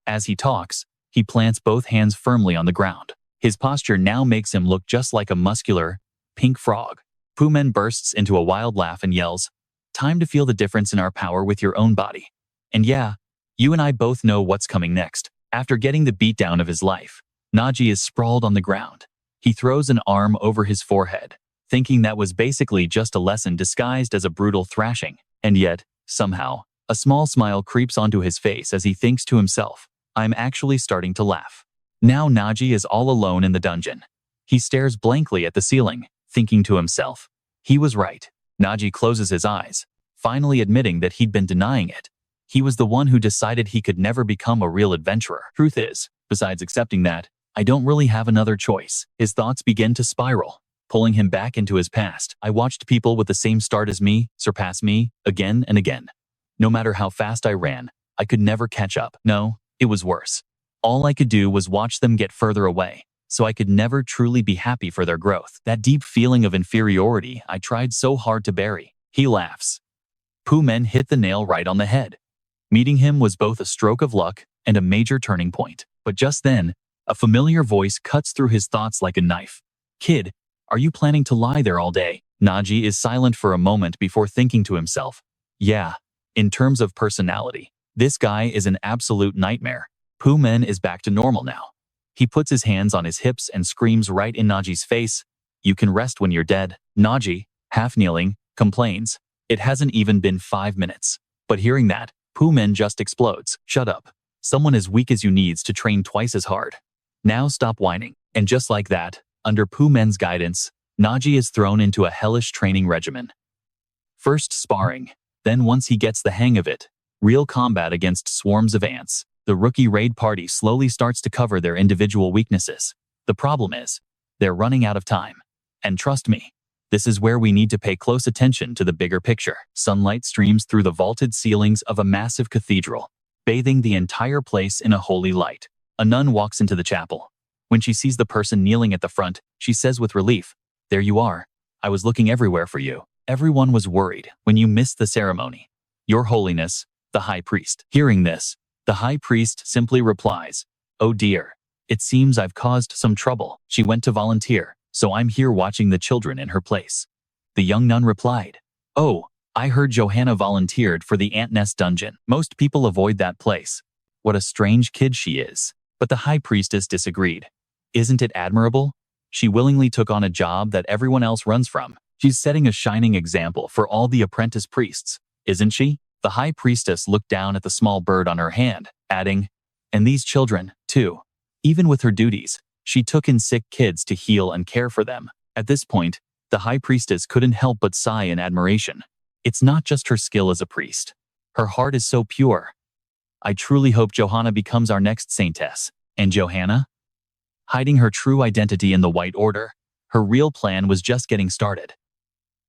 As he talks, he plants both hands firmly on the ground. His posture now makes him look just like a muscular, pink frog. Pumen bursts into a wild laugh and yells, "Time to feel the difference in our power with your own body. And yeah, you and I both know what's coming next." After getting the beatdown of his life, Naji is sprawled on the ground. He throws an arm over his forehead, thinking that was basically just a lesson disguised as a brutal thrashing. And yet, somehow, a small smile creeps onto his face as he thinks to himself, "I'm actually starting to laugh." Now Naji is all alone in the dungeon. He stares blankly at the ceiling, thinking to himself, he was right. Naji closes his eyes, finally admitting that he'd been denying it. He was the one who decided he could never become a real adventurer. Truth is, besides accepting that, I don't really have another choice. His thoughts begin to spiral, pulling him back into his past. I watched people with the same start as me surpass me again and again. No matter how fast I ran, I could never catch up. No, it was worse. All I could do was watch them get further away, so I could never truly be happy for their growth. That deep feeling of inferiority I tried so hard to bury. He laughs. Pumen hit the nail right on the head. Meeting him was both a stroke of luck and a major turning point. But just then, a familiar voice cuts through his thoughts like a knife. "Kid, are you planning to lie there all day?" Naji is silent for a moment before thinking to himself, "Yeah, in terms of personality, this guy is an absolute nightmare." Pumen is back to normal now. He puts his hands on his hips and screams right in Naji's face, "You can rest when you're dead." Naji, half kneeling, complains, "It hasn't even been 5 minutes." But hearing that, Pumen just explodes. "Shut up. Someone as weak as you needs to train twice as hard. Now stop whining." And just like that, under Pumen's guidance, Naji is thrown into a hellish training regimen. First sparring, then once he gets the hang of it, real combat against swarms of ants. The rookie raid party slowly starts to cover their individual weaknesses. The problem is, they're running out of time. And trust me, this is where we need to pay close attention to the bigger picture. Sunlight streams through the vaulted ceilings of a massive cathedral, bathing the entire place in a holy light. A nun walks into the chapel. When she sees the person kneeling at the front, she says with relief, "There you are. I was looking everywhere for you. Everyone was worried when you missed the ceremony. Your Holiness, the High Priest." Hearing this, the High Priest simply replies, "Oh dear, it seems I've caused some trouble. She went to volunteer, so I'm here watching the children in her place." The young nun replied, "Oh, I heard Johanna volunteered for the ant nest dungeon. Most people avoid that place. What a strange kid she is." But the High Priestess disagreed. "Isn't it admirable? She willingly took on a job that everyone else runs from. She's setting a shining example for all the apprentice priests, isn't she?" The High Priestess looked down at the small bird on her hand, adding, "And these children, too. Even with her duties, She took in sick kids to heal and care for them. At this point, the high priestess couldn't help but sigh in admiration. It's not just her skill as a priest. Her heart is so pure. I truly hope Johanna becomes our next saintess. And Johanna? Hiding her true identity in the White Order, her real plan was just getting started.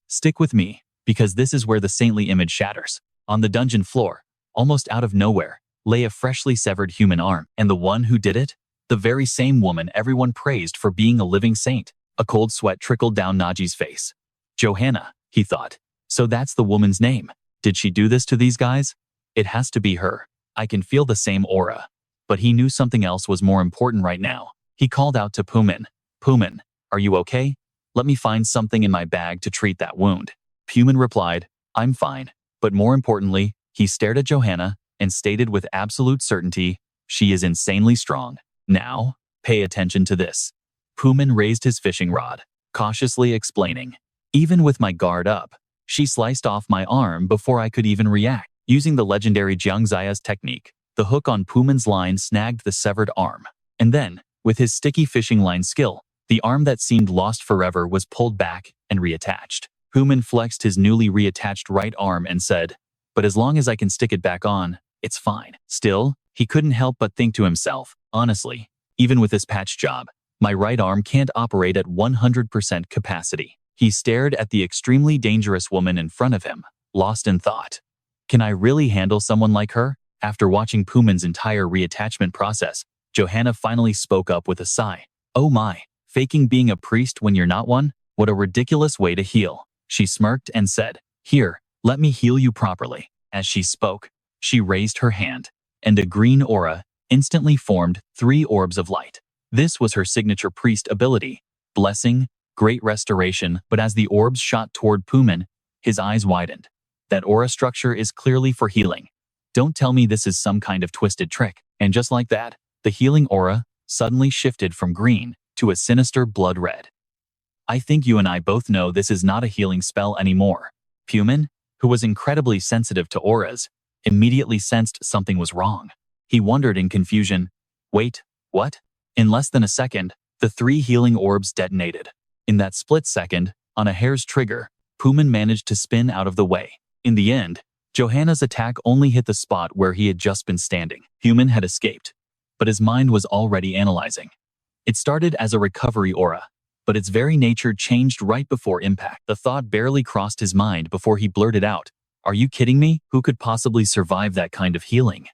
Stick with me, because this is where the saintly image shatters. On the dungeon floor, almost out of nowhere, lay a freshly severed human arm. And the one who did it? The very same woman everyone praised for being a living saint. A cold sweat trickled down Naji's face. Johanna, he thought. So that's the woman's name. Did she do this to these guys? It has to be her. I can feel the same aura. But he knew something else was more important right now. He called out to Pumin. Pumin, are you okay? Let me find something in my bag to treat that wound. Pumin replied, I'm fine. But more importantly, he stared at Johanna and stated with absolute certainty, she is insanely strong. Now, pay attention to this. Pumin raised his fishing rod, cautiously explaining, even with my guard up, she sliced off my arm before I could even react. Using the legendary Jiangxia's technique, the hook on Pumin's line snagged the severed arm. And then, with his sticky fishing line skill, the arm that seemed lost forever was pulled back and reattached. Pumin flexed his newly reattached right arm and said, but as long as I can stick it back on, it's fine. Still, he couldn't help but think to himself, honestly, even with this patch job, my right arm can't operate at 100% capacity. He stared at the extremely dangerous woman in front of him, lost in thought. Can I really handle someone like her? After watching Pumin's entire reattachment process, Johanna finally spoke up with a sigh. Oh my, faking being a priest when you're not one? What a ridiculous way to heal. She smirked and said, here, let me heal you properly. As she spoke, she raised her hand, and a green aura instantly formed 3 orbs of light. This was her signature priest ability, blessing, great restoration, but as the orbs shot toward Pumin, his eyes widened. That aura structure is clearly for healing. Don't tell me this is some kind of twisted trick. And just like that, the healing aura suddenly shifted from green to a sinister blood red. I think you and I both know this is not a healing spell anymore. Pumin, who was incredibly sensitive to auras, immediately sensed something was wrong. He wondered in confusion, wait, what? In less than a second, the 3 healing orbs detonated. In that split second, on a hair's trigger, Pumin managed to spin out of the way. In the end, Johanna's attack only hit the spot where he had just been standing. Pumin had escaped, but his mind was already analyzing. It started as a recovery aura, but its very nature changed right before impact. The thought barely crossed his mind before he blurted out, are you kidding me? Who could possibly survive that kind of healing?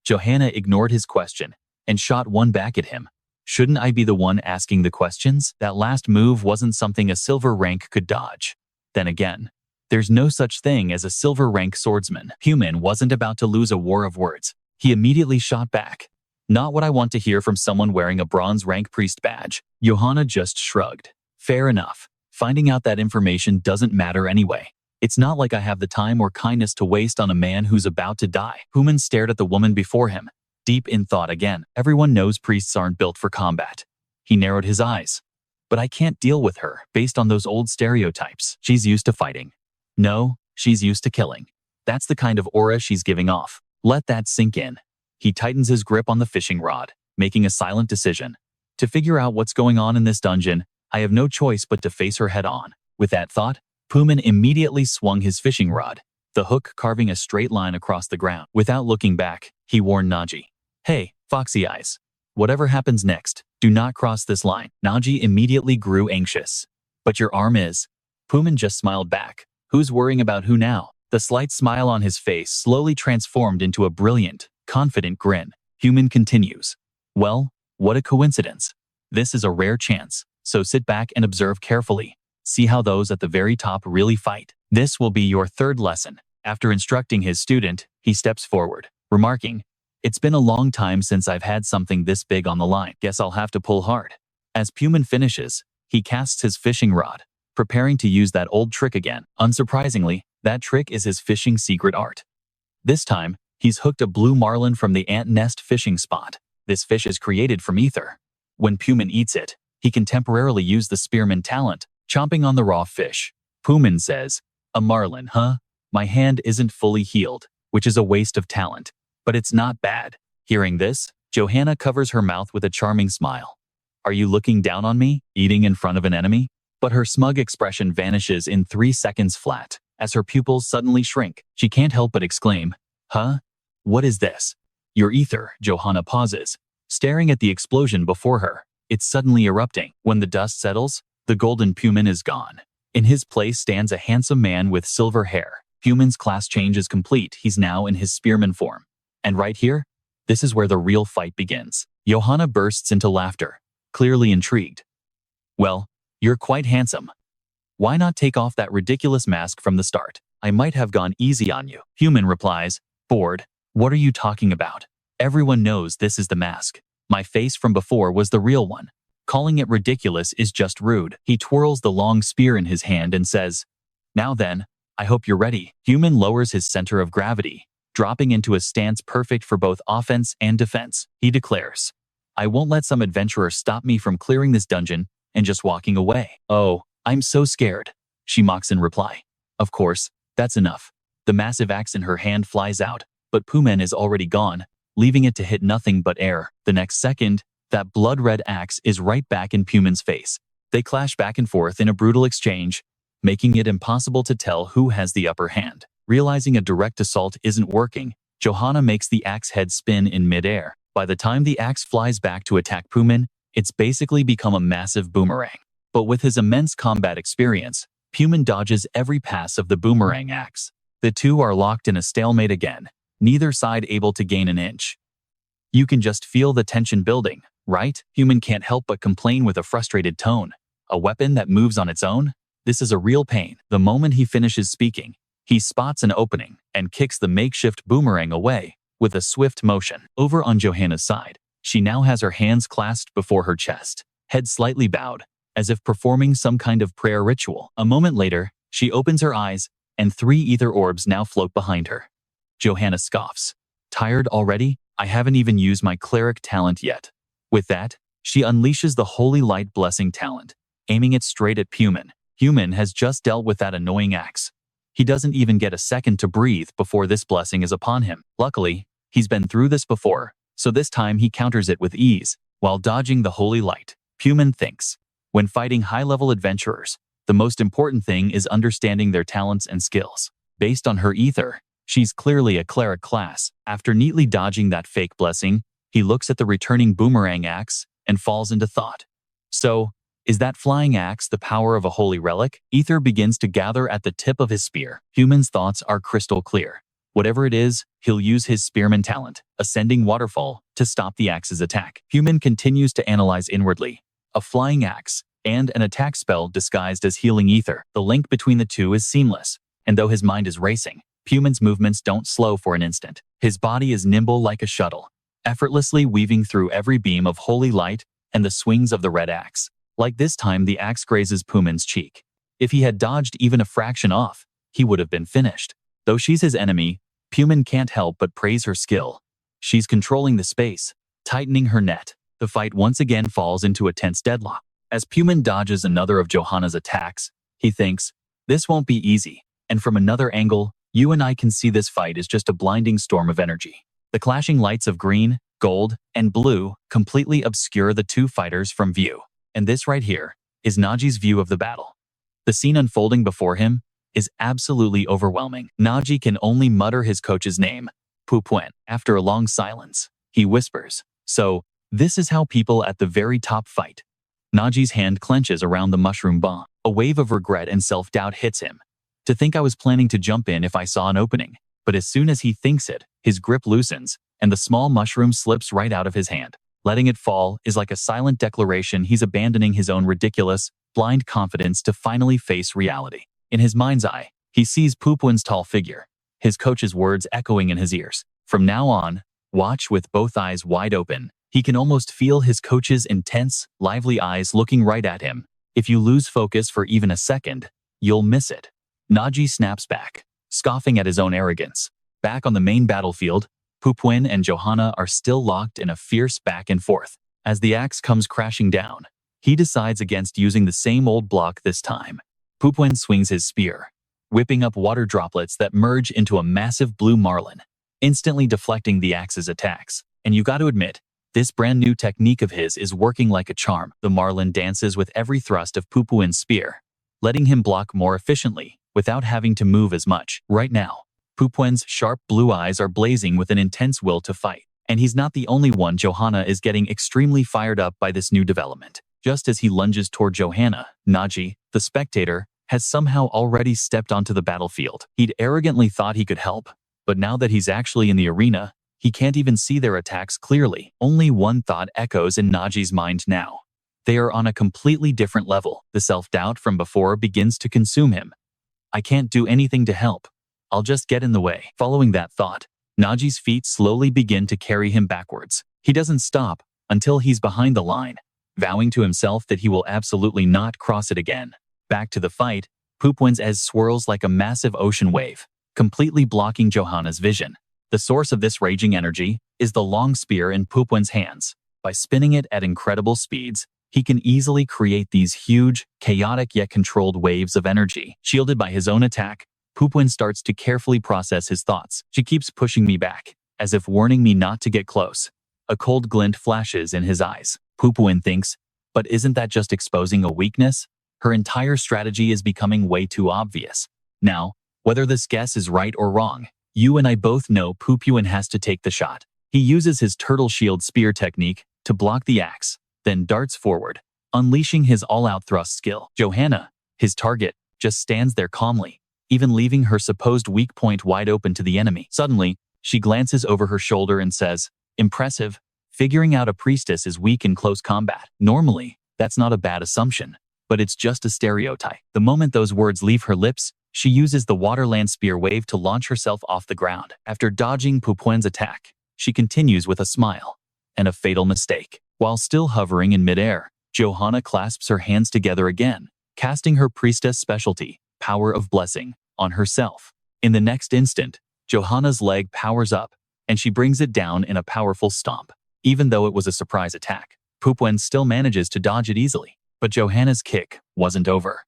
Johanna ignored his question and shot one back at him. Shouldn't I be the one asking the questions? That last move wasn't something a silver rank could dodge. Then again, there's no such thing as a silver rank swordsman. Pumin wasn't about to lose a war of words. He immediately shot back. Not what I want to hear from someone wearing a bronze rank priest badge. Johanna just shrugged. Fair enough. Finding out that information doesn't matter anyway. It's not like I have the time or kindness to waste on a man who's about to die. Pumin stared at the woman before him, deep in thought again. Everyone knows priests aren't built for combat. He narrowed his eyes. But I can't deal with her, based on those old stereotypes. She's used to fighting. No, she's used to killing. That's the kind of aura she's giving off. Let that sink in. He tightens his grip on the fishing rod, making a silent decision. To figure out what's going on in this dungeon, I have no choice but to face her head on. With that thought, Pumin immediately swung his fishing rod, the hook carving a straight line across the ground. Without looking back, he warned Naji. Hey, Foxy Eyes. Whatever happens next, do not cross this line. Naji immediately grew anxious. But your arm is. Pumin just smiled back. Who's worrying about who now? The slight smile on his face slowly transformed into a brilliant, confident grin. Pumin continues. Well, what a coincidence. This is a rare chance, so sit back and observe carefully. See how those at the very top really fight. This will be your 3rd lesson. After instructing his student, he steps forward, remarking, it's been a long time since I've had something this big on the line. Guess I'll have to pull hard. As Pumin finishes, he casts his fishing rod, preparing to use that old trick again. Unsurprisingly, that trick is his fishing secret art. This time, he's hooked a blue marlin from the ant nest fishing spot. This fish is created from ether. When Pumin eats it, he can temporarily use the spearman talent, chomping on the raw fish. Pumin says, a marlin, huh? My hand isn't fully healed, which is a waste of talent. But it's not bad. Hearing this, Johanna covers her mouth with a charming smile. Are you looking down on me, eating in front of an enemy? But her smug expression vanishes in 3 seconds flat. As her pupils suddenly shrink, she can't help but exclaim, "Huh? What is this?" "Your ether," Johanna pauses, staring at the explosion before her. It's suddenly erupting. When the dust settles, the golden Puman is gone. In his place stands a handsome man with silver hair. Puman's class change is complete. He's now in his spearman form. And right here, this is where the real fight begins. Johanna bursts into laughter, clearly intrigued. "Well, you're quite handsome. Why not take off that ridiculous mask from the start? I might have gone easy on you." Puman replies, bored, "What are you talking about? Everyone knows this is the mask. My face from before was the real one. Calling it ridiculous is just rude." He twirls the long spear in his hand and says, "Now then, I hope you're ready." Puman lowers his center of gravity, dropping into a stance perfect for both offense and defense. He declares, "I won't let some adventurer stop me from clearing this dungeon and just walking away." "Oh, I'm so scared," she mocks in reply. Of course, that's enough. The massive axe in her hand flies out, but Puman is already gone, leaving it to hit nothing but air. The next second, that blood-red axe is right back in Puman's face. They clash back and forth in a brutal exchange, making it impossible to tell who has the upper hand. Realizing a direct assault isn't working, Johanna makes the axe head spin in midair. By the time the axe flies back to attack Puman, it's basically become a massive boomerang. But with his immense combat experience, Puman dodges every pass of the boomerang axe. The two are locked in a stalemate again, neither side able to gain an inch. You can just feel the tension building, right? Puman can't help but complain with a frustrated tone. A weapon that moves on its own? This is a real pain. The moment he finishes speaking, he spots an opening and kicks the makeshift boomerang away with a swift motion. Over on Johanna's side, she now has her hands clasped before her chest, head slightly bowed, as if performing some kind of prayer ritual. A moment later, she opens her eyes, and 3 ether orbs now float behind her. Johanna scoffs. "Tired already? I haven't even used my cleric talent yet." With that, she unleashes the Holy Light Blessing talent, aiming it straight at Puman. Puman has just dealt with that annoying axe. He doesn't even get a second to breathe before this blessing is upon him. Luckily, he's been through this before, so this time he counters it with ease, while dodging the Holy Light. Puman thinks, when fighting high-level adventurers, the most important thing is understanding their talents and skills. Based on her ether, she's clearly a cleric class. After neatly dodging that fake blessing, he looks at the returning boomerang axe and falls into thought. So, is that flying axe the power of a holy relic? Ether begins to gather at the tip of his spear. Puman's thoughts are crystal clear. Whatever it is, he'll use his spearman talent, Ascending Waterfall, to stop the axe's attack. Puman continues to analyze inwardly. A flying axe, and an attack spell disguised as healing ether. The link between the two is seamless, and though his mind is racing, Puman's movements don't slow for an instant. His body is nimble like a shuttle, effortlessly weaving through every beam of holy light and the swings of the red axe. Like this time, the axe grazes Puman's cheek. If he had dodged even a fraction off, he would have been finished. Though she's his enemy, Puman can't help but praise her skill. She's controlling the space, tightening her net. The fight once again falls into a tense deadlock. As Puman dodges another of Johanna's attacks, he thinks, "This won't be easy." And from another angle, you and I can see this fight is just a blinding storm of energy. The clashing lights of green, gold, and blue completely obscure the two fighters from view. And this right here is Naji's view of the battle. The scene unfolding before him is absolutely overwhelming. Naji can only mutter his coach's name, Pupuen. After a long silence, he whispers, "So, this is how people at the very top fight." Naji's hand clenches around the mushroom bomb. A wave of regret and self-doubt hits him. To think I was planning to jump in if I saw an opening. But as soon as he thinks it, his grip loosens, and the small mushroom slips right out of his hand. Letting it fall is like a silent declaration he's abandoning his own ridiculous, blind confidence to finally face reality. In his mind's eye, he sees Pupuen's tall figure, his coach's words echoing in his ears. From now on, watch with both eyes wide open. He can almost feel his coach's intense, lively eyes looking right at him. If you lose focus for even a second, you'll miss it. Naji snaps back, scoffing at his own arrogance. Back on the main battlefield, Pupuen and Johanna are still locked in a fierce back and forth. As the axe comes crashing down, he decides against using the same old block this time. Pupuen swings his spear, whipping up water droplets that merge into a massive blue marlin, instantly deflecting the axe's attacks. And you gotta admit, This brand new technique of his is working like a charm. The Marlin dances with every thrust of Pupuin's spear, letting him block more efficiently without having to move as much. Right now, Pupuin's sharp blue eyes are blazing with an intense will to fight. And he's not the only one. Johanna is getting extremely fired up by this new development. Just as he lunges toward Johanna, Naji, the spectator, has somehow already stepped onto the battlefield. He'd arrogantly thought he could help, but now that he's actually in the arena, he can't even see their attacks clearly. Only one thought echoes in Naji's mind now. They are on a completely different level. The self-doubt from before begins to consume him. I can't do anything to help. I'll just get in the way. Following that thought, Naji's feet slowly begin to carry him backwards. He doesn't stop until he's behind the line, vowing to himself that he will absolutely not cross it again. Back to the fight, Pupuin's Ez swirls like a massive ocean wave, completely blocking Johanna's vision. The source of this raging energy is the long spear in Pupuin's hands. By spinning it at incredible speeds, he can easily create these huge, chaotic yet controlled waves of energy. Shielded by his own attack, Pupuin starts to carefully process his thoughts. She keeps pushing me back, as if warning me not to get close. A cold glint flashes in his eyes. Pupuin thinks, but isn't that just exposing a weakness? Her entire strategy is becoming way too obvious. Now, whether this guess is right or wrong, you and I both know Pupuin has to take the shot. He uses his turtle shield spear technique to block the axe, then darts forward, unleashing his all-out thrust skill. Johanna, his target, just stands there calmly, even leaving her supposed weak point wide open to the enemy. Suddenly, she glances over her shoulder and says, "Impressive. Figuring out a priestess is weak in close combat." Normally, that's not a bad assumption, but it's just a stereotype. The moment those words leave her lips, she uses the Waterland Spear wave to launch herself off the ground. After dodging Pupuin's attack, she continues with a smile and a fatal mistake. While still hovering in midair, Johanna clasps her hands together again, casting her priestess specialty, Power of Blessing, on herself. In the next instant, Johanna's leg powers up, and she brings it down in a powerful stomp. Even though it was a surprise attack, Pupuin still manages to dodge it easily. But Johanna's kick wasn't over.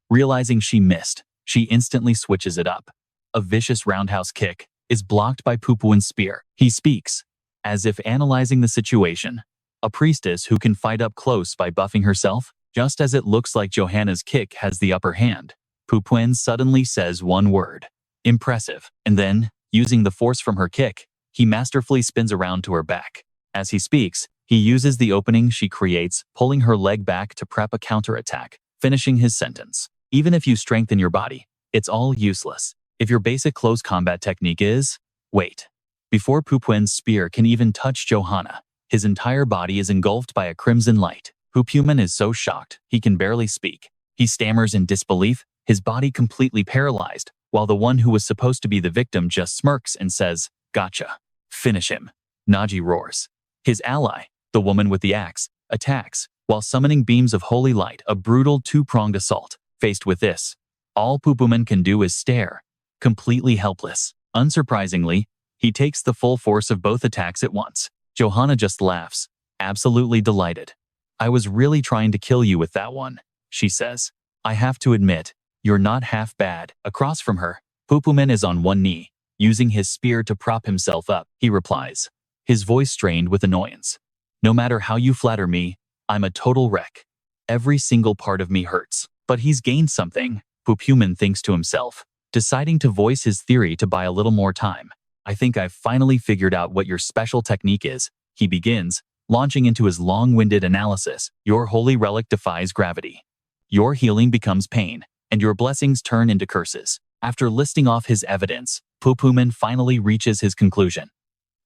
Realizing she missed, she instantly switches it up. A vicious roundhouse kick is blocked by Pupuin's spear. He speaks, as if analyzing the situation. A priestess who can fight up close by buffing herself? Just as it looks like Johanna's kick has the upper hand, Pupuin suddenly says one word: impressive. And then, using the force from her kick, he masterfully spins around to her back. As he speaks, he uses the opening she creates, pulling her leg back to prep a counterattack, finishing his sentence. Even if you strengthen your body, it's all useless if your basic close combat technique is... Wait. Before Pupuin's spear can even touch Johanna, his entire body is engulfed by a crimson light. Pupuin is so shocked, he can barely speak. He stammers in disbelief, his body completely paralyzed, while the one who was supposed to be the victim just smirks and says, "Gotcha. Finish him." Naji roars. His ally, the woman with the axe, attacks, while summoning beams of holy light, a brutal two-pronged assault. Faced with this, all Pupuin can do is stare, completely helpless. Unsurprisingly, he takes the full force of both attacks at once. Johanna just laughs, absolutely delighted. "I was really trying to kill you with that one," she says. "I have to admit, you're not half bad." Across from her, Pupuin is on one knee, using his spear to prop himself up. He replies, his voice strained with annoyance. "No matter how you flatter me, I'm a total wreck. Every single part of me hurts." But he's gained something, Pupuin thinks to himself, deciding to voice his theory to buy a little more time. "I think I've finally figured out what your special technique is," he begins, launching into his long-winded analysis. "Your holy relic defies gravity. Your healing becomes pain, and your blessings turn into curses." After listing off his evidence, Pupuin finally reaches his conclusion.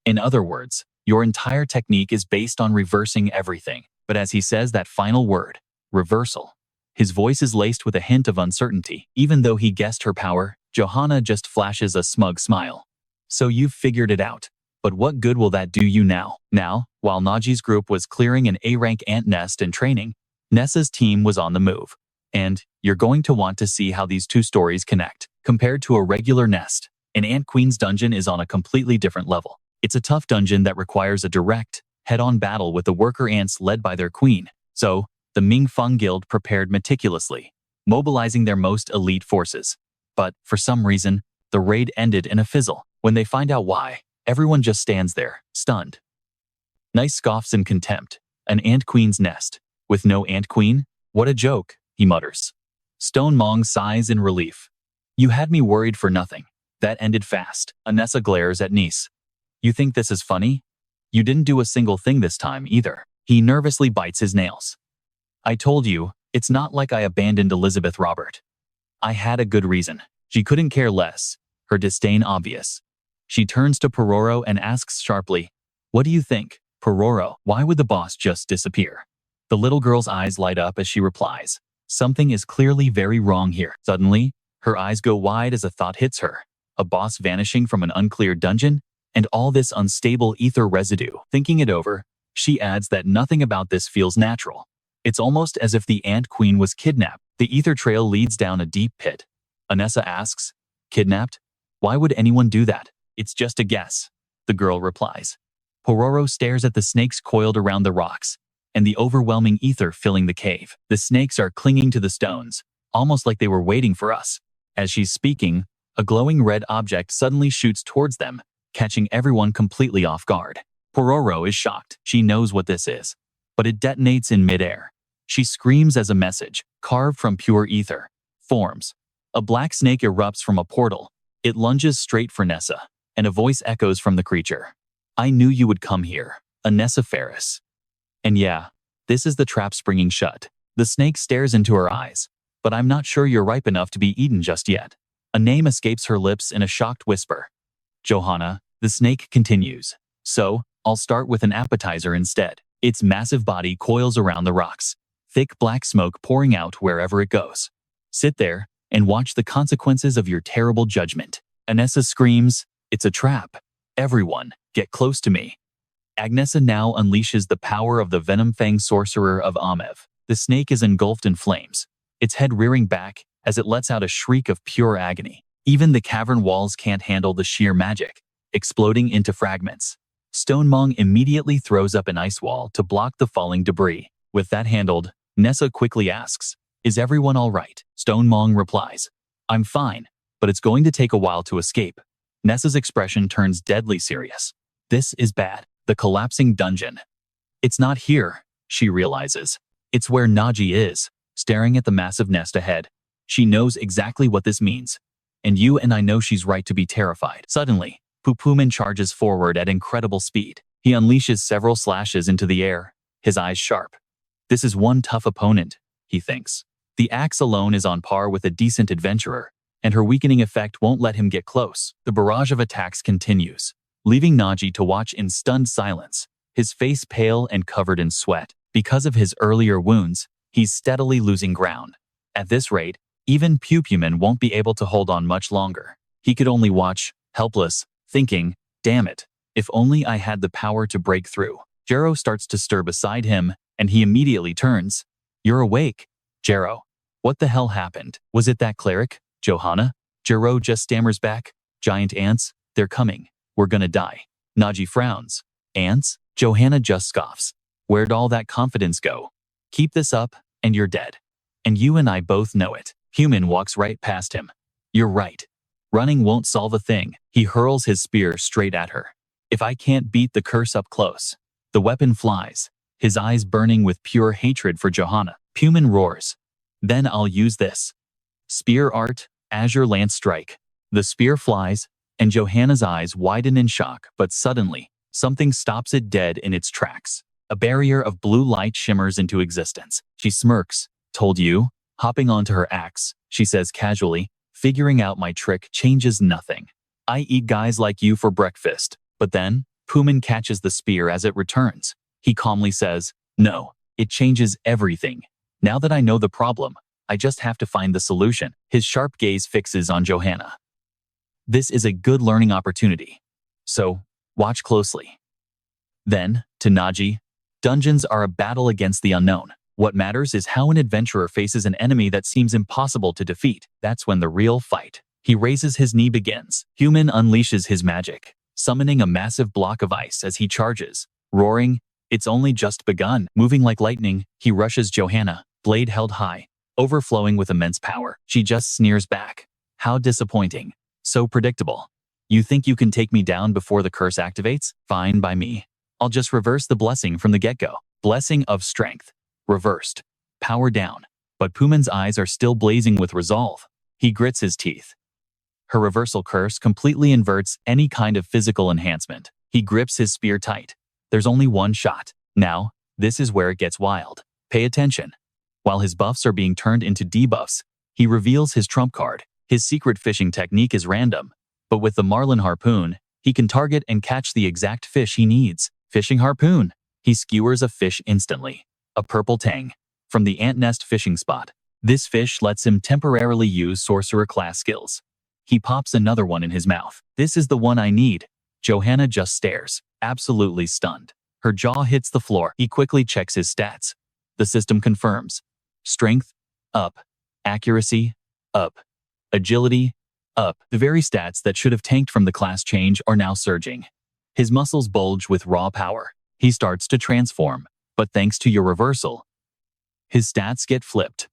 In other words, your entire technique is based on reversing everything. But as he says that final word, reversal, his voice is laced with a hint of uncertainty. Even though he guessed her power, Johanna just flashes a smug smile. "So you've figured it out. But what good will that do you now?" Now, while Naji's group was clearing an A-rank ant nest and training, Nessa's team was on the move. And you're going to want to see how these two stories connect. Compared to a regular nest, an Ant Queen's dungeon is on a completely different level. It's a tough dungeon that requires a direct, head-on battle with the worker ants led by their queen. So, the Ming Feng Guild prepared meticulously, mobilizing their most elite forces. But, for some reason, the raid ended in a fizzle. When they find out why, everyone just stands there, stunned. Nice scoffs in contempt. An ant queen's nest. With no ant queen? What a joke, he mutters. Stone Mong sighs in relief. You had me worried for nothing. That ended fast. Anessa glares at Niece. You think this is funny? You didn't do a single thing this time either. He nervously bites his nails. I told you, it's not like I abandoned Elizabeth Robert. I had a good reason. She couldn't care less, her disdain obvious. She turns to Pororo and asks sharply, what do you think, Pororo? Why would the boss just disappear? The little girl's eyes light up as she replies, something is clearly very wrong here. Suddenly, her eyes go wide as a thought hits her. A boss vanishing from an uncleared dungeon, and all this unstable ether residue. Thinking it over, she adds that nothing about this feels natural. It's almost as if the Ant Queen was kidnapped. The ether trail leads down a deep pit. Anessa asks, kidnapped? Why would anyone do that? It's just a guess, the girl replies. Pororo stares at the snakes coiled around the rocks, and the overwhelming ether filling the cave. The snakes are clinging to the stones, almost like they were waiting for us. As she's speaking, a glowing red object suddenly shoots towards them, catching everyone completely off guard. Pororo is shocked. She knows what this is, but it detonates in midair. She screams as a message, carved from pure ether, forms. A black snake erupts from a portal. It lunges straight for Nessa, and a voice echoes from the creature. I knew you would come here, Anessa Ferris. And yeah, this is the trap springing shut. The snake stares into her eyes, but I'm not sure you're ripe enough to be eaten just yet. A name escapes her lips in a shocked whisper. Johanna, the snake continues. So, I'll start with an appetizer instead. Its massive body coils around the rocks, thick black smoke pouring out wherever it goes. Sit there and watch the consequences of your terrible judgment. Anessa screams, it's a trap. Everyone, get close to me. Agnesa now unleashes the power of the Venom Fang sorcerer of Amev. The snake is engulfed in flames, its head rearing back as it lets out a shriek of pure agony. Even the cavern walls can't handle the sheer magic, exploding into fragments. Stone Mong immediately throws up an ice wall to block the falling debris. With that handled, Nessa quickly asks, is everyone all right? Stone Mong replies, I'm fine, but it's going to take a while to escape. Nessa's expression turns deadly serious. This is bad. The collapsing dungeon. It's not here, she realizes. It's where Naji is, staring at the massive nest ahead. She knows exactly what this means. And you and I know she's right to be terrified. Suddenly, Pupumin charges forward at incredible speed. He unleashes several slashes into the air, his eyes sharp. This is one tough opponent, he thinks. The axe alone is on par with a decent adventurer, and her weakening effect won't let him get close. The barrage of attacks continues, leaving Naji to watch in stunned silence, his face pale and covered in sweat. Because of his earlier wounds, he's steadily losing ground. At this rate, even Pupumin won't be able to hold on much longer. He could only watch, helpless, thinking, damn it, if only I had the power to break through. Jero starts to stir beside him, and he immediately turns. You're awake, Jero. What the hell happened? Was it that cleric, Johanna? Jero just stammers back. Giant ants, they're coming. We're gonna die. Naji frowns. Ants? Johanna just scoffs. Where'd all that confidence go? Keep this up, and you're dead. And you and I both know it. Human walks right past him. You're right. Running won't solve a thing. He hurls his spear straight at her. If I can't beat the curse up close. The weapon flies, his eyes burning with pure hatred for Johanna. Human roars. Then I'll use this. Spear art, azure lance strike. The spear flies, and Johanna's eyes widen in shock, but suddenly, something stops it dead in its tracks. A barrier of blue light shimmers into existence. She smirks. Told you? Hopping onto her axe, she says casually, figuring out my trick changes nothing. I eat guys like you for breakfast. But then, Pumin catches the spear as it returns. He calmly says, no, it changes everything. Now that I know the problem, I just have to find the solution. His sharp gaze fixes on Johanna. This is a good learning opportunity. So, watch closely. Then, to Naji, dungeons are a battle against the unknown. What matters is how an adventurer faces an enemy that seems impossible to defeat. That's when the real fight. He raises his knee begins. Human unleashes his magic, summoning a massive block of ice as he charges, roaring, it's only just begun. Moving like lightning, he rushes Johanna, blade held high, overflowing with immense power. She just sneers back. How disappointing. So predictable. You think you can take me down before the curse activates? Fine by me. I'll just reverse the blessing from the get-go. Blessing of strength. Reversed. Power down. But Puman's eyes are still blazing with resolve. He grits his teeth. Her reversal curse completely inverts any kind of physical enhancement. He grips his spear tight. There's only one shot. Now, this is where it gets wild. Pay attention. While his buffs are being turned into debuffs, he reveals his trump card. His secret fishing technique is random, but with the marlin harpoon, he can target and catch the exact fish he needs. Fishing harpoon. He skewers a fish instantly. A purple tang. From the ant nest fishing spot. This fish lets him temporarily use sorcerer class skills. He pops another one in his mouth. This is the one I need. Johanna just stares, absolutely stunned. Her jaw hits the floor. He quickly checks his stats. The system confirms. Strength, up. Accuracy, up. Agility, up. The very stats that should have tanked from the class change are now surging. His muscles bulge with raw power. He starts to transform, but thanks to your reversal, his stats get flipped.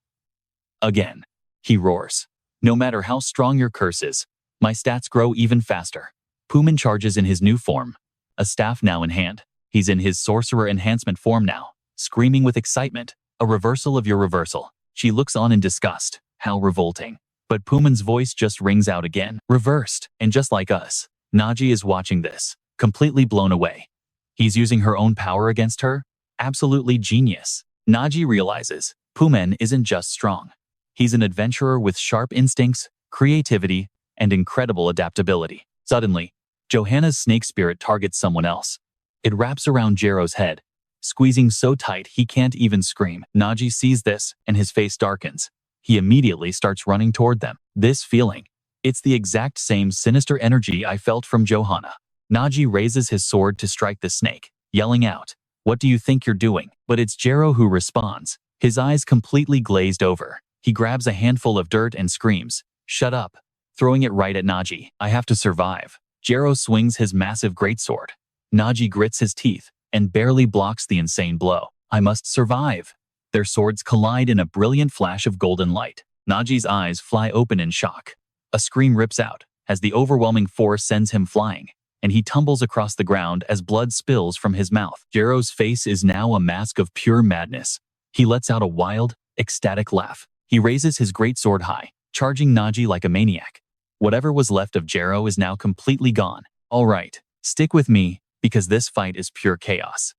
Again, he roars. No matter how strong your curse is, my stats grow even faster. Puman charges in his new form, a staff now in hand. He's in his sorcerer enhancement form now, screaming with excitement, a reversal of your reversal. She looks on in disgust. How revolting. But Puman's voice just rings out again. Reversed. And just like us, Naji is watching this, completely blown away. He's using her own power against her? Absolutely genius. Naji realizes Puman isn't just strong. He's an adventurer with sharp instincts, creativity, and incredible adaptability. Suddenly, Johanna's snake spirit targets someone else. It wraps around Jero's head, squeezing so tight he can't even scream. Naji sees this, and his face darkens. He immediately starts running toward them. This feeling, it's the exact same sinister energy I felt from Johanna. Naji raises his sword to strike the snake, yelling out, "What do you think you're doing?" But it's Jero who responds, his eyes completely glazed over. He grabs a handful of dirt and screams, "Shut up," throwing it right at Naji. "I have to survive." Jero swings his massive greatsword. Naji grits his teeth and barely blocks the insane blow. "I must survive." Their swords collide in a brilliant flash of golden light. Naji's eyes fly open in shock. A scream rips out as the overwhelming force sends him flying, and he tumbles across the ground as blood spills from his mouth. Jero's face is now a mask of pure madness. He lets out a wild, ecstatic laugh. He raises his greatsword high, charging Naji like a maniac. Whatever was left of Jero is now completely gone. "All right, stick with me, because this fight is pure chaos.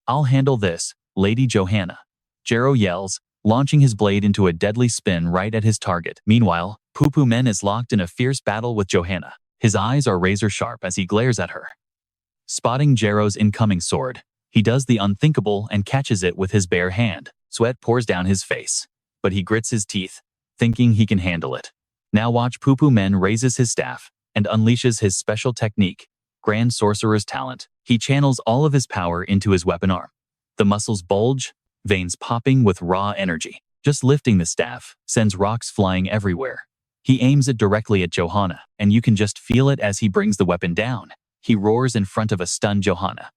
I'll handle this, Lady Johanna." Jero yells, launching his blade into a deadly spin right at his target. Meanwhile, Pupumen is locked in a fierce battle with Johanna. His eyes are razor-sharp as he glares at her. Spotting Jero's incoming sword, he does the unthinkable and catches it with his bare hand. Sweat pours down his face, but he grits his teeth, thinking he can handle it. Now watch Pupumen raises his staff and unleashes his special technique, Grand Sorcerer's Talent. He channels all of his power into his weapon arm. The muscles bulge, veins popping with raw energy. Just lifting the staff sends rocks flying everywhere. He aims it directly at Johanna, and you can just feel it as he brings the weapon down. He roars in front of a stunned Johanna.